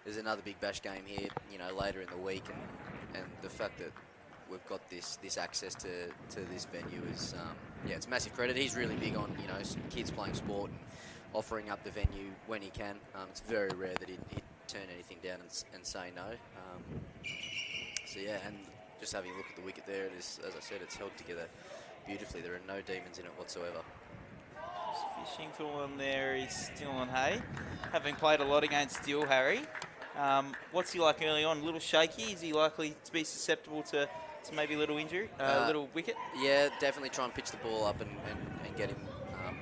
There's another Big Bash game here, later in the week, and the fact that we've got this access to this venue is it's massive credit. He's really big on kids playing sport and offering up the venue when he can. It's very rare that he'd turn anything down and say no. So yeah, and just having a look at the wicket there, it is, as I said, it's held together beautifully. There are no demons in it whatsoever. Fishing for one there is Dylan Hay. Having played a lot against Dill, Harry, what's he like early on? A little shaky? Is he likely to be susceptible to maybe a little injury, little wicket? Yeah, definitely try and pitch the ball up and get him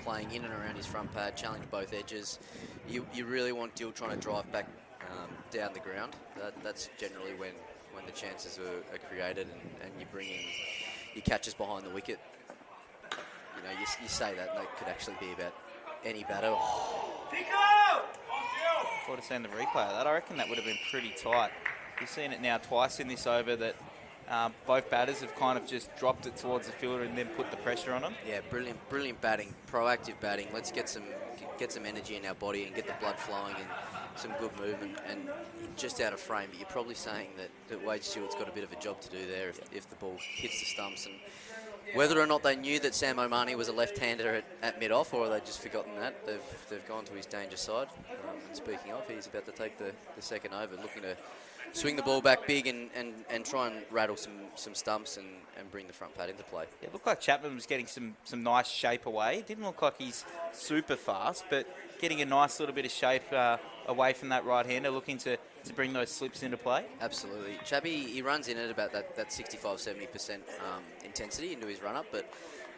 playing in and around his front pad, challenge both edges. You really want Dill trying to drive back down the ground. That's generally when the chances are created, and you bring in your catches behind the wicket. You say that, and that could actually be about any batter. If I'd have seen the replay of that, I reckon that would have been pretty tight. You've seen it now twice in this over that both batters have kind of just dropped it towards the fielder and then put the pressure on them. Yeah, brilliant batting, proactive batting. Let's get some energy in our body and get the blood flowing and some good movement. And just out of frame, but you're probably saying that Wade Stewart's got a bit of a job to do there if the ball hits the stumps. And whether or not they knew that Sam Omani was a left-hander at mid-off, or they've just forgotten that, they've gone to his danger side. And speaking of, he's about to take the second over, looking to swing the ball back big and try and rattle some stumps and bring the front pad into play. Yeah, it looked like Chapman was getting some nice shape away. It didn't look like he's super fast, but getting a nice little bit of shape away from that right-hander, looking to bring those slips into play. Absolutely. Chappie, he runs in at about that 65-70% intensity into his run-up, but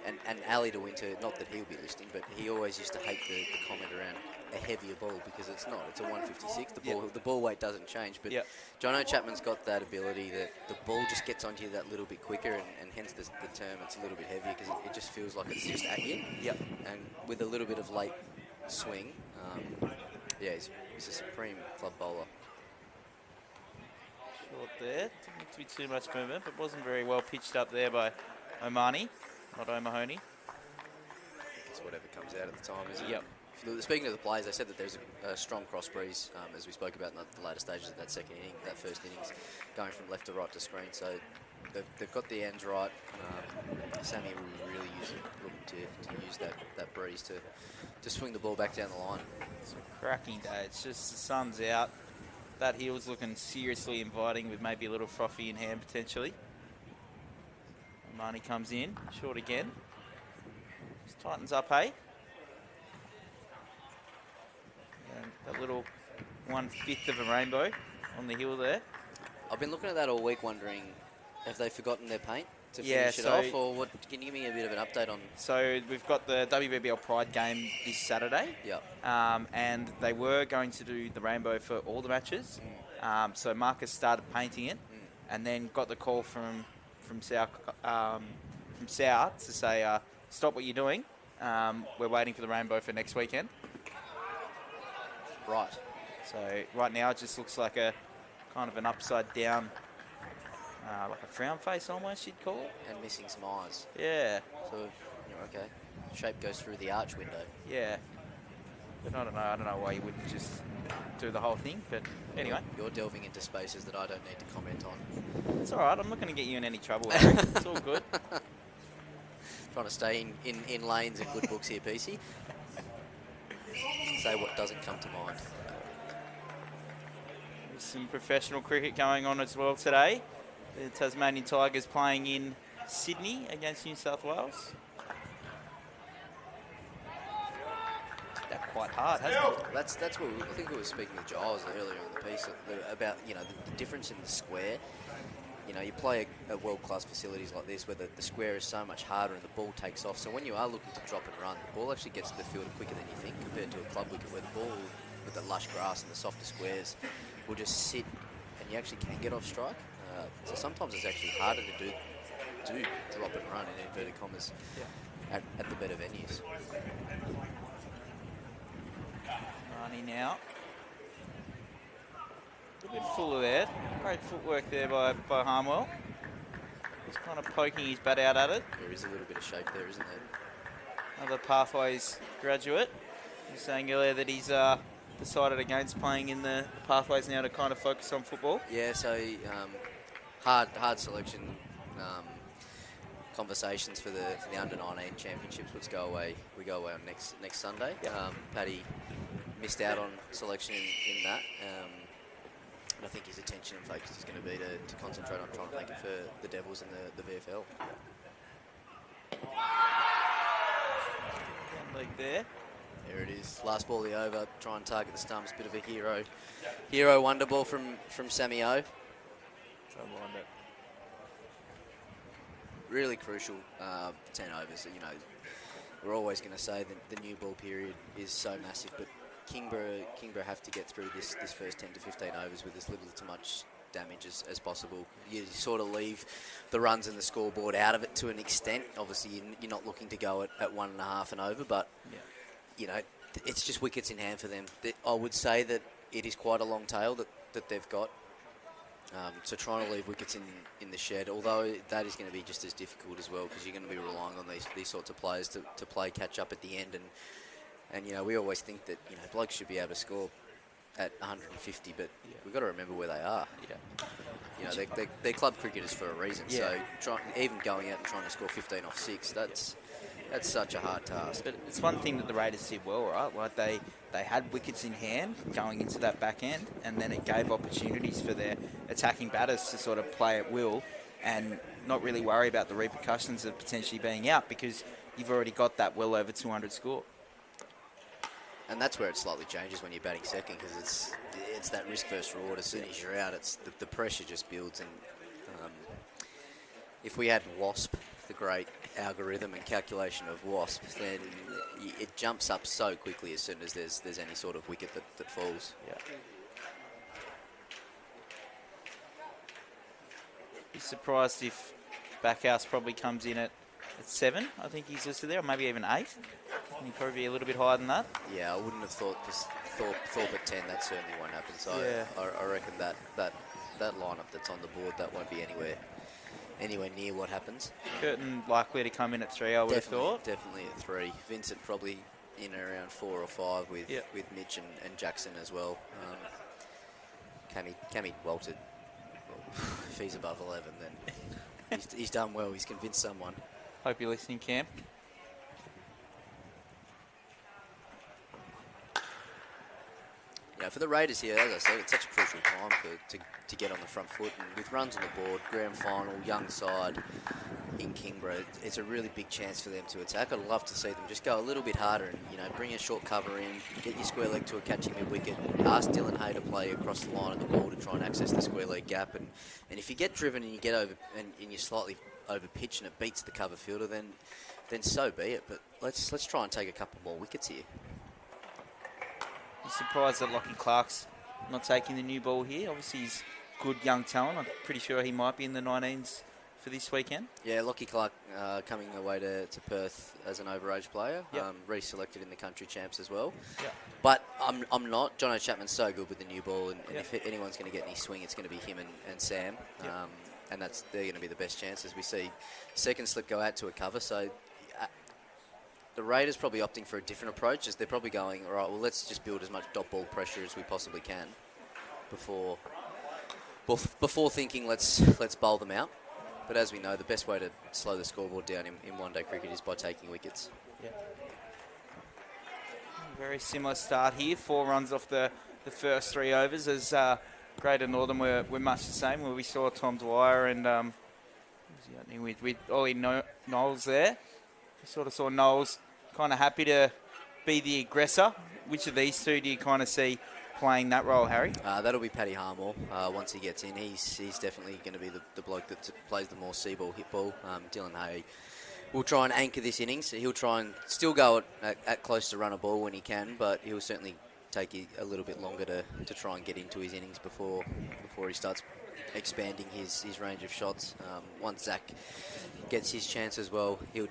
and Ali de Winter, not that he'll be listening, but he always used to hate the comment around a heavier ball, because it's not. It's a 156. The ball weight doesn't change. But Jono Chapman's got that ability that the ball just gets onto you that little bit quicker, and hence the term it's a little bit heavier, because it just feels like it's just at you. Yep. And with a little bit of late swing, he's a supreme club bowler. Short there. Didn't look to be too much movement, but wasn't very well pitched up there by Omani, not O'Mahony. just whatever comes out at the time, isn't Yep. it? Speaking of the players, they said that there's a strong cross breeze, as we spoke about in the later stages of that second inning, that first innings, going from left to right to screen. So they've got the ends right. Sammy will really looking to use that breeze to swing the ball back down the line. It's a cracking day. It's just the sun's out. That hill's looking seriously inviting with maybe a little frothy in hand potentially. Marnie comes in, short again. Just tightens up, hey? And that little 1/5 of a rainbow on the hill there. I've been looking at that all week, wondering, have they forgotten their paint to Yeah, finish it so- off, or what? Can you give me a bit of an update on? So we've got the WBBL Pride game this Saturday. Yeah. And they were going to do the rainbow for all the matches. So Marcus started painting it, and then got the call from South to say, stop what you're doing. We're waiting for the rainbow for next weekend. Right. So right now it just looks like a kind of an upside down, like a frown face almost, you'd call it. And missing some eyes. Yeah, So, okay. Shape goes through the arch window. yeah. But I don't know why you wouldn't just do the whole thing. But anyway, You're delving into spaces that I don't need to comment on. it's all right. I'm not going to get you in any trouble. Eric. It's all good. Trying to stay in lanes and good books here, PC. Say what doesn't come to mind. There's some professional cricket going on as well today. The Tasmanian Tigers playing in Sydney against New South Wales. That quite hard, hasn't it? That's what I think we were speaking with Giles earlier in the piece about the difference in the square. You play at world-class facilities like this where the square is so much harder and the ball takes off. So when you are looking to drop and run, the ball actually gets to the field quicker than you think compared to a club wicket where the ball with the lush grass and the softer squares will just sit and you actually can get off strike. So sometimes it's actually harder to do drop and run in inverted commas at the better venues. Marnie now. A little bit fuller there. Great footwork there by Harmwell. He's kind of poking his bat out at it. There is a little bit of shape there, isn't there? Another Pathways graduate. He was saying earlier that he's decided against playing in the Pathways now to kind of focus on football. Yeah, so hard selection conversations for the under-19 championships. We go away on next Sunday. Paddy missed out on selection in that. And I think his attention and focus is going to be to concentrate on trying to make it for the Devils and the VFL. One leg there. There it is. Last ball of the over. Try and target the stumps. Bit of a hero wonder ball from Sammy O. Trouble on it. Really crucial 10 overs. We're always going to say that the new ball period is so massive, but Kingborough have to get through this first 10 to 15 overs with as little to much damage as possible. You sort of leave the runs and the scoreboard out of it to an extent. Obviously, you're not looking to go at 1.5 and over, but it's just wickets in hand for them. I would say that it is quite a long tail that they've got. So trying to leave wickets in the shed, although that is going to be just as difficult as well, because you're going to be relying on these sorts of players to play catch up at the end. And we always think that blokes should be able to score at 150, but we've got to remember where they are. They're club cricketers for a reason. Yeah. So even going out and trying to score 15 off 6, that's such a hard task. But it's one thing that the Raiders did well, right? Like they had wickets in hand going into that back end, and then it gave opportunities for their attacking batters to sort of play at will and not really worry about the repercussions of potentially being out, because you've already got that well over 200 score. And that's where it slightly changes when you're batting second, because it's that risk first reward. As soon as you're out, it's the pressure just builds. And if we had WASP, the great algorithm and calculation of WASP, then it jumps up so quickly as soon as there's any sort of wicket that falls. Yeah. Be surprised if Backhouse probably comes in at 7. I think he's listed there, or maybe even 8. He'd probably be a little bit higher than that. Yeah, I wouldn't have thought at 10. That certainly won't happen. So Yeah. I reckon that lineup that's on the board, that won't be anywhere near what happens. Curtin likely to come in at 3, I would have thought. Definitely at 3. Vincent probably in around 4 or 5 with Mitch and Jackson as well. Cammy Walter, well, if he's above 11, then he's done well. He's convinced someone. Hope you're listening, Cam. Yeah, for the Raiders here, as I said, it's such a crucial time to get on the front foot. And with runs on the board, grand final, young side in Kingborough, it's a really big chance for them to attack. I'd love to see them just go a little bit harder and, bring a short cover in, get your square leg to a catchy mid-wicket, ask Dylan Hay to play across the line of the ball to try and access the square leg gap. And if you get driven and you get over and you're slightly over pitch and it beats the cover fielder, then so be it. But let's try and take a couple more wickets here. I'm surprised that Lockie Clark's not taking the new ball here. Obviously, he's good young talent. I'm pretty sure he might be in the 19s for this weekend. Yeah, Lockie Clark coming away to Perth as an overage player. Yep. Reselected in the country champs as well. Yep. But I'm not. Jono Chapman's so good with the new ball, and if anyone's going to get any swing, it's going to be him and Sam. Yep. And they're going to be the best chances. We see second slip go out to a cover, so the Raiders probably opting for a different approach, as they're probably going, all right, well, let's just build as much dot ball pressure as we possibly can before thinking let's bowl them out. But as we know, the best way to slow the scoreboard down in one-day cricket is by taking wickets. Yeah. Very similar start here. 4 runs off the first 3 overs, as Greater Northern were much the same, where we saw Tom Dwyer and with Ollie Noles there. We sort of saw Noles kind of happy to be the aggressor. Which of these two do you kind of see playing that role, Harry? That'll be Paddy Harmore. Once he gets in, he's definitely going to be the bloke that plays the more see ball, hit ball. Dylan Hay will try and anchor this innings. He'll try and still go at close to run a ball when he can, but he'll certainly take a little bit longer to try and get into his innings before he starts expanding his range of shots. Once Zach gets his chance as well, he'll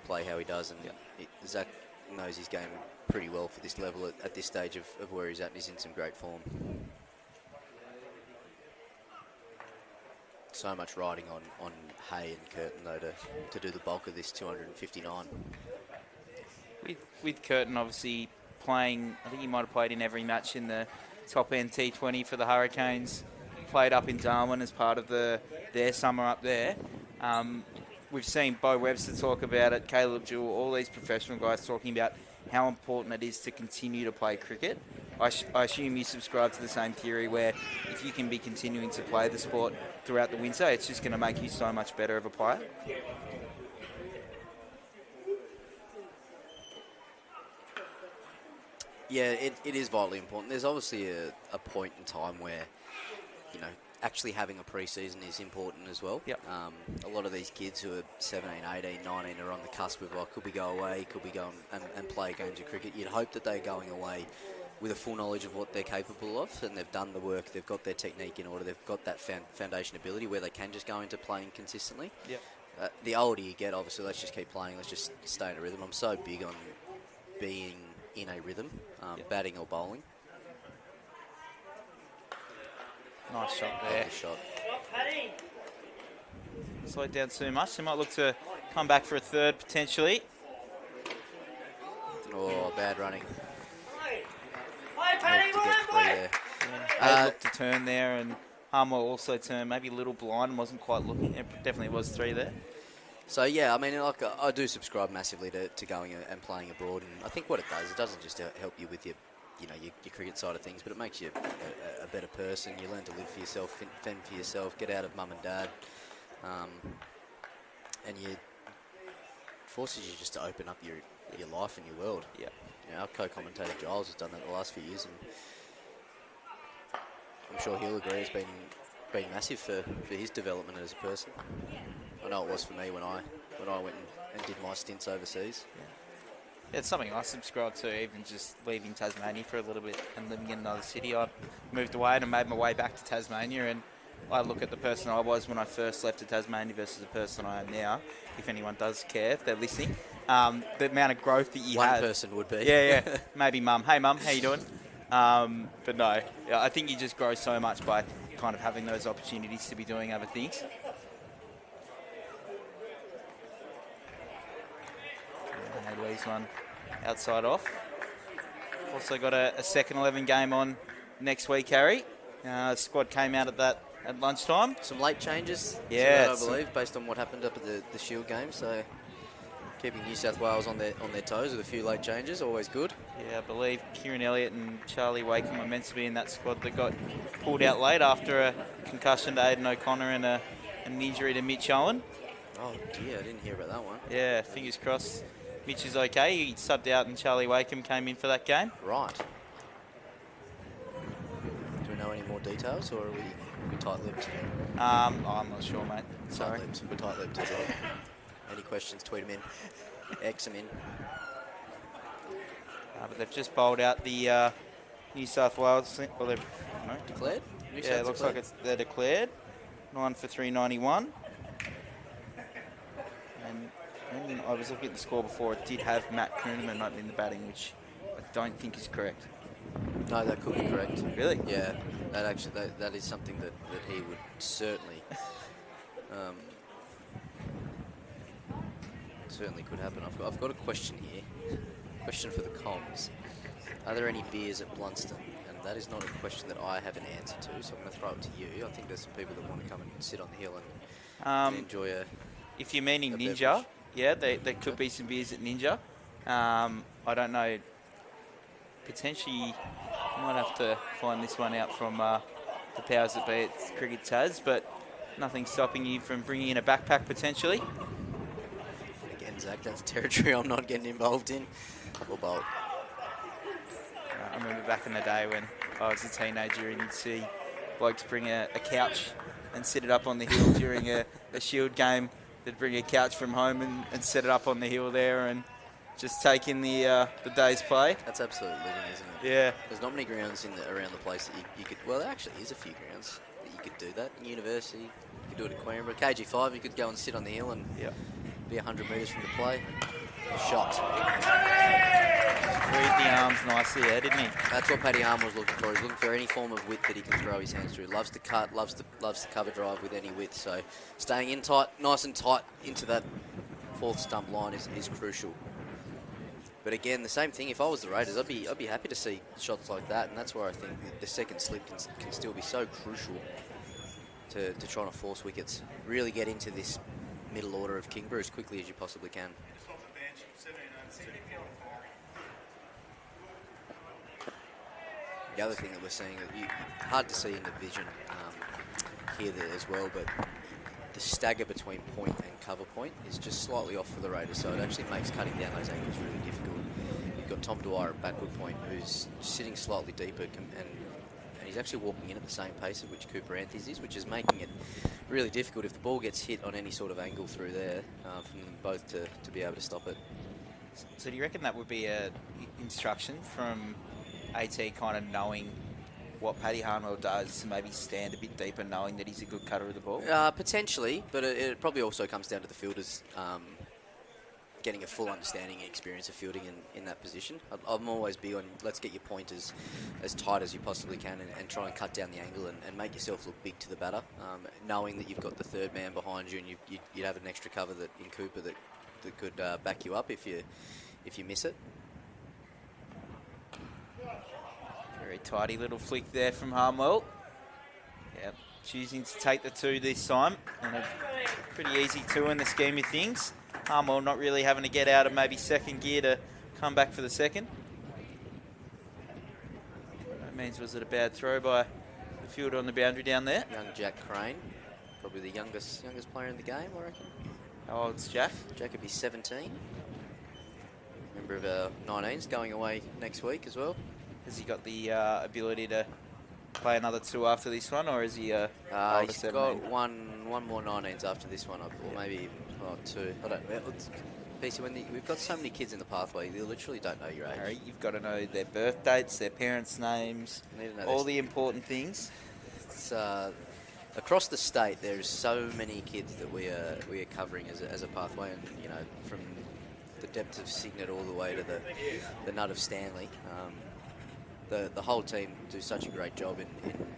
play how he does, and Zach knows his game pretty well for this level at this stage of where he's at, and he's in some great form. So much riding on Hay and Curtin though to do the bulk of this 259. With Curtin obviously playing, I think he might have played in every match in the top end T20 for the Hurricanes. Played up in Darwin as part of their summer up there. We've seen Bo Webster talk about it, Caleb Jewell, all these professional guys talking about how important it is to continue to play cricket. I assume you subscribe to the same theory, where if you can be continuing to play the sport throughout the winter, it's just going to make you so much better of a player. Yeah, it is vitally important. There's obviously a point in time where, actually having a pre-season is important as well. Yep. A lot of these kids who are 17, 18, 19 are on the cusp of, could we go away, could we go and play games of cricket. You'd hope that they're going away with a full knowledge of what they're capable of, and they've done the work, they've got their technique in order, they've got that foundation ability where they can just go into playing consistently. Yep. The older you get, obviously, let's just keep playing, let's just stay in a rhythm. I'm so big on being in a rhythm, batting or bowling. Nice shot there. Nice shot. Slowed down too much. They might look to come back for a third potentially. Oh, bad running. They looked to turn there, and Harmer also turned, maybe a little blind, wasn't quite looking. It definitely was 3 there. So, yeah, I mean, I do subscribe massively to going and playing abroad, and I think what it doesn't just help you with your cricket side of things, but it makes you a better person. You learn to live for yourself, fend for yourself, get out of mum and dad, and it forces you just to open up your life and your world. Yeah. Our co-commentator Giles has done that the last few years, and I'm sure he'll agree. It's been massive for his development as a person. I know it was for me when I went and did my stints overseas. Yeah, it's something I subscribe to, even just leaving Tasmania for a little bit and living in another city. I moved away and made my way back to Tasmania, and I look at the person I was when I first left to Tasmania versus the person I am now, if anyone does care, if they're listening. The amount of growth that you have. One person would be. Yeah. Maybe mum. Hey, mum, how you doing? But no, I think you just grow so much by kind of having those opportunities to be doing other things. Hadley's one outside off. Also got a second 11 game on next week, Harry. Squad came out at lunchtime. Some late changes, Yeah, I believe, based on what happened up at the Shield game. So keeping New South Wales on their toes with a few late changes, always good. Yeah, I believe Kieran Elliott and Charlie Wakeham were meant to be in that squad that got pulled out late after a concussion to Aidan O'Connor and an injury to Mitch Owen. Oh dear, I didn't hear about that one. Yeah, fingers crossed Mitch is okay. He subbed out and Charlie Wakeham came in for that game. Right. Do we know any more details, or are we tight-lipped? I'm not sure, mate. Sorry. Tight-lipped. We're tight-lipped as well. Any questions, tweet them in. X them in. But they've just bowled out the New South Wales. Well, they've Declared? it looks like they're declared. 9 for 391. And when I was looking at the score before, it did have Matt Kuhneman opening the batting, which I don't think is correct. No, that could be correct. Really? Yeah, that is something that he would certainly certainly could happen. I've got a question here. Question for the comms. Are there any beers at Blunston? And that is not a question that I have an answer to, so I'm going to throw it to you. I think there's some people that want to come and sit on the hill and enjoy a... If you're meaning a Ninja, beverage. yeah, there could be some beers at Ninja. I don't know. Potentially, you might have to find this one out from the powers that be at Cricket Taz, but nothing stopping you from bringing in a backpack potentially. Again, Zach, that's territory I'm not getting involved in. Or bolt. I remember back in the day when I was a teenager and you'd see blokes bring a couch and sit it up on the hill during a Shield game. They'd bring a couch from home and set it up on the hill there and just take in the day's play. That's absolute living, isn't it? Yeah. There's not many grounds around the place that you could... Well, there actually is a few grounds that you could do that. In university, you could do it at Queenborough. KG5, you could go and sit on the hill and be 100 metres from the play. A shot. Freed the arms nicely there, didn't he? That's what Paddy Arm was looking for. He's looking for any form of width that he can throw his hands through. Loves to cut, loves to cover drive with any width. So staying in tight, nice and tight into that fourth stump line is crucial. But again, the same thing. If I was the Raiders, I'd be happy to see shots like that, and that's where I think the second slip can still be so crucial to trying to force wickets. Really get into this middle order of Kingborough as quickly as you possibly can. The other thing that we're seeing, hard to see in the vision here there as well, but the stagger between point and cover point is just slightly off for the Raiders, so it actually makes cutting down those angles really difficult. You've got Tom Dwyer at backward point, who's sitting slightly deeper, and he's actually walking in at the same pace at which Cooper Anthys is, which is making it really difficult if the ball gets hit on any sort of angle through there from them both to be able to stop it. So do you reckon that would be a instruction from AT kind of knowing what Paddy Harnwell does to maybe stand a bit deeper, knowing that he's a good cutter of the ball? Potentially, but it probably also comes down to the fielders getting a full understanding and experience of fielding in that position. I'm always big on let's get your point as tight as you possibly can and try and cut down the angle and make yourself look big to the batter, knowing that you've got the third man behind you and you'd have an extra cover that in Cooper that could back you up if you miss it. Very tidy little flick there from Harnwell. Yep, choosing to take the two this time. And a pretty easy two in the scheme of things. Harnwell not really having to get out of maybe second gear to come back for the second. That means was it a bad throw by the fielder on the boundary down there? Young Jack Crane, probably the youngest player in the game, I reckon. How old's Jack? Jack would be 17. Member of our 19s, going away next week as well. Has he got the ability to play another two after this one, or is he older He's 17? got one more 19s after this one, or maybe even two. I don't know. PC, we've got so many kids in the pathway, you literally don't know your age. Harry, you've got to know their birth dates, their parents' names, all the important things. It's, across the state, there's so many kids that we are covering as a pathway, and you know, from the depths of Cygnet all the way to the nut of Stanley. The whole team do such a great job in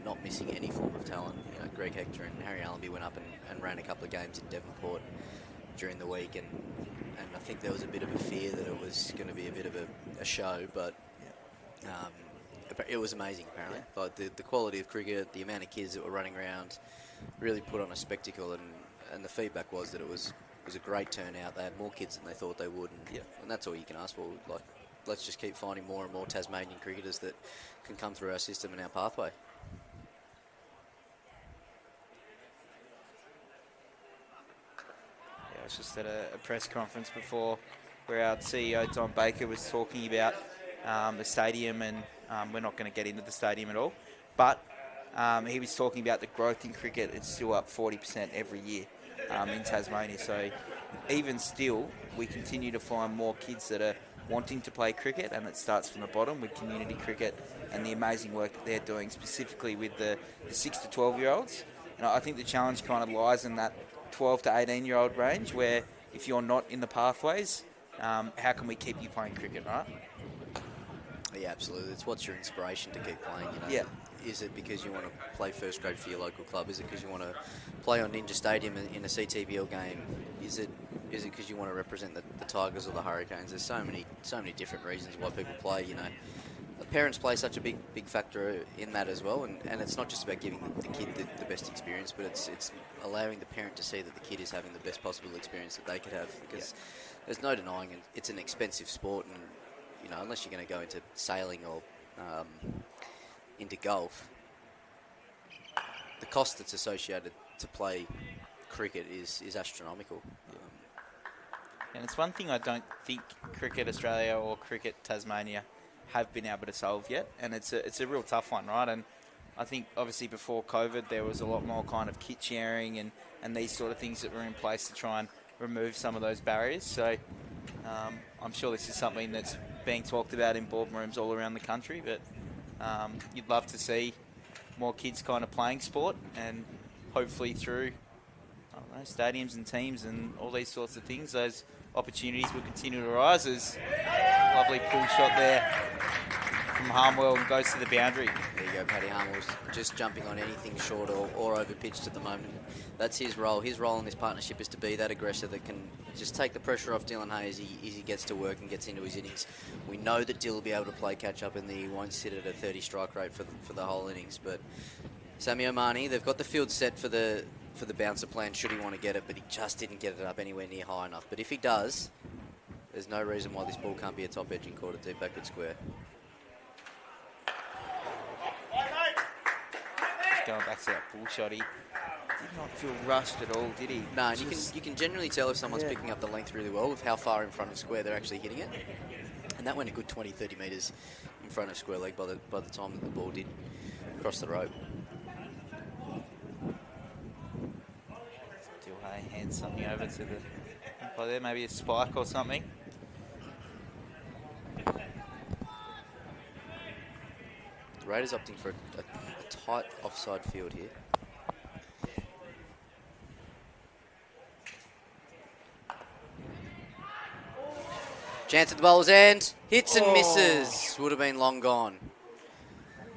not missing any form of talent. You know, Greg Hector and Harry Allenby went up and ran a couple of games in Devonport during the week, and and I think there was a bit of a fear that it was going to be a bit of a show, but it was amazing, apparently. Yeah. Like the quality of cricket, the amount of kids that were running around, really put on a spectacle, and the feedback was that it was a great turnout. They had more kids than they thought they would, and that's all you can ask for. Like, let's just keep finding more and more Tasmanian cricketers that can come through our system and our pathway. I was just at a press conference before where our CEO, Don Baker, was talking about the stadium, and we're not going to get into the stadium at all, but he was talking about the growth in cricket. It's still up 40% every year in Tasmania. So even still, we continue to find more kids that are wanting to play cricket, and it starts from the bottom with community cricket and the amazing work that they're doing specifically with the 6 to 12-year-olds. And I think the challenge kind of lies in that 12 to 18-year-old range, where if you're not in the pathways, how can we keep you playing cricket, right? Yeah, absolutely. It's what's your inspiration to keep playing, you know? Yeah. Is it because you want to play first grade for your local club? Is it because you want to play on Ninja Stadium in a CTPL game? Is it because you want to represent the Tigers or the Hurricanes? There's so many different reasons why people play, you know. The parents play such a big factor in that as well, and it's not just about giving the kid the best experience, but it's allowing the parent to see that the kid is having the best possible experience that they could have, because there's no denying it's an expensive sport, and you know, unless you're going to go into sailing or into golf, the cost that's associated to play cricket is astronomical. And it's one thing I don't think Cricket Australia or Cricket Tasmania have been able to solve yet, and it's a real tough one, right? And I think obviously before COVID there was a lot more kind of kit sharing and these sort of things that were in place to try and remove some of those barriers. So I'm sure this is something that's being talked about in boardrooms all around the country, but you'd love to see more kids kind of playing sport, and hopefully through, I don't know, stadiums and teams and all these sorts of things, those opportunities will continue to rise. As lovely pull shot there from Harmwell and goes to the boundary. There you go, Paddy Harmwell's just jumping on anything short or over pitched at the moment. That's his role. His role in this partnership is to be that aggressor that can just take the pressure off Dylan Hay as he gets to work and gets into his innings. We know that Dill will be able to play catch up and that he won't sit at a 30 strike rate for the whole innings. But Sammy Omani, they've got the field set for the bouncer plan should he want to get it, but he just didn't get it up anywhere near high enough. But if he does, there's no reason why this ball can't be a top edging quarter deep backward square. Going back to that pull shot, he did not feel rushed at all, did he? No, and you can generally tell if someone's picking up the length really well with how far in front of square they're actually hitting it. And that went a good 20, 30 metres in front of square leg by the time that the ball did cross the rope. Still hands something over to the umpire there, maybe a spike or something. The Raiders opting for a tight offside field here. Chance at the bowler's end. Hits and misses. Would have been long gone.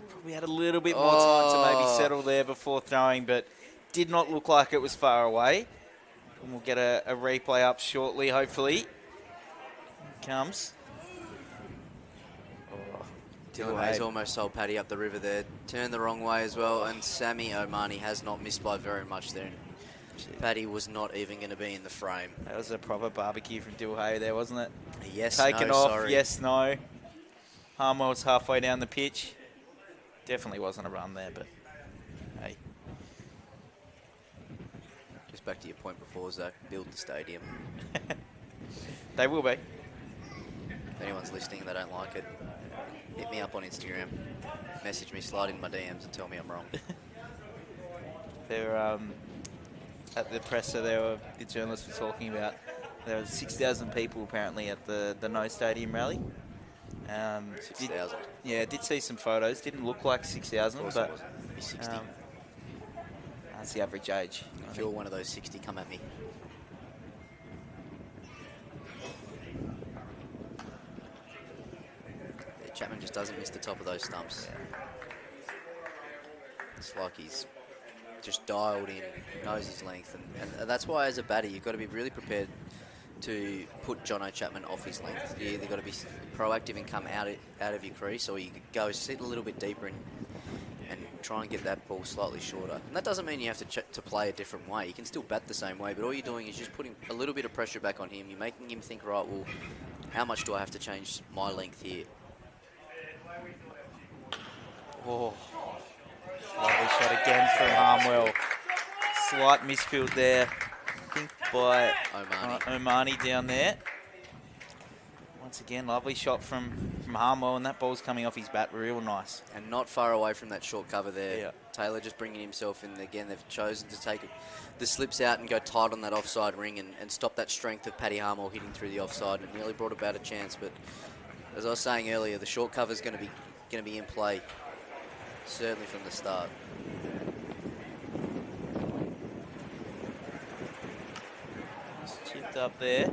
Probably had a little bit more time to maybe settle there before throwing, but did not look like it was far away. And we'll get a replay up shortly, hopefully. Here it comes. Dylan Hayes almost sold Paddy up the river there. Turned the wrong way as well, and Sammy Omani has not missed by very much there. Paddy was not even going to be in the frame. That was a proper barbecue from Dill Hay there, wasn't it? Yes, Taken no, off, sorry. yes, no. Harmwell's halfway down the pitch. Definitely wasn't a run there, but hey. Just back to your point before, Zach, build the stadium. They will be. If anyone's listening and they don't like it, hit me up on Instagram. Message me, slide in my DMs and tell me I'm wrong. They're at the presser there, the journalists were talking about there were 6,000 people apparently at the No Stadium rally. 6,000. Yeah, did see some photos. Didn't look like 6,000, but It'd be 60. that's the average age. If you're one of those 60, come at me. Yeah, Chapman just doesn't miss the top of those stumps. Yeah. It's like he's just dialed in, knows his length, and that's why as a batter you've got to be really prepared to put Jono Chapman off his length. They've got to be proactive and come out of your crease, or you go sit a little bit deeper and try and get that ball slightly shorter. And that doesn't mean you have to play a different way. You can still bat the same way, but all you're doing is just putting a little bit of pressure back on him. You're making him think, right, well, how much do I have to change my length here? Oh, lovely shot again from Harmwell. Slight misfield there, I think, by Omani down there. Once again, lovely shot from Harmwell, and that ball's coming off his bat real nice. And not far away from that short cover there. Yeah. Taylor just bringing himself in. Again, they've chosen to take the slips out and go tight on that offside ring and stop that strength of Paddy Harmwell hitting through the offside, and nearly brought about a chance. But as I was saying earlier, the short cover is going to be in play, certainly from the start. Just chipped up there.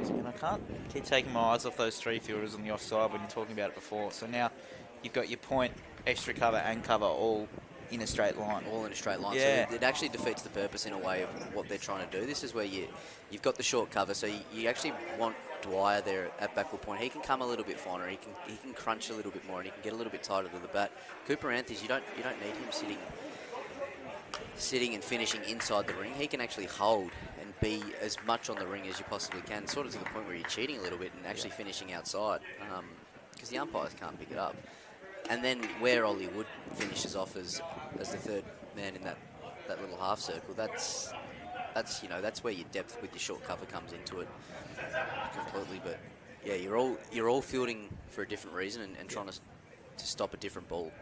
And I can't keep taking my eyes off those three fielders on the offside when you're talking about it before. So now you've got your point, extra cover and cover all in a straight line. All in a straight line. Yeah. So it actually defeats the purpose in a way of what they're trying to do. This is where you've got the short cover, so you actually want Dwyer there at backward point. He can come a little bit finer. He can crunch a little bit more, and he can get a little bit tighter to the bat. Cooper Anthony, you don't need him sitting and finishing inside the ring. He can actually hold and be as much on the ring as you possibly can, sort of to the point where you're cheating a little bit and actually finishing outside, because the umpires can't pick it up. And then where Ollie Wood finishes off as the third man in that little half circle, that's where your depth with your short cover comes into it completely. But yeah, you're all fielding for a different reason and trying to stop a different ball.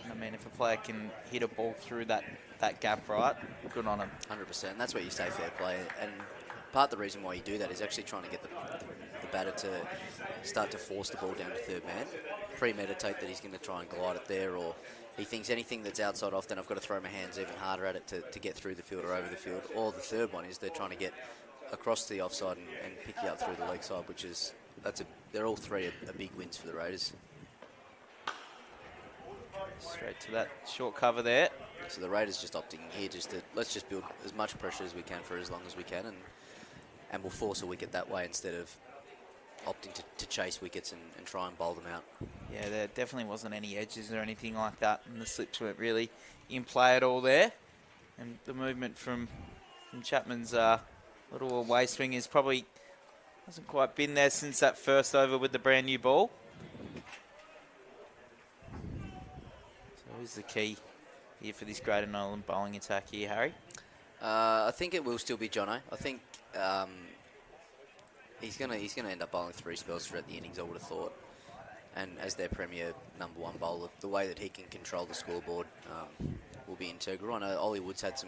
I mean, if a player can hit a ball through that gap right, good on him. 100%. And that's where you stay fair play. And part of the reason why you do that is actually trying to get the batter to start to force the ball down to third man, premeditate that he's going to try and glide it there, or he thinks anything that's outside off, then I've got to throw my hands even harder at it to get through the field or over the field. Or the third one is they're trying to get across the offside and pick you up through the leg side, which is they're all three are big wins for the Raiders. Straight to that short cover there. So the Raiders just opting here let's just build as much pressure as we can for as long as we can, and we'll force a wicket that way instead of opting to chase wickets and try and bowl them out. Yeah, there definitely wasn't any edges or anything like that, and the slips weren't really in play at all there. And the movement from Chapman's little away swing is probably hasn't quite been there since that first over with the brand new ball. So who's the key here for this Greater Nolan bowling attack here, Harry? I think it will still be Jono. I think he's gonna end up bowling 3 spells throughout the innings, I would have thought. And as their premier number 1 bowler, the way that he can control the scoreboard will be integral. I know Ollie Wood's had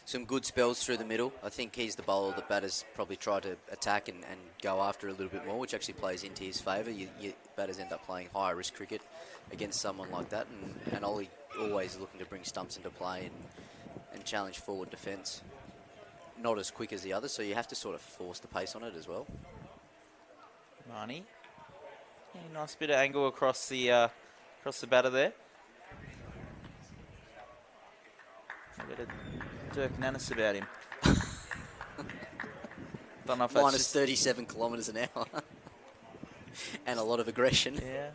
some good spells through the middle. I think he's the bowler that batters probably try to attack and go after a little bit more, which actually plays into his favour. Your batters end up playing higher risk cricket against someone like that, and Ollie always looking to bring stumps into play and challenge forward defence. Not as quick as the others, so you have to sort of force the pace on it as well. Marnie. Yeah, nice bit of angle across the batter there. A bit of Dirk Nannis about him. Don't know if that's Minus just 37 kilometres an hour. And a lot of aggression. Yeah.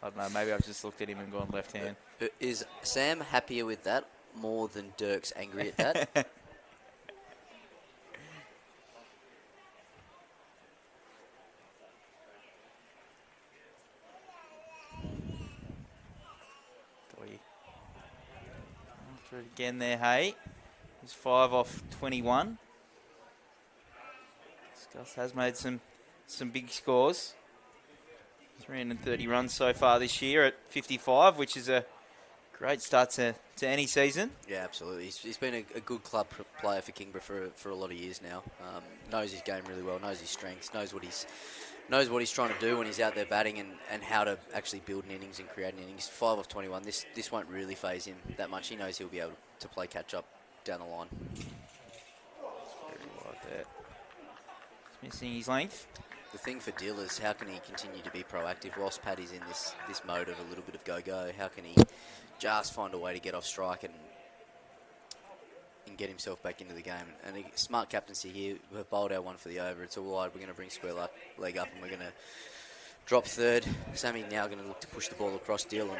I don't know, maybe I've just looked at him and gone left hand. Is Sam happier with that more than Dirk's angry at that? After it again there, hey. He's 5 off 21. Gus has made some big scores. 330 runs so far this year at 55, which is a great start to any season. Yeah, absolutely. He's been a good club player for Kingborough for a lot of years now. Knows his game really well, knows his strengths, knows what he's trying to do when he's out there batting and how to actually build an innings and create an innings. 5 off 21. This won't really faze him that much. He knows he'll be able to play catch up down the line. Very wide there. He's missing his length. The thing for Dill is how can he continue to be proactive whilst Paddy's in this mode of a little bit of go-go? How can he just find a way to get off strike and and get himself back into the game. And a smart captaincy here. We've bowled our one for the over. It's all wide. We're going to bring square leg up and we're going to drop third. Sammy now going to look to push the ball across Dylan.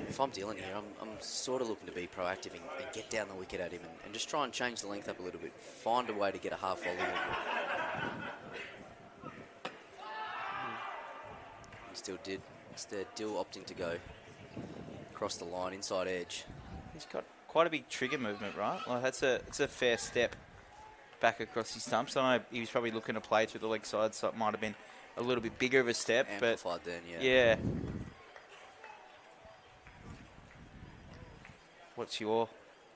If I'm Dylan here, I'm sort of looking to be proactive and get down the wicket at him and just try and change the length up a little bit. Find a way to get a half volley. He still did. Instead, Dill opting to go across the line, inside edge. He's got quite a big trigger movement, right? Like it's a fair step back across his stumps. I know he was probably looking to play through the leg side, so it might have been a little bit bigger of a step. Amplified then, yeah. Yeah. What's your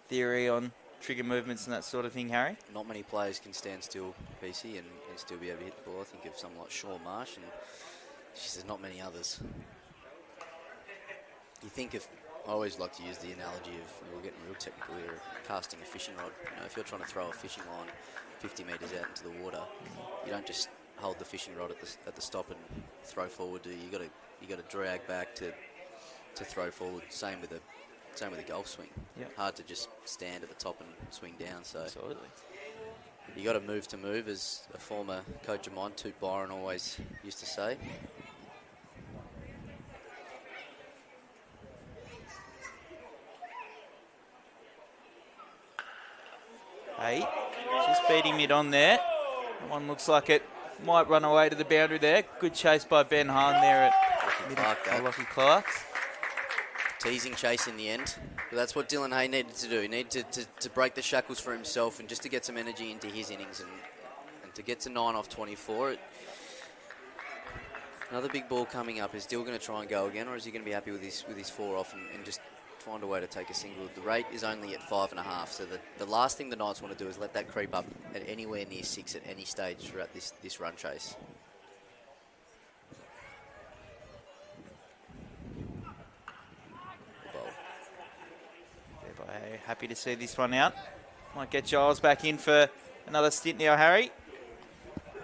theory on trigger movements and that sort of thing, Harry? Not many players can stand still, PC, and still be able to hit the ball. I think of someone like Sean Marsh, and there's not many others. You think of, I always like to use the analogy of, we're getting real technical here, casting a fishing rod. You know, if you're trying to throw a fishing line 50 metres out into the water, you don't just hold the fishing rod at the stop and throw forward. You got to drag back to throw forward. Same with a golf swing. Yep. Hard to just stand at the top and swing down. So absolutely, you got to move, as a former coach of mine, Toot Byron, always used to say. Hey, just beat him mid on there. That one looks like it might run away to the boundary there. Good chase by Ben Hahn there at Lockie Clark's. Teasing chase in the end. But that's what Dylan Hay needed to do. He needed to break the shackles for himself and just to get some energy into his innings and to get to 9 off 24. Another big ball coming up. Is Dill going to try and go again, or is he going to be happy with his 4 off and just find a way to take a single? The rate is only at 5.5, so the last thing the Knights want to do is let that creep up at anywhere near 6 at any stage throughout this run chase. Happy to see this one out. Might get Giles back in for another stint now, Harry.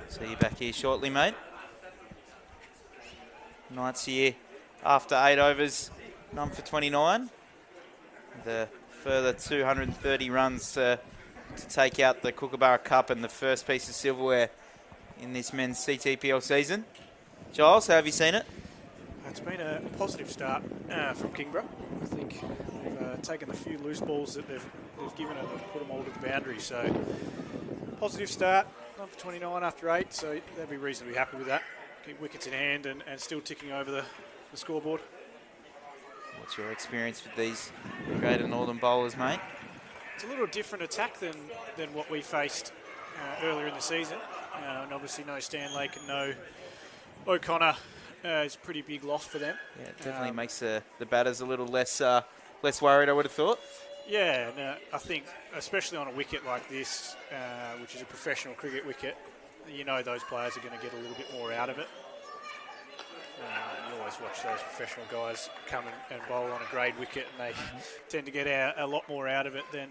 See you back here shortly, mate. Knights here after 8 overs, none for 29. The further 230 runs to take out the Kookaburra Cup and the first piece of silverware in this men's CTPL season. Giles, how have you seen it? It's been a positive start from Kingborough. I think they've taken a few loose balls that they've given it and put them all to the boundary. So positive start, 1 for 29 after 8. So they'll be reasonably happy with that. Keep wickets in hand and still ticking over the scoreboard. What's your experience with these Greater Northern bowlers, mate? It's a little different attack than what we faced earlier in the season. And obviously no Stan Lake and no O'Connor. It's a pretty big loss for them. Yeah, it definitely makes the batters a little less worried, I would have thought. Yeah, and I think especially on a wicket like this, which is a professional cricket wicket, you know those players are going to get a little bit more out of it. You always watch those professional guys come and bowl on a grade wicket, and they tend to get a lot more out of it than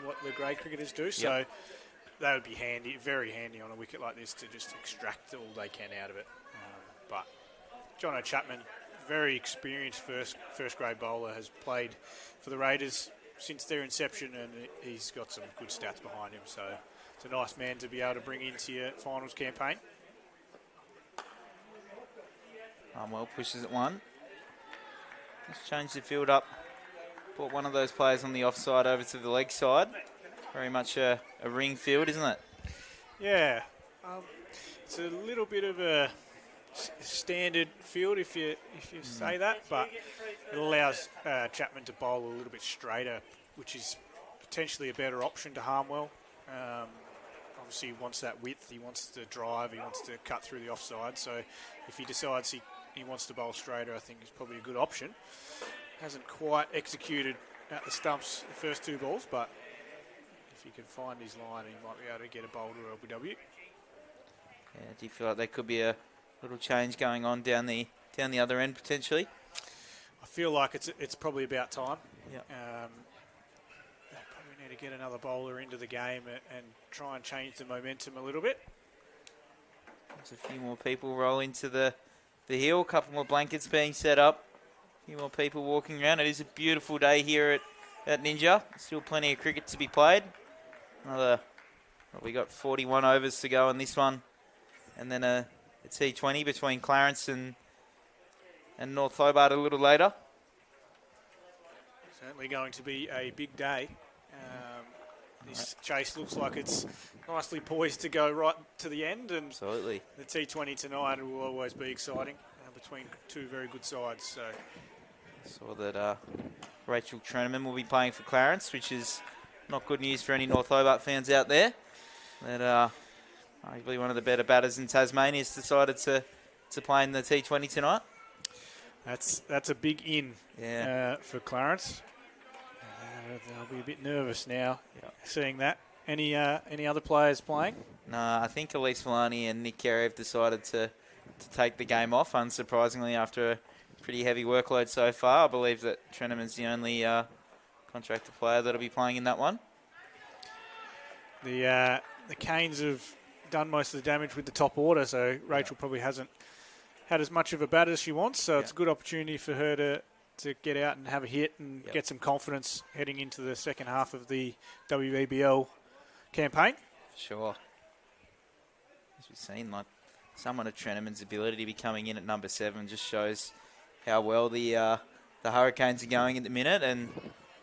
what the grade cricketers do. So that would be handy, very handy on a wicket like this to just extract all they can out of it. But Jono Chapman, very experienced first grade bowler, has played for the Raiders since their inception, and he's got some good stats behind him. So it's a nice man to be able to bring into your finals campaign. Well pushes at 1. Let's change the field up. Put one of those players on the offside over to the leg side. Very much a ring field, isn't it? Yeah. It's a little bit of a standard field if you say that, but it allows Chapman to bowl a little bit straighter, which is potentially a better option to Harmwell. Obviously he wants that width, he wants to drive, he wants to cut through the offside, so if he decides he wants to bowl straighter, I think it's probably a good option. Hasn't quite executed at the stumps the first 2 balls, but if he can find his line, he might be able to get a boulder or LBW. Yeah, do you feel like there could be a little change going on down the other end potentially? I feel like it's probably about time. Yeah. They probably need to get another bowler into the game and try and change the momentum a little bit. There's a few more people roll into the hill, a couple more blankets being set up, a few more people walking around. It is a beautiful day here that Ninja. Still plenty of cricket to be played. We got 41 overs to go in this one. And then a T20 between Clarence and North Hobart a little later. Certainly going to be a big day. This chase looks like it's nicely poised to go right to the end, and Absolutely. the T20 tonight will always be exciting between two very good sides. So saw that Rachel Treneman will be playing for Clarence, which is not good news for any North Hobart fans out there. That arguably one of the better batters in Tasmania has decided to play in the T20 tonight. That's a big in for Clarence. They'll be a bit nervous now seeing that. Any other players playing? No, I think Elise Villani and Nick Carey have decided to take the game off, unsurprisingly, after a pretty heavy workload so far. I believe that Treneman's the only contractor player that'll be playing in that one. The Canes have done most of the damage with the top order, so Rachel probably hasn't had as much of a bat as she wants, so it's a good opportunity for her to get out and have a hit and get some confidence heading into the second half of the WBBL campaign. Sure. As we've seen, like someone of Treneman's ability to be coming in at number 7 just shows how well the Hurricanes are going at the minute, and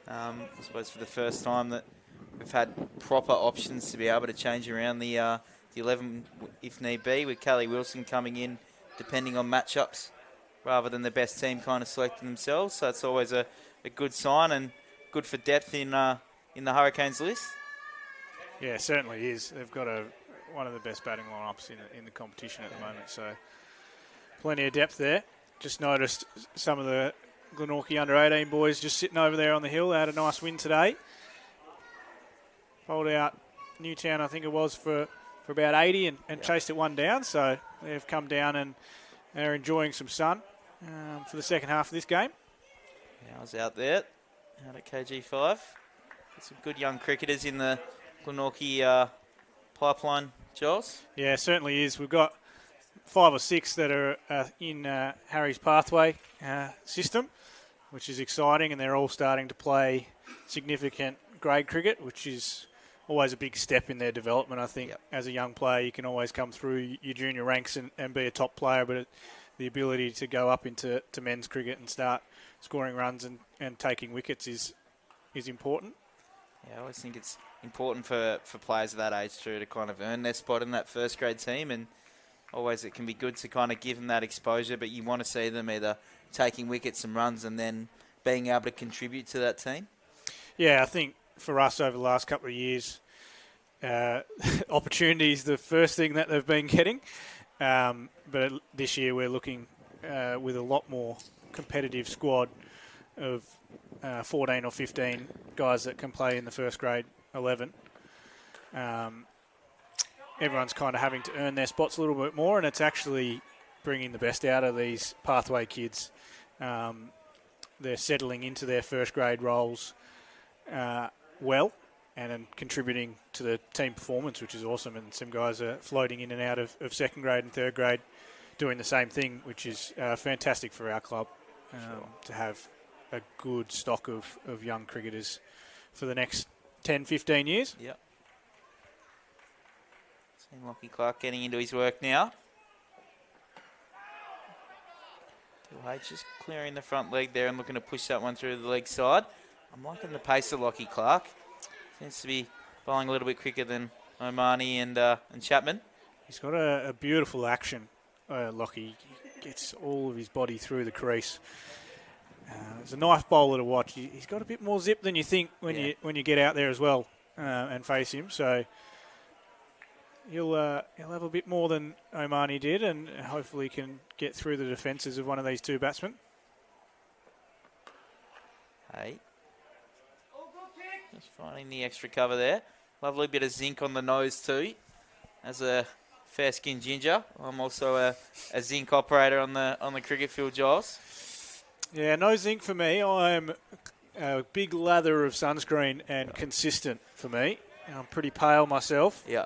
I suppose for the first time that we've had proper options to be able to change around the 11 if need be, with Callie Wilson coming in depending on matchups, rather than the best team kind of selecting themselves. So it's always a good sign and good for depth in the Hurricanes list. Yeah, it certainly is. They've got one of the best batting lineups in the competition at the moment. So plenty of depth there. Just noticed some of the Glenorchy under-18 boys just sitting over there on the hill. They had a nice win today. Bowled out Newtown, I think it was, for about 80 and chased it one down. So they've come down and they're enjoying some sun for the second half of this game. Yeah, I was out there, out at KG5. Some good young cricketers in the Glenorchy pipeline, Giles. Yeah, it certainly is. We've got 5 or 6 that are in Harry's pathway system, which is exciting, and they're all starting to play significant grade cricket, which is always a big step in their development. I think as a young player, you can always come through your junior ranks and be a top player, but the ability to go up into men's cricket and start scoring runs and taking wickets is important. Yeah, I always think it's important for players of that age too to kind of earn their spot in that first grade team, and always it can be good to kind of give them that exposure, but you want to see them either taking wickets and runs and then being able to contribute to that team. Yeah, I think for us over the last couple of years, opportunity is the first thing that they've been getting. But this year we're looking with a lot more competitive squad of 14 or 15 guys that can play in the first grade 11. Everyone's kind of having to earn their spots a little bit more, and it's actually bringing the best out of these pathway kids. They're settling into their first grade roles well and contributing to the team performance, which is awesome. And some guys are floating in and out of second grade and third grade doing the same thing, which is fantastic for our club to have a good stock of young cricketers for the next 10, 15 years. Yep. Seeing Lockie Clark getting into his work now. H just clearing the front leg there and looking to push that one through the leg side. I'm liking the pace of Lockie Clark. Seems to be bowling a little bit quicker than Omani and Chapman. He's got a beautiful action, Lockie. He gets all of his body through the crease. It's a nice bowler to watch. He's got a bit more zip than you think when you get out there as well and face him. So he'll have a bit more than Omani did, and hopefully can get through the defences of one of these two batsmen. Hey. Just finding the extra cover there. Lovely bit of zinc on the nose too. As a fair-skinned ginger, I'm also a zinc operator on the cricket field, Giles. Yeah, no zinc for me. I'm a big lather of sunscreen and consistent for me. I'm pretty pale myself. Yeah.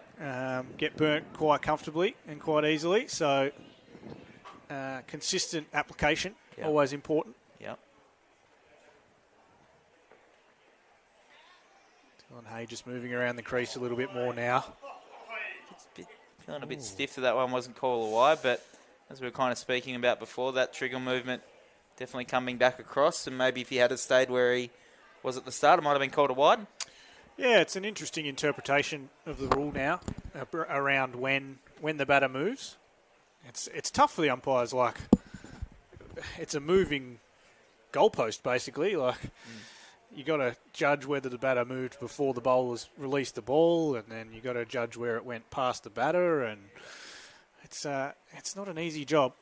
Get burnt quite comfortably and quite easily. So consistent application, always important. Yeah. Hay just moving around the crease a little bit more now. Feeling a bit stiff that one wasn't called a wide, but as we were kind of speaking about before, that trigger movement definitely coming back across, and maybe if he had stayed where he was at the start, it might have been called a wide. Yeah, it's an interesting interpretation of the rule now around when the batter moves. It's tough for the umpires. Like, it's a moving goalpost basically. Like, you got to judge whether the batter moved before the bowlers released the ball, and then you got to judge where it went past the batter, and it's not an easy job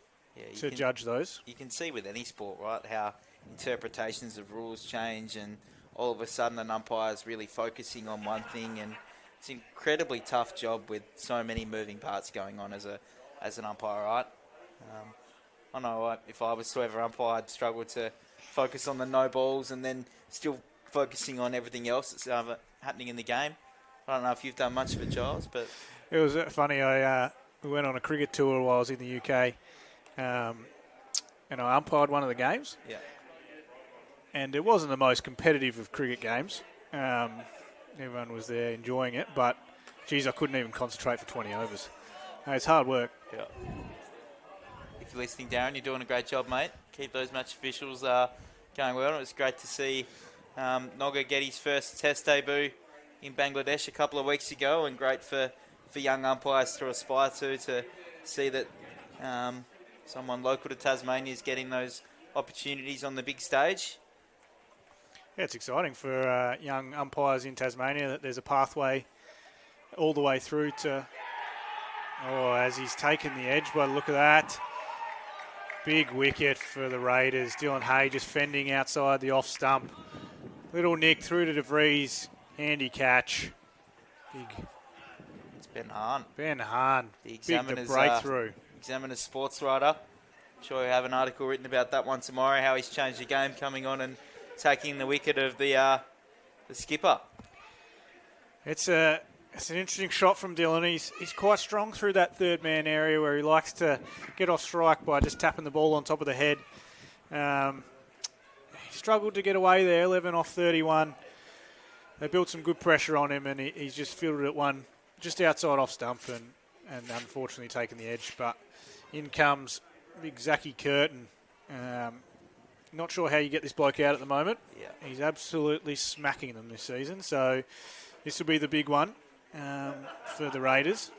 to judge those. You can see with any sport, right, how interpretations of rules change, and all of a sudden an umpire's really focusing on one thing, and it's an incredibly tough job with so many moving parts going on as an umpire, right? I know, like, if I was to ever umpire, I'd struggle to focus on the no balls and then still focusing on everything else that's happening in the game. I don't know if you've done much of it, Giles, but it was funny. We went on a cricket tour while I was in the UK, and I umpired one of the games. Yeah. And it wasn't the most competitive of cricket games. Everyone was there enjoying it, but geez, I couldn't even concentrate for 20 overs. It's hard work. Yeah. If you're listening, Darren, you're doing a great job, mate. Keep those match officials going well. It was great to see Noga get his first Test debut in Bangladesh a couple of weeks ago, and great for young umpires to aspire to see that someone local to Tasmania is getting those opportunities on the big stage. Yeah, it's exciting for young umpires in Tasmania that there's a pathway all the way through to... Oh, as he's taken the edge by the look of that. Big wicket for the Raiders. Dylan Hay just fending outside the off stump. Little nick through to DeVries. Handy catch. Big. It's Ben Hahn. Ben Hahn. The Examiner's breakthrough. Examiner's sports writer. I'm sure you have an article written about that one tomorrow, how he's changed the game coming on and taking the wicket of the skipper. It's an interesting shot from Dylan. He's quite strong through that third man area where he likes to get off strike by just tapping the ball on top of the head. He struggled to get away there, 11 off 31. They built some good pressure on him, and he's just fielded it one just outside off stump and unfortunately taken the edge. But in comes big Zachy Curtin. Not sure how you get this bloke out at the moment. Yeah. He's absolutely smacking them this season, so this will be the big one for the Raiders.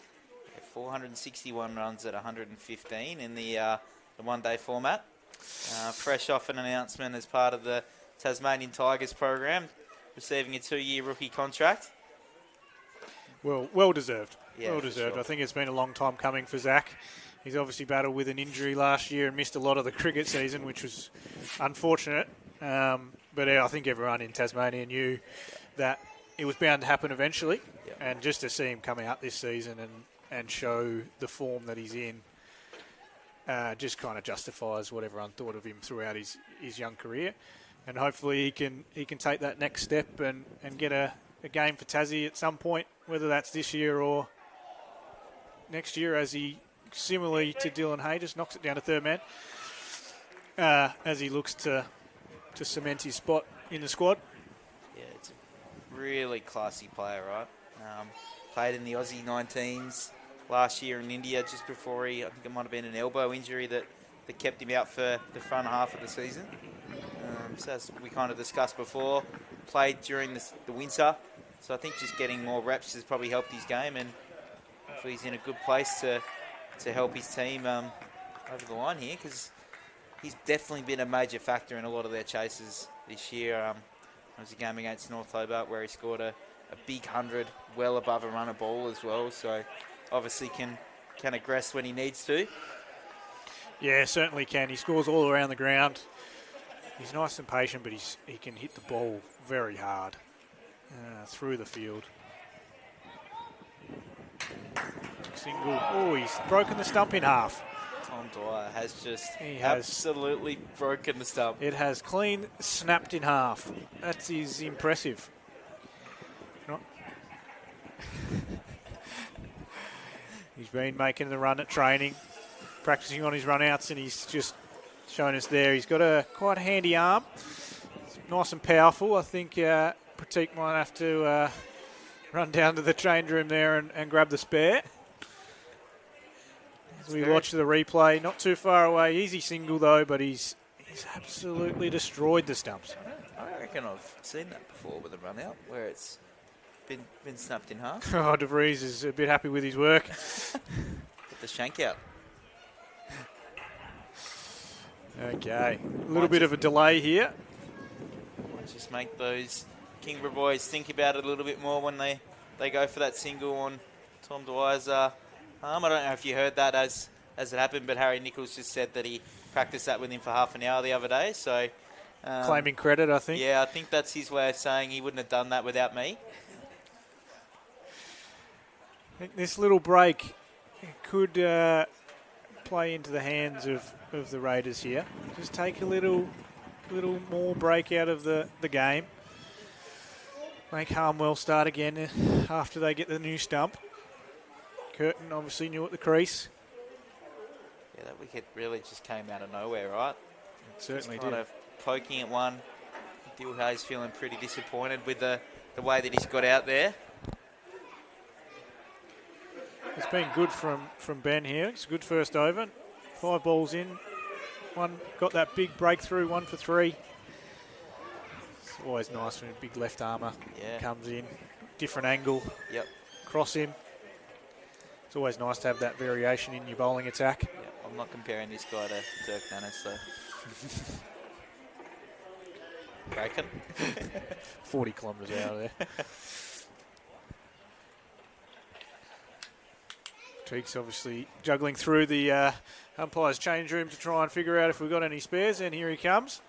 461 runs at 115 in the one-day format. Fresh off an announcement as part of the Tasmanian Tigers program, receiving a 2-year rookie contract. Well deserved. Yeah, well deserved. sure. I think it's been a long time coming for Zach. He's obviously battled with an injury last year and missed a lot of the cricket season, which was unfortunate. But I think everyone in Tasmania knew that it was bound to happen eventually. Yeah. And just to see him come out this season and show the form that he's in just kind of justifies what everyone thought of him throughout his young career. And hopefully he can take that next step and get a game for Tassie at some point, whether that's this year or next year, as he, similarly to Dylan Hay, just knocks it down to third man as he looks to cement his spot in the squad. Yeah, it's a really classy player, right? Played in the Aussie 19s last year in India just before I think it might have been an elbow injury that kept him out for the front half of the season. So as we kind of discussed before, played during the winter. So I think just getting more reps has probably helped his game, and hopefully he's in a good place to help his team over the line here, because he's definitely been a major factor in a lot of their chases this year. There was a game against North Hobart where he scored a big 100, well above a runner ball as well. So obviously can aggress when he needs to. Yeah, certainly can. He scores all around the ground. He's nice and patient, but he can hit the ball very hard through the field. Single. Oh, he's broken the stump in half. Tom Dwyer has just absolutely broken the stump. It has clean snapped in half. That is impressive. He's been making the run at training, practicing on his run-outs, and he's just shown us there. He's got a quite handy arm. It's nice and powerful. I think Pratik might have to run down to the change room there and grab the spare. As we watch the replay, not too far away. Easy single though, but he's absolutely destroyed the stumps. I reckon I've seen that before with a run out where it's been snapped in half. Oh, De Vries is a bit happy with his work. Get the shank out. Okay, a little bit of a delay here. Let's just make those Kingborough boys think about it a little bit more when they go for that single on Tom Dwyer's arm. I don't know if you heard that as it happened, but Harry Nichols just said that he practiced that with him for half an hour the other day. So claiming credit, I think. Yeah, I think that's his way of saying he wouldn't have done that without me. I think this little break could play into the hands of the Raiders here. Just take a little more break out of the game. Make Harmwell start again after they get the new stump. Curtin obviously new at the crease. Yeah, that wicket really just came out of nowhere, right? It certainly kind did. of poking at one. Dilhay's feeling pretty disappointed with the way that he's got out there. It's been good from Ben here. It's a good first over. 5 balls in. One got that big breakthrough, 1 for 3. It's always nice when a big left armour comes in. Different angle. Yep. Cross him. It's always nice to have that variation in your bowling attack. Yep. I'm not comparing this guy to Dirk Nannis, so. Reckon? 40 kilometres out of there. Teague's obviously juggling through the umpire's change room to try and figure out if we've got any spares, and here he comes.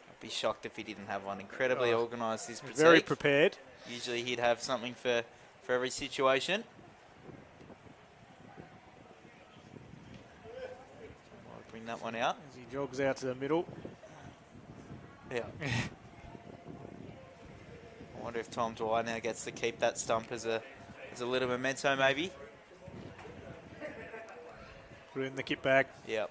I'd be shocked if he didn't have one. Incredibly organised, this Pratik. Very prepared. Usually he'd have something for every situation. I'll bring that one out. As he jogs out to the middle. Yeah. I wonder if Tom Dwyer now gets to keep that stump as a little memento, maybe. Put it in the kit bag. Yep.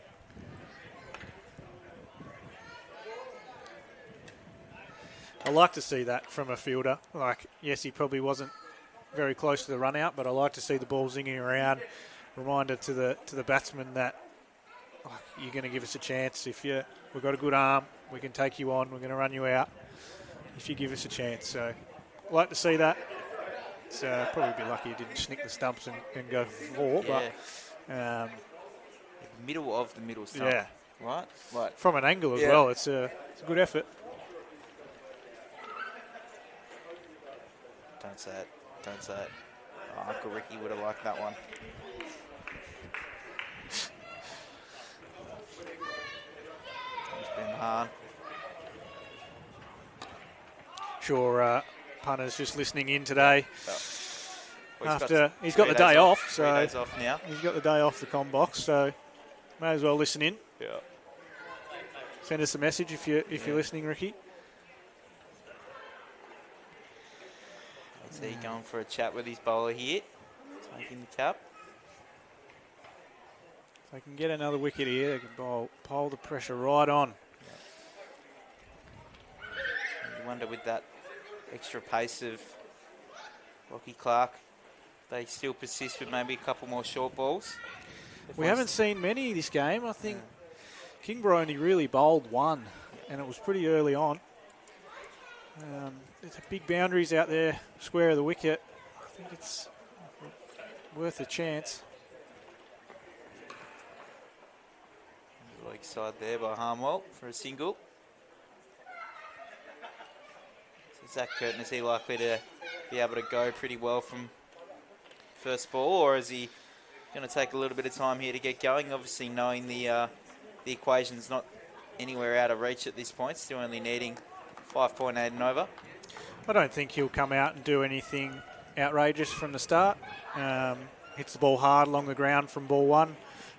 I like to see that from a fielder. Like, yes, he probably wasn't very close to the run out, but I like to see the ball zinging around. Reminder to the batsman that you're going to give us a chance. We've got a good arm, we can take you on. We're going to run you out if you give us a chance. So, I like to see that. It's probably a bit lucky he didn't snick the stumps and go for 4, but. Middle of the middle stump. Yeah. Right. From an angle as well. It's a good effort. Don't say it. Don't say it. Oh, Uncle Ricky would have liked that one. There's Ben Mahan. Sure, punter's just listening in today. Well, After he's got the day off, so 3 days off now. He's got the day off the comm box, so may as well listen in. Yeah. Send us a message if you're listening, Ricky. Is he going for a chat with his bowler here? Taking the cap. If they can get another wicket here, they can pile the pressure right on. You wonder with that extra pace of Lockie Clark, they still persist with maybe a couple more short balls. We haven't seen many this game. I think Kingborough only really bowled 1, and it was pretty early on. There's big boundaries out there, square of the wicket. I think it's worth a chance. Leg side there by Harmwell for a single. So Zach Curtin, is he likely to be able to go pretty well from first ball, or is he going to take a little bit of time here to get going? Obviously, knowing the equation's not anywhere out of reach at this point, still only needing 5.8 and over. I don't think he'll come out and do anything outrageous from the start. Hits the ball hard along the ground from ball 1.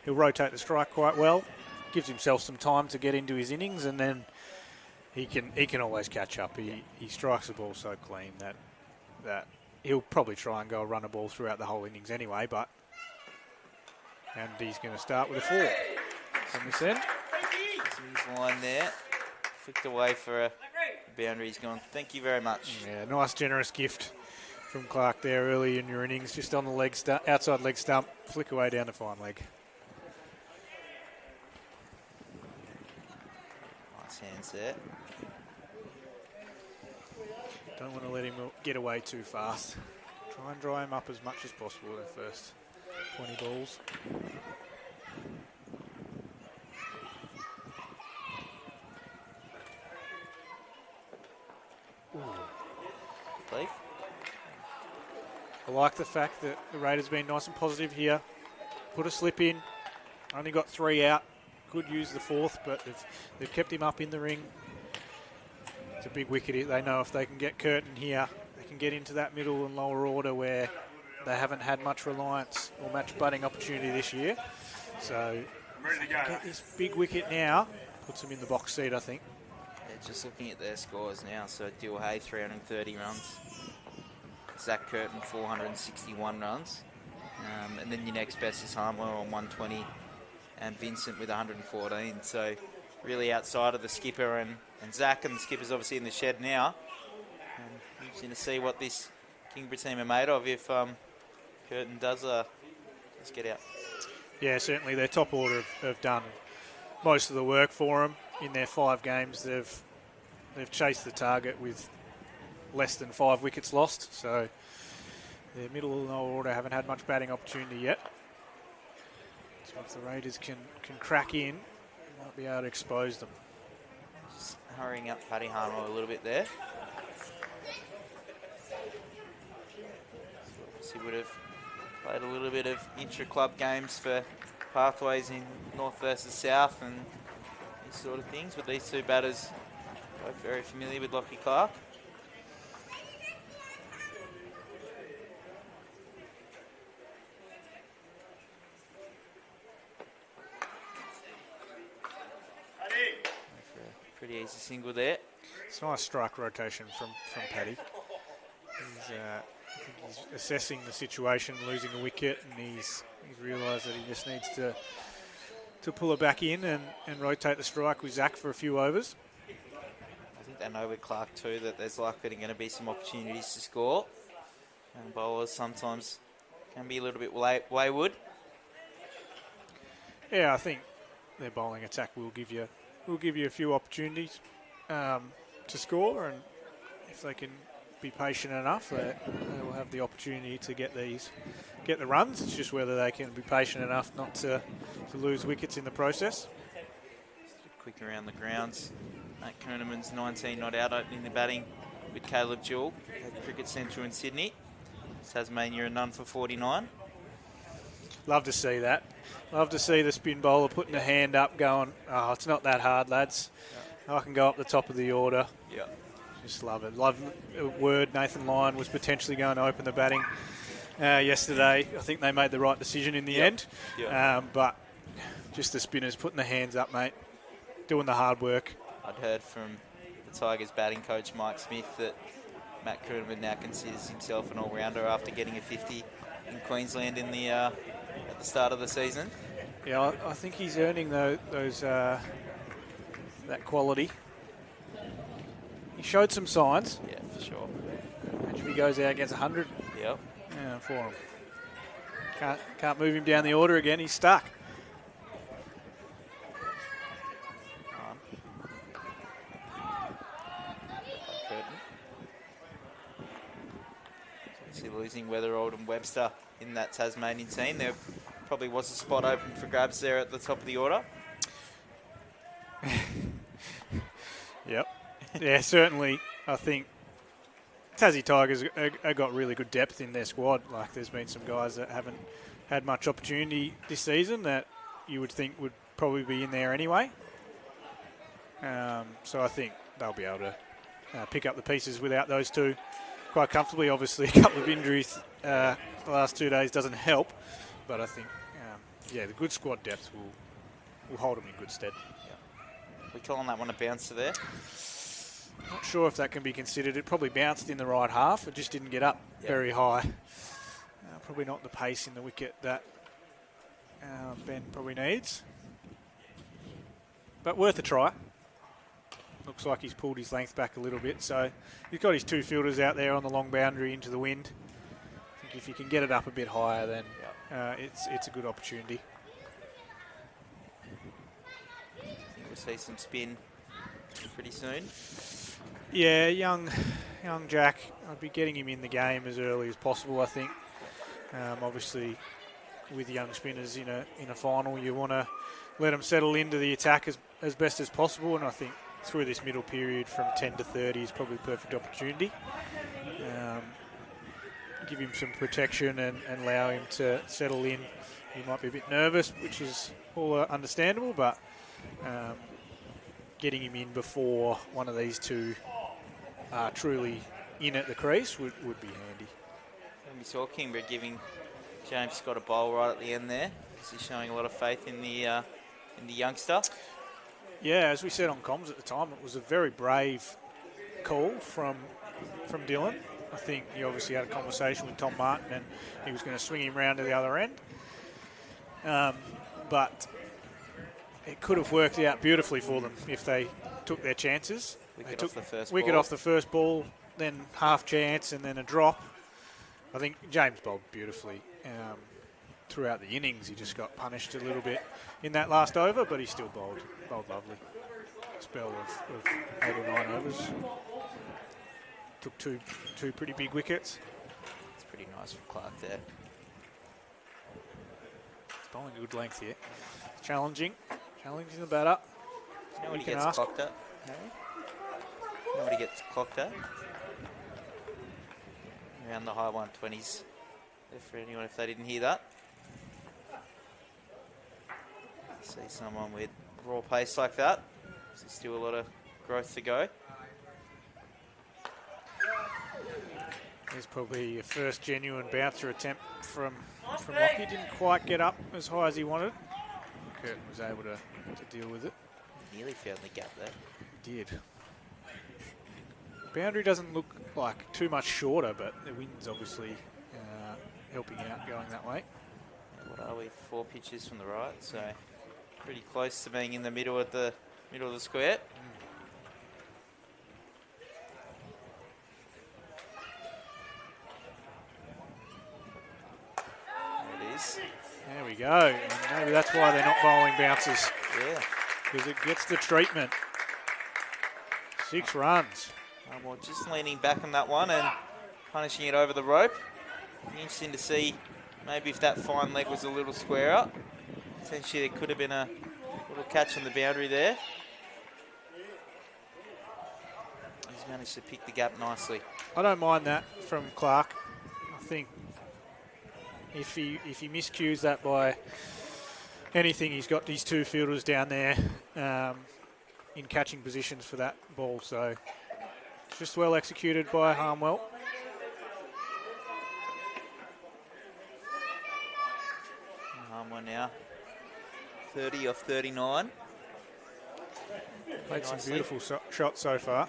He'll rotate the strike quite well. Gives himself some time to get into his innings, and then he can always catch up. He strikes the ball so clean that he'll probably try and go run a ball throughout the whole innings anyway. And he's going to start with a 4 from this end. His line there, flicked away for a boundary. He's gone. Thank you very much. Yeah, nice generous gift from Clark there early in your innings, just on the outside leg stump, flick away down the fine leg. Nice hands there. Don't want to let him get away too fast. Try and dry him up as much as possible in the first 20 balls. Leaf. I like the fact that the rate has been nice and positive here. Put a slip in. Only got 3 out. Could use the 4th, but they've kept him up in the ring. It's a big wicket. They know if they can get Curtin here, they can get into that middle and lower order where they haven't had much reliance or much batting opportunity this year. So if they can get this big wicket now, puts them in the box seat, I think. Yeah, just looking at their scores now. So Dill Hay, 330 runs. Zach Curtin, 461 runs. And then your next best is Harmler on 120 and Vincent with 114. So really outside of the skipper and Zach, and the skipper's obviously in the shed now. And interesting to see what this Kingborough team are made of if Curtin does get out. Yeah, certainly their top order have done most of the work for them. In their 5 games, they've chased the target with less than 5 wickets lost. So their middle and lower order haven't had much batting opportunity yet. So if the Raiders can crack in, they might be able to expose them. Just hurrying up Paddy Harmler a little bit there. So he would have played a little bit of intra-club games for pathways in North versus South and these sort of things, but these two batters both very familiar with Lockie Clark. Pretty easy single there. It's a nice strike rotation from Paddy. I think he's assessing the situation, losing a wicket, and he's realised that he just needs to pull it back in and rotate the strike with Zach for a few overs. I think they know with Clark too that there's likely going to be some opportunities to score, and bowlers sometimes can be a little bit wayward. Yeah, I think their bowling attack will give you a few opportunities to score, and if they can be patient enough, they will have the opportunity to get the runs. It's just whether they can be patient enough not to lose wickets in the process. Quick around the grounds. Matt Kerneman's 19 not out, opening the batting with Caleb Jewell at Cricket Central in Sydney. Tasmania a none for 49. Love to see that. Love to see the spin bowler putting a hand up going, oh, it's not that hard, lads. Yep. I can go up the top of the order. Yeah. Just love it. Love a word. Nathan Lyon was potentially going to open the batting yesterday. I think they made the right decision in the end. Yep. But just the spinners putting the hands up, mate. Doing the hard work. I'd heard from the Tigers batting coach Mike Smith that Matt Kerneman now considers himself an all-rounder after getting a 50 in Queensland in the at the start of the season. Yeah, I think he's earning those that quality. He showed some signs. Yeah, for sure. Imagine if he goes out against 100. Yep. Yeah, for him. Can't move him down the order again. He's stuck. Losing Weatherald and Webster in that Tasmanian team. There probably was a spot open for grabs there at the top of the order. Yep. Yeah, certainly. I think Tassie Tigers have got really good depth in their squad. Like, there's been some guys that haven't had much opportunity this season that you would think would probably be in there anyway. So I think they'll be able to pick up the pieces without those two quite comfortably. Obviously, a couple of injuries the last 2 days doesn't help, but I think, the good squad depth will hold them in good stead. Yeah. We calling that one a bouncer there? Not sure if that can be considered. It probably bounced in the right half. It just didn't get up very high. Probably not the pace in the wicket that Ben probably needs. But worth a try. Looks like he's pulled his length back a little bit. So he's got his 2 fielders out there on the long boundary into the wind. I think if you can get it up a bit higher, then it's a good opportunity. I think we'll see some spin pretty soon. Yeah, young Jack. I'd be getting him in the game as early as possible, I think. Obviously, with young spinners in a final, you want to let them settle into the attack as best as possible, and I think through this middle period from 10 to 30 is probably a perfect opportunity. Give him some protection and allow him to settle in. He might be a bit nervous, which is all understandable, but getting him in before one of these two are truly in at the crease would be handy. And we saw Kingborough giving James Scott a bowl right at the end there. He's showing a lot of faith in the youngster. Yeah, as we said on comms at the time, it was a very brave call from Dylan. I think he obviously had a conversation with Tom Martin and he was going to swing him round to the other end. But it could have worked out beautifully for them if they took their chances. They took wicket off the first ball, then half chance and then a drop. I think James bowled beautifully. Throughout the innings, he just got punished a little bit in that last over, but he still bowled lovely. Spell of 8 or 9 overs. Took two pretty big wickets. It's pretty nice from Clark there. He's bowling a good length here. Challenging the batter. You know what he gets clocked at, Harry? You know what he gets clocked at? Around the high 120s. For anyone if they didn't hear that. See someone with raw pace like that. There's still a lot of growth to go. There's probably a first genuine bouncer attempt from Lockie. Didn't quite get up as high as he wanted. Curtin was able to deal with it. Nearly found the gap there. He did. Boundary doesn't look like too much shorter, but the wind's obviously helping out going that way. What are we? 4 pitches from the right, so pretty close to being in the middle of the square. There it is. There we go. And maybe that's why they're not bowling bounces. Yeah. Because it gets the treatment. 6 runs. Well, just leaning back on that one and punishing it over the rope. Interesting to see maybe if that fine leg was a little squarer. Potentially there could have been a little catch on the boundary there. He's managed to pick the gap nicely. I don't mind that from Clark. I think if he miscues that by anything, he's got these 2 fielders down there in catching positions for that ball. So it's just well executed by Harmwell. Harmwell now 30 off 39. Played some beautiful shots so far.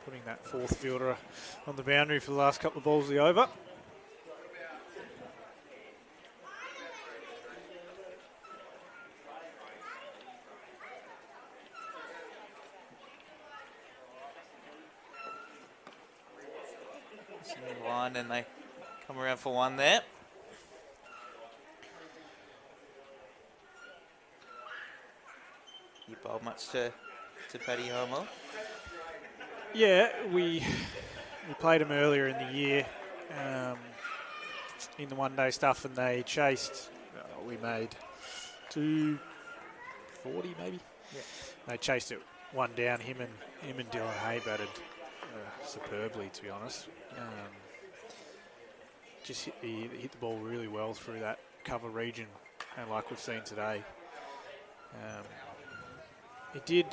Putting that 4th fielder on the boundary for the last couple of balls of the over. Line and they come around for 1 there. You bowled much to Paddy Harmwell? Yeah, we played him earlier in the year in the one-day stuff, and they chased. We made 240 maybe. Yeah. They chased it 1 down. Him and Dylan Hay batted superbly, to be honest. Just hit the ball really well through that cover region, and like we've seen today. It did.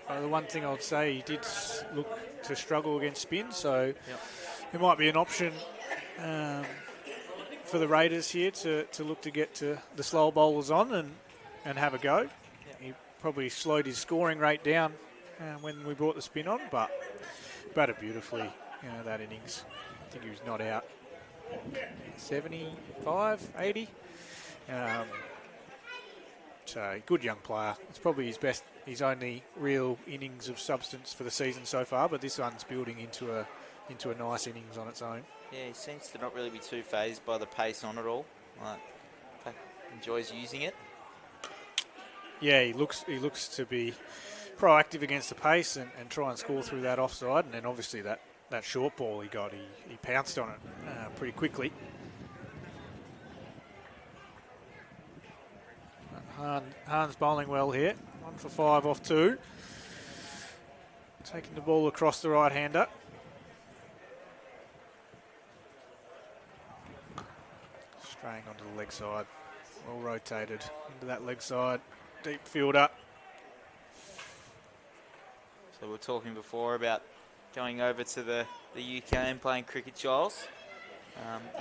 The one thing I would say, he did look to struggle against spin, so it might be an option for the Raiders here to look to get to the slower bowlers on and have a go. Yep. He probably slowed his scoring rate down when we brought the spin on, but batted beautifully that innings. I think he was not out 75, 80. So, good young player. It's probably his only real innings of substance for the season so far, but this one's building into a nice innings on its own. Yeah, he seems to not really be too phased by the pace on it all. Like, in fact, enjoys using it. Yeah, he looks to be proactive against the pace and try and score through that offside. And then obviously that short ball he got, he pounced on it pretty quickly. Hahn's bowling well here. 1 for 5 off 2. Taking the ball across the right-hander. Straying onto the leg side. Well rotated into that leg side. Deep fielder. So we were talking before about going over to the UK and playing cricket, Giles.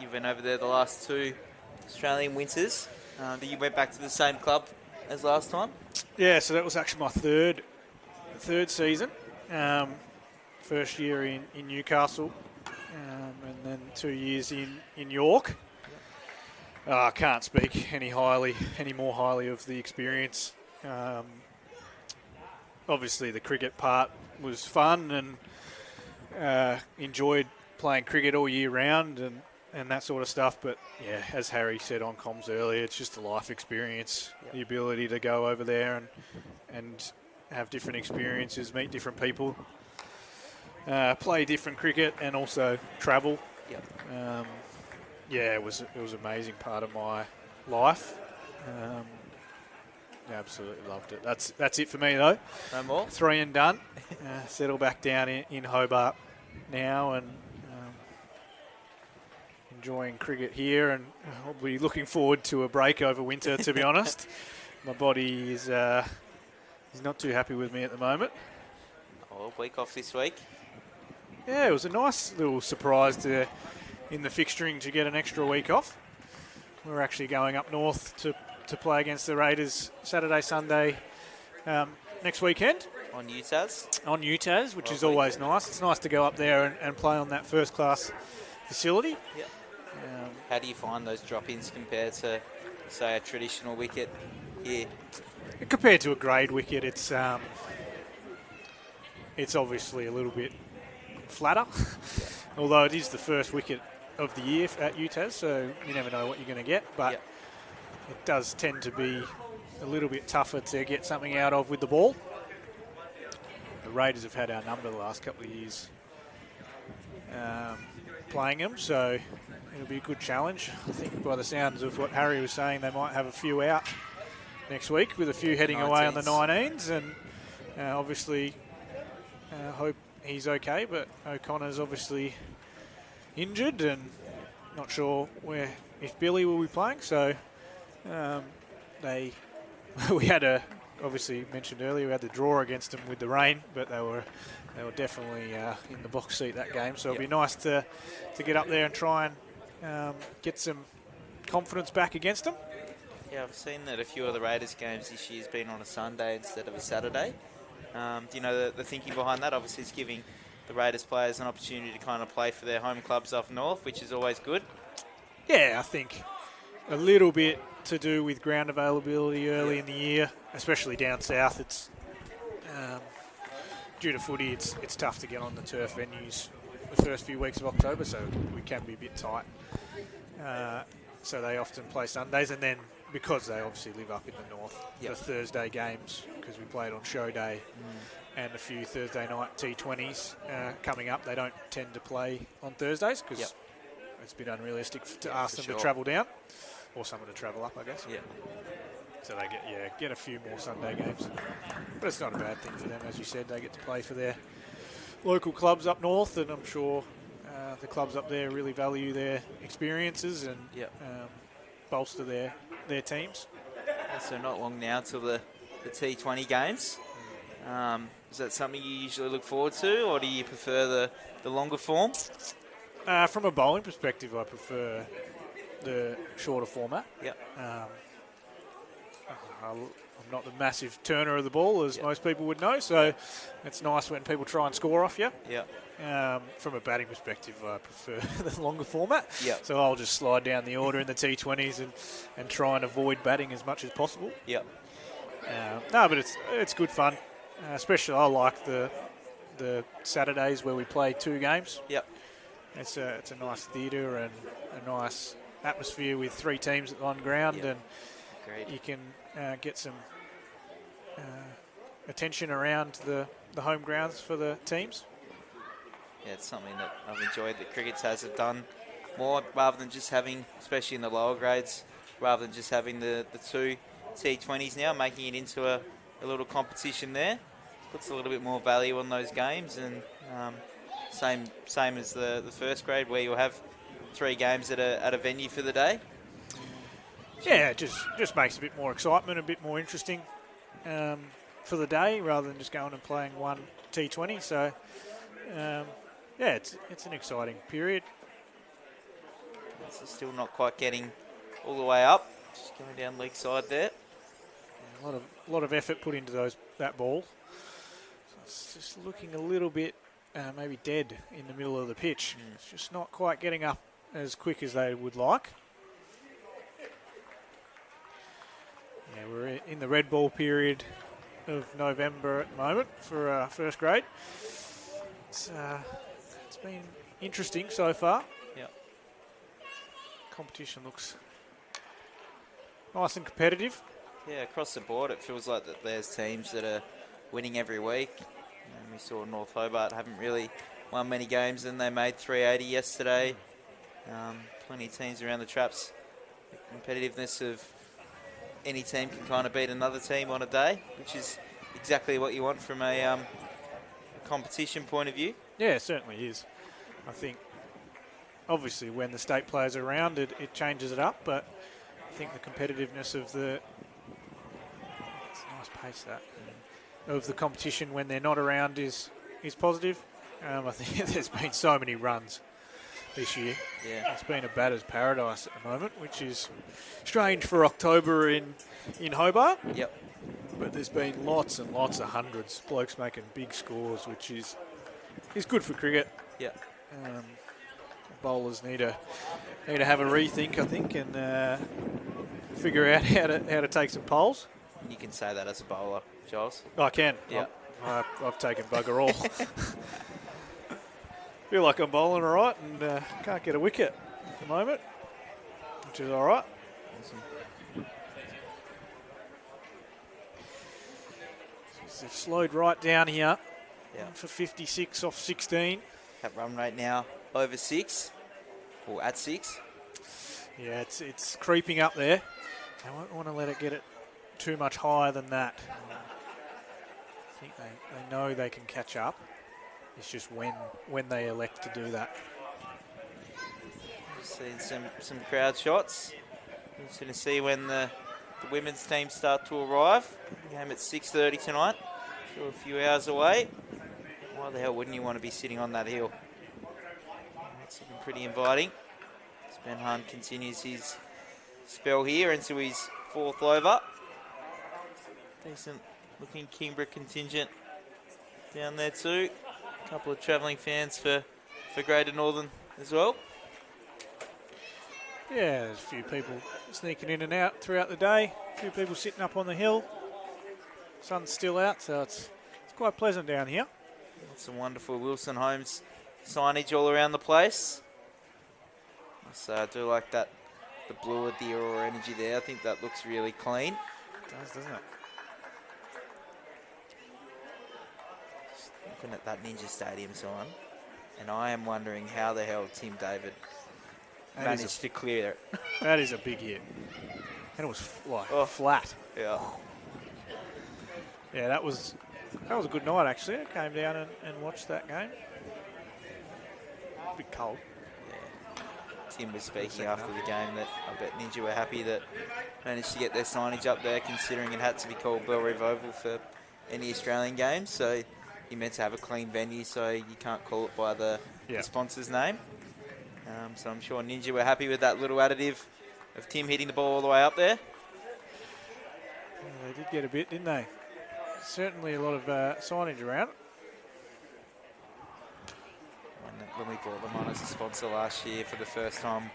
You've been over there the last 2 Australian winters. But you went back to the same club as last time? Yeah, so that was actually my third season. First year in Newcastle, and then 2 years in York. I can't speak any more highly of the experience. Obviously, the cricket part was fun, and enjoyed playing cricket all year round and that sort of stuff. But yeah, as Harry said on comms earlier, it's just a life experience. Yep. The ability to go over there and have different experiences, meet different people, play different cricket, and also travel. Yep. Yeah, it was an amazing part of my life. Absolutely loved it. That's it for me though. No more? 3 and done. Settle back down in Hobart now and enjoying cricket here, and I'll be looking forward to a break over winter, to be honest. My body is not too happy with me at the moment. Oh, a week off this week. Yeah, it was a nice little surprise in the fixturing to get an extra week off. We're actually going up north to play against the Raiders Saturday, Sunday next weekend. On UTAS? On UTAS, which is always nice. It's nice to go up there and play on that first-class facility. Yep. How do you find those drop-ins compared to, say, a traditional wicket here? Compared to a grade wicket, it's obviously a little bit flatter, although it is the first wicket of the year at UTAS, so you never know what you're going to get, but it does tend to be a little bit tougher to get something out of with the ball. The Raiders have had our number the last couple of years playing them, so it'll be a good challenge. I think by the sounds of what Harry was saying, they might have a few out next week, with a few heading away on the 19s, and obviously hope he's okay, but O'Connor's obviously injured and not sure if Billy will be playing, so we had obviously mentioned earlier, we had the draw against them with the rain, but they were definitely in the box seat that game, so it'll be nice to get up there and try and get some confidence back against them. Yeah, I've seen that a few of the Raiders games this year has been on a Sunday instead of a Saturday. Do you know the thinking behind that? Obviously, it's giving the Raiders players an opportunity to kind of play for their home clubs up north, which is always good. Yeah, I think a little bit to do with ground availability early in the year, especially down south. It's due to footy, it's tough to get on the turf venues the first few weeks of October, so we can be a bit tight. So they often play Sundays, and then because they obviously live up in the north, the Thursday games, because we played on show day, and a few Thursday night T20s coming up, they don't tend to play on Thursdays because it's a bit unrealistic to ask them to travel down, or someone to travel up, I guess. Yeah. So they get a few more Sunday games, but it's not a bad thing for them, as you said. They get to play for their local clubs up north, and I'm sure the clubs up there really value their experiences and bolster their teams. So not long now till the T20 games. Is that something you usually look forward to, or do you prefer the longer form? From a bowling perspective, I prefer the shorter format. I'm not the massive turner of the ball, as most people would know, so it's nice when people try and score off you. From a batting perspective, I prefer the longer format. So I'll just slide down the order in the T20s and try and avoid batting as much as possible. No, but it's good fun. Especially I like the Saturdays where we play 2 games. Yep. It's a nice theatre and a nice atmosphere with 3 teams at one ground, Yep. and Agreed. you can get some attention around the home grounds for the teams. Yeah, it's something that I've enjoyed that Crickets has done more, rather than just having, especially in the lower grades, rather than just having the 2 T20s now, making it into a little competition there. Puts a little bit more value on those games, and same as the first grade, where you'll have 3 games at a venue for the day. Yeah, it just makes a bit more excitement, a bit more interesting for the day, rather than just going and playing 1 T20. So, yeah, it's an exciting period. It's still not quite getting all the way up. Just going down leg side there. Yeah, a lot of effort put into that ball. So it's just looking a little bit maybe dead in the middle of the pitch. It's just not quite getting up as quick as they would like. Yeah, we're in the red ball period of November at the moment for first grade. It's been interesting so far. Yep. Competition looks nice and competitive. Yeah, across the board, it feels like that there's teams that are winning every week. And we saw North Hobart haven't really won many games, and they made 380 yesterday. Plenty of teams around the traps. The competitiveness of any team can kind of beat another team on a day, which is exactly what you want from a competition point of view. Yeah, it certainly is. I think, obviously, when the state players are around, it changes it up, but I think the competitiveness of it's a nice pace, that, of the competition when they're not around is positive. I think there's been so many runs this year. Yeah. It's been a batter's paradise at the moment, which is strange for October in Hobart. Yep. But there's been lots and lots of hundreds, blokes making big scores, which is good for cricket. Yeah. Bowlers need to have a rethink, I think, and figure out how to take some poles. You can say that as a bowler, Giles. I can. Yeah. I've taken bugger all. Feel like I'm bowling all right, and can't get a wicket at the moment, which is all right. Awesome. So they've slowed right down here. Yeah. For 56 off 16. That run rate now over 6, or at 6. Yeah, it's creeping up there. I won't want to let it get it too much higher than that. I think they know they can catch up. It's just when they elect to do that. Seeing some crowd shots. Just going to see when the women's team start to arrive. Game at 6:30 tonight. Still a few hours away. Why the hell wouldn't you want to be sitting on that hill? It's looking pretty inviting. Ben Hunt continues his spell here into his 4th over. Decent looking Kingborough contingent down there too. A couple of travelling fans for Greater Northern as well. Yeah, there's a few people sneaking in and out throughout the day. A few people sitting up on the hill. Sun's still out, so it's quite pleasant down here. Some wonderful Wilson Homes signage all around the place. So I do like that, the blue with the Aurora Energy there. I think that looks really clean. It does, doesn't it? Just looking at that Ninja Stadium sign, and I am wondering how the hell Tim David managed to clear it. That is a big hit. And it was flat. Yeah. Yeah, that was a good night, actually. I came down and watched that game. A bit cold. Yeah. Tim was speaking after the game that I bet Ninja were happy that managed to get their signage up there, considering it had to be called Belrive Oval for any Australian games. So you meant to have a clean venue, so you can't call it by the sponsor's name. So I'm sure Ninja were happy with that little additive of Tim hitting the ball all the way up there. Yeah, they did get a bit, didn't they? Certainly a lot of signage around it. When we brought them on as a sponsor last year for the first time,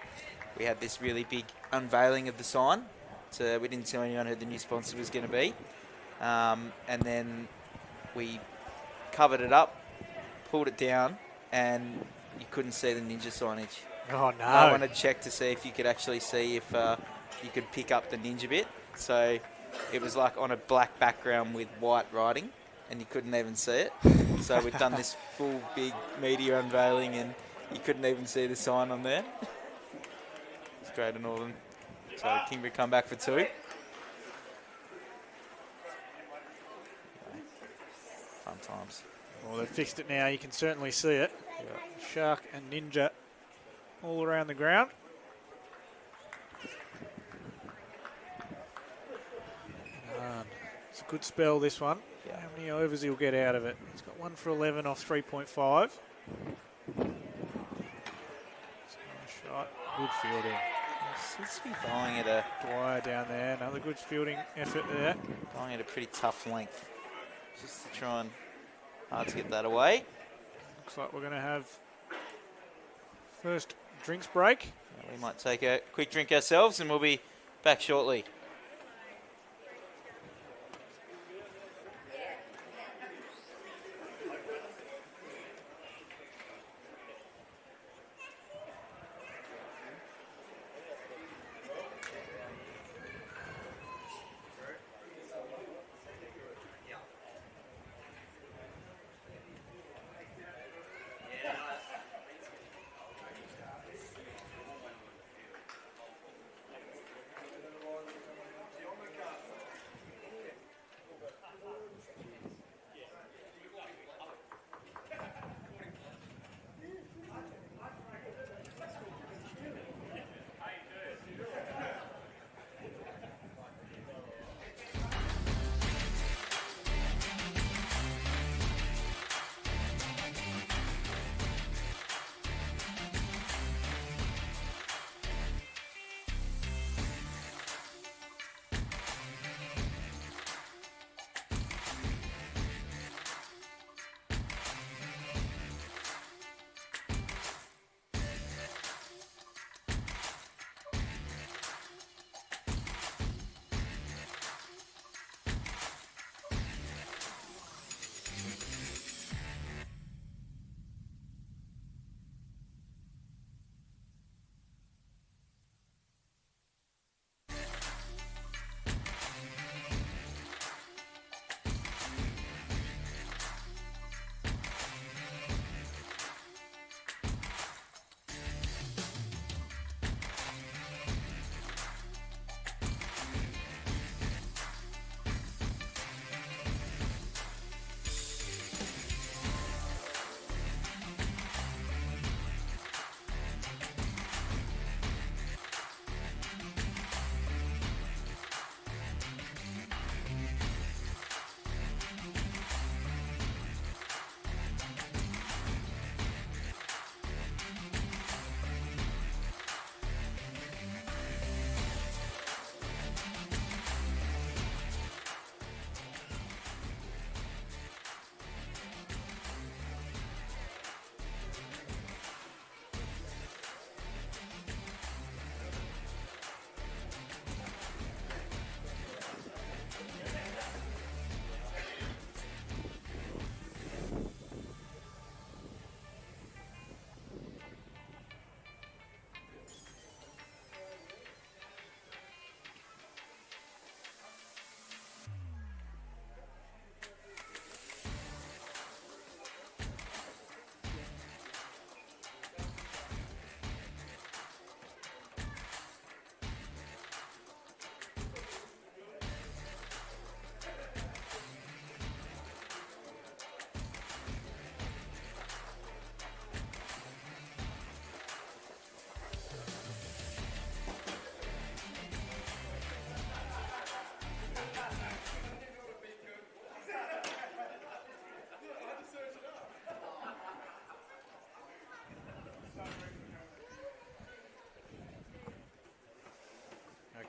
we had this really big unveiling of the sign. We didn't tell anyone who the new sponsor was going to be. and then we covered it up, pulled it down, and you couldn't see the ninja signage. Oh, No one had checked to see if you could actually see if you could pick up the ninja bit. So it was like on a black background with white writing, and you couldn't even see it. So we've done this full big media unveiling, and you couldn't even see the sign on there. It's Greater Northern. So Kingborough come back for 2. Fun times. Well, they've fixed it now. You can certainly see it. Shark and ninja all around the ground. It's a good spell, this one. Yeah. How many overs he'll get out of it? He's got 1 for 11 off 3.5. Nice shot. Good fielding. Seems to be bowling at a Dwyer down there. Another good fielding effort there. bowling at a pretty tough length, just to try and hard to get that away. Looks like we're going to have first drinks break. We might take a quick drink ourselves, and we'll be back shortly.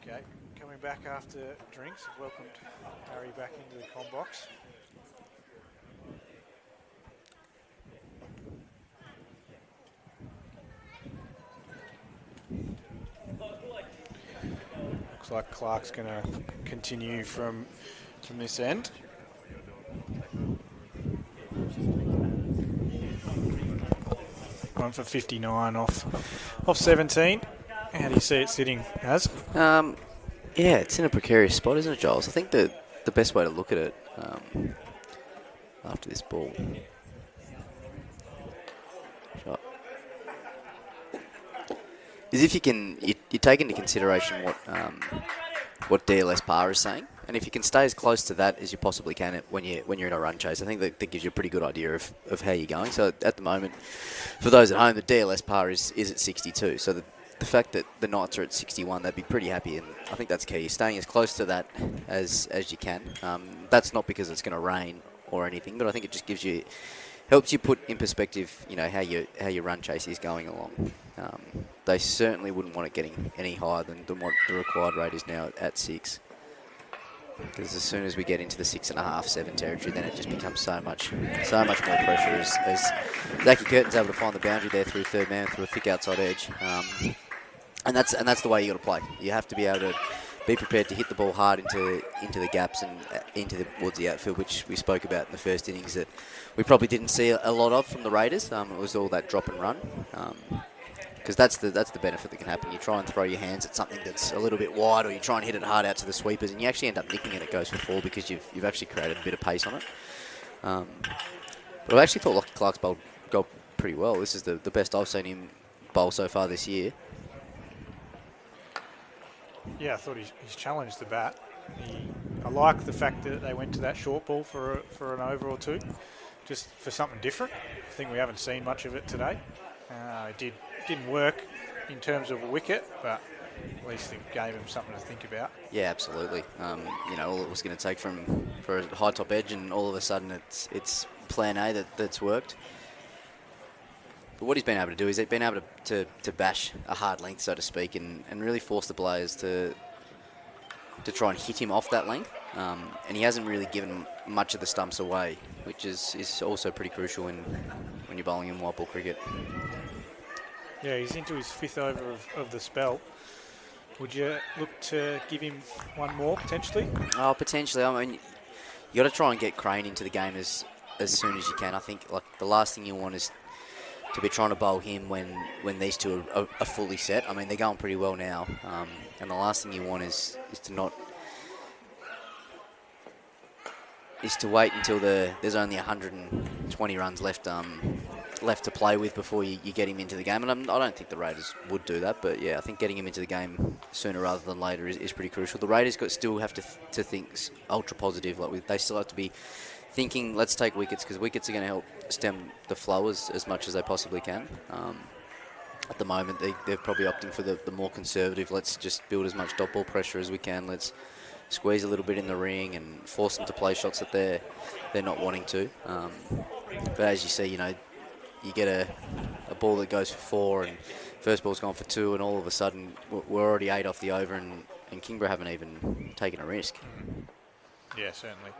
Okay, coming back after drinks. I've welcomed Harry back into the comm box. Looks like Clark's going to continue from from this end. One for 59 off 17. How do you see it sitting, Az? Yeah, it's in a precarious spot, isn't it, Giles? I think the best way to look at it after this ball shot is if you take into consideration what DLS par is saying, and if you can stay as close to that as you possibly can when you're in a run chase, I think that gives you a pretty good idea of how you're going. So at the moment, for those at home, the DLS par is at 62. So the fact that the Knights are at 61, they'd be pretty happy, and I think that's key. Staying as close to that as you can. That's not because it's going to rain or anything, but I think it just helps you put in perspective, how your run chase is going along. They certainly wouldn't want it getting any higher than what the required rate is now at 6. Because as soon as we get into the 6.5, 7 territory, then it just becomes so much more pressure as Zachy Curtin's able to find the boundary there through third man, through a thick outside edge. And that's the way you got to play. You have to be able to be prepared to hit the ball hard into the gaps and towards the outfield, which we spoke about in the first innings that we probably didn't see a lot of from the Raiders. It was all that drop and run. Because that's the benefit that can happen. You try and throw your hands at something that's a little bit wide, or you try and hit it hard out to the sweepers, and you actually end up nicking it. It goes for 4 because you've actually created a bit of pace on it. But I actually thought Lockie Clark's bowled pretty well. This is the best I've seen him bowl so far this year. Yeah, I thought he's challenged the bat. I like the fact that they went to that short ball for an over or two, just for something different. I think we haven't seen much of it today. It didn't work in terms of a wicket, but at least it gave him something to think about. Yeah, absolutely. All it was going to take for a high top edge, and all of a sudden it's plan A that's worked. But what he's been able to do is he's been able to bash a hard length, so to speak, and really force the players to try and hit him off that length. And he hasn't really given much of the stumps away, which is also pretty crucial when you're bowling in white ball cricket. Yeah, he's into his 5th over of the spell. Would you look to give him one more, potentially? Oh, potentially. I mean, you got to try and get Crane into the game as soon as you can. I think the last thing you want is to be trying to bowl him when these two are fully set. I mean, they're going pretty well now, and the last thing you want is to wait until there's only 120 runs left to play with before you get him into the game. And I don't think the Raiders would do that, but yeah, I think getting him into the game sooner rather than later is pretty crucial. The Raiders still have to think ultra positive. They still have to be thinking, let's take wickets, because wickets are going to help stem the flow as much as they possibly can. At the moment, they're probably opting for the more conservative, let's just build as much dot ball pressure as we can. Let's squeeze a little bit in the ring and force them to play shots that they're not wanting to. But as you see, you get a ball that goes for 4 and first ball's gone for 2, and all of a sudden we're already 8 off the over, and Kingborough haven't even taken a risk. Yeah, certainly.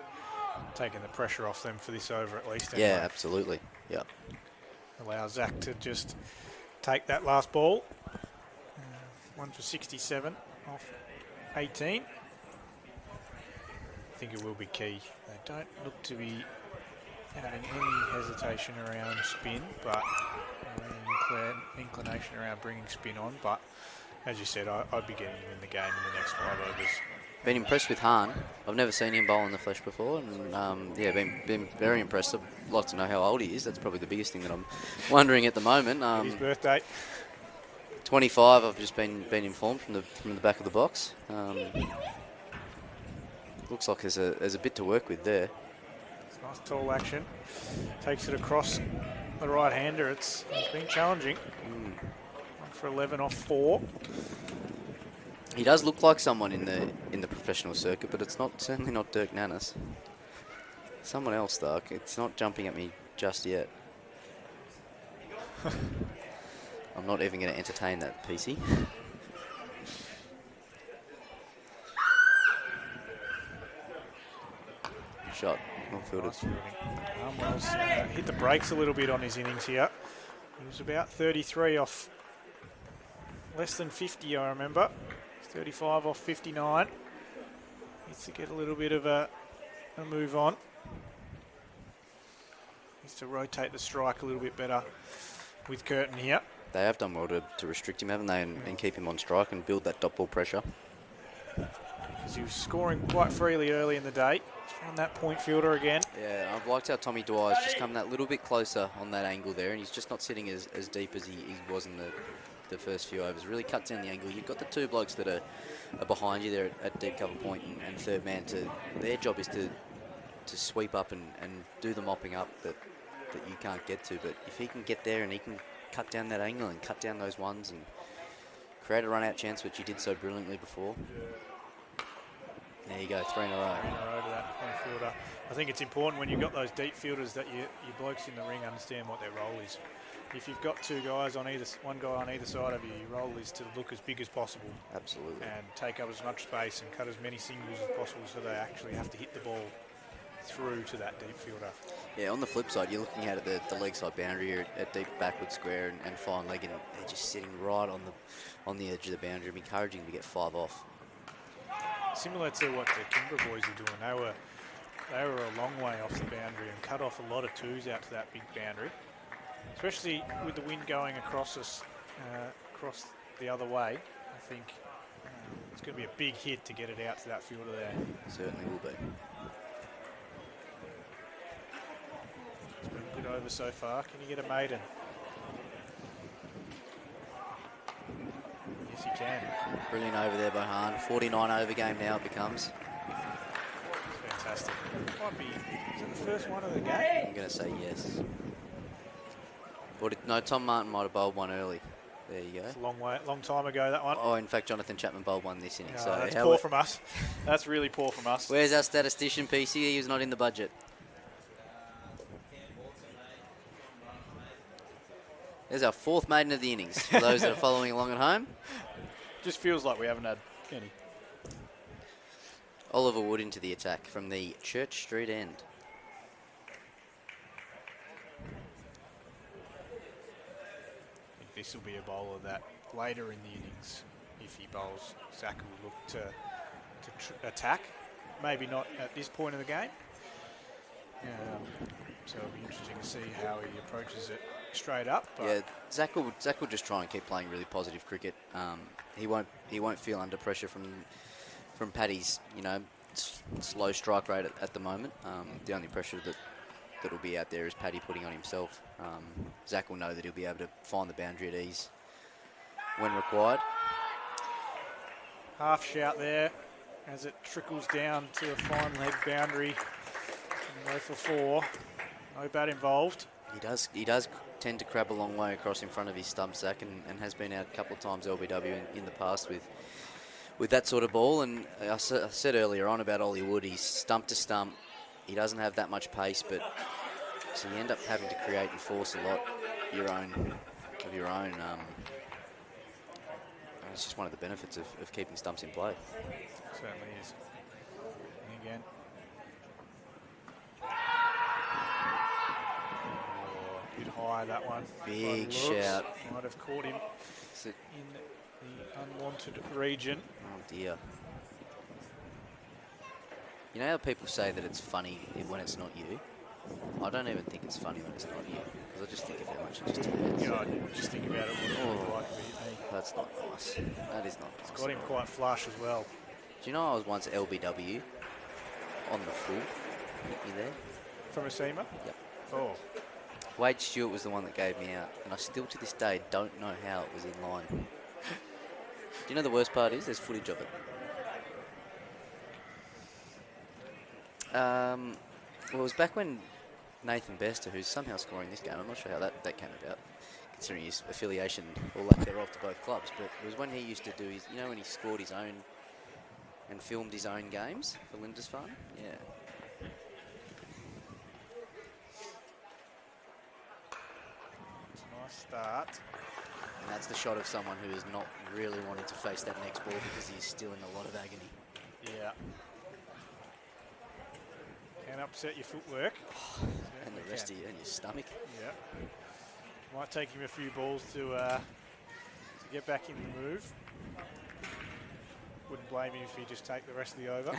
Taking the pressure off them for this over at least. Yeah, anyway. absolutely. Yeah. Allow Zach to just take that last ball. 1 for 67 off 18. I think it will be key. They don't look to be having any hesitation around spin, but any inclination around bringing spin on. But as you said, I'd be getting him in the game in the next 5 overs. Been impressed with Hahn. I've never seen him bowl in the flesh before, and been very impressed. I'd like to know how old he is. That's probably the biggest thing that I'm wondering at the moment. His birthday. 25. I've just been informed from the back of the box. Looks like there's a bit to work with there. It's nice tall action. Takes it across the right-hander. It's been challenging. 1 for 11 off 4. He does look like someone in the professional circuit, but it's certainly not Dirk Nannis. Someone else, though. It's not jumping at me just yet. I'm not even going to entertain that, PC. Shot. Well fielded. Nice fielding. Wells hit the brakes a little bit on his innings here. He was about 33 off less than 50, I remember. 35 off 59. Needs to get a little bit of a and move on. Needs to rotate the strike a little bit better with Curtin here. They have done well to restrict him, haven't they, and keep him on strike and build that dot ball pressure. Because he was scoring quite freely early in the day. He's found that point fielder again. Yeah, I've liked how Tommy Dwyer's just come that little bit closer on that angle there, and he's just not sitting as deep as he was in the first few overs. Really cuts down the angle. You've got the two blokes that are behind you there at deep cover point and third man. Their job is to sweep up and do the mopping up that you can't get to. But if he can get there and he can cut down that angle and cut down those ones and create a run-out chance, which he did so brilliantly before. There you go, 3 in a row. 3 in a row to that point fielder. I think it's important when you've got those deep fielders that your blokes in the ring understand what their role is. If you've got one guy on either side of you, your role is to look as big as possible. Absolutely. And take up as much space and cut as many singles as possible so they actually have to hit the ball through to that deep fielder. Yeah, on the flip side, you're looking at the leg side boundary here at deep backward square and fine leg, and they're just sitting right on the edge of the boundary, encouraging to get 5 off. Similar to what the Kingborough boys are doing, they were a long way off the boundary and cut off a lot of twos out to that big boundary, especially with the wind going across us, across the other way. I think it's going to be a big hit to get it out to that fielder there. Certainly will be. It's been a good over so far. Can you get a maiden? Yes, he can. Brilliant over there by Hahn. 49 over game now it becomes. Fantastic. Is it the first one of the game? I'm going to say yes. No, Tom Martin might have bowled one early. There you go. It's a long time ago, that one. Oh, in fact, Jonathan Chapman bowled one this inning. Oh, so that's poor from us. That's really poor from us. Where's our statistician, PC? He was not in the budget. There's our 4th maiden of the innings, for those that are following along at home. Just feels like we haven't had any. Oliver Wood into the attack from the Church Street end. I think this will be a bowler that later in the innings, if he bowls, Zach will look to attack. Maybe not at this point of the game. So it'll be interesting to see how he approaches it straight up. But Yeah, Zach will just try and keep playing really positive cricket. He won't feel under pressure from Paddy's slow strike rate at the moment. The only pressure that will be out there is Paddy putting on himself. Zach will know that he'll be able to find the boundary at ease when required. half shout there as it trickles down to a fine leg boundary. And go for 4. No bat involved. He does tend to crab a long way across in front of his stump, Zach, and has been out a couple of times LBW in the past with that sort of ball. And I said earlier on about Ollie Wood, he's stump to stump. He doesn't have that much pace, but so you end up having to create and force a lot of your own. It's just one of the benefits of keeping stumps in play. Certainly is. And again. A bit high, that one. Big shout. Might have caught him in the unwanted region. Oh dear. You know how people say that it's funny when it's not you? I don't even think it's funny when it's not you, because I just think of how much it just hurts. Yeah, just think about it, what it would be like to be me. That's not nice. That is not nice. It's got him quite flush as well. Do you know I was once LBW on the full? Hit me there. From a seamer? Yep. Oh. Wade Stewart was the one that gave me out, and I still to this day don't know how it was in line. Do you know the worst part is? There's footage of it. Well, it was back when Nathan Bester, who's somehow scoring this game, I'm not sure how that came about, considering his affiliation or lack thereof to both clubs, but it was when he used to do his, when he scored his own and filmed his own games for Lindisfarne? Yeah. It's a nice start. And that's the shot of someone who is not really wanting to face that next ball because he's still in a lot of agony. Yeah. Can upset your footwork. And the rest of you and your stomach. Yeah. Might take him a few balls to get back in the move. Wouldn't blame him if he just take the rest of the over.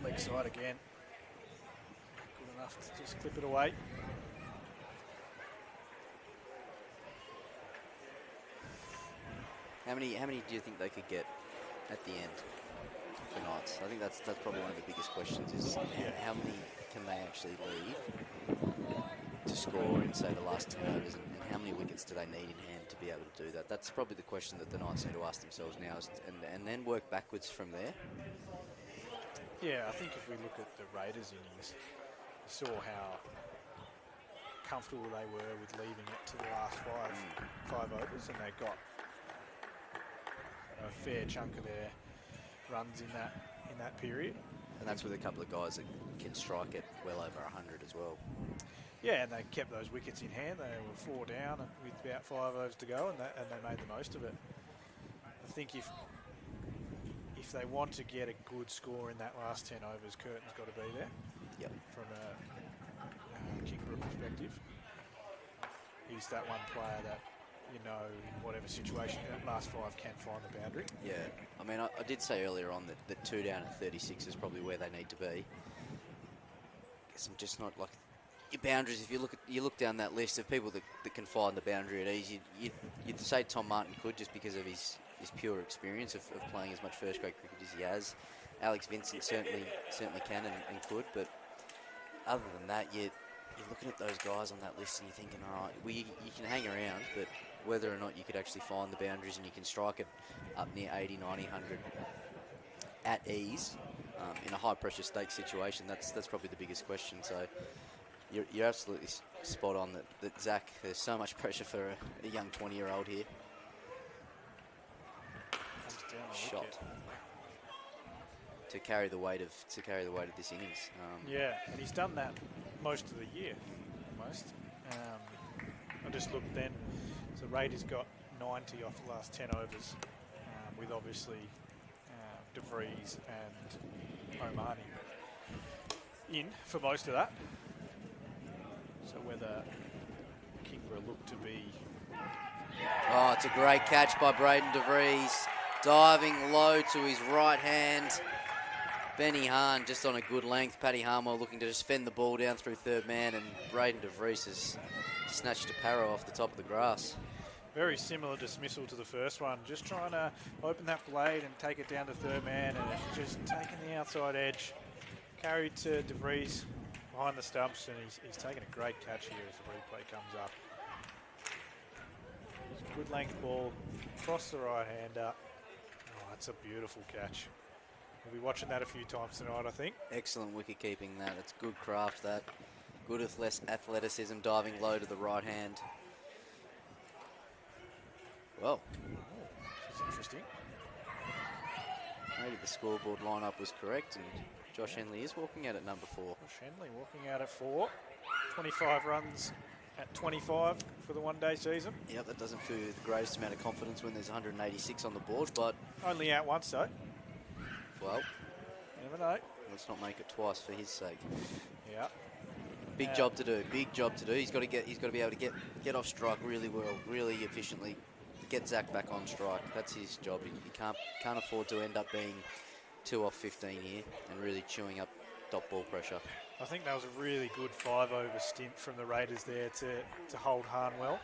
leg side again. Good enough to just clip it away. How many do you think they could get at the end for Knights? I think that's probably one of the biggest questions is how many can they actually leave to score in, say, the last 10 overs, and how many wickets do they need in hand to be able to do that? That's probably the question that the Knights need to ask themselves now, and then work backwards from there. Yeah, I think if we look at the Raiders innings, you saw how comfortable they were with leaving it to the last five overs, and they got a fair chunk of their runs in that period. And that's with a couple of guys that can strike it well over 100 as well. Yeah, and they kept those wickets in hand. They were 4 down with about 5 overs to go, and they made the most of it. I think if they want to get a good score in that last 10 overs, Curtin's got to be there. Yep. From a Kingborough perspective, he's that one player that, you know, in whatever situation, that last 5 can find the boundary. Yeah, I mean, I did say earlier on that 2 down at 36 is probably where they need to be. Guess I'm just not like your boundaries. If you look down that list of people that can find the boundary at ease, you'd say Tom Martin could, just because of his pure experience of playing as much first grade cricket as he has. Alex Vincent certainly can and could, but other than that, you're looking at those guys on that list and you're thinking, all right, well, you can hang around, but whether or not you could actually find the boundaries and you can strike it up near 80, 90, 100 at ease in a high-pressure stake situation, that's probably the biggest question. So you're absolutely spot on that Zach, there's so much pressure for a young 20-year-old here. Shot to carry the weight of this innings. Yeah, and he's done that most of the year, almost. I just looked then. So Raiders got 90 off the last 10 overs, with obviously De Vries and Omani in for most of that. So whether Kingborough look to be... Oh, it's a great catch by Braden De Vries. Diving low to his right hand. Benny Hahn just on a good length. Paddy Harmwell looking to just fend the ball down through third man, and Braden De Vries has snatched a parrow off the top of the grass. Very similar dismissal to the first one. Just trying to open that blade and take it down to third man, and it's just taking the outside edge. Carried to De Vries behind the stumps, and he's taking a great catch here as the replay comes up. Good length ball, across the right hander. Oh, that's a beautiful catch. We'll be watching that a few times tonight, I think. Excellent wicket keeping that. It's good craft, that. Good athleticism, diving low to the right hand. Well, this is interesting. Maybe the scoreboard lineup was correct, and Josh Henley is walking out at number 4. Josh Henley walking out at 4. 25 runs at 25 for the one-day season. Yep, that doesn't fill you with the greatest amount of confidence when there's 186 on the board, but... Only out once, though. Well, never know. Let's not make it twice for his sake. Yeah. Big job to do. Big job to do. He's got to be able to get off strike really well, really efficiently. Get Zach back on strike. That's his job. He can't afford to end up being 2 off 15 here and really chewing up dot ball pressure. I think that was a really good 5-over stint from the Raiders there to hold Hahn well.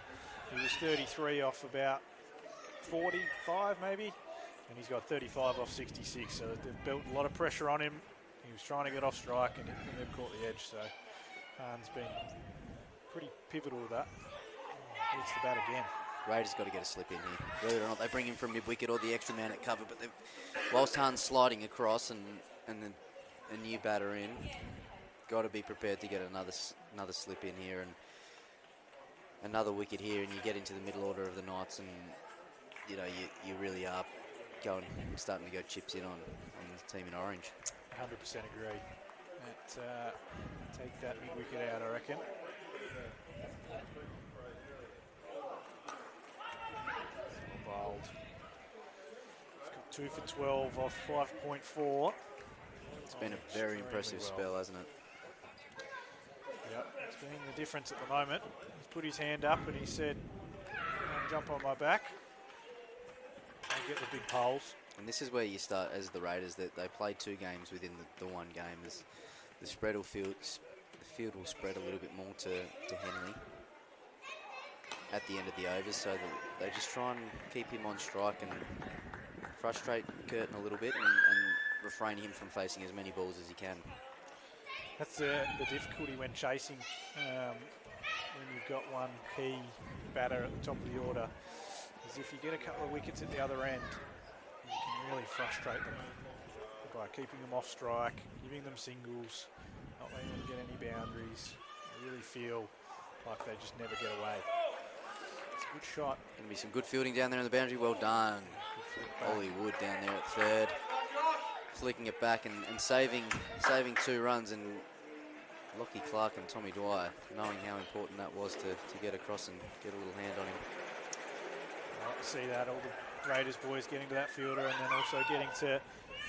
He was 33 off about 45 maybe, and he's got 35 off 66. So they've built a lot of pressure on him. He was trying to get off strike, and they've caught the edge. So Hahn's been pretty pivotal to that. Hits the bat again. Raiders got to get a slip in here. Whether or not they bring him from mid-wicket or the extra man at cover, but whilst Hahn's sliding across and then a new batter in, got to be prepared to get another slip in here and another wicket here, and you get into the middle order of the Knights, and you know you really are starting to go chips in on the team in orange. 100% agree. Take that mid-wicket out, I reckon. Bowled. He's got 2 for 12 off 5.4. It's been a very impressive spell, hasn't it? Yep, it's been the difference at the moment. He's put his hand up and he said, jump on my back. I'll get the big poles. And this is where you start, as the Raiders, that they play 2 games within the one game. The spread will the field will spread a little bit more to Henley at the end of the overs, so that they just try and keep him on strike and frustrate Curtin a little bit and refrain him from facing as many balls as he can. That's the difficulty when chasing, when you've got one key batter at the top of the order, is if you get a couple of wickets at the other end, you can really frustrate them by keeping them off strike, giving them singles, not letting them get any boundaries. You really feel like they just never get away. It's a good shot. Going to be some good fielding down there in the boundary. Well done. Ollie Wood down there at third, flicking it back and saving 2 runs, and Lockie Clark and Tommy Dwyer knowing how important that was to get across and get a little hand on him. Right to see that, all the Raiders boys getting to that fielder and then also getting to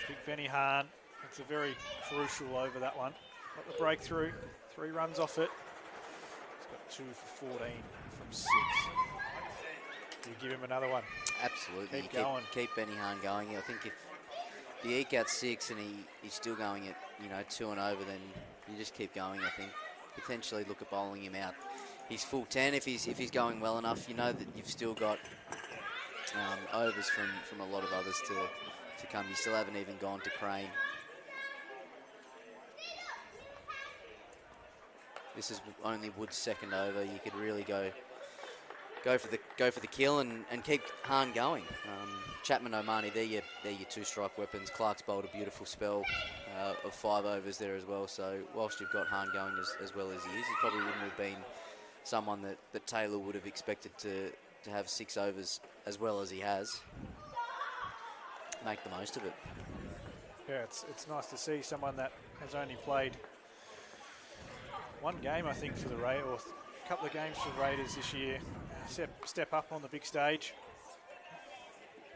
Big Benny Hahn. It's a very crucial over, that one. Got the breakthrough, 3 runs off it. He's got 2 for 14 from 6. You give him another one. Absolutely. Keep going. Keep Benny Hahn going. I think if you eke out 6 and he's still going at 2 and over, then you just keep going. I think potentially look at bowling him out. He's full 10 if he's going well enough. You know that you've still got overs from a lot of others to come. You still haven't even gone to Crane. This is only Wood's second over. You could really go for the kill and keep Hahn going. Chapman, Omani, they're your 2-strike weapons. Clark's bowled a beautiful spell of 5 overs there as well. So whilst you've got Hahn going as well as he is, he probably wouldn't have been someone that Taylor would have expected to have 6 overs as well as he has. Make the most of it. Yeah, it's nice to see someone that has only played 1 game, I think, for the Raiders, or a couple of games for the Raiders this year. Step up on the big stage.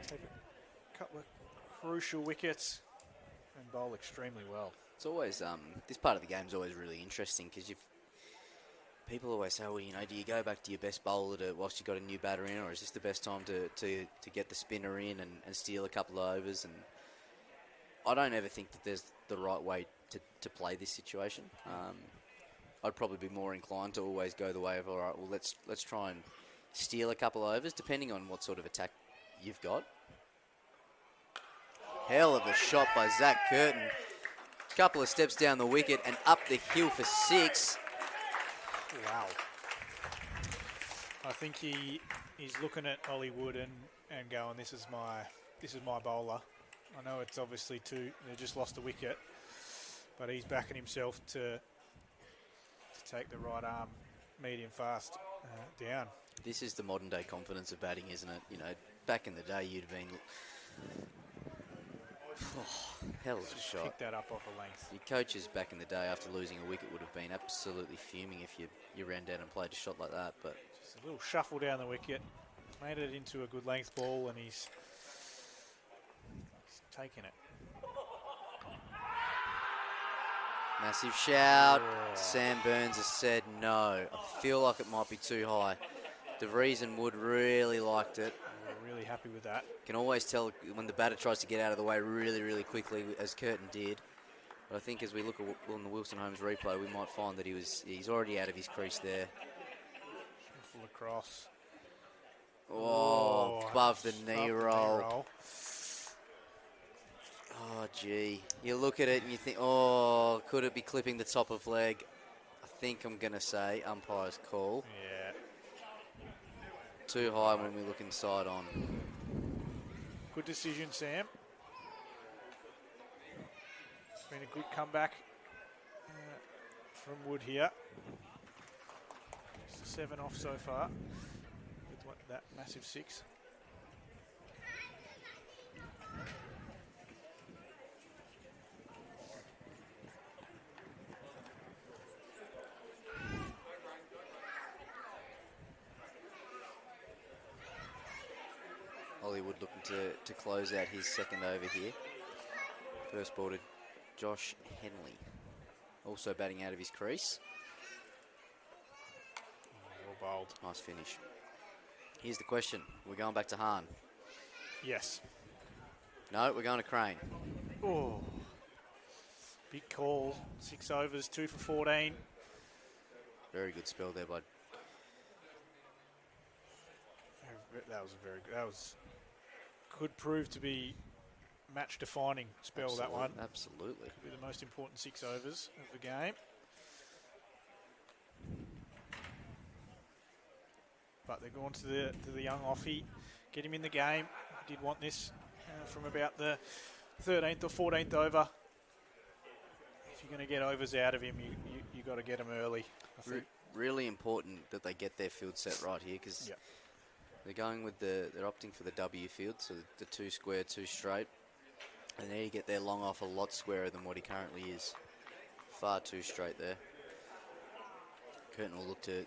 Take a couple of crucial wickets and bowl extremely well. It's always this part of the game is always really interesting because people always say, well, do you go back to your best bowler whilst you've got a new batter in, or is this the best time to get the spinner in and steal a couple of overs? And I don't ever think that there's the right way to play this situation. I'd probably be more inclined to always go the way of, all right, well, let's try and steal a couple of overs, depending on what sort of attack you've got. Hell of a shot by Zach Curtin. Couple of steps down the wicket and up the hill for 6. Wow. I think he's looking at Ollie Wood and going, this is my bowler. I know it's obviously they just lost a wicket, but he's backing himself to take the right arm medium fast down. This is the modern day confidence of batting, isn't it? Back in the day you'd have been hell of a shot. Pick that up off a length. Your coaches back in the day after losing a wicket would have been absolutely fuming if you ran down and played a shot like that. But just a little shuffle down the wicket, made it into a good length ball, and he's taking it. Massive shout. Oh. Sam Burns has said no. I feel like it might be too high. DeVries and Wood really liked it. We're really happy with that. Can always tell when the batter tries to get out of the way really, really quickly, as Curtin did. But I think as we look on the Wilson Holmes replay, we might find that he's already out of his crease there. Full across. Oh, above the knee roll. Oh, gee. You look at it and you think, oh, could it be clipping the top of leg? I think I'm going to say umpire's call. Yeah. Too high when we look inside on. Good decision, Sam. Been a good comeback from Wood here. Just 7 off so far with that massive 6. Hollywood looking to close out his second over here. First ball to Josh Henley. Also batting out of his crease. Well bowled. Nice finish. Here's the question. We're going back to Hahn. Yes. No, we're going to Crane. Oh, big call. 6 overs, 2 for 14. Very good spell there, bud. That was a very good. That could prove to be match-defining spell. That one. Absolutely. Could be the most important 6 overs of the game. But they're going to the young offie, get him in the game. Did want this from about the 13th or 14th over. If you're going to get overs out of him, you got to get him early. I think. Really important that they get their field set right here, because they're going with they're opting for the W field, so the 2 square, 2 straight. And they need to get their long off a lot squarer than what he currently is. Far too straight there. Curtin will look to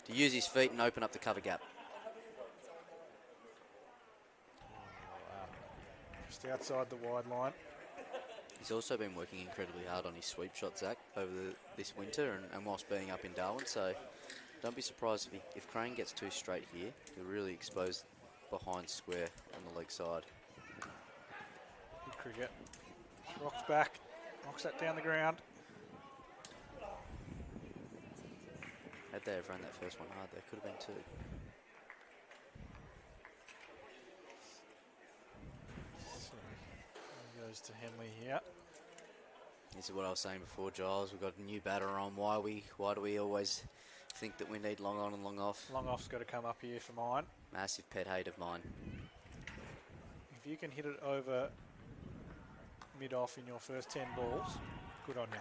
use his feet and open up the cover gap. Just outside the wide line. He's also been working incredibly hard on his sweep shot, Zach, over this winter and whilst being up in Darwin. So don't be surprised if Crane gets 2 straight here. He'll really expose behind square on the leg side. Good cricket. Rocks back. Knocks that down the ground. Had they have run that first one hard, there could have been 2. So, goes to Henley here. This is what I was saying before, Giles. We've got a new batter on. Why do we always think that we need long on and long off? Long off's got to come up here for mine. Massive pet hate of mine. If you can hit it over mid-off in your first 10 balls, good on you.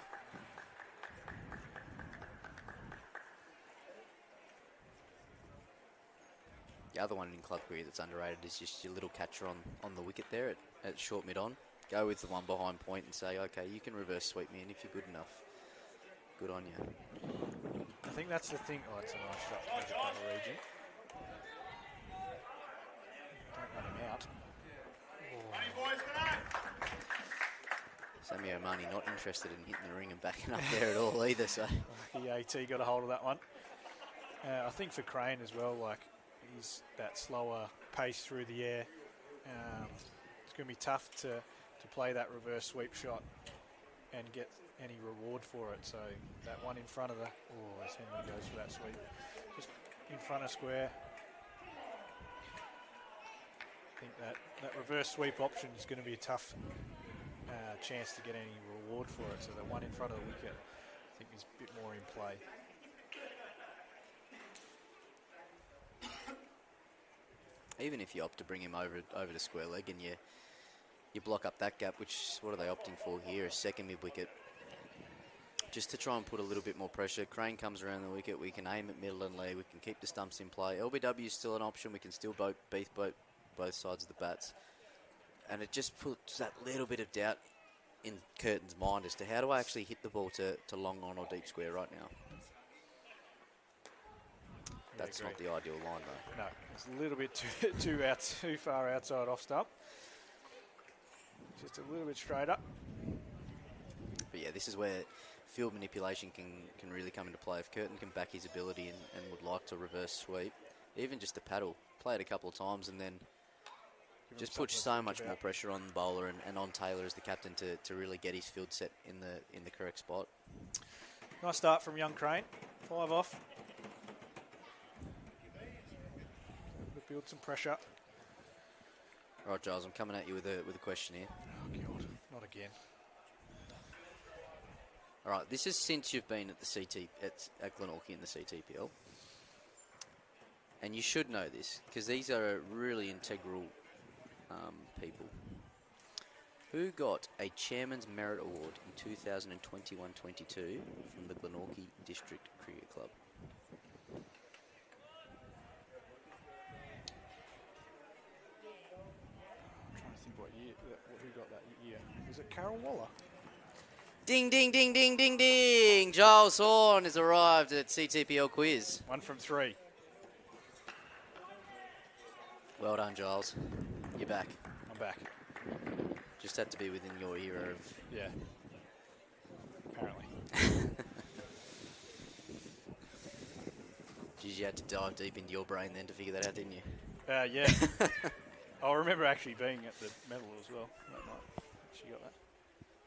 The other one in club career that's underrated is just your little catcher on the wicket there at short mid-on. Go with the one behind point and say, okay, you can reverse sweep me in if you're good enough. Good on you. I think that's the thing. Oh, it's a nice shot to the cover region. Don't run him out. Sammy Omani not interested in hitting the ring and backing up there at all either. So the AT got a hold of that one. I think for Crane as well, like he's that slower pace through the air. It's going to be tough to play that reverse sweep shot and get any reward for it. So that one in front of as Henley goes for that sweep, just in front of square. I think that reverse sweep option is going to be a tough chance to get any reward for it. So the one in front of the wicket, I think, is a bit more in play. even if you opt to bring him over to square leg and you block up that gap, which what are they opting for here? A second mid wicket, just to try and put a little bit more pressure. Crane comes around the wicket. We can aim at middle and leg. We can keep the stumps in play. LBW is still an option. We can still beat both sides of the bats, and it just puts that little bit of doubt in Curtin's mind as to how do I actually hit the ball to long on or deep square right now. That's not the ideal line though. No, it's a little bit too far outside off stump. Just a little bit straighter. But yeah, this is where field manipulation can really come into play. If Curtin can back his ability and would like to reverse sweep, even just a paddle, play it a couple of times and then just put so much more pressure on the bowler and on Taylor as the captain to really get his field set in the correct spot. Nice start from young Crane. 5 off. Build some pressure. Right, Giles, I'm coming at you with a question here. Oh God, not again. All right, this is since you've been at the at Glenorchy in the CTPL, and you should know this because these are really integral people. Who got a Chairman's Merit Award in 2021-22 from the Glenorchy District Cricket Club? Who got that year? Was it Carol Waller? Ding, ding, ding, ding, ding, ding. Giles Horn has arrived at CTPL quiz. 1 from 3. Well done, Giles. You're back. I'm back. Just had to be within your era of... Yeah. Apparently. Geez, you had to dive deep into your brain then to figure that out, didn't you? Yeah. I remember actually being at the medal as well that night. She got that.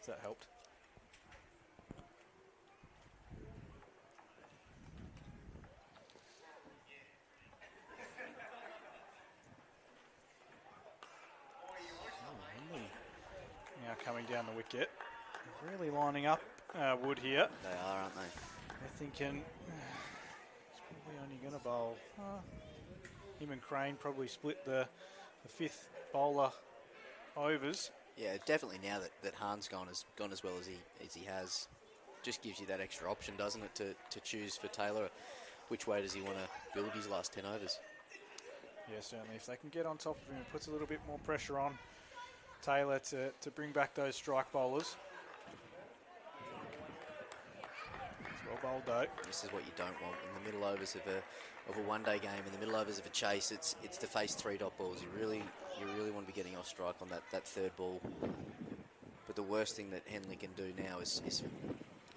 So that helped. Now coming down the wicket. Really lining up Wood here. They are, aren't they? They're thinking he's probably only going to bowl. Him and Crane probably split the fifth bowler overs. Yeah, definitely now that Hahn's gone as well as he has, just gives you that extra option, doesn't it, to choose for Taylor which way does he want to build his last 10 overs. Yeah, certainly. If they can get on top of him, it puts a little bit more pressure on Taylor to bring back those strike bowlers. It's well bowled though. This is what you don't want in the middle overs of a one-day game. In the middle overs of a chase, it's to face 3 dot balls. You really want to be getting off strike on that third ball. But the worst thing that Henley can do now is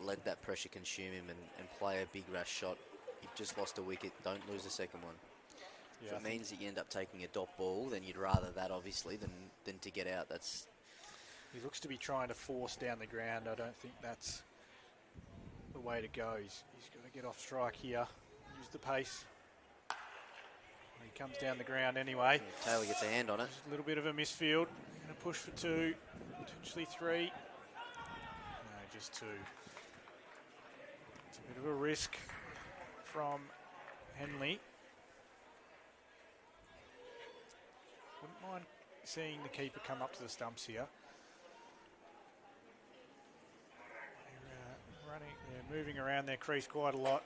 let that pressure consume him and play a big rash shot. You've just lost a wicket. Don't lose the second one. Yeah, if it means that you end up taking a dot ball, then you'd rather that obviously than to get out. He looks to be trying to force down the ground. I don't think that's the way to go. He's got to get off strike here. Use the pace. He comes down the ground anyway. Yeah, Taylor gets a hand on it. Just a little bit of a misfield. Going to push for 2, potentially 3. No, just 2. It's a bit of a risk from Henley. Wouldn't mind seeing the keeper come up to the stumps here. They're moving around their crease quite a lot.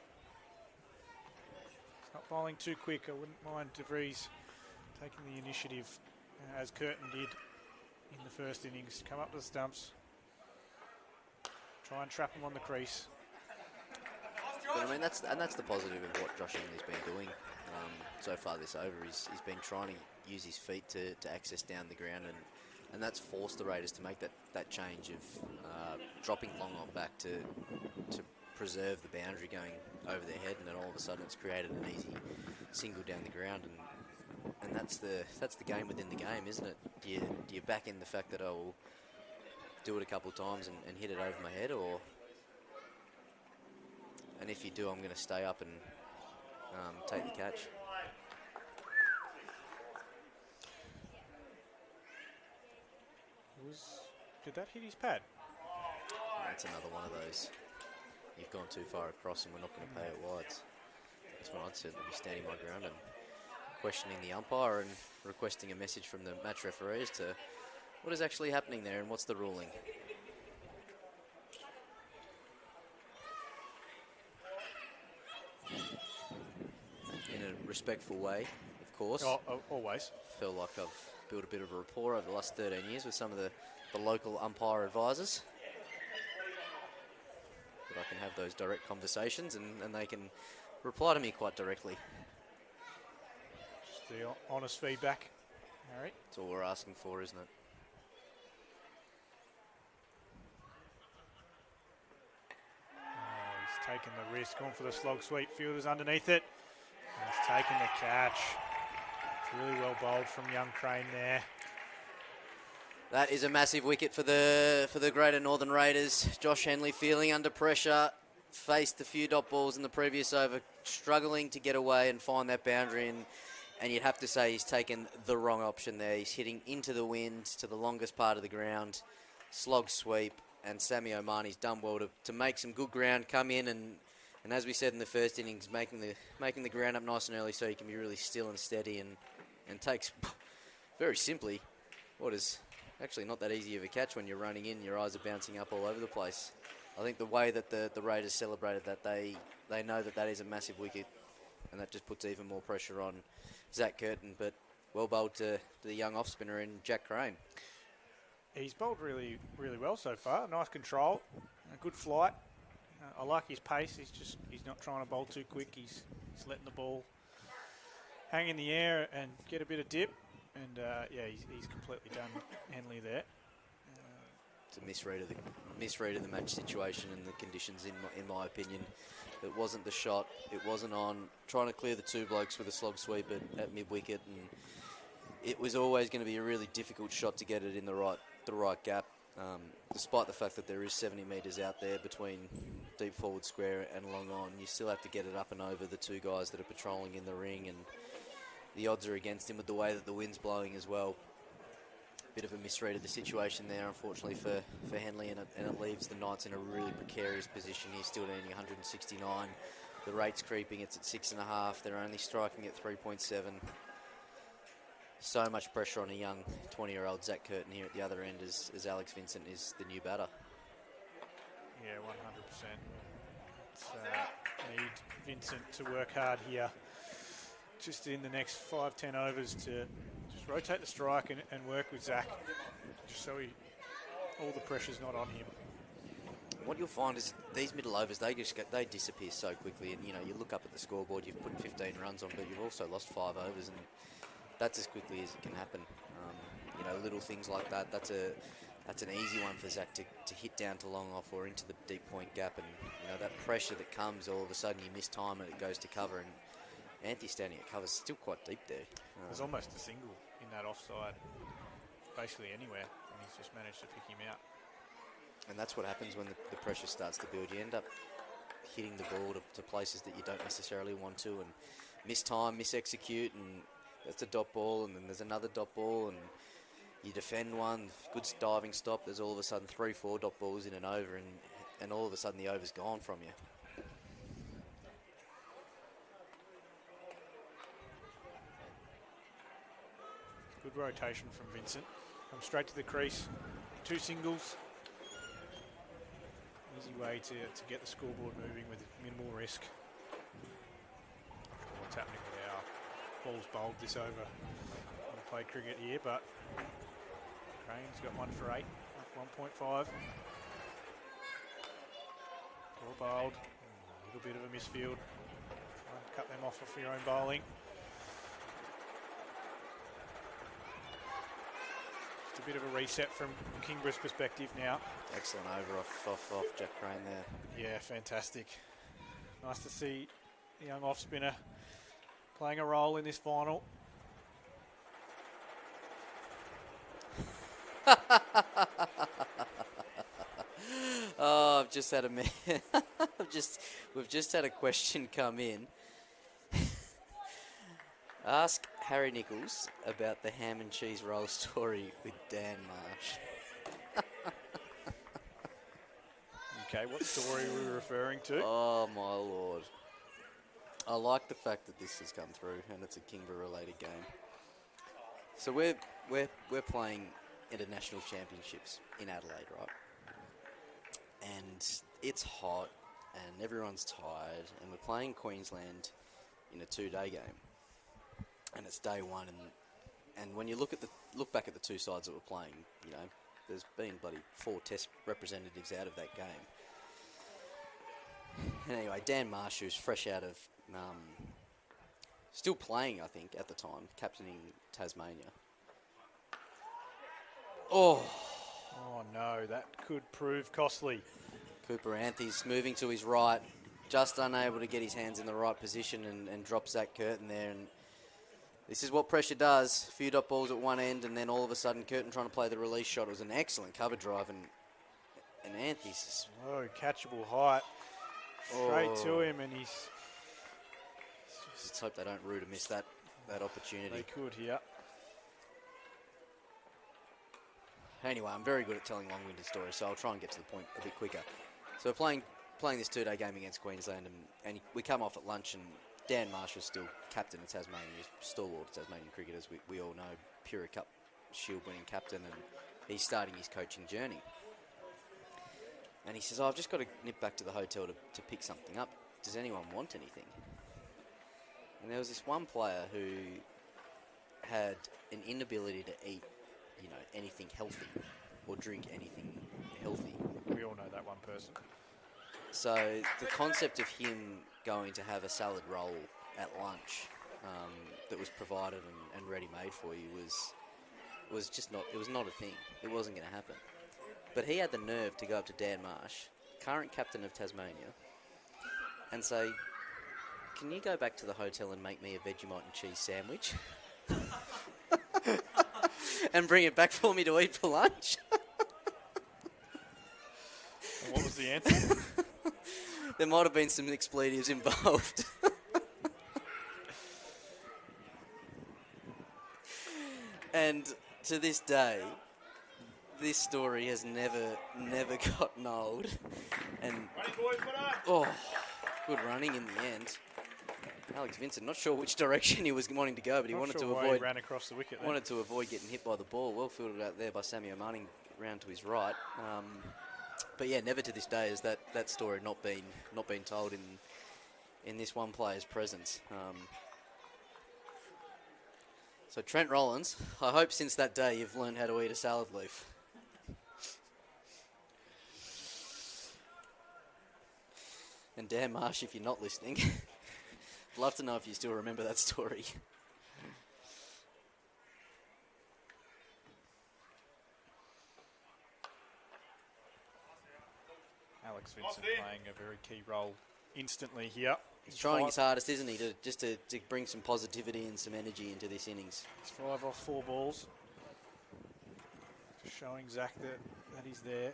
It's not bowling too quick. I wouldn't mind DeVries taking the initiative as Curtin did in the first innings. Come up to the stumps. Try and trap them on the crease. But I mean, that's the positive of what Josh Henley's been doing so far this over. He's been trying to use his feet to access down the ground, and that's forced the Raiders to make that change of dropping long on back to preserve the boundary going over their head, and then all of a sudden it's created an easy single down the ground, and that's the game within the game, isn't it? Do you back in the fact that I will do it a couple of times and hit it over my head, and if you do, I'm going to stay up and take the catch. Did that hit his pad? That's another one of those. You've gone too far across and we're not going to pay it wides. That's when I'd certainly be standing my ground and questioning the umpire and requesting a message from the match referee as to what is actually happening there and what's the ruling. In a respectful way, of course. Always. Feel like I've built a bit of a rapport over the last 13 years with some of the local umpire advisors. That I can have those direct conversations and they can reply to me quite directly. Just the honest feedback, Harry. That's all we're asking for, isn't it? He's taken the risk, gone for the slog sweep. Fielder's underneath it. He's taken the catch. It's really well bowled from young Crane there. That is a massive wicket for the Greater Northern Raiders. Josh Henley feeling under pressure, faced a few dot balls in the previous over, struggling to get away and find that boundary, and you'd have to say he's taken the wrong option there. He's hitting into the wind to the longest part of the ground, slog sweep, and Sammy Omani's done well to make some good ground, come in and as we said in the first innings, making the ground up nice and early so he can be really still and steady and takes very simply what is actually not that easy of a catch when you're running in, your eyes are bouncing up all over the place. I think the way that the Raiders celebrated that, they know that is a massive wicket, and that just puts even more pressure on Zach Curtin, but well bowled to the young off-spinner in Jack Crane. He's bowled really, really well so far. Nice control, a good flight. I like his pace. He's not trying to bowl too quick. He's letting the ball hang in the air and get a bit of dip. And he's completely done Henley there. It's a misread of the match situation and the conditions, in my opinion. It wasn't the shot. It wasn't on trying to clear the 2 blokes with a slog sweep at mid wicket, and it was always going to be a really difficult shot to get it in the right gap. Despite the fact that there is 70 metres out there between deep forward square and long on, you still have to get it up and over the two guys that are patrolling in the ring, and the odds are against him with the way that the wind's blowing as well. Bit of a misread of the situation there, unfortunately, for Henley, and it leaves the Knights in a really precarious position. He's still needing 169. The rate's creeping, it's at 6.5. They're only striking at 3.7. So much pressure on a young 20-year-old Zach Curtin here at the other end as Alex Vincent is the new batter. Yeah, 100%. Need Vincent to work hard here. Just in the next 5-10 overs to just rotate the strike and work with Zach, just so all the pressure's not on him. What you'll find is these middle overs, they disappear so quickly, and you look up at the scoreboard, you've put 15 runs on, but you've also lost 5 overs, and that's as quickly as it can happen. Little things like that. That's an easy one for Zach to hit down to long off or into the deep point gap, and that pressure that comes, all of a sudden you miss time and it goes to cover, and Anthony standing at cover's still quite deep there. There's almost a single in that offside, basically anywhere, and he's just managed to pick him out. And that's what happens when the pressure starts to build. You end up hitting the ball to places that you don't necessarily want to, and miss time, mis-execute, and that's a dot ball, and then there's another dot ball, and you defend one, good diving stop, there's all of a sudden 3-4 dot balls in an over, and all of a sudden the over's gone from you. Good rotation from Vincent. Comes straight to the crease. 2 singles. Easy way to get the scoreboard moving with minimal risk. What's happening with our balls bowled this over? I'm going to play cricket here, but Crane's got 1 for 8, 1.5. Ball bowled. A little bit of a misfield. Try and cut them off your own bowling. Just a bit of a reset from Kingborough's perspective now. Excellent over off Jack Crane there. Yeah, fantastic. Nice to see a young off spinner playing a role in this final. Oh, I've just had we've just had a question come in. Ask Harry Nichols about the ham and cheese roll story with Dan Marsh. Okay, what story are we referring to? Oh my lord! I like the fact that this has come through, and it's a Kingborough-related game. So we're playing international championships in Adelaide, right? And it's hot, and everyone's tired, and we're playing Queensland in a 2-day game, and it's day 1, and when you look back at the two sides that we're playing, there's been bloody 4 Test representatives out of that game. And anyway, Dan Marsh, who's fresh out of still playing, I think, at the time, captaining Tasmania. Oh no, that could prove costly. Cooper Anthony's moving to his right, just unable to get his hands in the right position and drop Zach Curtin there. And this is what pressure does. A few dot balls at one end, and then all of a sudden Curtin trying to play the release shot. It was an excellent cover drive, and Anthony's... Oh, catchable height. Straight to him, and he's... Let's hope they don't rue to miss that opportunity. They could, yeah. Anyway, I'm very good at telling long-winded stories, so I'll try and get to the point a bit quicker. So we're playing this 2-day game against Queensland, and we come off at lunch, and Dan Marsh was still captain of Tasmania, stalwart of Tasmanian cricket, as we all know, Pura Cup Shield winning captain, and he's starting his coaching journey. And he says, I've just got to nip back to the hotel to pick something up. Does anyone want anything? And there was this one player who had an inability to eat, anything healthy or drink anything healthy. We all know that one person. So the concept of him going to have a salad roll at lunch that was provided and ready-made for you was just not, it was not a thing. It wasn't going to happen. But he had the nerve to go up to Dan Marsh, current captain of Tasmania, and say, can you go back to the hotel and make me a Vegemite and cheese sandwich? and bring it back for me to eat for lunch. And what was the answer? There might have been some expletives involved. And to this day, this story has never gotten old. And oh, good running in the end. Alex Vincent, not sure which direction he was wanting to go, but he wanted to avoid. He ran across the wicket. Wanted to avoid getting hit by the ball. Well fielded out there by Samuel Manning, round to his right. But yeah, never to this day has that story not been told in this one player's presence. So Trent Rollins, I hope since that day you've learned how to eat a salad leaf. And Dan Marsh, if you're not listening, I'd love to know if you still remember that story. Alex Vincent playing a very key role instantly here. He's trying his hardest, isn't he, to bring some positivity and some energy into this innings. It's 5 off 4 balls. Just showing Zach that he's there.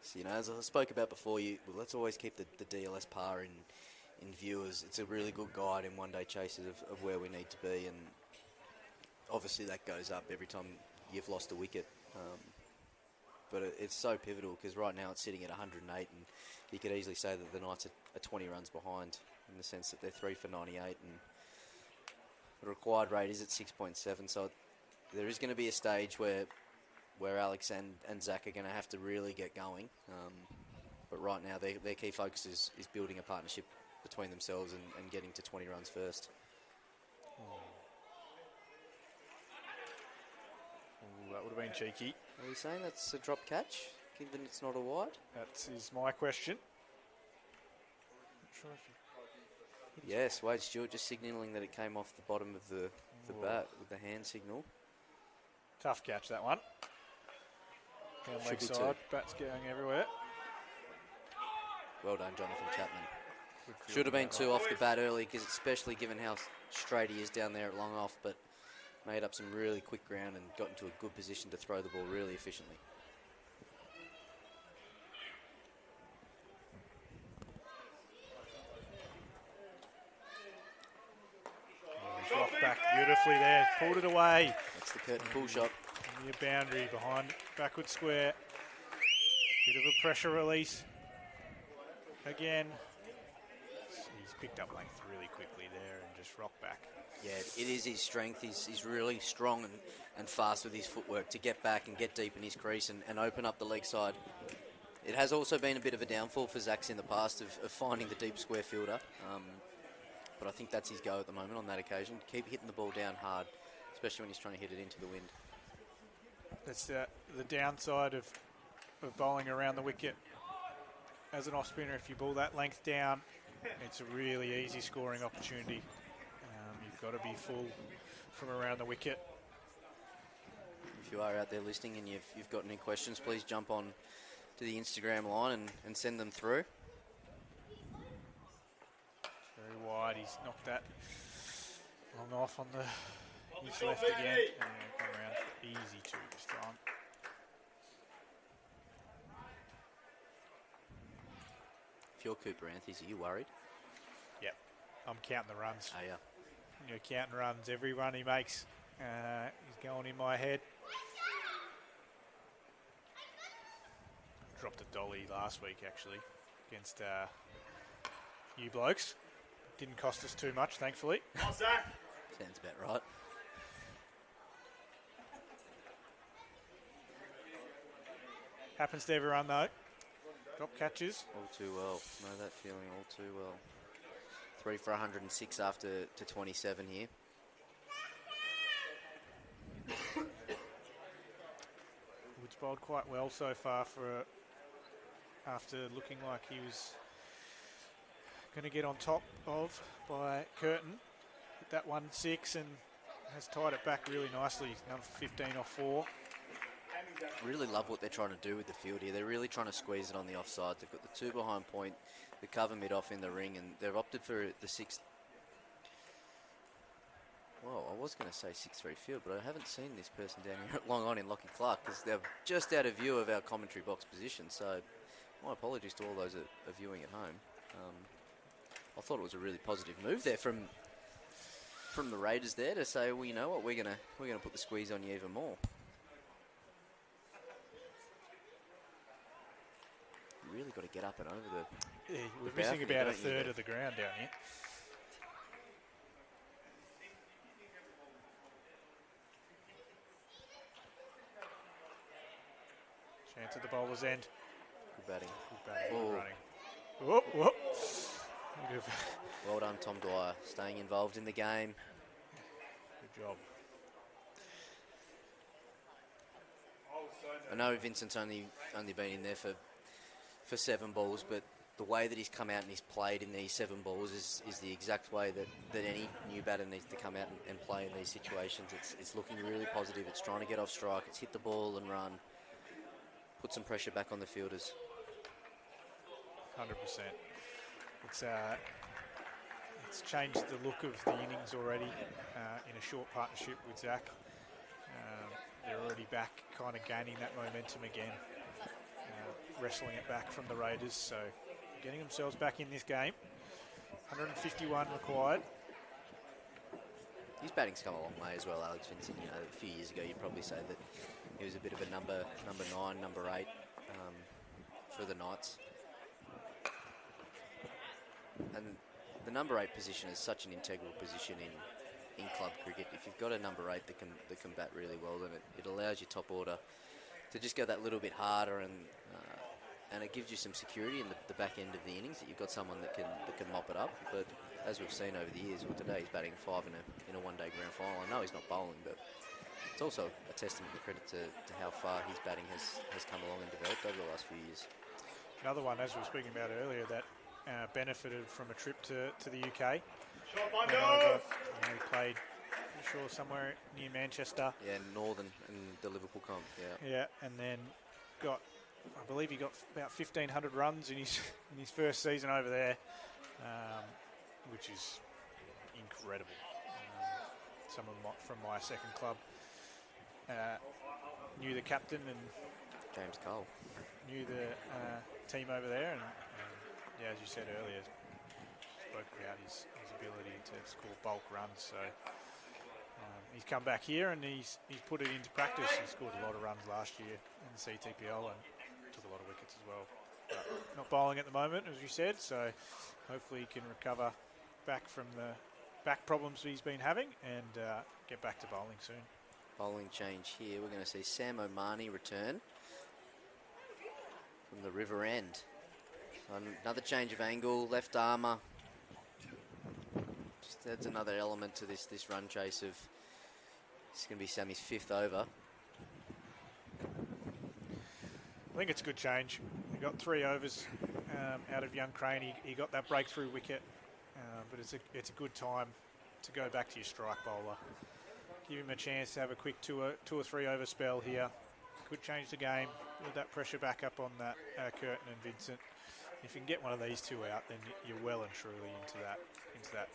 So, as I spoke about before, let's always keep the DLS par in view. It's a really good guide in one-day chases of where we need to be, and obviously that goes up every time you've lost a wicket. But it's so pivotal because right now it's sitting at 108, and you could easily say that the Knights are 20 runs behind in the sense that they're 3 for 98, and the required rate is at 6.7. So there is going to be a stage where Alex and Zach are going to have to really get going. But right now their key focus is building a partnership between themselves and getting to 20 runs first. Ooh, that would have been cheeky. Are we saying that's a drop catch, given it's not a wide? That is my question. Not sure if Yes, Wade Stewart just signalling that it came off the bottom of the bat with the hand signal. Tough catch, that one. Down leg Should be side, two. bat's going everywhere. Well done, Jonathan Chapman. Good field Should have been on that 2 one. off the bat early, because especially given how straight he is down there at long off, but made up some really quick ground and got into a good position to throw the ball really efficiently. He's rocked back beautifully there, pulled it away. That's the curtain pull shot. Near boundary behind backward square. Bit of a pressure release. Again. He's picked up length really quickly there and just rocked back. Yeah, it is his strength. He's really strong and fast with his footwork to get back and get deep in his crease and open up the leg side. It has also been a bit of a downfall for Zach's in the past of finding the deep square fielder. But I think that's his go at the moment on that occasion. Keep hitting the ball down hard, especially when he's trying to hit it into the wind. That's the downside of bowling around the wicket. As an off spinner, if you ball that length down, it's a really easy scoring opportunity. You've got to be full from around the wicket. If you are out there listening and you've got any questions, please jump on to the Instagram line and send them through. Very wide. He's knocked that long off on his left again. And come around for easy 2 this time. If you're Cooper Anthony, are you worried? Yep. I'm counting the runs. Oh, yeah. You're counting runs. Every run he makes is going in my head. Dropped a dolly last week, actually, against you blokes. Didn't cost us too much, thankfully. Sounds about right. Happens to everyone, though. Drop catches. All too well. Know that feeling all too well. 3 for 106 after to 27 here. Woods bowled quite well so far after looking like he was going to get on top of by Curtin. Hit that 1-6 and has tied it back really nicely. Number 15 off 4. Really love what they're trying to do with the field here. They're really trying to squeeze it on the offside. They've got the 2 behind point, the cover mid off in the ring, and they've opted for the 6th. Well, I was going to say 6-3 field, but I haven't seen this person down here at Long On in Lockie Clark because they're just out of view of our commentary box position. So my apologies to all those that are viewing at home. I thought it was a really positive move there from the Raiders there to say, well, you know what, we're gonna put the squeeze on you even more. You really got to get up and over the. Yeah, we're the missing balcony, about a don't you, third though? of the ground down here. Chance at the bowler's end. Good batting. Good batting, Oh. good running. Whoop, whoop. Good Well done, Tom Dwyer, staying involved in the game. job. I know Vincent's only been in there for 7 balls, but the way that he's come out and he's played in these 7 balls is the exact way that any new batter needs to come out and play in these situations. It's looking really positive. It's trying to get off strike. It's hit the ball and run. Put some pressure back on the fielders. 100%. It's changed the look of the innings already in a short partnership with Zach. They're already back, kind of gaining that momentum again, wrestling it back from the Raiders. So getting themselves back in this game. 151 required. His batting's come a long way as well, Alex Vincent. You know, a few years ago, you'd probably say that he was a bit of a number 9, number 8 for the Knights. And the number 8 position is such an integral position in club cricket. If you've got a number 8 that can bat really well, then it allows your top order to just go that little bit harder, and it gives you some security in the back end of the innings that you've got someone that can mop it up. But as we've seen over the years, well, today he's batting 5 in a one-day grand final. I know he's not bowling, but it's also a testament to credit to how far his batting has come along and developed over the last few years. Another one, as we were speaking about earlier, that benefited from a trip to the UK. He played, I'm sure, somewhere near Manchester. Yeah, Northern and the Liverpool comp, yeah. Yeah, and then I believe he got about 1,500 runs in his first season over there, which is incredible. Someone from my second club knew the captain and James Cole. Knew the team over there, and yeah, as you said earlier, spoke about his ability to score bulk runs. So he's come back here and he's put it into practice. He scored a lot of runs last year in the CTPL and took a lot of wickets as well. But not bowling at the moment, as you said, so hopefully he can recover back from the back problems he's been having and get back to bowling soon. Bowling change here. We're going to see Sam Omani return from the River End. So another change of angle, left armour. Just adds another element to this run chase of. It's going to be Sammy's 5th over. I think it's a good change. He got 3 overs out of young Crane. He got that breakthrough wicket, but it's a good time to go back to your strike bowler. Give him a chance to have a quick 2 or 3 over spell here. Could change the game. Build that pressure back up on that Curtin and Vincent. If you can get one of these 2 out, then you're well and truly into that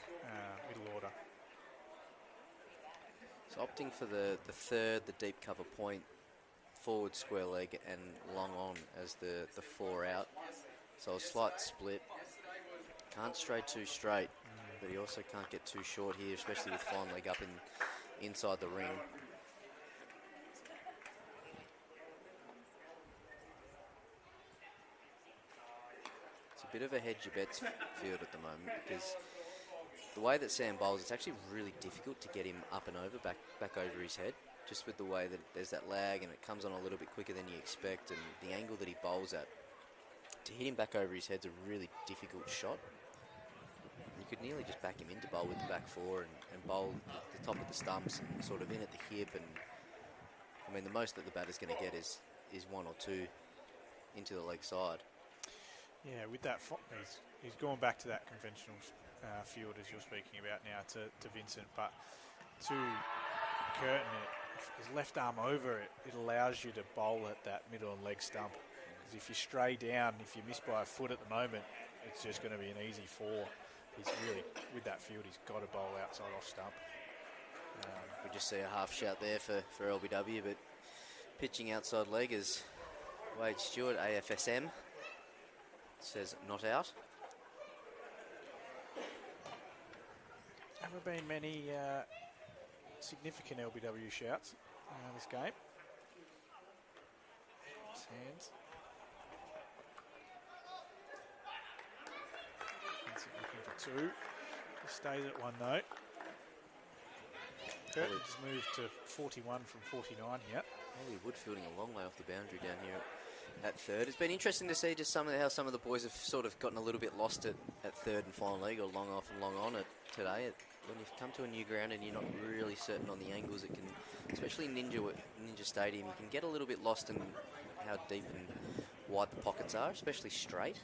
middle order. So opting for the third, the deep cover point, forward square leg and long on as the 4 out. So a slight split. Can't stray too straight, but he also can't get too short here, especially with fine leg up inside the ring. It's a bit of a hedge your bets field at the moment because the way that Sam bowls, it's actually really difficult to get him up and over, back over his head, just with the way that there's that lag and it comes on a little bit quicker than you expect, and the angle that he bowls at, to hit him back over his head's a really difficult shot. You could nearly just back him into bowl with the back 4 and bowl the top of the stumps and sort of in at the hip, and I mean the most that the batter's going to get is 1 or 2 into the leg side. Yeah, with that, he's gone back to that conventional field as you're speaking about now to Vincent, but to Curtin, his left arm over it, it allows you to bowl at that middle and leg stump. Because if you stray down, if you miss by a foot at the moment, it's just going to be an easy 4. He's really, with that field, he's got to bowl outside off stump. We just see a half shout there for LBW, but pitching outside leg is Wade Stewart, AFSM. Says not out. Haven't been many significant LBW shouts this game. Hands. Looking for two. He stays at one though. Curtin's moved to 41 from 49 here. Holly Wood fielding a long way off the boundary down here at third. It's been interesting to see just how some of the boys have sort of gotten a little bit lost at third and final league, or long off and long on today. When you come to a new ground and you're not really certain on the angles, it can, especially Ninja Stadium, you can get a little bit lost in how deep and wide the pockets are, especially straight.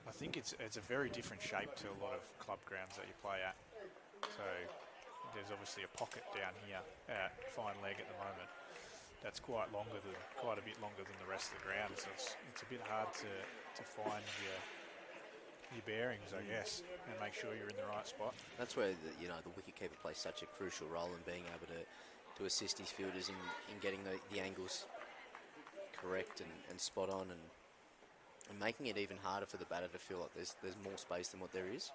I think it's a very different shape to a lot of club grounds that you play at. So there's obviously a pocket down here at fine leg at the moment. That's quite a bit longer than the rest of the ground. So it's a bit hard to find your bearings, I guess, and make sure you're in the right spot. That's where the wicketkeeper plays such a crucial role in being able to assist his fielders in getting the angles correct and spot on, and making it even harder for the batter to feel like there's more space than what there is.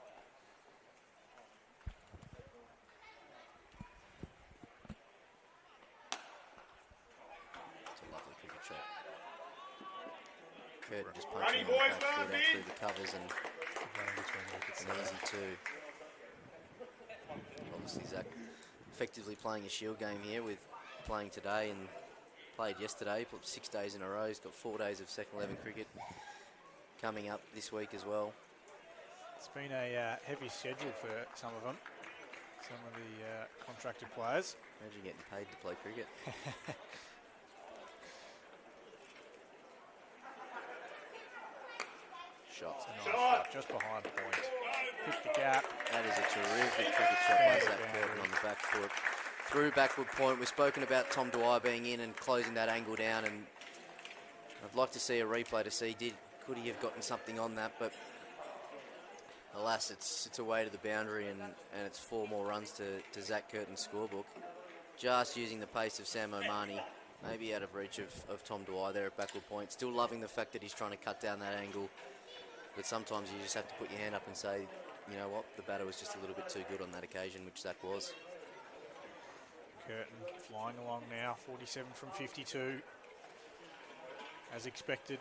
It's a lovely cricket shot. Curtin just punching the back foot out through the covers, and it's an easy two. Obviously Zach effectively playing a shield game here, with playing today and played yesterday, put 6 days in a row. He's got 4 days of second 11 cricket coming up this week as well. It's been a heavy schedule for some of them, some of the contracted players. Imagine getting paid to play cricket. Shot. Shot just behind point. Hit the gap. That is a terrific cricket shot by Zach Curtin on the back foot. Through backward point. We've spoken about Tom Dwyer being in and closing that angle down, and I'd like to see a replay to see could he have gotten something on that, but alas, it's away to the boundary, and it's 4 more runs to Zach Curtin's scorebook. Just using the pace of Sam Omani, maybe out of reach of Tom Dwyer there at backward point. Still loving the fact that he's trying to cut down that angle, but sometimes you just have to put your hand up and say, you know what, the batter was just a little bit too good on that occasion, which Zach was. Curtin flying along now, 47 from 52, as expected.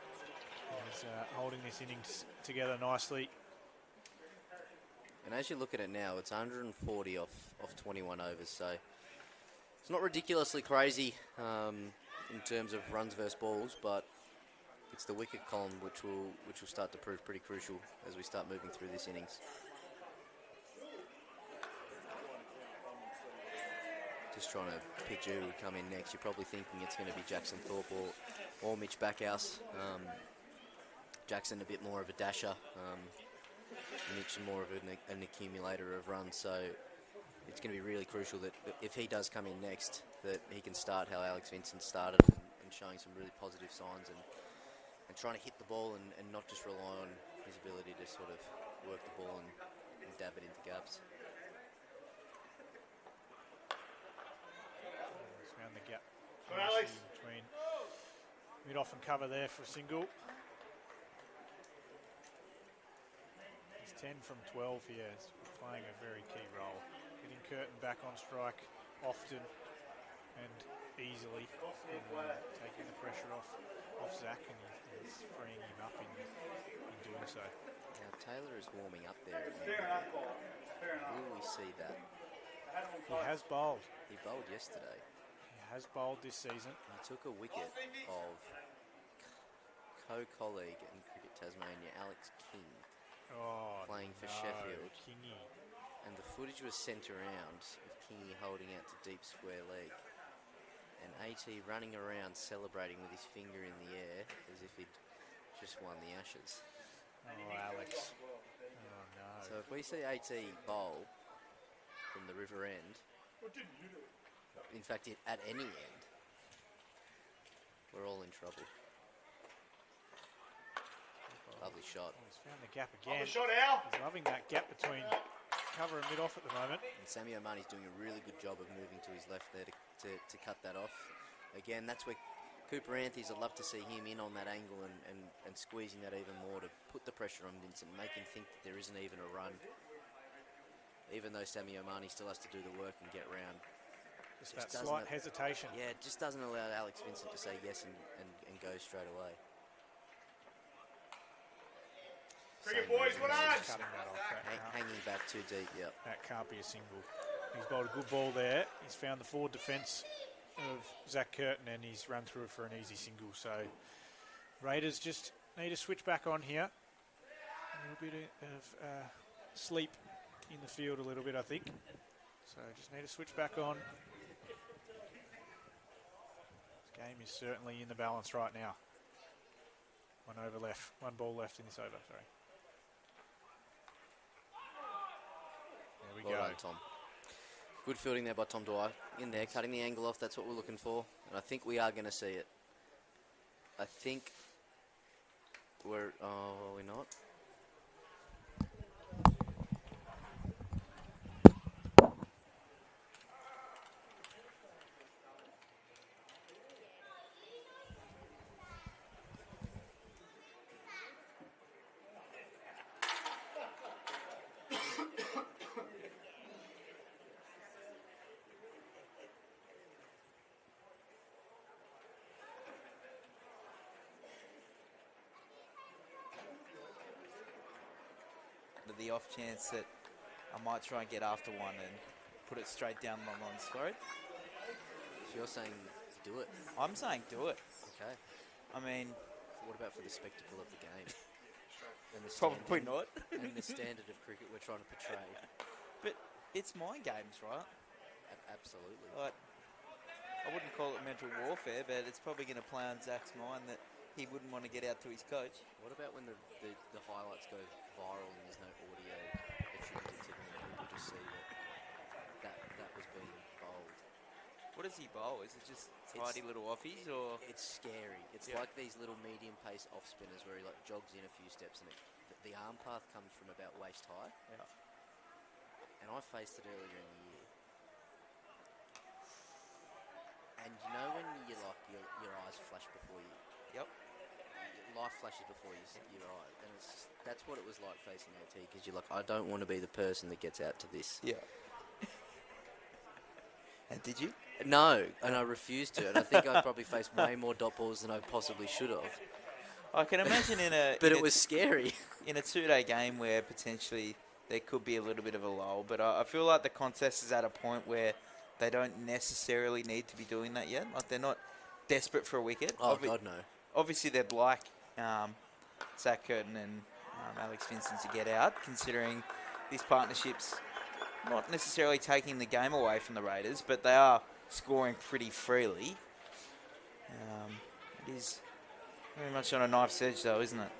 He's holding this innings together nicely. And as you look at it now, it's 140 off 21 overs, so it's not ridiculously crazy in terms of runs versus balls, but it's the wicket column which will start to prove pretty crucial as we start moving through this innings. Just trying to picture who would come in next. You're probably thinking it's going to be Jackson Thorpe or Mitch Backhouse. Jackson a bit more of a dasher, Mitch more of an accumulator of runs, so it's going to be really crucial that if he does come in next, that he can start how Alex Vincent started, and showing some really positive signs, and trying to hit the ball and not just rely on his ability to sort of work the ball and dab it into gaps. He's found the gap between mid-off and cover there for a single. 10 from 12 here, is playing a very key role. Getting Curtin back on strike often and easily, and taking the pressure off Zach, and he's freeing him up in doing so. Now Taylor is warming up there. Will we see that? He has bowled. He bowled yesterday. He has bowled this season. He took a wicket of co-colleague in Cricket Tasmania, Alex King, playing for Sheffield. Kingy. And the footage was sent around of Kingy holding out to deep square leg, and AT running around celebrating with his finger in the air as if he'd just won the Ashes. Oh, Alex. Oh, no. So if we see AT bowl from the river end, in fact at any end, we're all in trouble. Lovely shot. Oh, he's found the gap again. He's loving that gap between covering mid off at the moment. And Sammy O'Mahony's doing a really good job of moving to his left there to cut that off. Again, that's where Cooper Anthony's, I'd love to see him in on that angle and squeezing that even more to put the pressure on Vincent, make him think that there isn't even a run. Even though Sammy O'Mahony still has to do the work and get round. Just that slight hesitation. Yeah, it just doesn't allow Alex Vincent to say yes and go straight away. Cricket boys, what on? Hanging back too deep, yep. That can't be a single. He's bowled a good ball there. He's found the forward defence of Zach Curtin and he's run through it for an easy single. So Raiders just need to switch back on here. A little bit of sleep in the field a little bit, I think. So just need to switch back on. This game is certainly in the balance right now. One ball left in this over, sorry. There we go. Well done, Tom. Good fielding there by Tom Dwyer. In there, cutting the angle off, that's what we're looking for. And I think we are going to see it. I think we're... Oh, are we not? The off chance that I might try and get after one and put it straight down Long's throat. So you're saying do it? I'm saying do it. Okay. I mean... What about for the spectacle of the game? And the probably not. And the standard of cricket we're trying to portray. But it's mind games, right? Absolutely. Like, I wouldn't call it mental warfare, but it's probably going to play on Zach's mind that he wouldn't want to get out to his coach. What about when the highlights go viral and there's no audio attributed to them and people just see that was being bowled? What does he bowl? Is it just tidy little offies, or...? It's scary. It's like these little medium pace off spinners where he like jogs in a few steps and the arm path comes from about waist high. Yeah. And I faced it earlier in the year. And you know when you like your eyes flash before you... Yep. Life flashes before your eye, and that's what it was like facing LT, because you're like, I don't want to be the person that gets out to this. Yeah. And did you? No, and I refused to, and I think I probably faced way more dot balls than I possibly should have. I can imagine but it was scary. In a two-day game where potentially there could be a little bit of a lull, but I feel like the contest is at a point where they don't necessarily need to be doing that yet. Like, they're not desperate for a wicket. Oh, God, no. Obviously, they'd like Zach Curtin and Alex Vincent to get out, considering this partnership's not necessarily taking the game away from the Raiders, but they are scoring pretty freely. It is very much on a knife's edge, though, isn't it?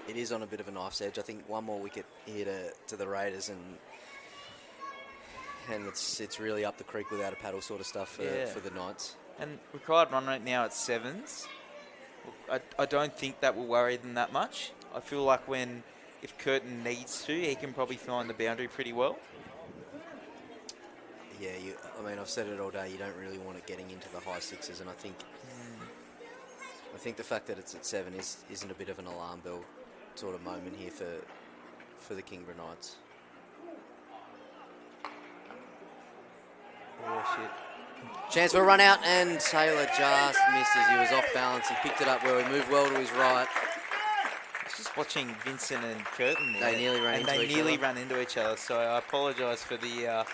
It is on a bit of a knife's edge. I think one more wicket here to the Raiders, and it's really up the creek without a paddle sort of stuff for the Knights. And required run rate now at 7s. I don't think that will worry them that much. I feel like if Curtin needs to, he can probably find the boundary pretty well. Yeah, I've said it all day. You don't really want it getting into the high 6s, and I think the fact that it's at 7 isn't a bit of an alarm bell sort of moment here for the Kingborough Knights. Oh shit. Chance for a run out, and Taylor just misses. He was off balance. He picked it up well. He moved well to his right. I was just watching Vincent and Curtin there. They nearly ran into each other. So I apologise for the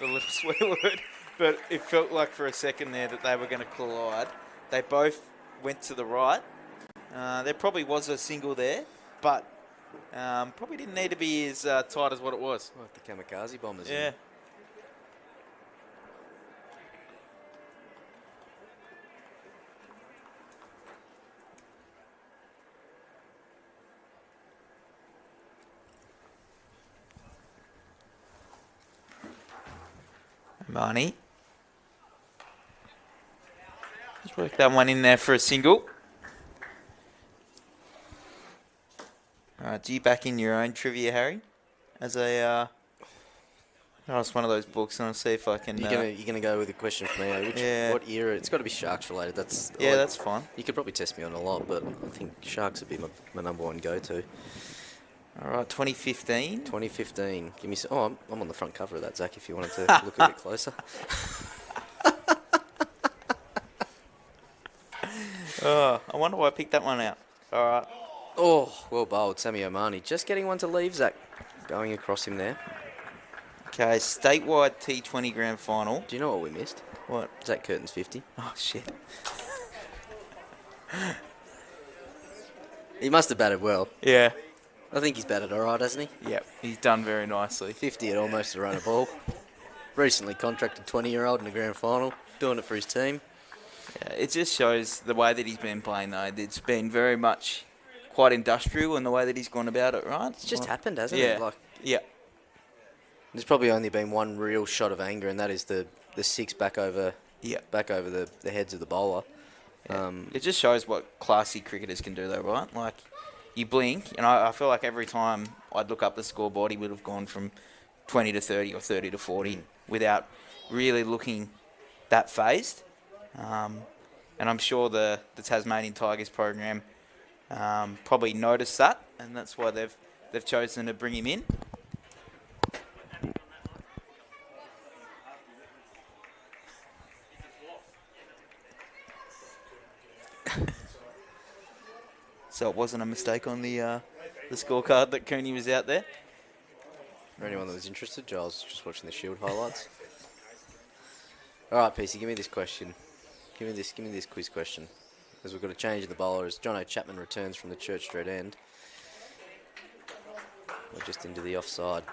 little swear word, but it felt like for a second there that they were going to collide. They both went to the right. There probably was a single there, but probably didn't need to be as tight as what it was. Like the kamikaze bombers. Yeah. Marnie. Just work that one in there for a single. Alright, do you back in your own trivia, Harry? As a It's one of those books, and I'll see if I can. You're gonna go with a question for me. What era? It's got to be Sharks related. That's fine. You could probably test me on a lot, but I think Sharks would be my number one go-to. All right, 2015. 2015. Give me. I'm on the front cover of that, Zach. If you wanted to look a bit closer. I wonder why I picked that one out. All right. Oh, well bowled, Sammy Omani. Just getting one to leave, Zach. Going across him there. Okay, statewide T20 grand final. Do you know what we missed? What? Zach Curtin's 50. Oh, shit. He must have batted well. Yeah. I think he's batted all right, hasn't he? Yep, he's done very nicely. 50 at almost a run a ball. Recently contracted 20-year-old in the grand final. Doing it for his team. Yeah, it just shows the way that he's been playing, though. It's been very much quite industrial in the way that he's gone about it, right? It's just happened, hasn't yeah. it? Yeah. There's probably only been one real shot of anger, and that is the six back over the heads of the bowler. Yeah. It just shows what classy cricketers can do, though, right? Like, you blink, and I feel like every time I'd look up the scoreboard, he would have gone from 20 to 30 or 30 to 40 without really looking that phased. And I'm sure the Tasmanian Tigers program probably noticed that, and that's why they've chosen to bring him in. So it wasn't a mistake on the scorecard that Cooney was out there. For anyone that was interested, Giles just watching the Shield highlights. All right, PC, give me this question. Give me this quiz question. Because we've got a change in the bowler as John O'Chapman returns from the Church Street end. We're just into the offside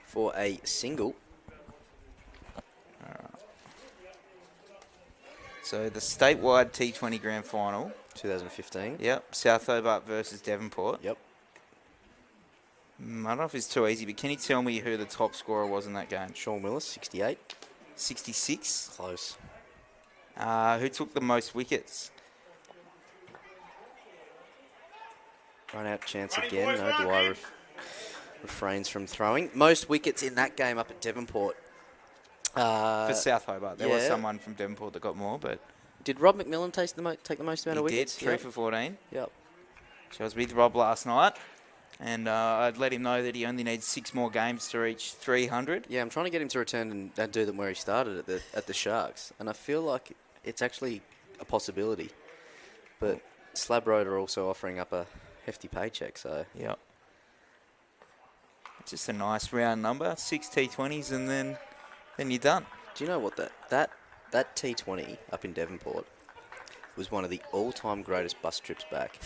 for a single. So the statewide T20 grand final. 2015. Yep. South Hobart versus Devonport. Yep. I don't know if it's too easy, but can you tell me who the top scorer was in that game? Sean Willis, 68. 66. Close. Who took the most wickets? Run out chance again. No, Dwyer refrains from throwing. Most wickets in that game up at Devonport. For South Hobart. There was someone from Devonport that got more, but... Did Rob McMillan take the most amount of wickets? He did, 3 for 14. Yep. So I was with Rob last night, and I'd let him know that he only needs 6 more games to reach 300. Yeah, I'm trying to get him to return and do them where he started at the Sharks, and I feel like it's actually a possibility. But Slab Road are also offering up a hefty paycheck, so... Yep. Just a nice round number, 6 T20s, and then you're done. Do you know what that T20 up in Devonport was one of the all-time greatest bus trips back?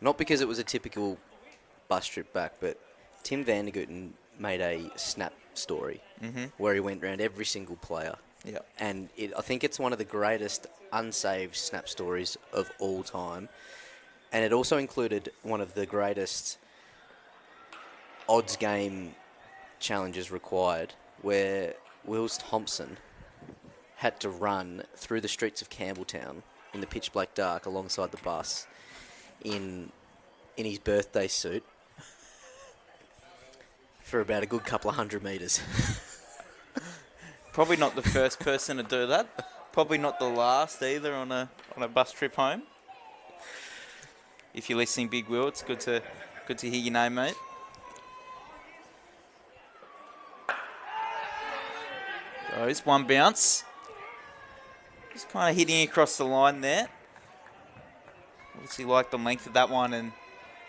Not because it was a typical bus trip back, but Tim Vandergooten made a snap story where he went around every single player. Yep. And I think it's one of the greatest unsaved snap stories of all time. And it also included one of the greatest odds game challenges required, where Wills Thompson had to run through the streets of Campbelltown in the pitch black dark alongside the bus in his birthday suit for about a good couple of 100 metres. Probably not the first person to do that. Probably not the last either on a bus trip home. If you're listening, Big Will, it's good to hear your name, mate. Goes one bounce. Just kind of hitting across the line there. Obviously liked the length of that one and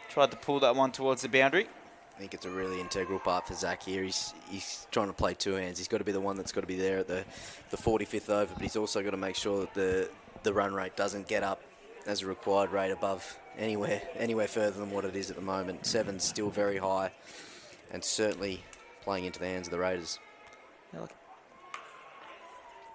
tried to pull that one towards the boundary. I think it's a really integral part for Zach here. He's trying to play two hands. He's got to be the one that's got to be there at the 45th over, but he's also got to make sure that the run rate doesn't get up as a required rate above anywhere further than what it is at the moment. 7's still very high and certainly playing into the hands of the Raiders.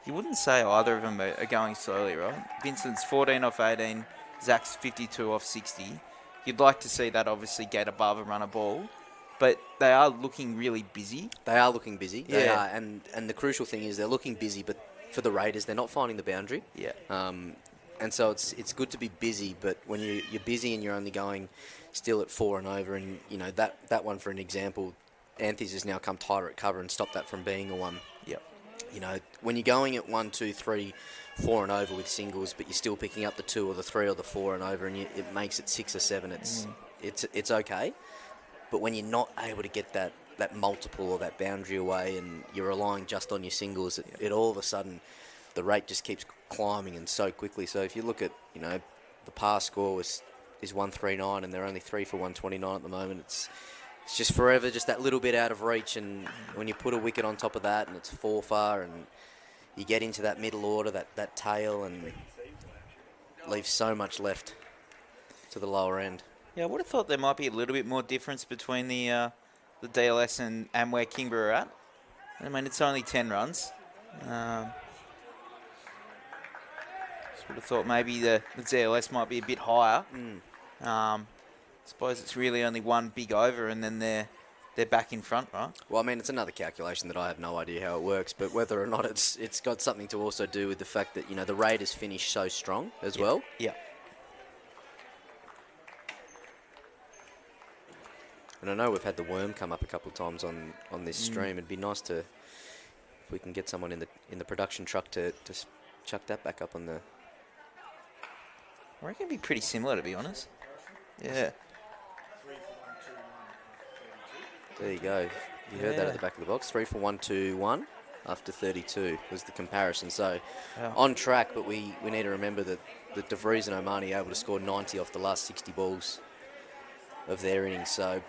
You wouldn't say either of them are going slowly, right? Vincent's 14 off 18, Zach's 52 off 60. You'd like to see that obviously get above a run a ball, but they are looking really busy. They are looking busy. Yeah. They are, and the crucial thing is they're looking busy, but for the Raiders, they're not finding the boundary. Yeah. And so it's good to be busy, but when you're busy and you're only going still at 4 and over, and you know that one for an example, Anthony's has now come tighter at cover and stopped that from being a one. Yep. You know, when you're going at 1, 2, 3, 4 and over with singles, but you're still picking up the 2 or the 3 or the 4 and over, and it makes it 6 or 7. It's okay. But when you're not able to get that multiple or that boundary away, and you're relying just on your singles, it all of a sudden the rate just keeps climbing and so quickly. So if you look at, you know, the par score is 139, and they're only 3 for 129 at the moment. It's just forever, just that little bit out of reach. And when you put a wicket on top of that, and it's 4 far, and you get into that middle order, that tail, and leaves so much left to the lower end. Yeah, I would have thought there might be a little bit more difference between the DLS and where Kingborough are at. I mean, it's only 10 runs. Just would have thought maybe the DLS might be a bit higher. Suppose it's really only one big over, and then they're back in front, right? Well, I mean, it's another calculation that I have no idea how it works, but whether or not it's got something to also do with the fact that, you know, the Raiders finished so strong as well. Yeah. And I know we've had the worm come up a couple of times on this stream. It'd be nice if we can get someone in the production truck to chuck that back up on the... I reckon it'd be pretty similar, to be honest. Yeah. There you go. You heard that at the back of the box. 3 for 121 after 32 was the comparison. So on track, but we need to remember that De Vries and Omani are able to score 90 off the last 60 balls of their innings. So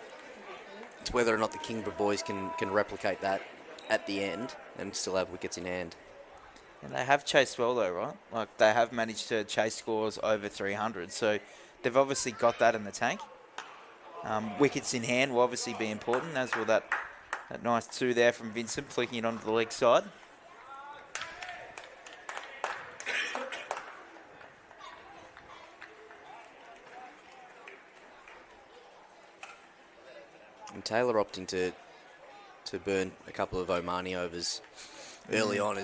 it's whether or not the Kingborough boys can replicate that at the end and still have wickets in hand. And they have chased well, though, right? Like, they have managed to chase scores over 300. So they've obviously got that in the tank. Wickets in hand will obviously be important, as will that nice 2 there from Vincent, flicking it onto the leg side. And Taylor opting to burn a couple of Omani overs early on.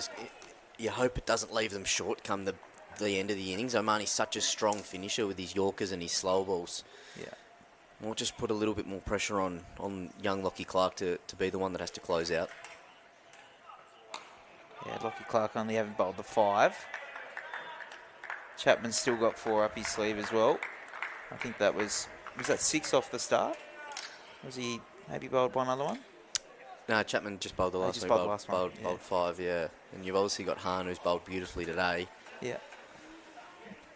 You hope it doesn't leave them short come the end of the innings. Omani's such a strong finisher with his Yorkers and his slow balls. Yeah. We'll just put a little bit more pressure on young Lockie Clark to be the one that has to close out. Yeah, Lockie Clark only having bowled the 5. Chapman's still got 4 up his sleeve as well. I think that was that 6 off the start? Was he maybe bowled one other one? No, Chapman just bowled the last one. Bowled 5, yeah. And you've obviously got Hahn, who's bowled beautifully today. Yeah.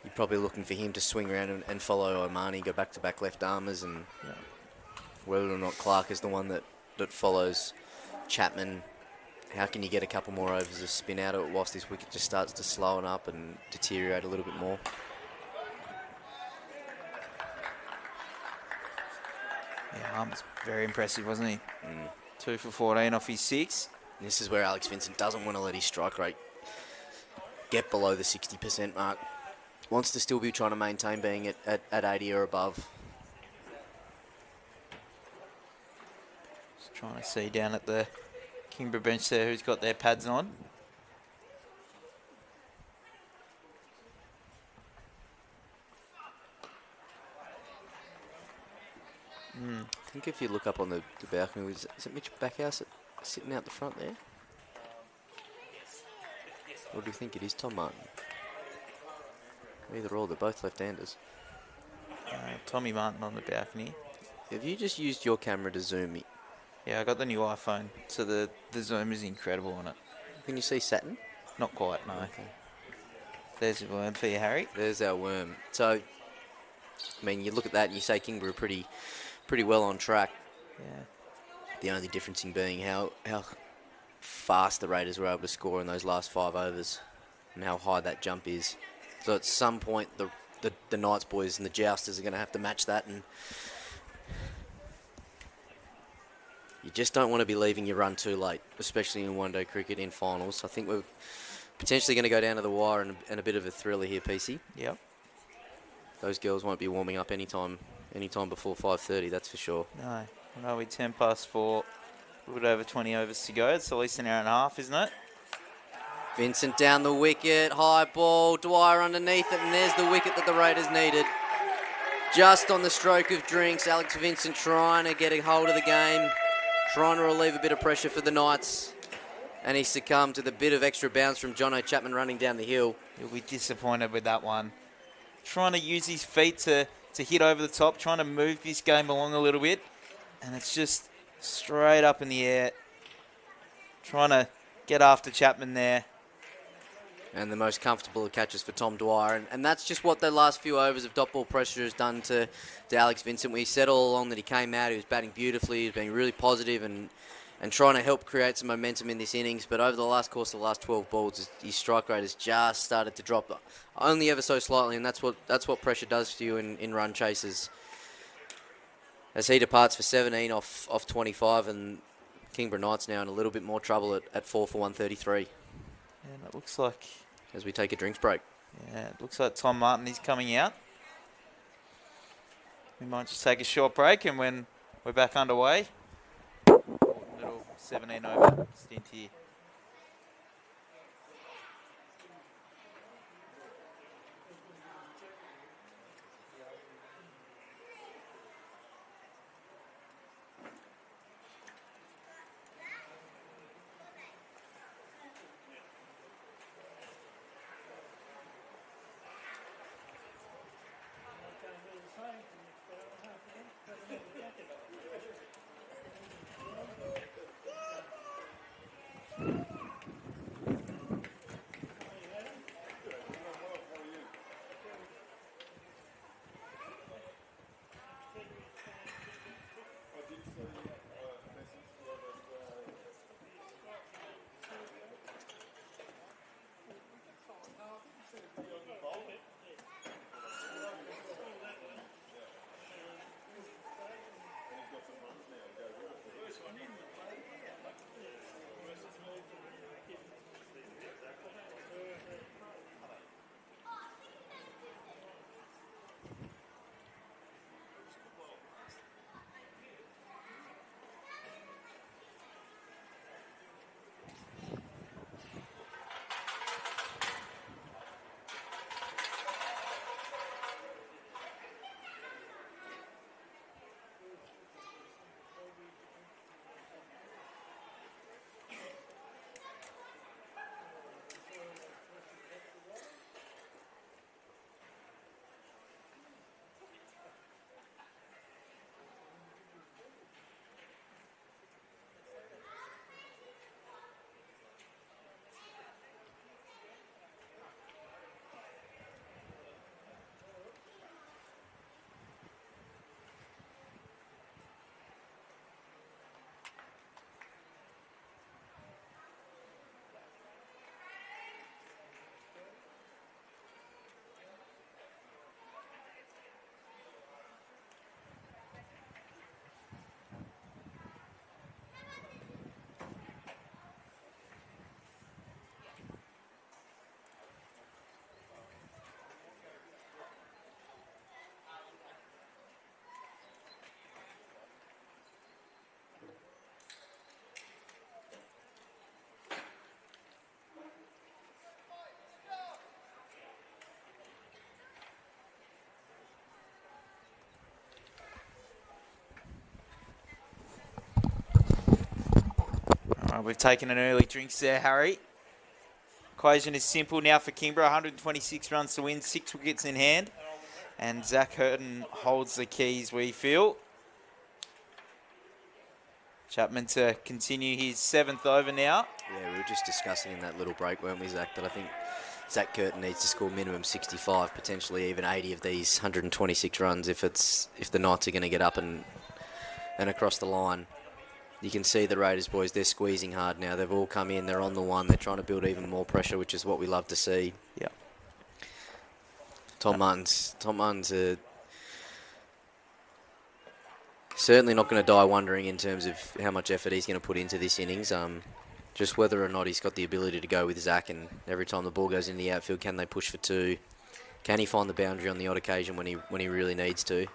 You're probably looking for him to swing around and follow Omani, go back-to-back left armers, and whether or not Clark is the one that follows Chapman. How can you get a couple more overs of spin out of it whilst this wicket just starts to slow up and deteriorate a little bit more? Yeah, Hahn was very impressive, wasn't he? 2 for 14 off his 6. And this is where Alex Vincent doesn't want to let his strike rate get below the 60% mark. Wants to still be trying to maintain being at 80 or above. Just trying to see down at the Kingborough bench there who's got their pads on. I think if you look up on the balcony, is it Mitch Backhouse sitting out the front there? Or do you think it is Tom Martin? Either or, they're both left-handers. Tommy Martin on the balcony. Have you just used your camera to zoom me? Yeah, I got the new iPhone, so the zoom is incredible on it. Can you see Saturn? Not quite, no. Okay. There's your worm for you, Harry. There's our worm. So, I mean, you look at that and you say Kingborough pretty well on track. Yeah. The only difference in being how fast the Raiders were able to score in those last 5 overs and how high that jump is. So at some point, the Knights boys and the Jousters are going to have to match that, and you just don't want to be leaving your run too late, especially in one-day cricket in finals. I think we're potentially going to go down to the wire and a bit of a thriller here, PC. Yep. Those girls won't be warming up anytime before 5:30, that's for sure. No. Well, we're 10 past 4. A little over 20 overs to go. It's at least an hour and a half, isn't it? Vincent down the wicket, high ball, Dwyer underneath it, and there's the wicket that the Raiders needed. Just on the stroke of drinks, Alex Vincent trying to get a hold of the game, trying to relieve a bit of pressure for the Knights. And he succumbed to the bit of extra bounce from Jono Chapman running down the hill. He'll be disappointed with that one. Trying to use his feet to hit over the top, trying to move this game along a little bit. And it's just straight up in the air. Trying to get after Chapman there. And the most comfortable of catches for Tom Dwyer. And that's just what the last few overs of dot ball pressure has done to Alex Vincent. We said all along that he came out, he was batting beautifully, he was being really positive and trying to help create some momentum in this innings. But over the last course of the last 12 balls, his strike rate has just started to drop, only ever so slightly, and that's what pressure does to you in run chases. As he departs for 17 off 25, and Kingborough Knights now in a little bit more trouble at 4 for 133. And it looks like... as we take a drinks break. Yeah, it looks like Tom Martin is coming out. We might just take a short break, and when we're back underway, little 17 over stint here. We've taken an early drinks there, Harry. Equation is simple now for Kingborough. 126 runs to win, 6 wickets in hand. And Zach Hurton holds the keys, we feel. Chapman to continue his 7th over now. Yeah, we were just discussing in that little break, weren't we, Zach, that I think Zach Curtin needs to score minimum 65, potentially even 80 of these 126 runs if the Knights are going to get up and across the line. You can see the Raiders boys, they're squeezing hard now. They've all come in, they're on the one, they're trying to build even more pressure, which is what we love to see. Yeah. Tom Martin's certainly not going to die wondering in terms of how much effort he's going to put into this innings. Just whether or not he's got the ability to go with Zach, and every time the ball goes in the outfield, can they push for 2? Can he find the boundary on the odd occasion when he really needs to?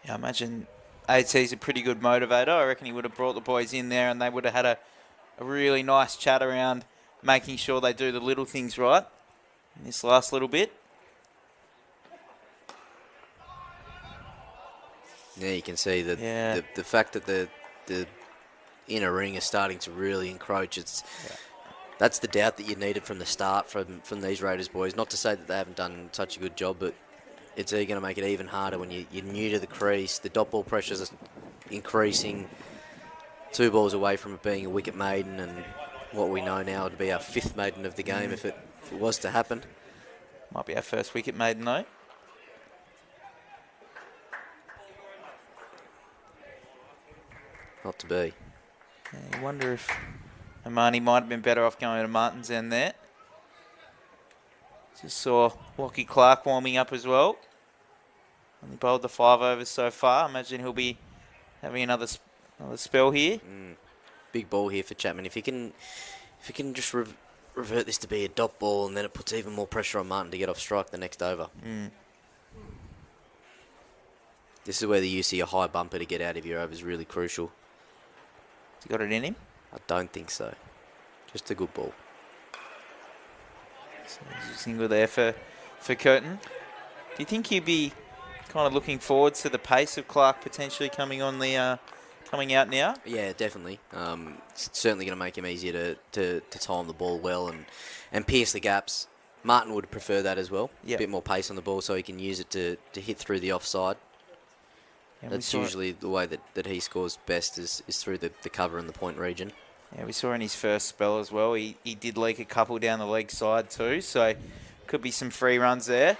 Yeah, I imagine AT's a pretty good motivator. I reckon he would have brought the boys in there and they would have had a really nice chat around making sure they do the little things right in this last little bit. Yeah, you can see that the fact that the the inner ring is starting to really encroach. That's the doubt that you needed from the start from these Raiders boys. Not to say that they haven't done such a good job, but it's going to make it even harder when you're new to the crease. The dot ball pressures are increasing. 2 balls away from it being a wicket maiden, and what we know now to be our 5th maiden of the game if it was to happen. Might be our first wicket maiden though. Not to be. Yeah, you wonder if Omani might have been better off going to Martin's end there. Just saw Lockie Clark warming up as well. Only bowled the 5 overs so far. Imagine he'll be having another spell here. Big ball here for Chapman. If he can just revert this to be a dot ball, and then it puts even more pressure on Martin to get off strike the next over. This is where the use of your high bumper to get out of your over is really crucial. Has he got it in him? I don't think so. Just a good ball. So there's a single there for Curtin. Do you think you'd be kind of looking forward to the pace of Clark potentially coming out now? Yeah, definitely. It's certainly going to make him easier to time the ball well and pierce the gaps. Martin would prefer that as well. Yep. A bit more pace on the ball so he can use it to hit through the offside. And that's usually the way that he scores best is through the cover and the point region. Yeah, we saw in his first spell as well. He did leak a couple down the leg side too, so could be some free runs there.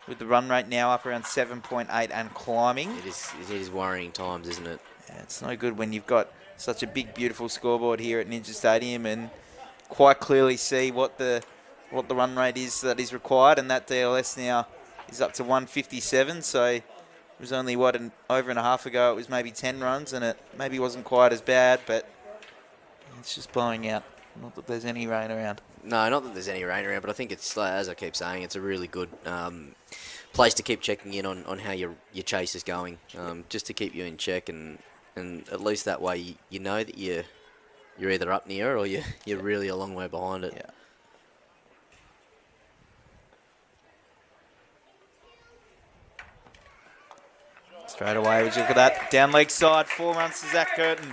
With the run rate now up around 7.8 and climbing. It is worrying times, isn't it? Yeah, it's no good when you've got such a big, beautiful scoreboard here at Ninja Stadium and quite clearly see what the run rate is that is required, and that DLS now is up to 157. So it was only over and a half ago. It was maybe 10 runs, and it maybe wasn't quite as bad, but it's just blowing out. Not that there's any rain around. No, not that there's any rain around, but I think it's, as I keep saying, it's a really good place to keep checking in on how your chase is going, just to keep you in check, and at least that way you know that you're either up near or you're really a long way behind it. Yeah. Straight away, would you look at that? Down leg side, 4 runs to Zach Curtin.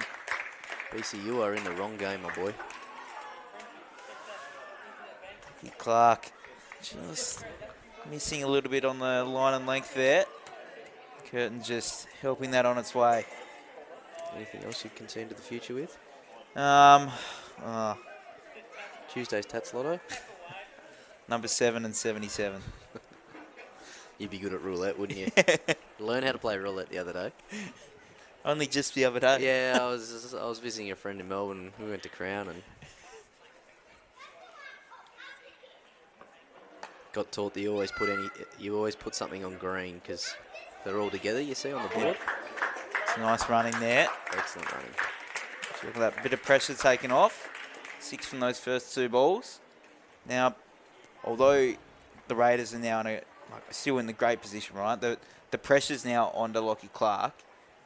BC, you are in the wrong game, my boy. Clark just missing a little bit on the line and length there. Curtin just helping that on its way. Anything else you'd concede to the future with? Tuesday's Tats Lotto? Number 7 and 77. You'd be good at roulette, wouldn't you? Learn how to play roulette the other day. Only just the other day. Yeah, I was visiting a friend in Melbourne. We went to Crown and got taught that you always put something on green because they're all together. You see on the board. It's a nice running there. Excellent running. Look at that bit of pressure taken off. 6 from those first 2 balls. Now, although the Raiders are now still in the great position, right? The pressure's now onto Lockie Clark.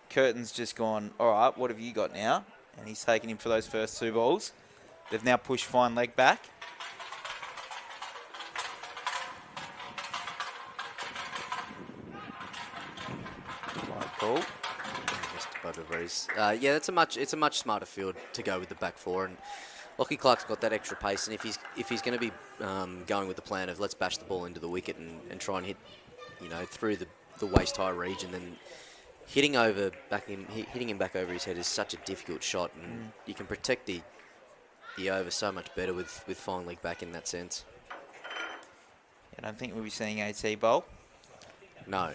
Curtin's just gone, all right, what have you got now? And he's taken him for those first 2 balls. They've now pushed fine leg back. Right call. Just above the breeze. Yeah, it's a much smarter field to go with the back 4, and Lockie Clark's got that extra pace. And if he's going to be going with the plan of let's bash the ball into the wicket and try and hit, through the waist high region, then hitting him back over his head is such a difficult shot, and you can protect the over so much better with fine leg back in that sense. I don't think we'll be seeing AT bowl. No,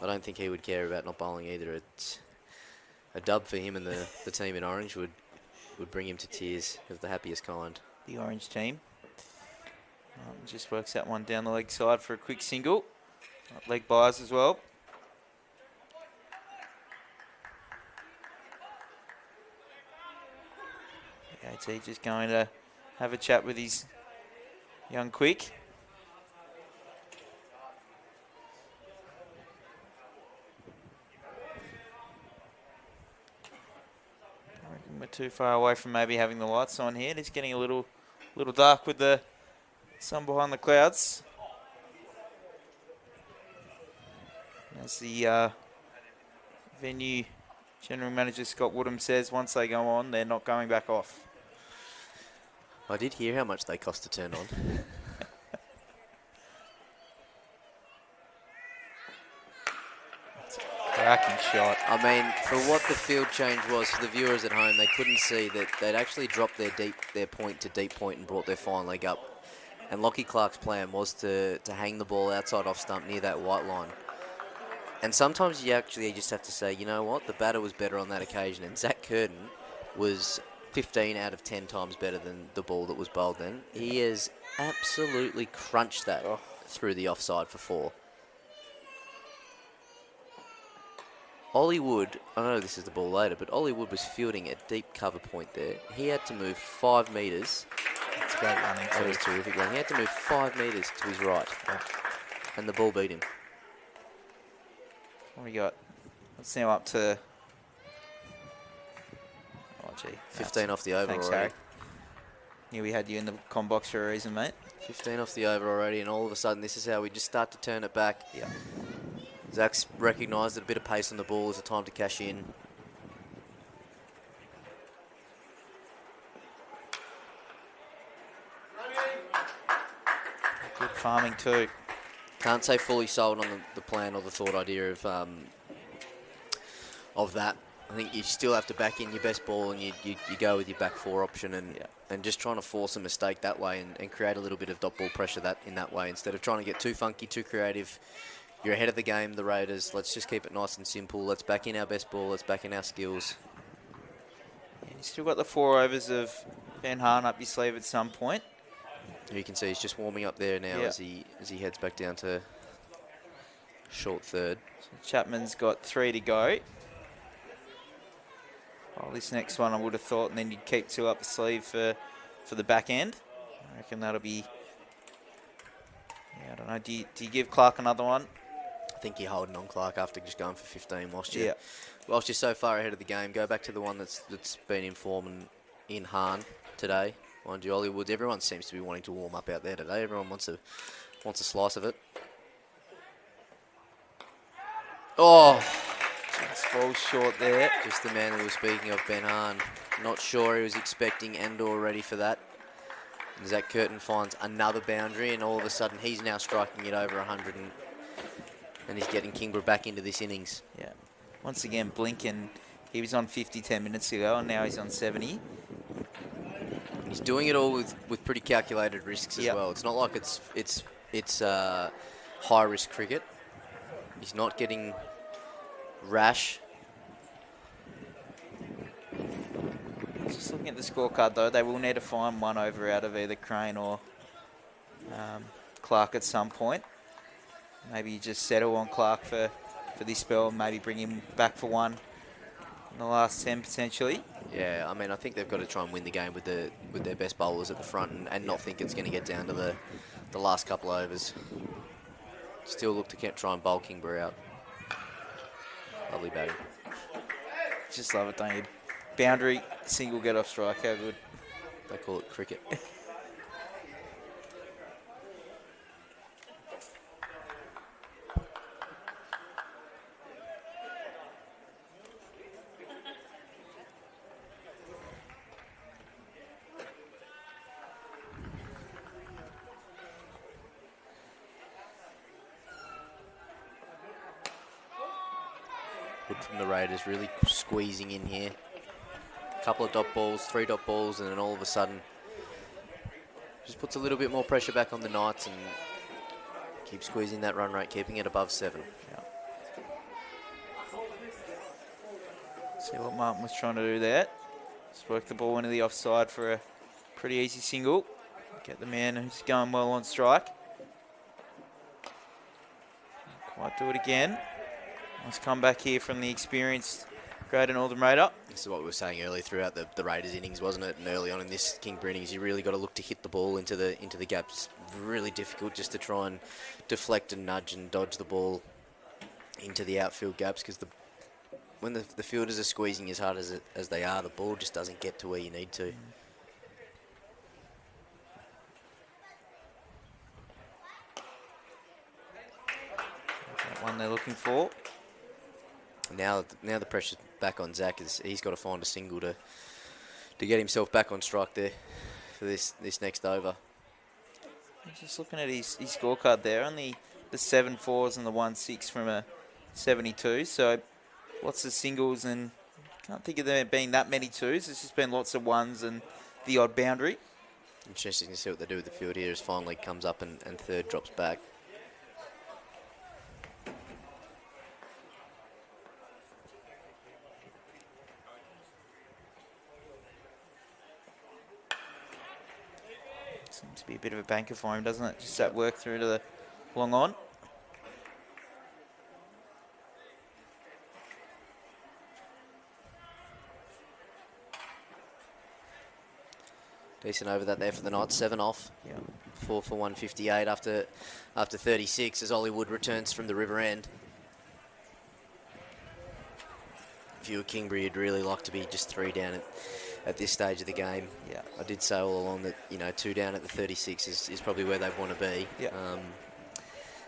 I don't think he would care about not bowling either. It's a dub for him and the team in orange would bring him to tears of the happiest kind. The orange team. Just works that one down the leg side for a quick single. Leg buys as well. AT just going to have a chat with his young quick. I reckon we're too far away from maybe having the lights on here. It's getting a little dark with the sun behind the clouds. As the venue General Manager Scott Woodham says once they go on, they're not going back off. I did hear how much they cost to turn on. Cracking shot. I mean, for what the field change was for the viewers at home, they couldn't see that they'd actually dropped their point to deep point and brought their fine leg up. And Lockie Clark's plan was to hang the ball outside off stump near that white line. And sometimes you actually just have to say, you know what, the batter was better on that occasion. And Zach Curtin was 15 out of 10 times better than the ball that was bowled then. He has absolutely crunched that through the offside for 4. Ollie Wood, I know this is the ball later, but Ollie Wood was fielding at deep cover point there. He had to move 5 metres. That's great running. That was terrific running. He had to move 5 metres to his right. And the ball beat him. What we got? It's now up to... Oh, gee. 15 off the over Thanks, already. Harry. Knew we had you in the com box for a reason, mate. 15 off the over already, and all of a sudden this is how we just start to turn it back. Yeah. Zach's recognised that a bit of pace on the ball is a time to cash in. Good farming too. Can't say fully sold on the plan or the thought idea of that. I think you still have to back in your best ball and you go with your back 4 option and just trying to force a mistake that way and create a little bit of dot ball pressure in that way instead of trying to get too funky, too creative. You're ahead of the game, the Raiders. Let's just keep it nice and simple. Let's back in our best ball. Let's back in our skills. And you still got the 4 overs of Ben Hahn up your sleeve at some point. You can see he's just warming up there now as he heads back down to short third. So Chapman's got 3 to go. Oh, this next one I would have thought, and then you'd keep 2 up the sleeve for the back end. I reckon that'll be... Yeah, I don't know. Do you give Clark another one? I think you're holding on Clark after just going for 15 whilst you're so far ahead of the game. Go back to the one that's been in form and in Hahn today. Mind you, Ollie Woods, everyone seems to be wanting to warm up out there today. Everyone wants a slice of it. Oh! Just falls short there. Just the man we were speaking of, Ben Hahn. Not sure he was expecting and/or ready for that. And Zach Curtin finds another boundary, and all of a sudden he's now striking it over 100, and he's getting Kingborough back into this innings. Yeah. Once again, Blinken, he was on 50 10 minutes ago, and now he's on 70. He's doing it all with pretty calculated risks as well. It's not like it's high risk cricket. He's not getting rash. Just looking at the scorecard though, they will need to find 1 over out of either Crane or Clark at some point. Maybe you just settle on Clark for this spell and maybe bring him back for 1 in the last 10 potentially. Yeah, I mean, I think they've got to try and win the game with their best bowlers at the front and not think it's going to get down to the last couple of overs. Still look to try and bowl Kingborough out. Lovely batting. Just love it, don't you? Boundary, single get off strike, how good. They call it cricket. Wood from the Raiders really squeezing in here. Couple of dot balls, 3 dot balls, and then all of a sudden just puts a little bit more pressure back on the Knights and keeps squeezing that run rate, keeping it above 7. Yeah. See what Martin was trying to do there. Just work the ball into the offside for a pretty easy single. Get the man who's going well on strike. Quite do it again. Nice comeback here from the experienced Greater Northern Raider. This is what we were saying earlier throughout the Raiders innings, wasn't it? And early on in this Kingborough innings, you really got to look to hit the ball into the gaps. Really difficult just to try and deflect and nudge and dodge the ball into the outfield gaps because when the fielders are squeezing as hard as they are, the ball just doesn't get to where you need to. That one they're looking for. Now the pressure's back on Zach. He's got to find a single to get himself back on strike there for this next over. Just looking at his scorecard there, only the 7 4s and the 1 6 from a 72. So lots of singles, and can't think of there being that many twos. It's just been lots of ones and the odd boundary. Interesting to see what they do with the field here as finally comes up and third drops back. Seems to be a bit of a banker for him, doesn't it? Just that work through to the long on. Decent over that there for the Knights, 7 off. Yeah. 4 for 158 after 36 as Ollie Wood returns from the river end. If you were Kingborough, you'd really like to be just 3 down at this stage of the game. Yeah. I did say all along that, 2 down at the 36 is probably where they want to be. Yeah.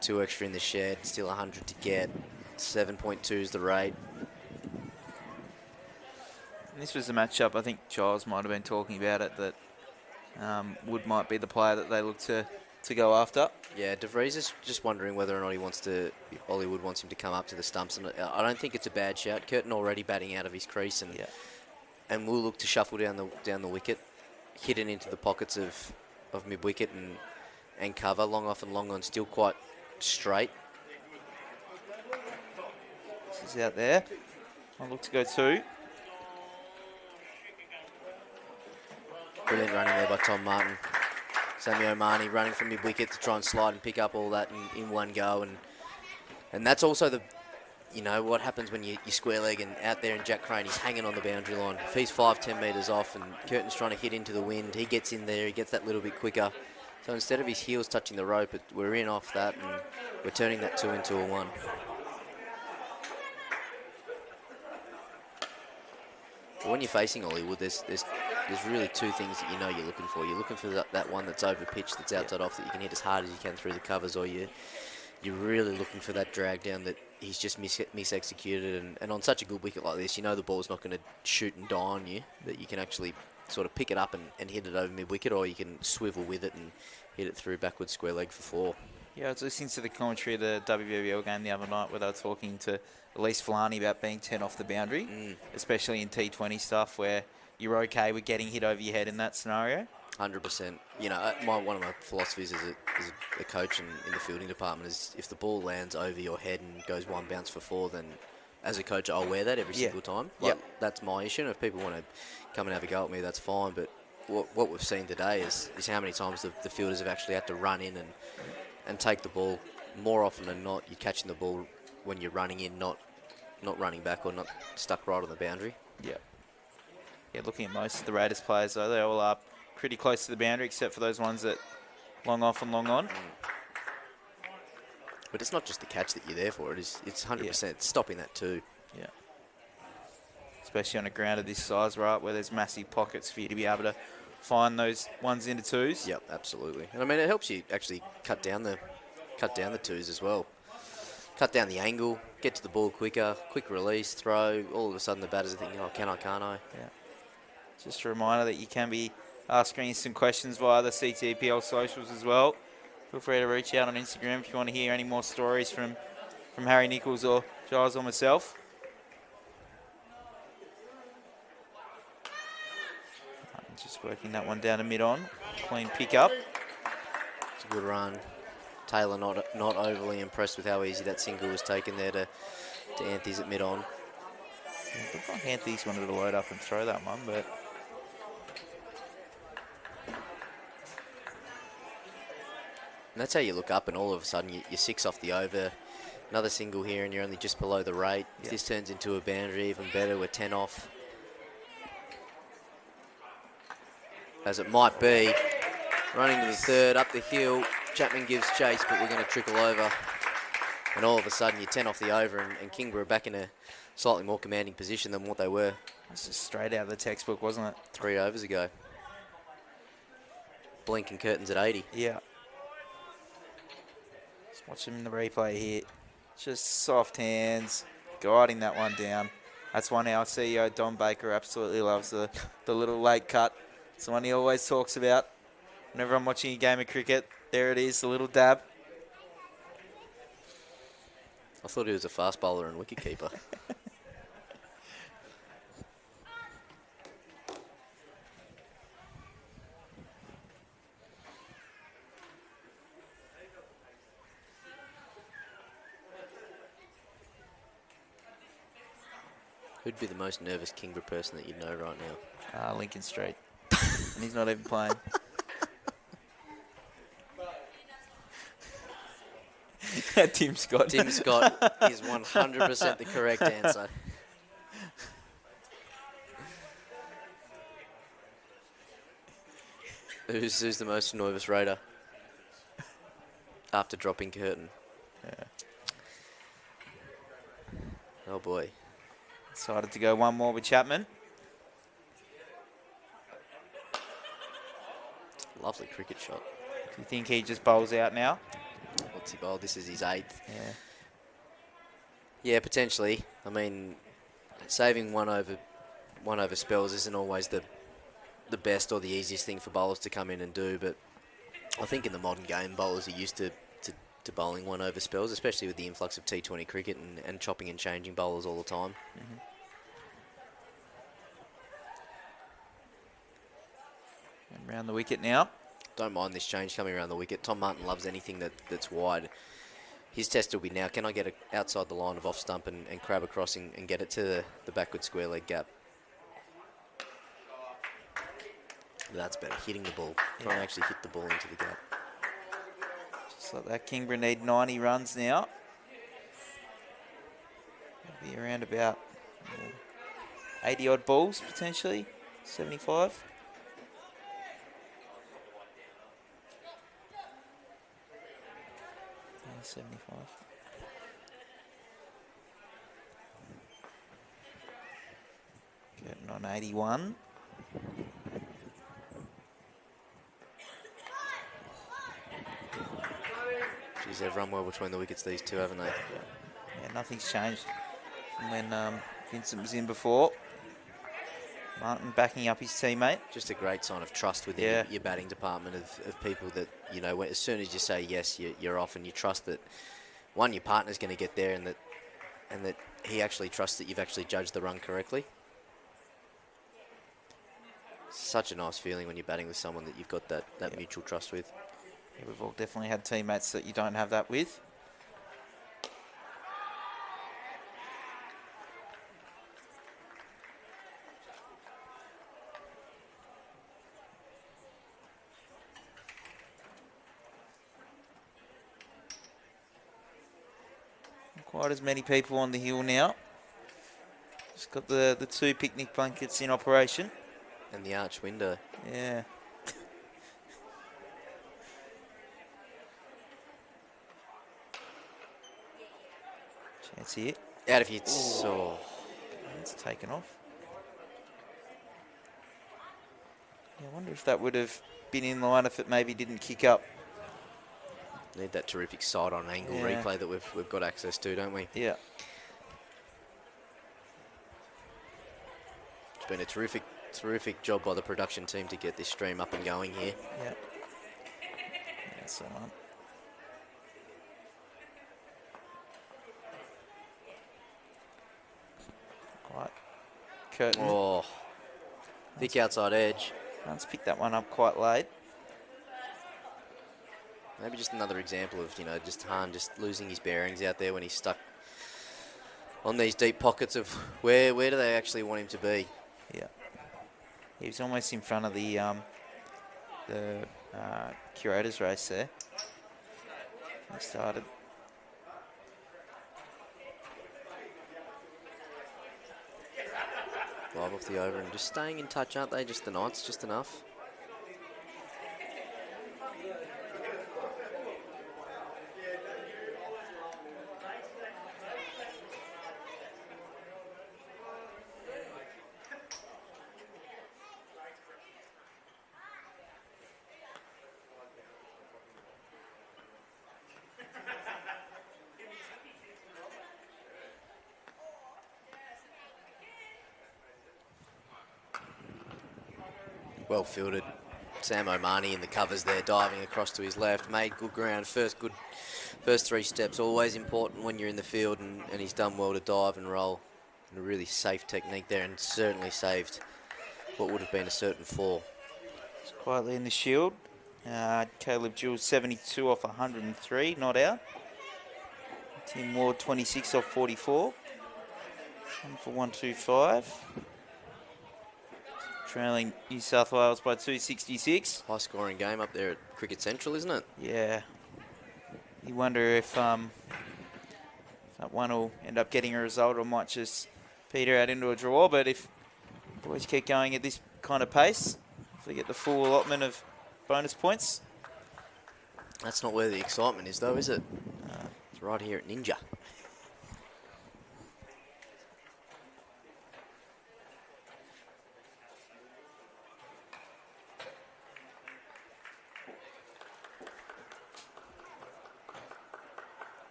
2 extra in the shed, still 100 to get. 7.2 is the rate. And this was the matchup, I think Giles might have been talking about it, that Wood might be the player that they look to go after. Yeah, De Vries is just wondering whether or not Ollie Wood wants him to come up to the stumps. And I don't think it's a bad shout. Curtin already batting out of his crease, and we'll look to shuffle down the wicket, hit it into the pockets of mid-wicket and cover. Long off and long on, still quite straight. This is out there. I'll look to go 2. Brilliant running there by Tom Martin. Sammy O'Mahony running from mid-wicket to try and slide and pick up all that in one go. And that's also what happens when you square leg and out there and Jack Crane, he's hanging on the boundary line. If he's 5-10 metres off and Curtin's trying to hit into the wind, he gets in there, he gets that little bit quicker. So instead of his heels touching the rope, we're in off that and we're turning that 2 into a 1. But when you're facing Ollie Wood, there's really 2 things that you're looking for. You're looking for that one that's over pitch, that's outside off, that you can hit as hard as you can through the covers, or you're really looking for that drag down that he's just mis-executed. And on such a good wicket like this, the ball's not going to shoot and die on you, that you can actually sort of pick it up and hit it over mid-wicket, or you can swivel with it and hit it through backwards square leg for 4. Yeah, I was listening to the commentary of the WBBL game the other night where they were talking to Elise Fulani about being 10 off the boundary, especially in T20 stuff where you're okay with getting hit over your head in that scenario. 100%. One of my philosophies as a coach in the fielding department is if the ball lands over your head and goes 1 bounce for 4, then as a coach I'll wear that every single time. That's my issue. And if people want to come and have a go at me, that's fine. But what we've seen today is how many times the fielders have actually had to run in and take the ball. More often than not, you're catching the ball when you're running in, not running back or not stuck right on the boundary. Yeah. Yeah, looking at most of the Raiders players, though, they all are pretty close to the boundary, except for those ones that long off and long on. But it's not just the catch that you're there for. It's 100% stopping that too. Yeah. Especially on a ground of this size, right, where there's massive pockets for you to be able to find those 1s into 2s. Yep, absolutely. And I mean, it helps you actually cut down the 2s as well. Cut down the angle, get to the ball quicker, quick release, throw. All of a sudden the batters are thinking, oh, can I, can't I? Yeah. Just a reminder that you can be asking us some questions via the CTPL socials as well. Feel free to reach out on Instagram if you want to hear any more stories from Harry Nichols or Giles or myself. Just working that one down to mid-on. Clean pick-up. It's a good run. Taylor not overly impressed with how easy that single was taken there to Anthony's at mid-on. Yeah, I think Anthony's wanted to load up and throw that one, but... And that's how you look up and all of a sudden you're 6 off the over. Another single here and you're only just below the rate. If this turns into a boundary, even better, we're 10 off. As it might be. Running to the third, up the hill. Chapman gives chase, but we're going to trickle over. And all of a sudden you're 10 off the over and Kingborough back in a slightly more commanding position than what they were. That's just straight out of the textbook, wasn't it? 3 overs ago. Blink and curtains at 80. Yeah. Let's watch him in the replay here. Just soft hands, guiding that one down. That's one our CEO, Don Baker, absolutely loves, the little late cut. It's the one he always talks about. Whenever I'm watching a game of cricket, there it is, the little dab. I thought he was a fast bowler and wicket keeper. Who'd be the most nervous Kingborough person that you know right now? Lincoln Street. And he's not even playing. Tim Scott. Tim Scott is 100% the correct answer. Who's the most nervous raider? After dropping curtain. Yeah. Oh boy. Decided to go one more with Chapman. Lovely cricket shot. Do you think he just bowls out now? What's he bowled? This is his 8th. Yeah. Yeah, potentially. I mean, saving one over spells isn't always the best or the easiest thing for bowlers to come in and do, but I think in the modern game, bowlers are used to bowling one over spells, especially with the influx of T20 cricket and chopping and changing bowlers all the time. Mm-hmm. And round the wicket now. Don't mind this change coming around the wicket. Tom Martin loves anything that's wide. His test will be now, can I get outside the line of off stump and crab across and get it to the backward square leg gap? That's better, hitting the ball. Trying to actually hit the ball into the gap. Just like that, Kingborough need 90 runs now. It'll be around about 80 odd balls potentially, 75. Yeah, 75. Getting on 81. Geez, they've run well between the wickets, these two, haven't they? Yeah, nothing's changed from when Vincent was in before. Martin backing up his teammate. Just a great sign of trust within your batting department of people that, you know, as soon as you say yes, you're off, and you trust that, one, your partner's going to get there, and that he actually trusts that you've actually judged the run correctly. Such a nice feeling when you're batting with someone that you've got that mutual trust with. Yeah, we've all definitely had teammates that you don't have that with. Not quite as many people on the hill now. Just got the 2 picnic blankets in operation. And the arch window. Yeah. Chance here. Out of hits. Oh. It's taken off. Yeah, I wonder if that would have been in line if it maybe didn't kick up. Need that terrific side-on angle replay that we've got access to, don't we? Yeah. It's been a terrific job by the production team to get this stream up and going here. Yeah. That's the one. Quite. Curtain. Oh. Thick outside edge. Let's pick that one up quite late. Maybe just another example of, you know, just Hahn just losing his bearings out there when he's stuck on these deep pockets of where do they actually want him to be? Yeah. He was almost in front of the curators race there. He started. Live off the over and just staying in touch, aren't they? Just the Knights, just enough. Well fielded. Sam O'Mani in the covers there, diving across to his left. Made good ground. First 3 steps. Always important when you're in the field, and he's done well to dive and roll. And a really safe technique there, and certainly saved what would have been a certain fall. It's quietly in the shield. Caleb Jewell 72 off 103, not out. Tim Ward 26 off 44. 1 for 125. Trailing New South Wales by 266. High scoring game up there at Cricket Central, isn't it? Yeah. You wonder if that one will end up getting a result or might just peter out into a draw. But if boys keep going at this kind of pace, if they get the full allotment of bonus points. That's not where the excitement is, though, is it? It's right here at Ninja.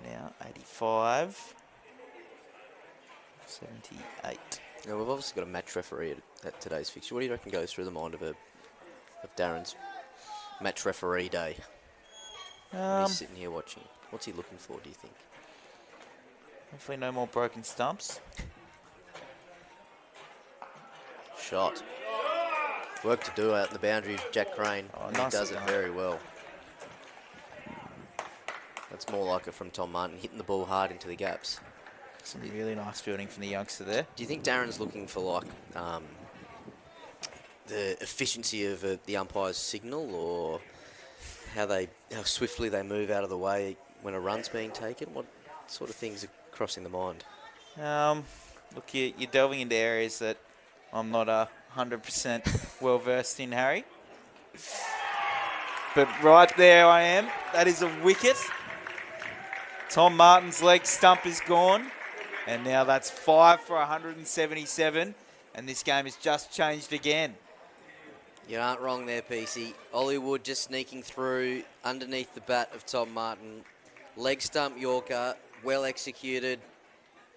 Now 85. 78. Now, we've obviously got a match referee at today's fixture. What do you reckon goes through the mind of Darren's match referee day? When he's sitting here watching. What's he looking for, do you think? Hopefully no more broken stumps. Shot. Work to do out in the boundary, Jack Crane. And he does it very well. That's more like it from Tom Martin, hitting the ball hard into the gaps. Some really nice fielding from the youngster there. Do you think Darren's looking for like the efficiency of the umpire's signal, or how swiftly they move out of the way when a run's being taken? What sort of things are crossing the mind? Look, you're delving into areas that I'm not 100% well versed in, Harry. But right there I am. That is a wicket. Tom Martin's leg stump is gone. And now that's 5 for 177. And this game has just changed again. You aren't wrong there, PC. Ollie Wood just sneaking through underneath the bat of Tom Martin. Leg stump Yorker, well executed.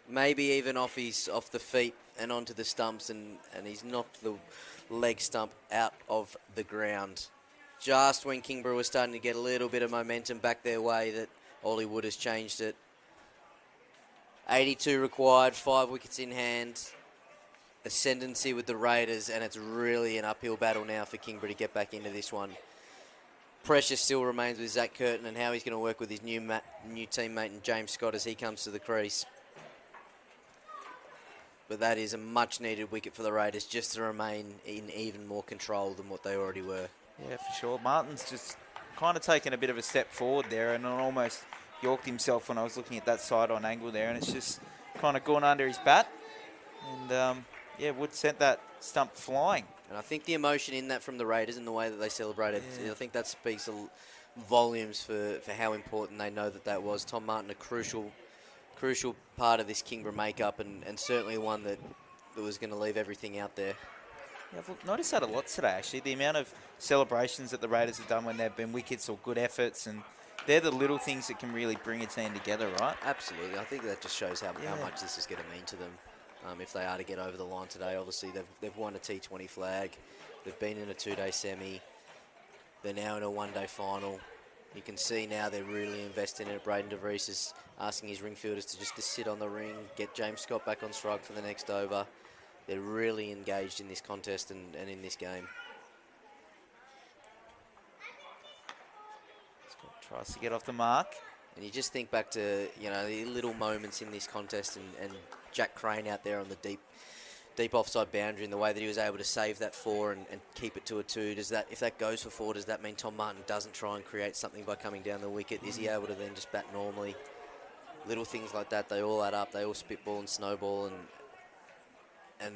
Maybe even off the feet and onto the stumps. And he's knocked the leg stump out of the ground. Just when Kingborough was starting to get a little bit of momentum back their way, that Ollie Wood has changed it. 82 required, 5 wickets in hand. Ascendancy with the Raiders, and it's really an uphill battle now for Kingborough to get back into this one. Pressure still remains with Zach Curtin and how he's going to work with his new teammate and James Scott as he comes to the crease. But that is a much-needed wicket for the Raiders just to remain in even more control than what they already were. Yeah, for sure. Martin's just kind of taken a bit of a step forward there and almost yorked himself when I was looking at that side-on angle there, and it's just kind of gone under his bat. And, yeah, Wood sent that stump flying. And I think the emotion in that from the Raiders and the way that they celebrated, I think that speaks volumes for how important they know that was. Tom Martin, a crucial part of this Kingborough makeup, and certainly one that was going to leave everything out there. Yeah, I've noticed that a lot today, actually. The amount of celebrations that the Raiders have done when they've been wickets or good efforts, and they're the little things that can really bring a team together, right? Absolutely. I think that just shows how much this is going to mean to them. If they are to get over the line today, obviously they've won a T20 flag. They've been in a 2-day semi. They're now in a 1-day final. You can see now they're really investing in it. Braden DeVries is asking his ring fielders to sit on the ring, get James Scott back on strike for the next over. They're really engaged in this contest and in this game. Scott tries to get off the mark. And you just think back to, the little moments in this contest and Jack Crane out there on the deep offside boundary and the way that he was able to save that 4 and keep it to a 2. If that goes for 4, does that mean Tom Martin doesn't try and create something by coming down the wicket? Is he able to then just bat normally? Little things like that, they all add up. They all spitball and snowball and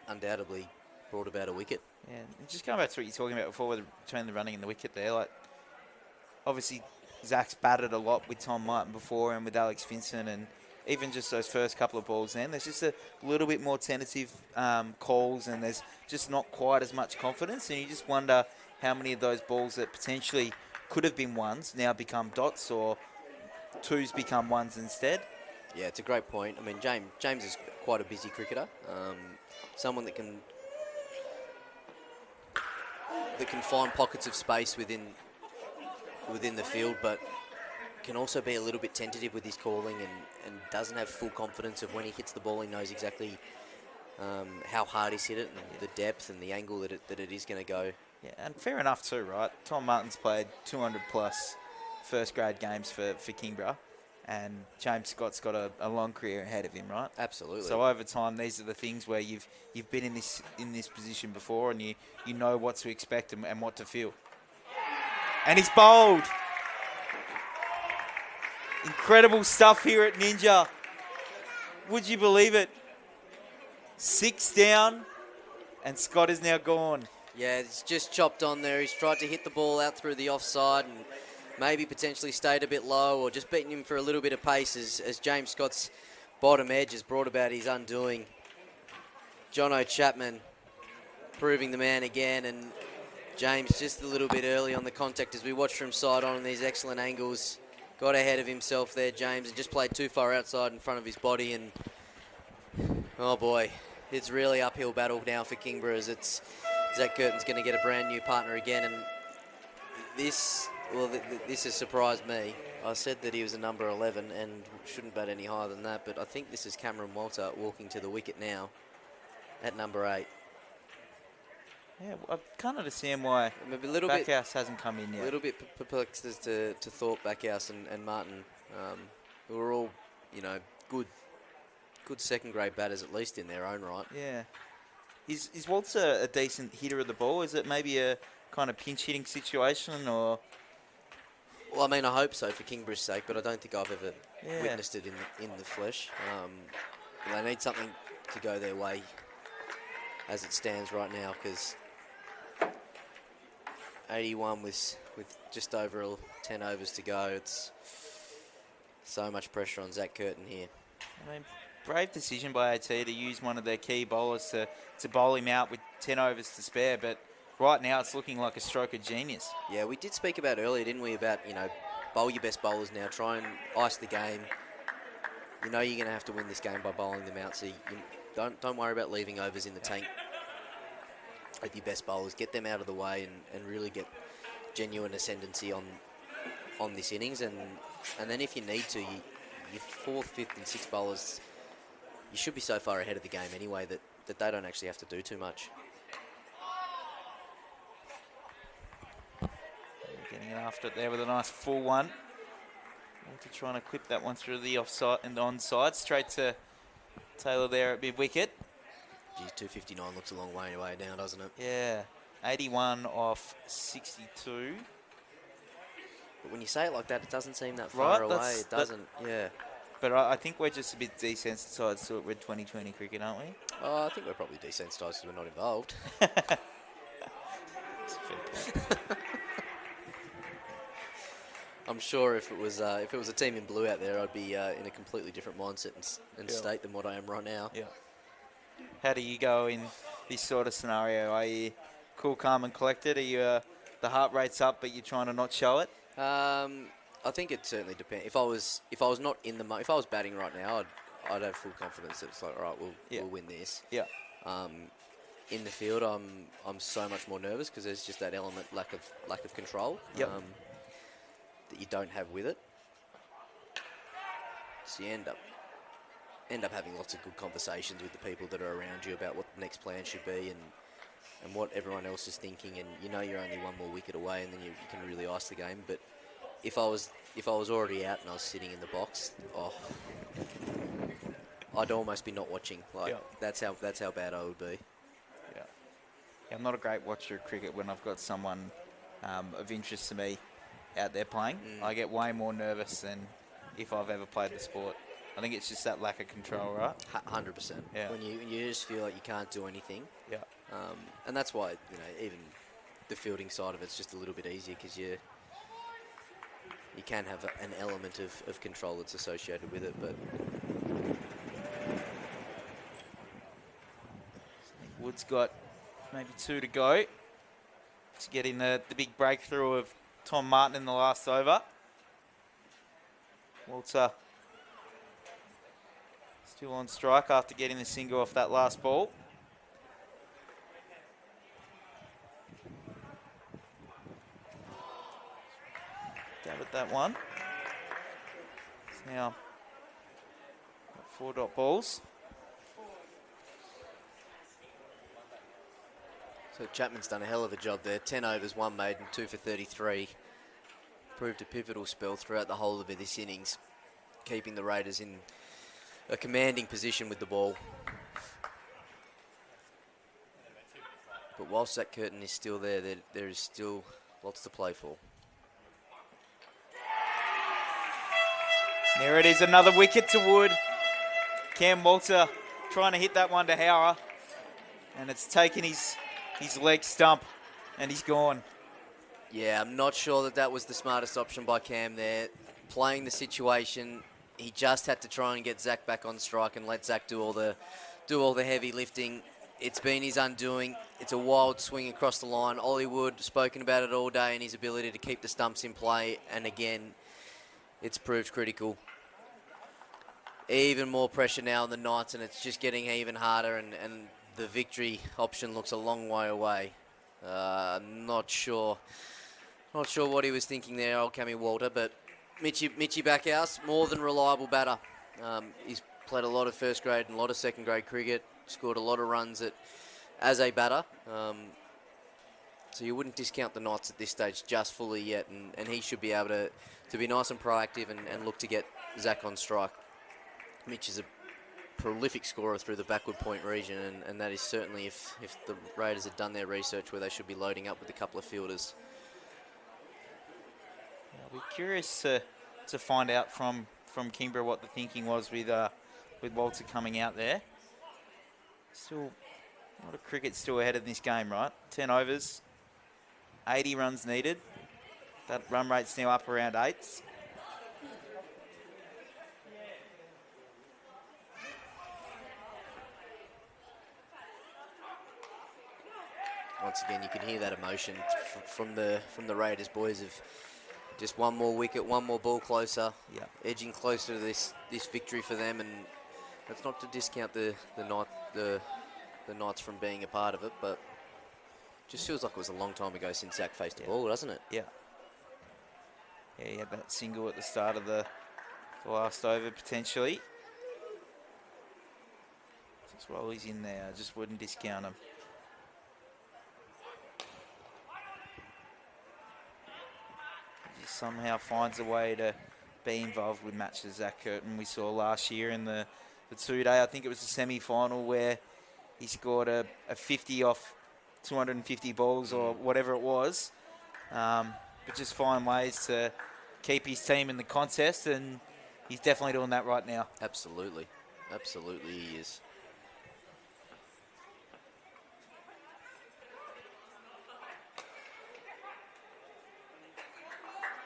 undoubtedly brought about a wicket. Yeah, and just going back to what you're talking about before between the running and the wicket there, like obviously Zach's batted a lot with Tom Martin before and with Alex Vincent, and even just those first couple of balls then, there's just a little bit more tentative calls and there's just not quite as much confidence, and you just wonder how many of those balls that potentially could have been ones now become dots, or 2s become 1s instead. Yeah, it's a great point. I mean, James is quite a busy cricketer. Someone that can that can find pockets of space within the field, but can also be a little bit tentative with his calling and doesn't have full confidence of when he hits the ball. He knows exactly how hard he's hit it and the depth and the angle that it is going to go. Yeah, and fair enough too, right? Tom Martin's played 200 plus first grade games for Kingborough, and James Scott's got a long career ahead of him, right? Absolutely. So over time, these are the things where you've been in this position before, and you know what to expect and what to feel. And he's bowled. Incredible stuff here at Ninja. Would you believe it? 6 down, and Scott is now gone. Yeah, he's just chopped on there. He's tried to hit the ball out through the offside and maybe potentially stayed a bit low or just beaten him for a little bit of pace as James Scott's bottom edge has brought about his undoing. Jono Chapman proving the man again, and James just a little bit early on the contact as we watched from side on these excellent angles. Got ahead of himself there, James, and just played too far outside in front of his body, and oh boy, it's really uphill battle now for Kingborough as Zach Curtin's going to get a brand new partner again, and this has surprised me. I said that he was a number 11 and shouldn't bat any higher than that, but I think this is Cameron Walter walking to the wicket now at number 8. Yeah, I can't understand why Backhouse hasn't come in yet. A little bit perplexed as to Thorpe, Backhouse and Martin, who are all, good second grade batters at least in their own right. Yeah. Is Walter a decent hitter of the ball? Is it maybe a kind of pinch hitting situation or? Well, I mean, I hope so for Kingborough's sake, but I don't think I've ever witnessed it in the flesh. They need something to go their way as it stands right now, because 81 with just over 10 overs to go. It's so much pressure on Zach Curtin here. I mean, brave decision by AT to use one of their key bowlers to bowl him out with 10 overs to spare, but right now it's looking like a stroke of genius. Yeah, we did speak about earlier, didn't we, about, bowl your best bowlers now, try and ice the game. You're going to have to win this game by bowling them out, so you don't worry about leaving overs in the tank with your best bowlers. Get them out of the way and really get genuine ascendancy on this innings, and then if you need to, your 4th, 5th and 6th bowlers, you should be so far ahead of the game anyway that they don't actually have to do too much. Getting it after it there with a nice full one. Walter trying to clip that one through the offside and onside, straight to Taylor there at mid-wicket. Geez, 259 looks a long way away now, doesn't it? Yeah, 81 off 62. But when you say it like that, it doesn't seem that far away. It doesn't, yeah. But I think we're just a bit desensitised to it with 2020 cricket, aren't we? I think we're probably desensitised because we're not involved. That's a fair point. I'm sure if it was a team in blue out there, I'd be in a completely different mindset and state than what I am right now. Yeah. How do you go in this sort of scenario? Are you cool, calm, and collected? Are you the heart rate's up, but you're trying to not show it? I think it certainly depends. If I was not in the if I was batting right now, I'd have full confidence that it's like, all right, we'll win this. Yeah. In the field, I'm so much more nervous because there's just that element lack of control. Yep. That you don't have with it. So you end up having lots of good conversations with the people that are around you about what the next plan should be and what everyone else is thinking, and you're only one more wicket away, and then you can really ice the game. But if I was already out and I was sitting in the box, I'd almost be not watching. That's how bad I would be. Yeah. I'm not a great watcher of cricket when I've got someone of interest to me out there playing. I get way more nervous than if I've ever played the sport. I think it's just that lack of control, right? 100%. Yeah. When you just feel like you can't do anything. Yeah. And that's why even the fielding side of it's just a little bit easier because you can have an element of control that's associated with it, but Wood's got maybe 2 to go to get in the big breakthrough of Tom Martin in the last over. Walter still on strike after getting the single off that last ball. that one. It's now 4 dot balls. So Chapman's done a hell of a job there. 10 overs, 1 maiden, 2 for 33. Proved a pivotal spell throughout the whole of this innings, keeping the Raiders in a commanding position with the ball. But whilst that curtain is still there, there is still lots to play for. There it is, another wicket to Wood. Cam Walter trying to hit that one to Howrah. And it's taken his leg stump and he's gone. Yeah, I'm not sure that was the smartest option by Cam there. Playing the situation, he just had to try and get Zach back on strike and let Zach do all the heavy lifting. It's been his undoing. It's a wild swing across the line. Ollie Wood, spoken about it all day, and his ability to keep the stumps in play. And again, it's proved critical. Even more pressure now on the Knights, and it's just getting even harder, and the victory option looks a long way away. Not sure what he was thinking there, old Cammy Walter, but Mitchy Backhouse, more than reliable batter. He's played a lot of first grade and a lot of second grade cricket, scored a lot of runs as a batter. So you wouldn't discount the Knights at this stage just fully yet, and he should be able to be nice and proactive and look to get Zach on strike. Mitch is a prolific scorer through the backward point region, and that is certainly if the Raiders had done their research where they should be loading up with a couple of fielders. I'll be curious to find out from Kingborough what the thinking was with Walter coming out there. Still, a lot of cricket still ahead in this game, right? 10 overs, 80 runs needed. That run rate's now up around 8. Once again, you can hear that emotion from the Raiders boys of just one more wicket, one more ball closer, edging closer to this victory for them. And that's not to discount the Knights from being a part of it, but just feels like it was a long time ago since Zach faced the ball, doesn't it? Yeah. Yeah, he had that single at the start of the last over potentially. Just while he's in there, I just wouldn't discount him. He just somehow finds a way to be involved with matches. Zach Curtin we saw last year in the 2-day, I think it was the semi-final, where he scored a 50 off 250 balls or whatever it was. But just find ways to keep his team in the contest, and he's definitely doing that right now. Absolutely. Absolutely he is.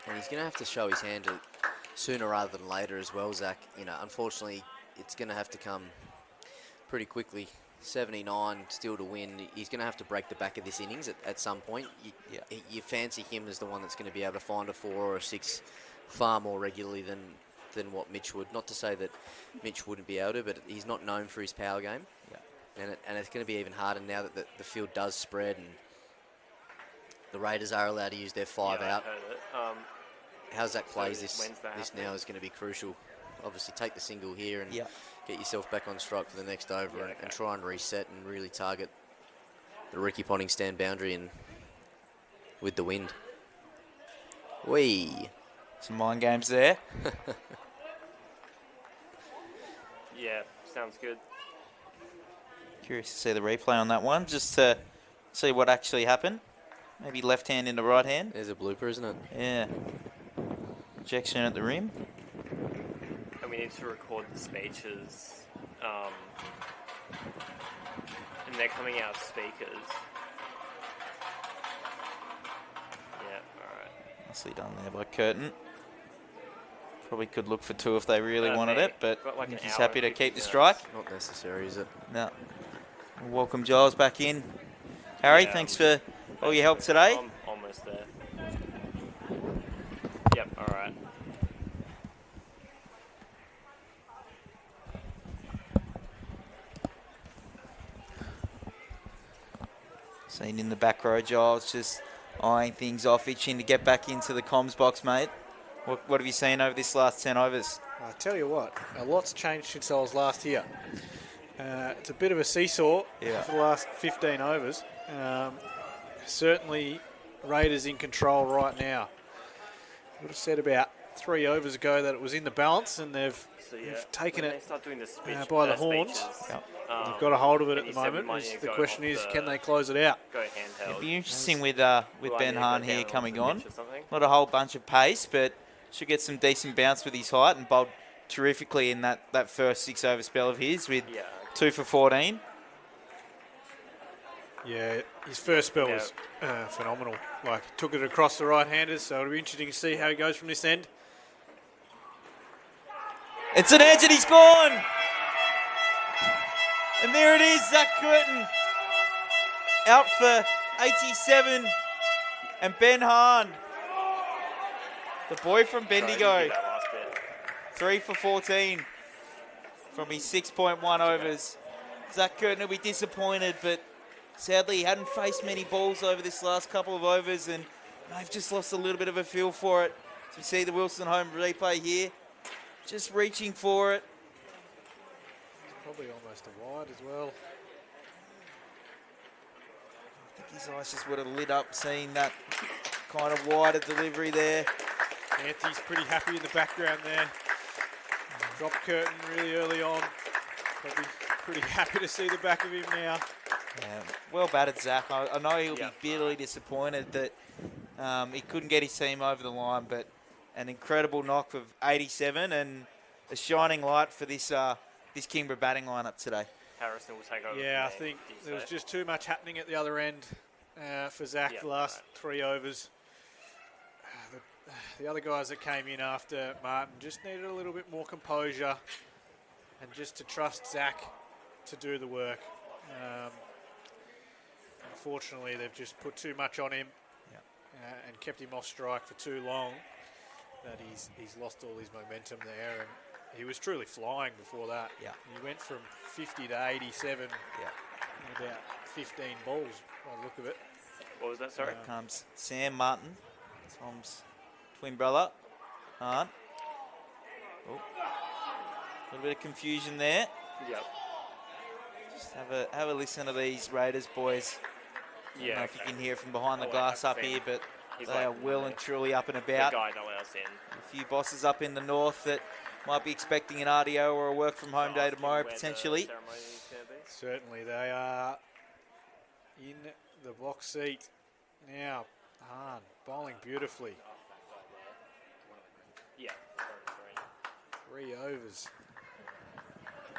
And he's going to have to show his hand sooner rather than later as well, Zach. You know, unfortunately, it's going to have to come pretty quickly. 79 still to win. He's going to have to break the back of this innings at some point. You fancy him as the one that's going to be able to find a 4 or a 6 far more regularly than what Mitch would. Not to say that Mitch wouldn't be able to, but he's not known for his power game. Yeah. And it's going to be even harder now that the field does spread and the Raiders are allowed to use their 5 out. How Zach plays this now is going to be crucial. Obviously, take the single here and get yourself back on strike for the next over and try and reset and really target the Ricky Ponting stand boundary and with the wind. Whee! Some mind games there. Yeah, sounds good. Curious to see the replay on that one, just to see what actually happened. Maybe left hand into right hand. There's a blooper, isn't it? Yeah. Ejection at the rim. And we need to record the speeches. And they're coming out of speakers. Yeah, alright. Nicely done there by Curtin. Probably could look for 2 if they really wanted it, but like he's happy to keep the strike. Not necessary, is it? No. Welcome Giles back in. Harry, thanks for all your help today. I'm almost there. Yep, alright. Seen in the back row, Giles just eyeing things off, itching to get back into the comms box, mate. What have you seen over this last 10 overs? I tell you what, a lot's changed since I was last here. It's a bit of a seesaw for the last 15 overs. Certainly, Raiders in control right now. I would have said about 3 overs ago that it was in the balance, and they've taken it by the horns. They've got a hold of it at the moment. The question is, can they close it out? It'd be interesting with Ben Hahn here coming on. Not a whole bunch of pace, but should get some decent bounce with his height, and bowled terrifically in that first 6 over spell of his with 2 for 14. Yeah, his first spell was phenomenal. Like, took it across the right-handers, so it'll be interesting to see how he goes from this end. It's an edge and he's gone! And there it is, Zach Curtin out for 87, and Ben Hahn, the boy from Bendigo, 3 for 14 from his 6.1 overs. Zach Curtin will be disappointed, but sadly he hadn't faced many balls over this last couple of overs, and they've just lost a little bit of a feel for it. So we see the Wilson home replay here, just reaching for it. Probably almost a wide as well. I think his eyes just would have lit up seeing that kind of wider delivery there. Anthony's pretty happy in the background there. Dropped Curtin really early on. Probably pretty happy to see the back of him now. Yeah, well batted, Zach. I know he'll be bitterly disappointed that he couldn't get his team over the line, but an incredible knock of 87 and a shining light for this this Kingborough batting lineup today. Harrison will take over. Yeah, I think there was just too much happening at the other end for Zach the last 3 overs. The other guys that came in after Martin just needed a little bit more composure and just to trust Zach to do the work. Unfortunately, they've just put too much on him and kept him off strike for too long that he's lost all his momentum there. And he was truly flying before that. Yeah. He went from 50 to 87 in about 15 balls by the look of it. What was that, sorry? Here comes Sam Martin, Tom's twin brother. Hahn. Oh. A little bit of confusion there. Yep. Just have a listen to these Raiders boys. I don't know if you can hear from behind the glass up here, but they are well and truly up and about. The guy that let us in. A few bosses up in the north that might be expecting an RDO or a work from home day tomorrow potentially. Certainly, they are in the box seat now. Hahn bowling beautifully. Yeah. 3 overs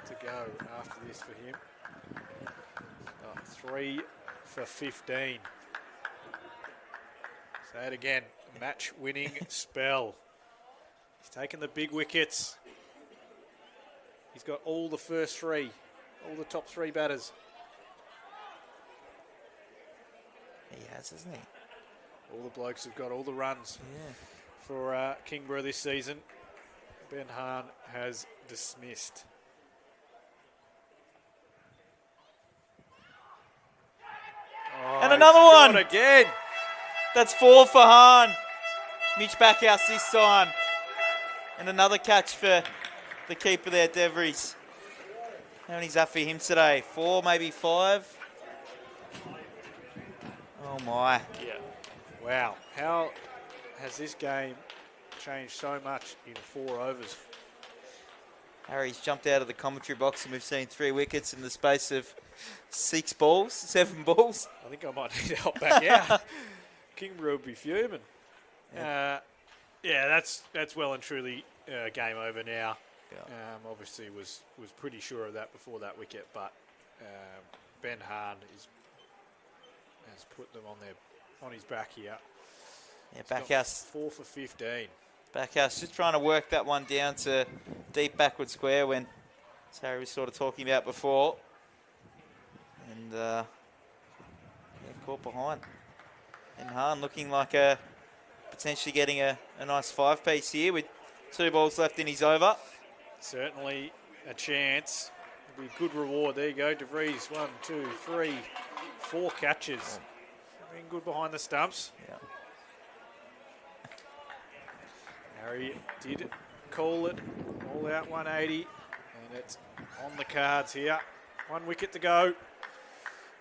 to go after this for him. 3 for 15. Say it again, match-winning spell. He's taken the big wickets. He's got all the first 3, all the top 3 batters. He has, hasn't he? All the blokes have got all the runs for Kingborough this season. Ben Hahn has dismissed. Oh, and another one again. That's 4 for Hahn. Mitch Backhouse this time. And another catch for the keeper there, Devries. How many's that for him today? 4, maybe 5? Oh my. Yeah. Wow. How has this game changed so much in 4 overs? Harry's jumped out of the commentary box and we've seen 3 wickets in the space of 7 balls. I think I might need help back out. Kingborough would be fuming. That's well and truly game over now. Yeah. Obviously was pretty sure of that before that wicket, but Ben Hahn has put them on his back here. Yeah, Backhouse 4 for 15. Backhouse just trying to work that one down to deep backward square when Harry was sort of talking about before. And caught behind. And Hahn looking like potentially getting a nice 5-piece here with 2 balls left in his over. Certainly a chance. It'll be a good reward. There you go, DeVries. 1, 2, 3, 4 catches. Being good behind the stumps. Yeah. Harry did call it all out 180, and it's on the cards here. 1 wicket to go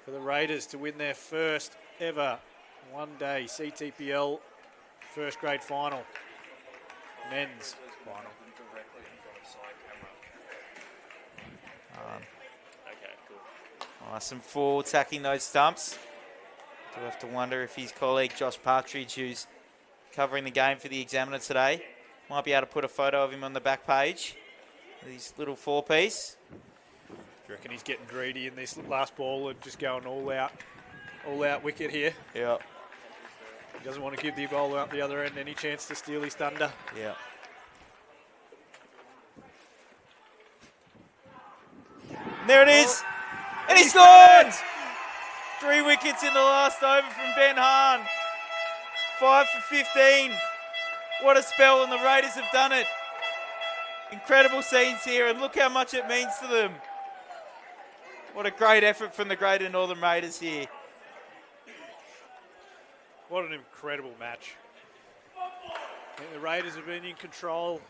for the Raiders to win their first ever one-day CTPL first grade final, men's final. Okay, cool. Nice and full, attacking those stumps. Do have to wonder if his colleague Josh Partridge, who's covering the game for the Examiner today, might be able to put a photo of him on the back page. His little 4-piece. Do you reckon he's getting greedy in this last ball and just going all out wicket here? Yeah. He doesn't want to give the bowler up the other end any chance to steal his thunder. Yeah. And there it is. And he scored! 3 wickets in the last over from Ben Hahn. 5 for 15. What a spell, and the Raiders have done it. Incredible scenes here, and look how much it means to them. What a great effort from the Greater Northern Raiders here. What an incredible match. I think the Raiders have been in control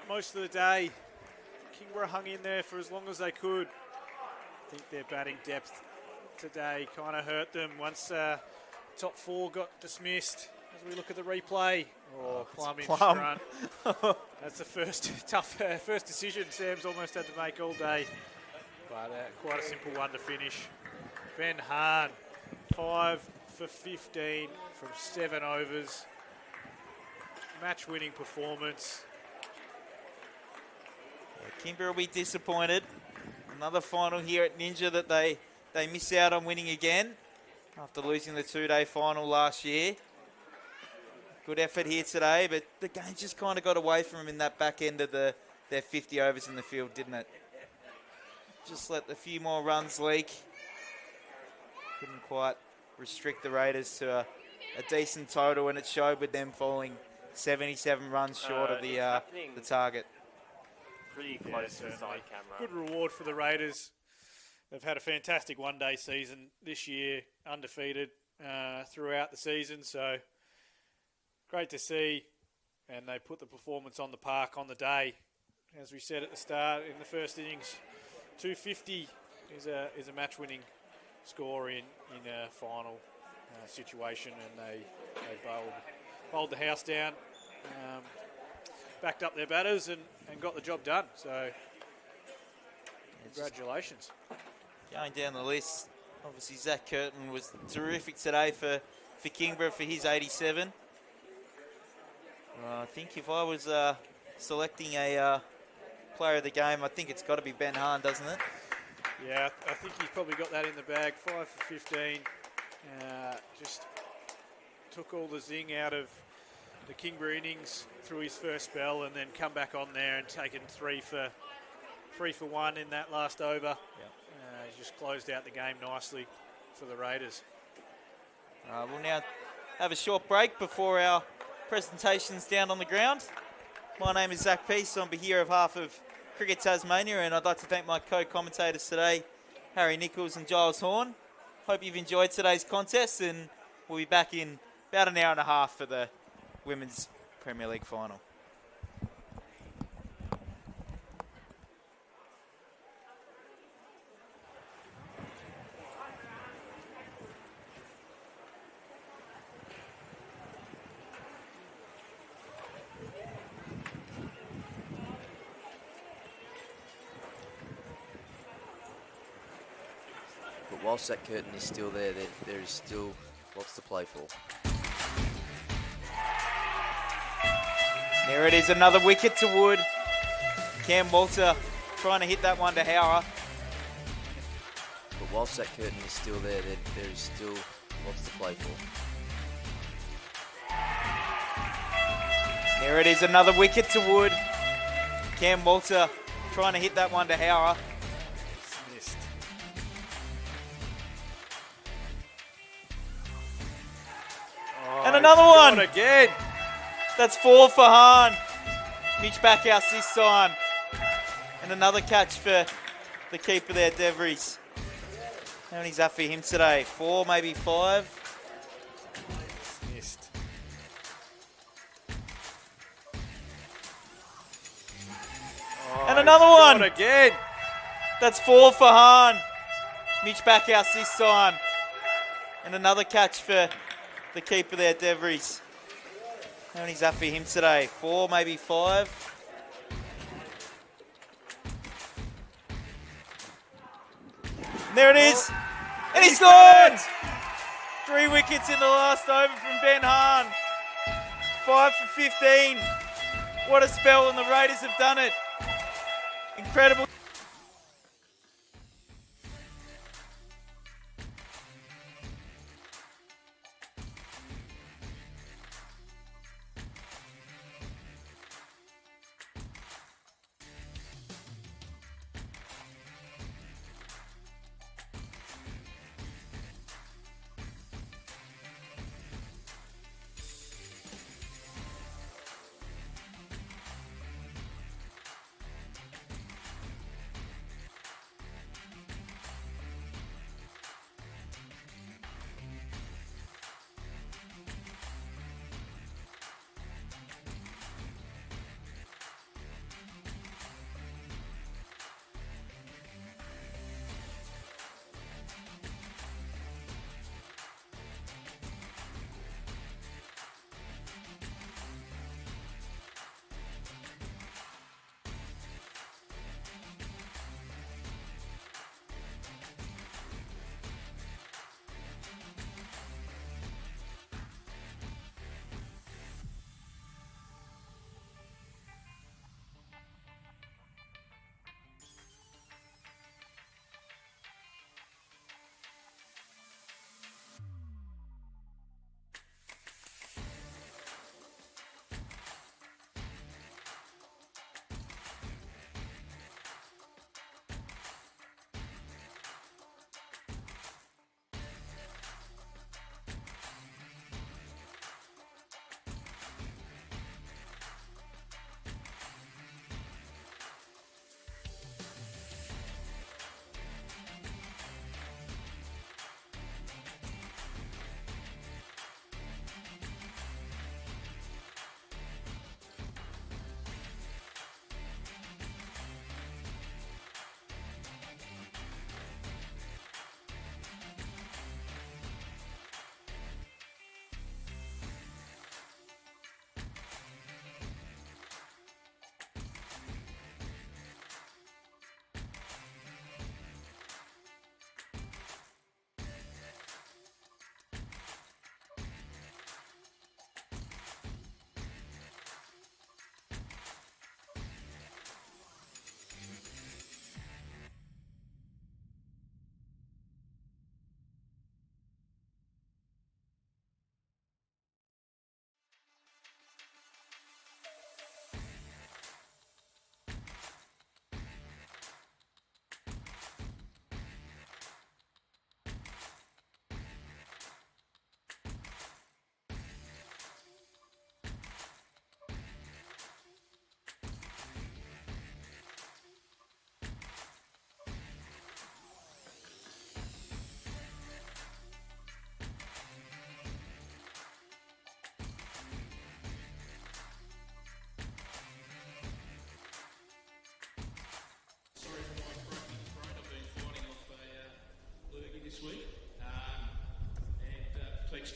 most of the day. Kingborough hung in there for as long as they could. I think their batting depth today kind of hurt them once top 4 got dismissed. As we look at the replay, Plum in front. That's the first first decision Sam's almost had to make all day. But quite a simple one to finish. Ben Hahn, 5 for 15 from 7 overs. Match-winning performance. Kingborough will be disappointed. Another final here at Ninja that they miss out on winning again after losing the 2-day final last year. Good effort here today, but the game just kind of got away from them in that back end of their 50 overs in the field, didn't it? Just let a few more runs leak. Couldn't quite restrict the Raiders to a decent total, and it showed with them falling 77 runs short of the target. Pretty close to the side camera. Good reward for the Raiders. They've had a fantastic one-day season this year, undefeated throughout the season, so great to see. And they put the performance on the park on the day. As we said at the start, in the first innings, 250 is a match-winning score in a final situation, and they bowled the house down, backed up their batters and got the job done. So congratulations. Going down the list, obviously Zach Curtin was terrific today for Kingborough for his 87. I think if I was selecting a player of the game, I think it's got to be Ben Hahn, doesn't it? Yeah, I think he's probably got that in the bag. 5 for 15. Just took all the zing out of the Kingborough innings through his first spell, and then come back on there and taken 3 for 1 in that last over. Yep. He just closed out the game nicely for the Raiders. We'll now have a short break before our presentations down on the ground. My name is Zach Peace on behalf of Cricket Tasmania, and I'd like to thank my co-commentators today, Harry Nichols and Giles Horn. Hope you've enjoyed today's contest, and we'll be back in about an hour and a half for the Women's Premier League final. But whilst that curtain is still there, there is still lots to play for. There it is, another wicket to Wood. Cam Walter trying to hit that one to Howrah. But whilst that curtain is still there, there is still lots to play for. There it is, another wicket to Wood. Cam Walter trying to hit that one to Howrah. Missed. And another one. Again. That's 4 for Hahn. Mitch Backhouse this time. And another catch for the keeper there, DeVries. How many's that for him today? 4, maybe 5? Missed. another Got one. again. That's 4 for Hahn. Mitch Backhouse this time. And another catch for the keeper there, Devries. How many's that for him today? 4, maybe 5? And there it is. And he's gone! 3 wickets in the last over from Ben Hahn. 5 for 15. What a spell, and the Raiders have done it. Incredible.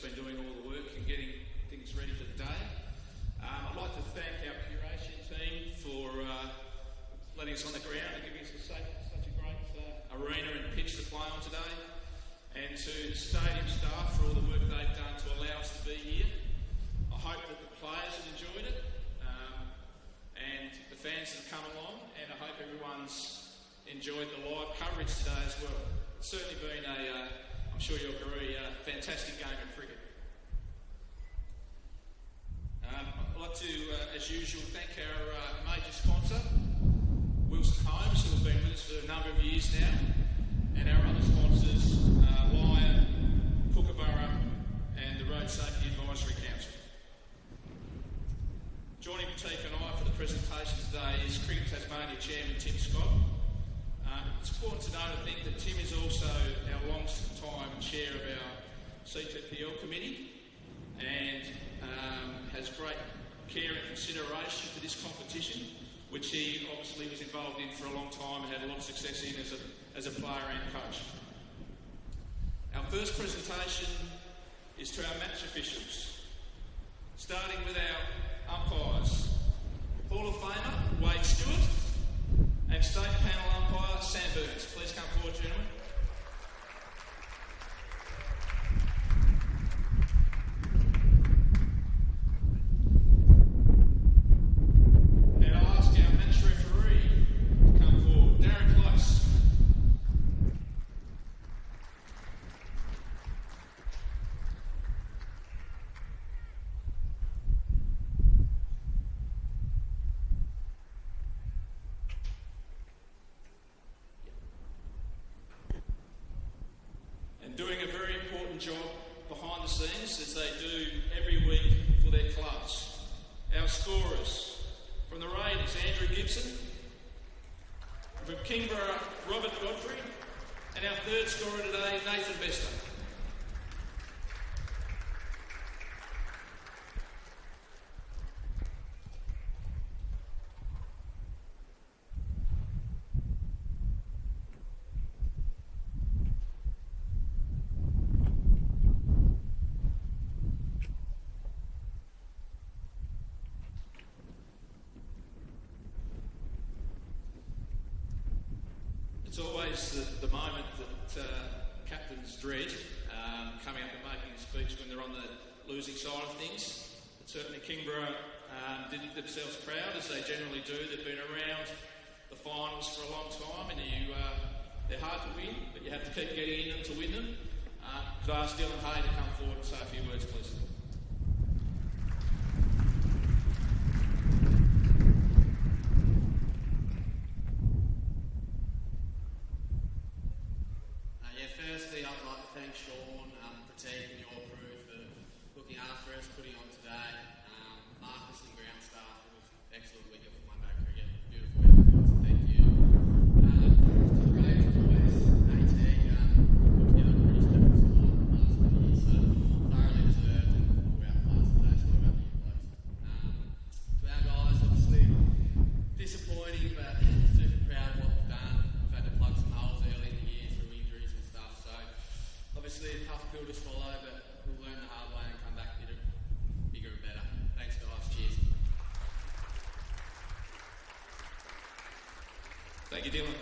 Been doing all the work and getting things ready for the day. I'd like to thank our curation team for letting us on the ground and giving us such a great arena and pitch to play on today, and to the stadium staff for all the work they've done to allow us to be here. I hope that the players have enjoyed it, and the fans have come along, and I hope everyone's enjoyed the live coverage today as well. It's certainly been I'm sure you'll agree, fantastic game of cricket. I'd like to, as usual, thank our major sponsor, Wilson Homes, who have been with us for a number of years now, and our other sponsors, Lion, Kookaburra, and the Road Safety Advisory Council. Joining Patek and I for the presentation today is Cricket Tasmania Chairman Tim Scott. It's important to note, I think, that Tim is also our long-time chair of our CTPL committee, and has great care and consideration for this competition, which he obviously was involved in for a long time and had a lot of success in as a player and coach. Our first presentation is to our match officials, starting with our umpires. Hall of Famer Wade Stewart and State Panel Umpire Sam Burns. Please come forward, gentlemen. And I'll ask our match referee to come forward, Darren Close. Doing a very important job behind the scenes as they do every week for their clubs. Our scorers from the Raiders, Andrew Gibson, from Kingborough, Robert Godfrey, and our third scorer today, Nathan Bester. It's always the moment that captains dread, coming up and making a speech when they're on the losing side of things. But certainly Kingborough did themselves proud, as they generally do. They've been around the finals for a long time, and they're hard to win, but you have to keep getting in them to win them. Could I ask Dylan Hay to come forward and say a few words, please? Firstly, I'd like to thank Sean, Prateek and your crew for looking after us, putting on today. Marcus and ground staff, it was excellent wicket for Monday cricket. Beautiful outfield, so thank you. To the Raiders boys, AT, put together a pretty special squad the last 2 years, so thoroughly deserved and we're out class today, so well about you boys. To our guys, obviously disappointing, but super proud of what we've done. We've had to plug some holes early in the year through injuries and stuff, so obviously a tough pill to swallow, but we'll learn the hard way and come back bigger and better. Thanks guys, cheers. Thank you, Dylan.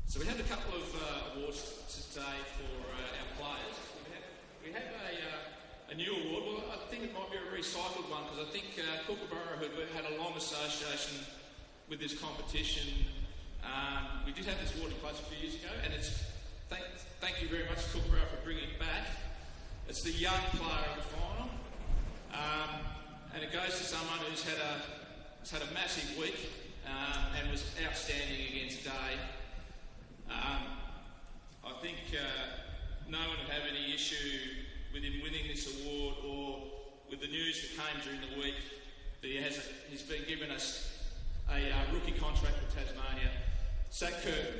So we have a couple of awards today for our players. We have a new award. Well, I think it might be a recycled one because I think Kookaburra had a long association with this competition. We did have this award in place a few years ago, and it's thank you very much, Kookaburra, for bringing it back. It's the young player of the final, and it goes to someone who's had a massive week and was outstanding again today. I think no one would have any issue with him winning this award or with the news that came during the week that he's been given us a rookie contract with Tasmania. Zach Curtin.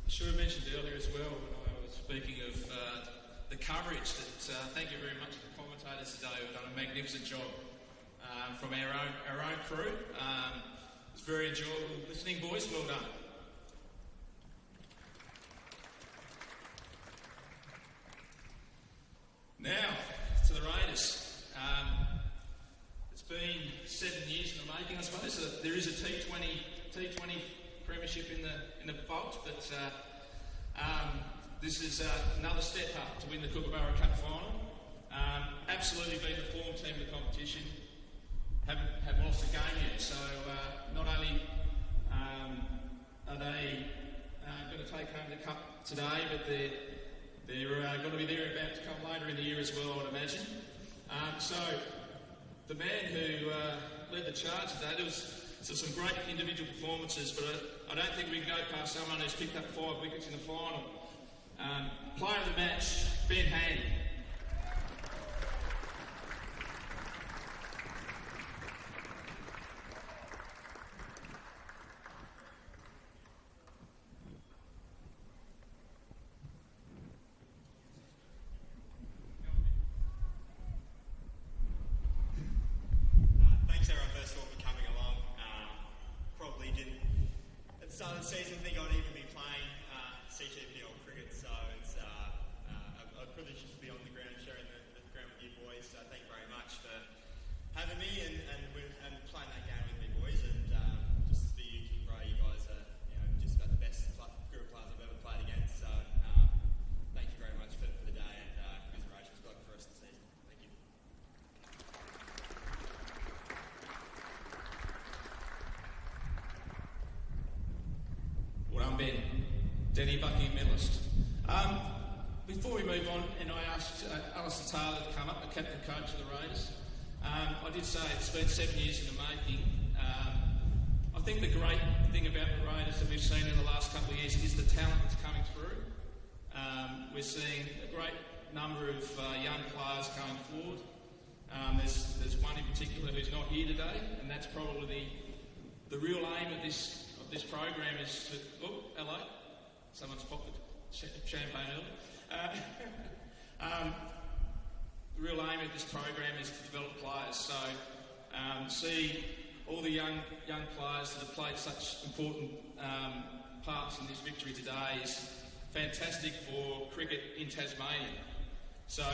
I should have mentioned earlier as well when I was speaking of the coverage that thank you very much to the commentators today who've done a magnificent job from our own crew. It's very enjoyable listening, boys. Well done. Now to the Raiders. It's been 7 years in the making, I suppose. There is a T20 premiership in the vault, but this is another step up to win the Kookaburra Cup final. Absolutely been the form team of the competition. Haven't lost a game yet, so not only are they going to take home the cup today? But they're going to be there about to come later in the year as well, I would imagine. So the man who led the charge today, there was some great individual performances, but I don't think we can go past someone who's picked up 5 wickets in the final. Player of the match, Ben Hand. Thanks everyone first of all for coming along. Probably didn't at the start of the season think I'd even be playing CTPL cricket, so it's a privilege to be on the ground sharing the ground with you boys. So thank you very much for having me and playing that game with me boys. And just for you Kingborough, you guys are just about the best group of players I've ever played against. So thank you very much for the day and commiserations for the rest of the season. Thank you. Well done, Ben. Denny Bucking medalist. Before we move on, and I asked Alistair Taylor to come up, the captain coach of the Raiders. I did say it's been 7 years in the making. I think the great thing about the Raiders that we've seen in the last couple of years is the talent that's coming through. We're seeing a great number of young players coming forward. There's one in particular who's not here today, and that's probably the real aim of this program is to... Oh, hello. Someone's popped the champagne early. The real aim of this program is to develop players. So see all the young players that have played such important parts in this victory today is fantastic for cricket in Tasmania. So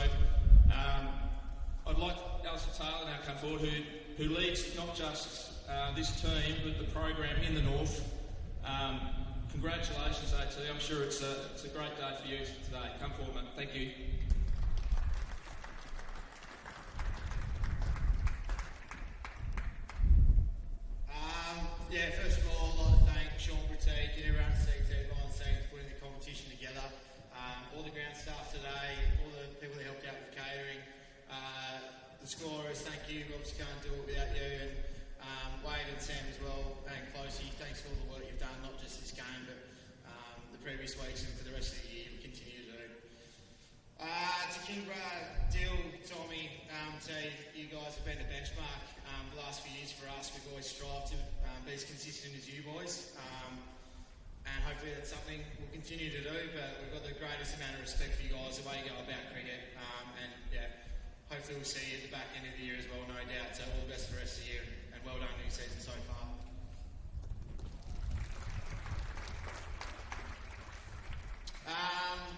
I'd like Alistair Taylor now come forward, who leads not just this team but the program in the north. Congratulations, AT. I'm sure it's a great day for you today. Come forward, mate. Thank you. First of all, I'd like to thank Sean Brittique and everyone at CTPL for putting the competition together. All the ground staff today, all the people that helped out with catering, the scorers, thank you. Obviously can't do it without you, and Wade and Sam as well, and Closey, thanks for all the work you've done, not just this game, but the previous weeks and for the rest of the year we continue to do. To Kingborough, Dill, Tommy, you guys have been a benchmark the last few years for us. We've always strived to be as consistent as you boys, and hopefully that's something we'll continue to do, but we've got the greatest amount of respect for you guys, the way you go about cricket, and hopefully we'll see you at the back end of the year as well, no doubt. So all the best for the rest of the year, and well done new season so far.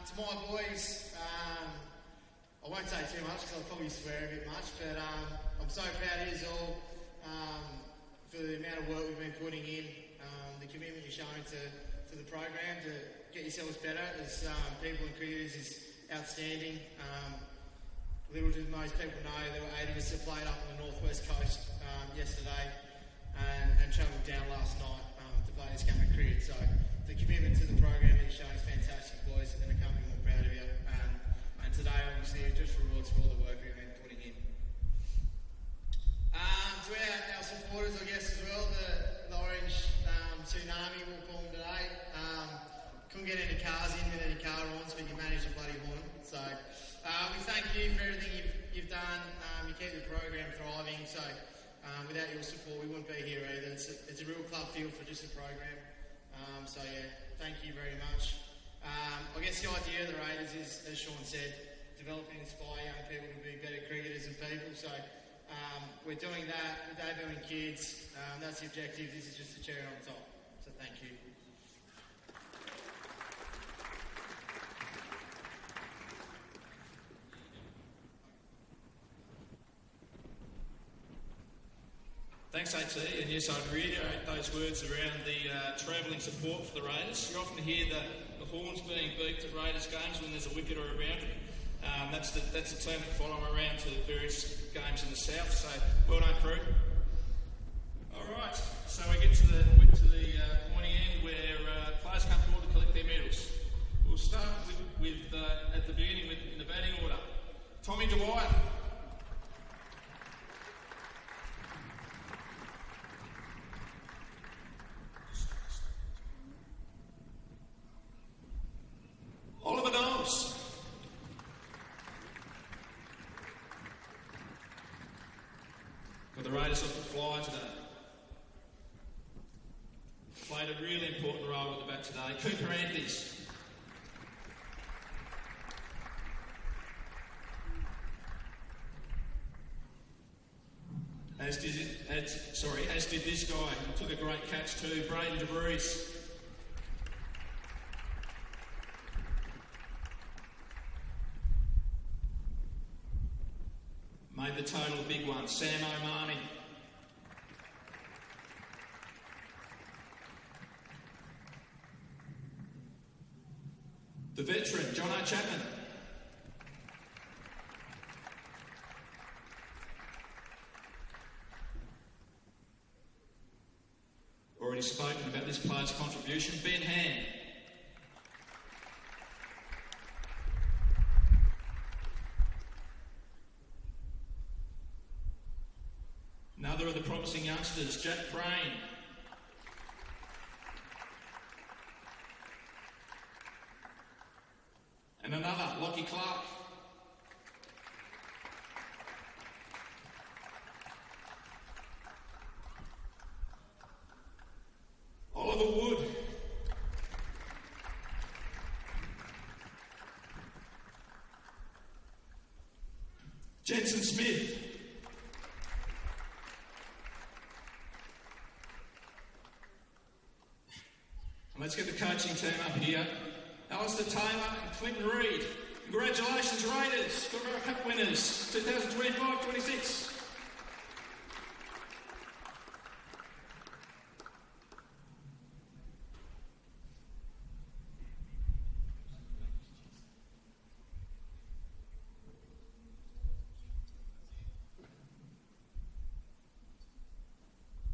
To my boys, I won't say too much because I'll probably swear a bit much, but I'm so proud of you all for the amount of work we've been putting in, the commitment you're showing to the program to get yourselves better as people and cricketers is outstanding. Little did most people know, there were 8 of us that played up on the northwest coast yesterday and travelled down last night to play this game of cricket. So the commitment to the program that you're showing is fantastic, boys, and I can't be more proud of you. And today, obviously, it just rewards for all the work we've been putting in. To our supporters, I guess, as well, the orange tsunami, we'll call them today. Couldn't get any cars in with any car horns, but you managed to bloody horn. So we thank you for everything you've done. You keep the program thriving. So without your support, we wouldn't be here either. It's a real club feel for just the program. Thank you very much. I guess the idea of the Raiders is, as Sean said, develop and inspire young people to be better cricketers and people. So we're doing that with debuting kids. That's the objective. This is just a cherry on top. So thank you. Thanks, AT. And yes, I'd reiterate those words around the travelling support for the Raiders. You often hear the horns being beeped at Raiders games when there's a wicket or a boundary. That's the team that follow them around to various games in the south. So well done, crew. All right, so we get to the pointy end. where players come forward to collect their medals. We'll start with at the beginning in the batting order. Tommy Dwyer. Oliver Noles. Got the Raiders off the fly today. Played a really important role at the bat today. Cooper Anthony. As did this guy, who took a great catch too, Braden DeVries. Made the total a big one, Sam O'Mahony. The veteran, John O. Chapman. Already spoken about this player's contribution, Ben Hand. Another of the promising youngsters, Jack Crane. And another, Lockie Clark. Oliver Wood. Jensen Smith. Let's get the coaching team up here. Alistair Taylor and Clinton Reid. Congratulations, Raiders, Kingborough Cup winners, 2025-26.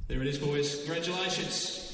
There it is, boys. Congratulations.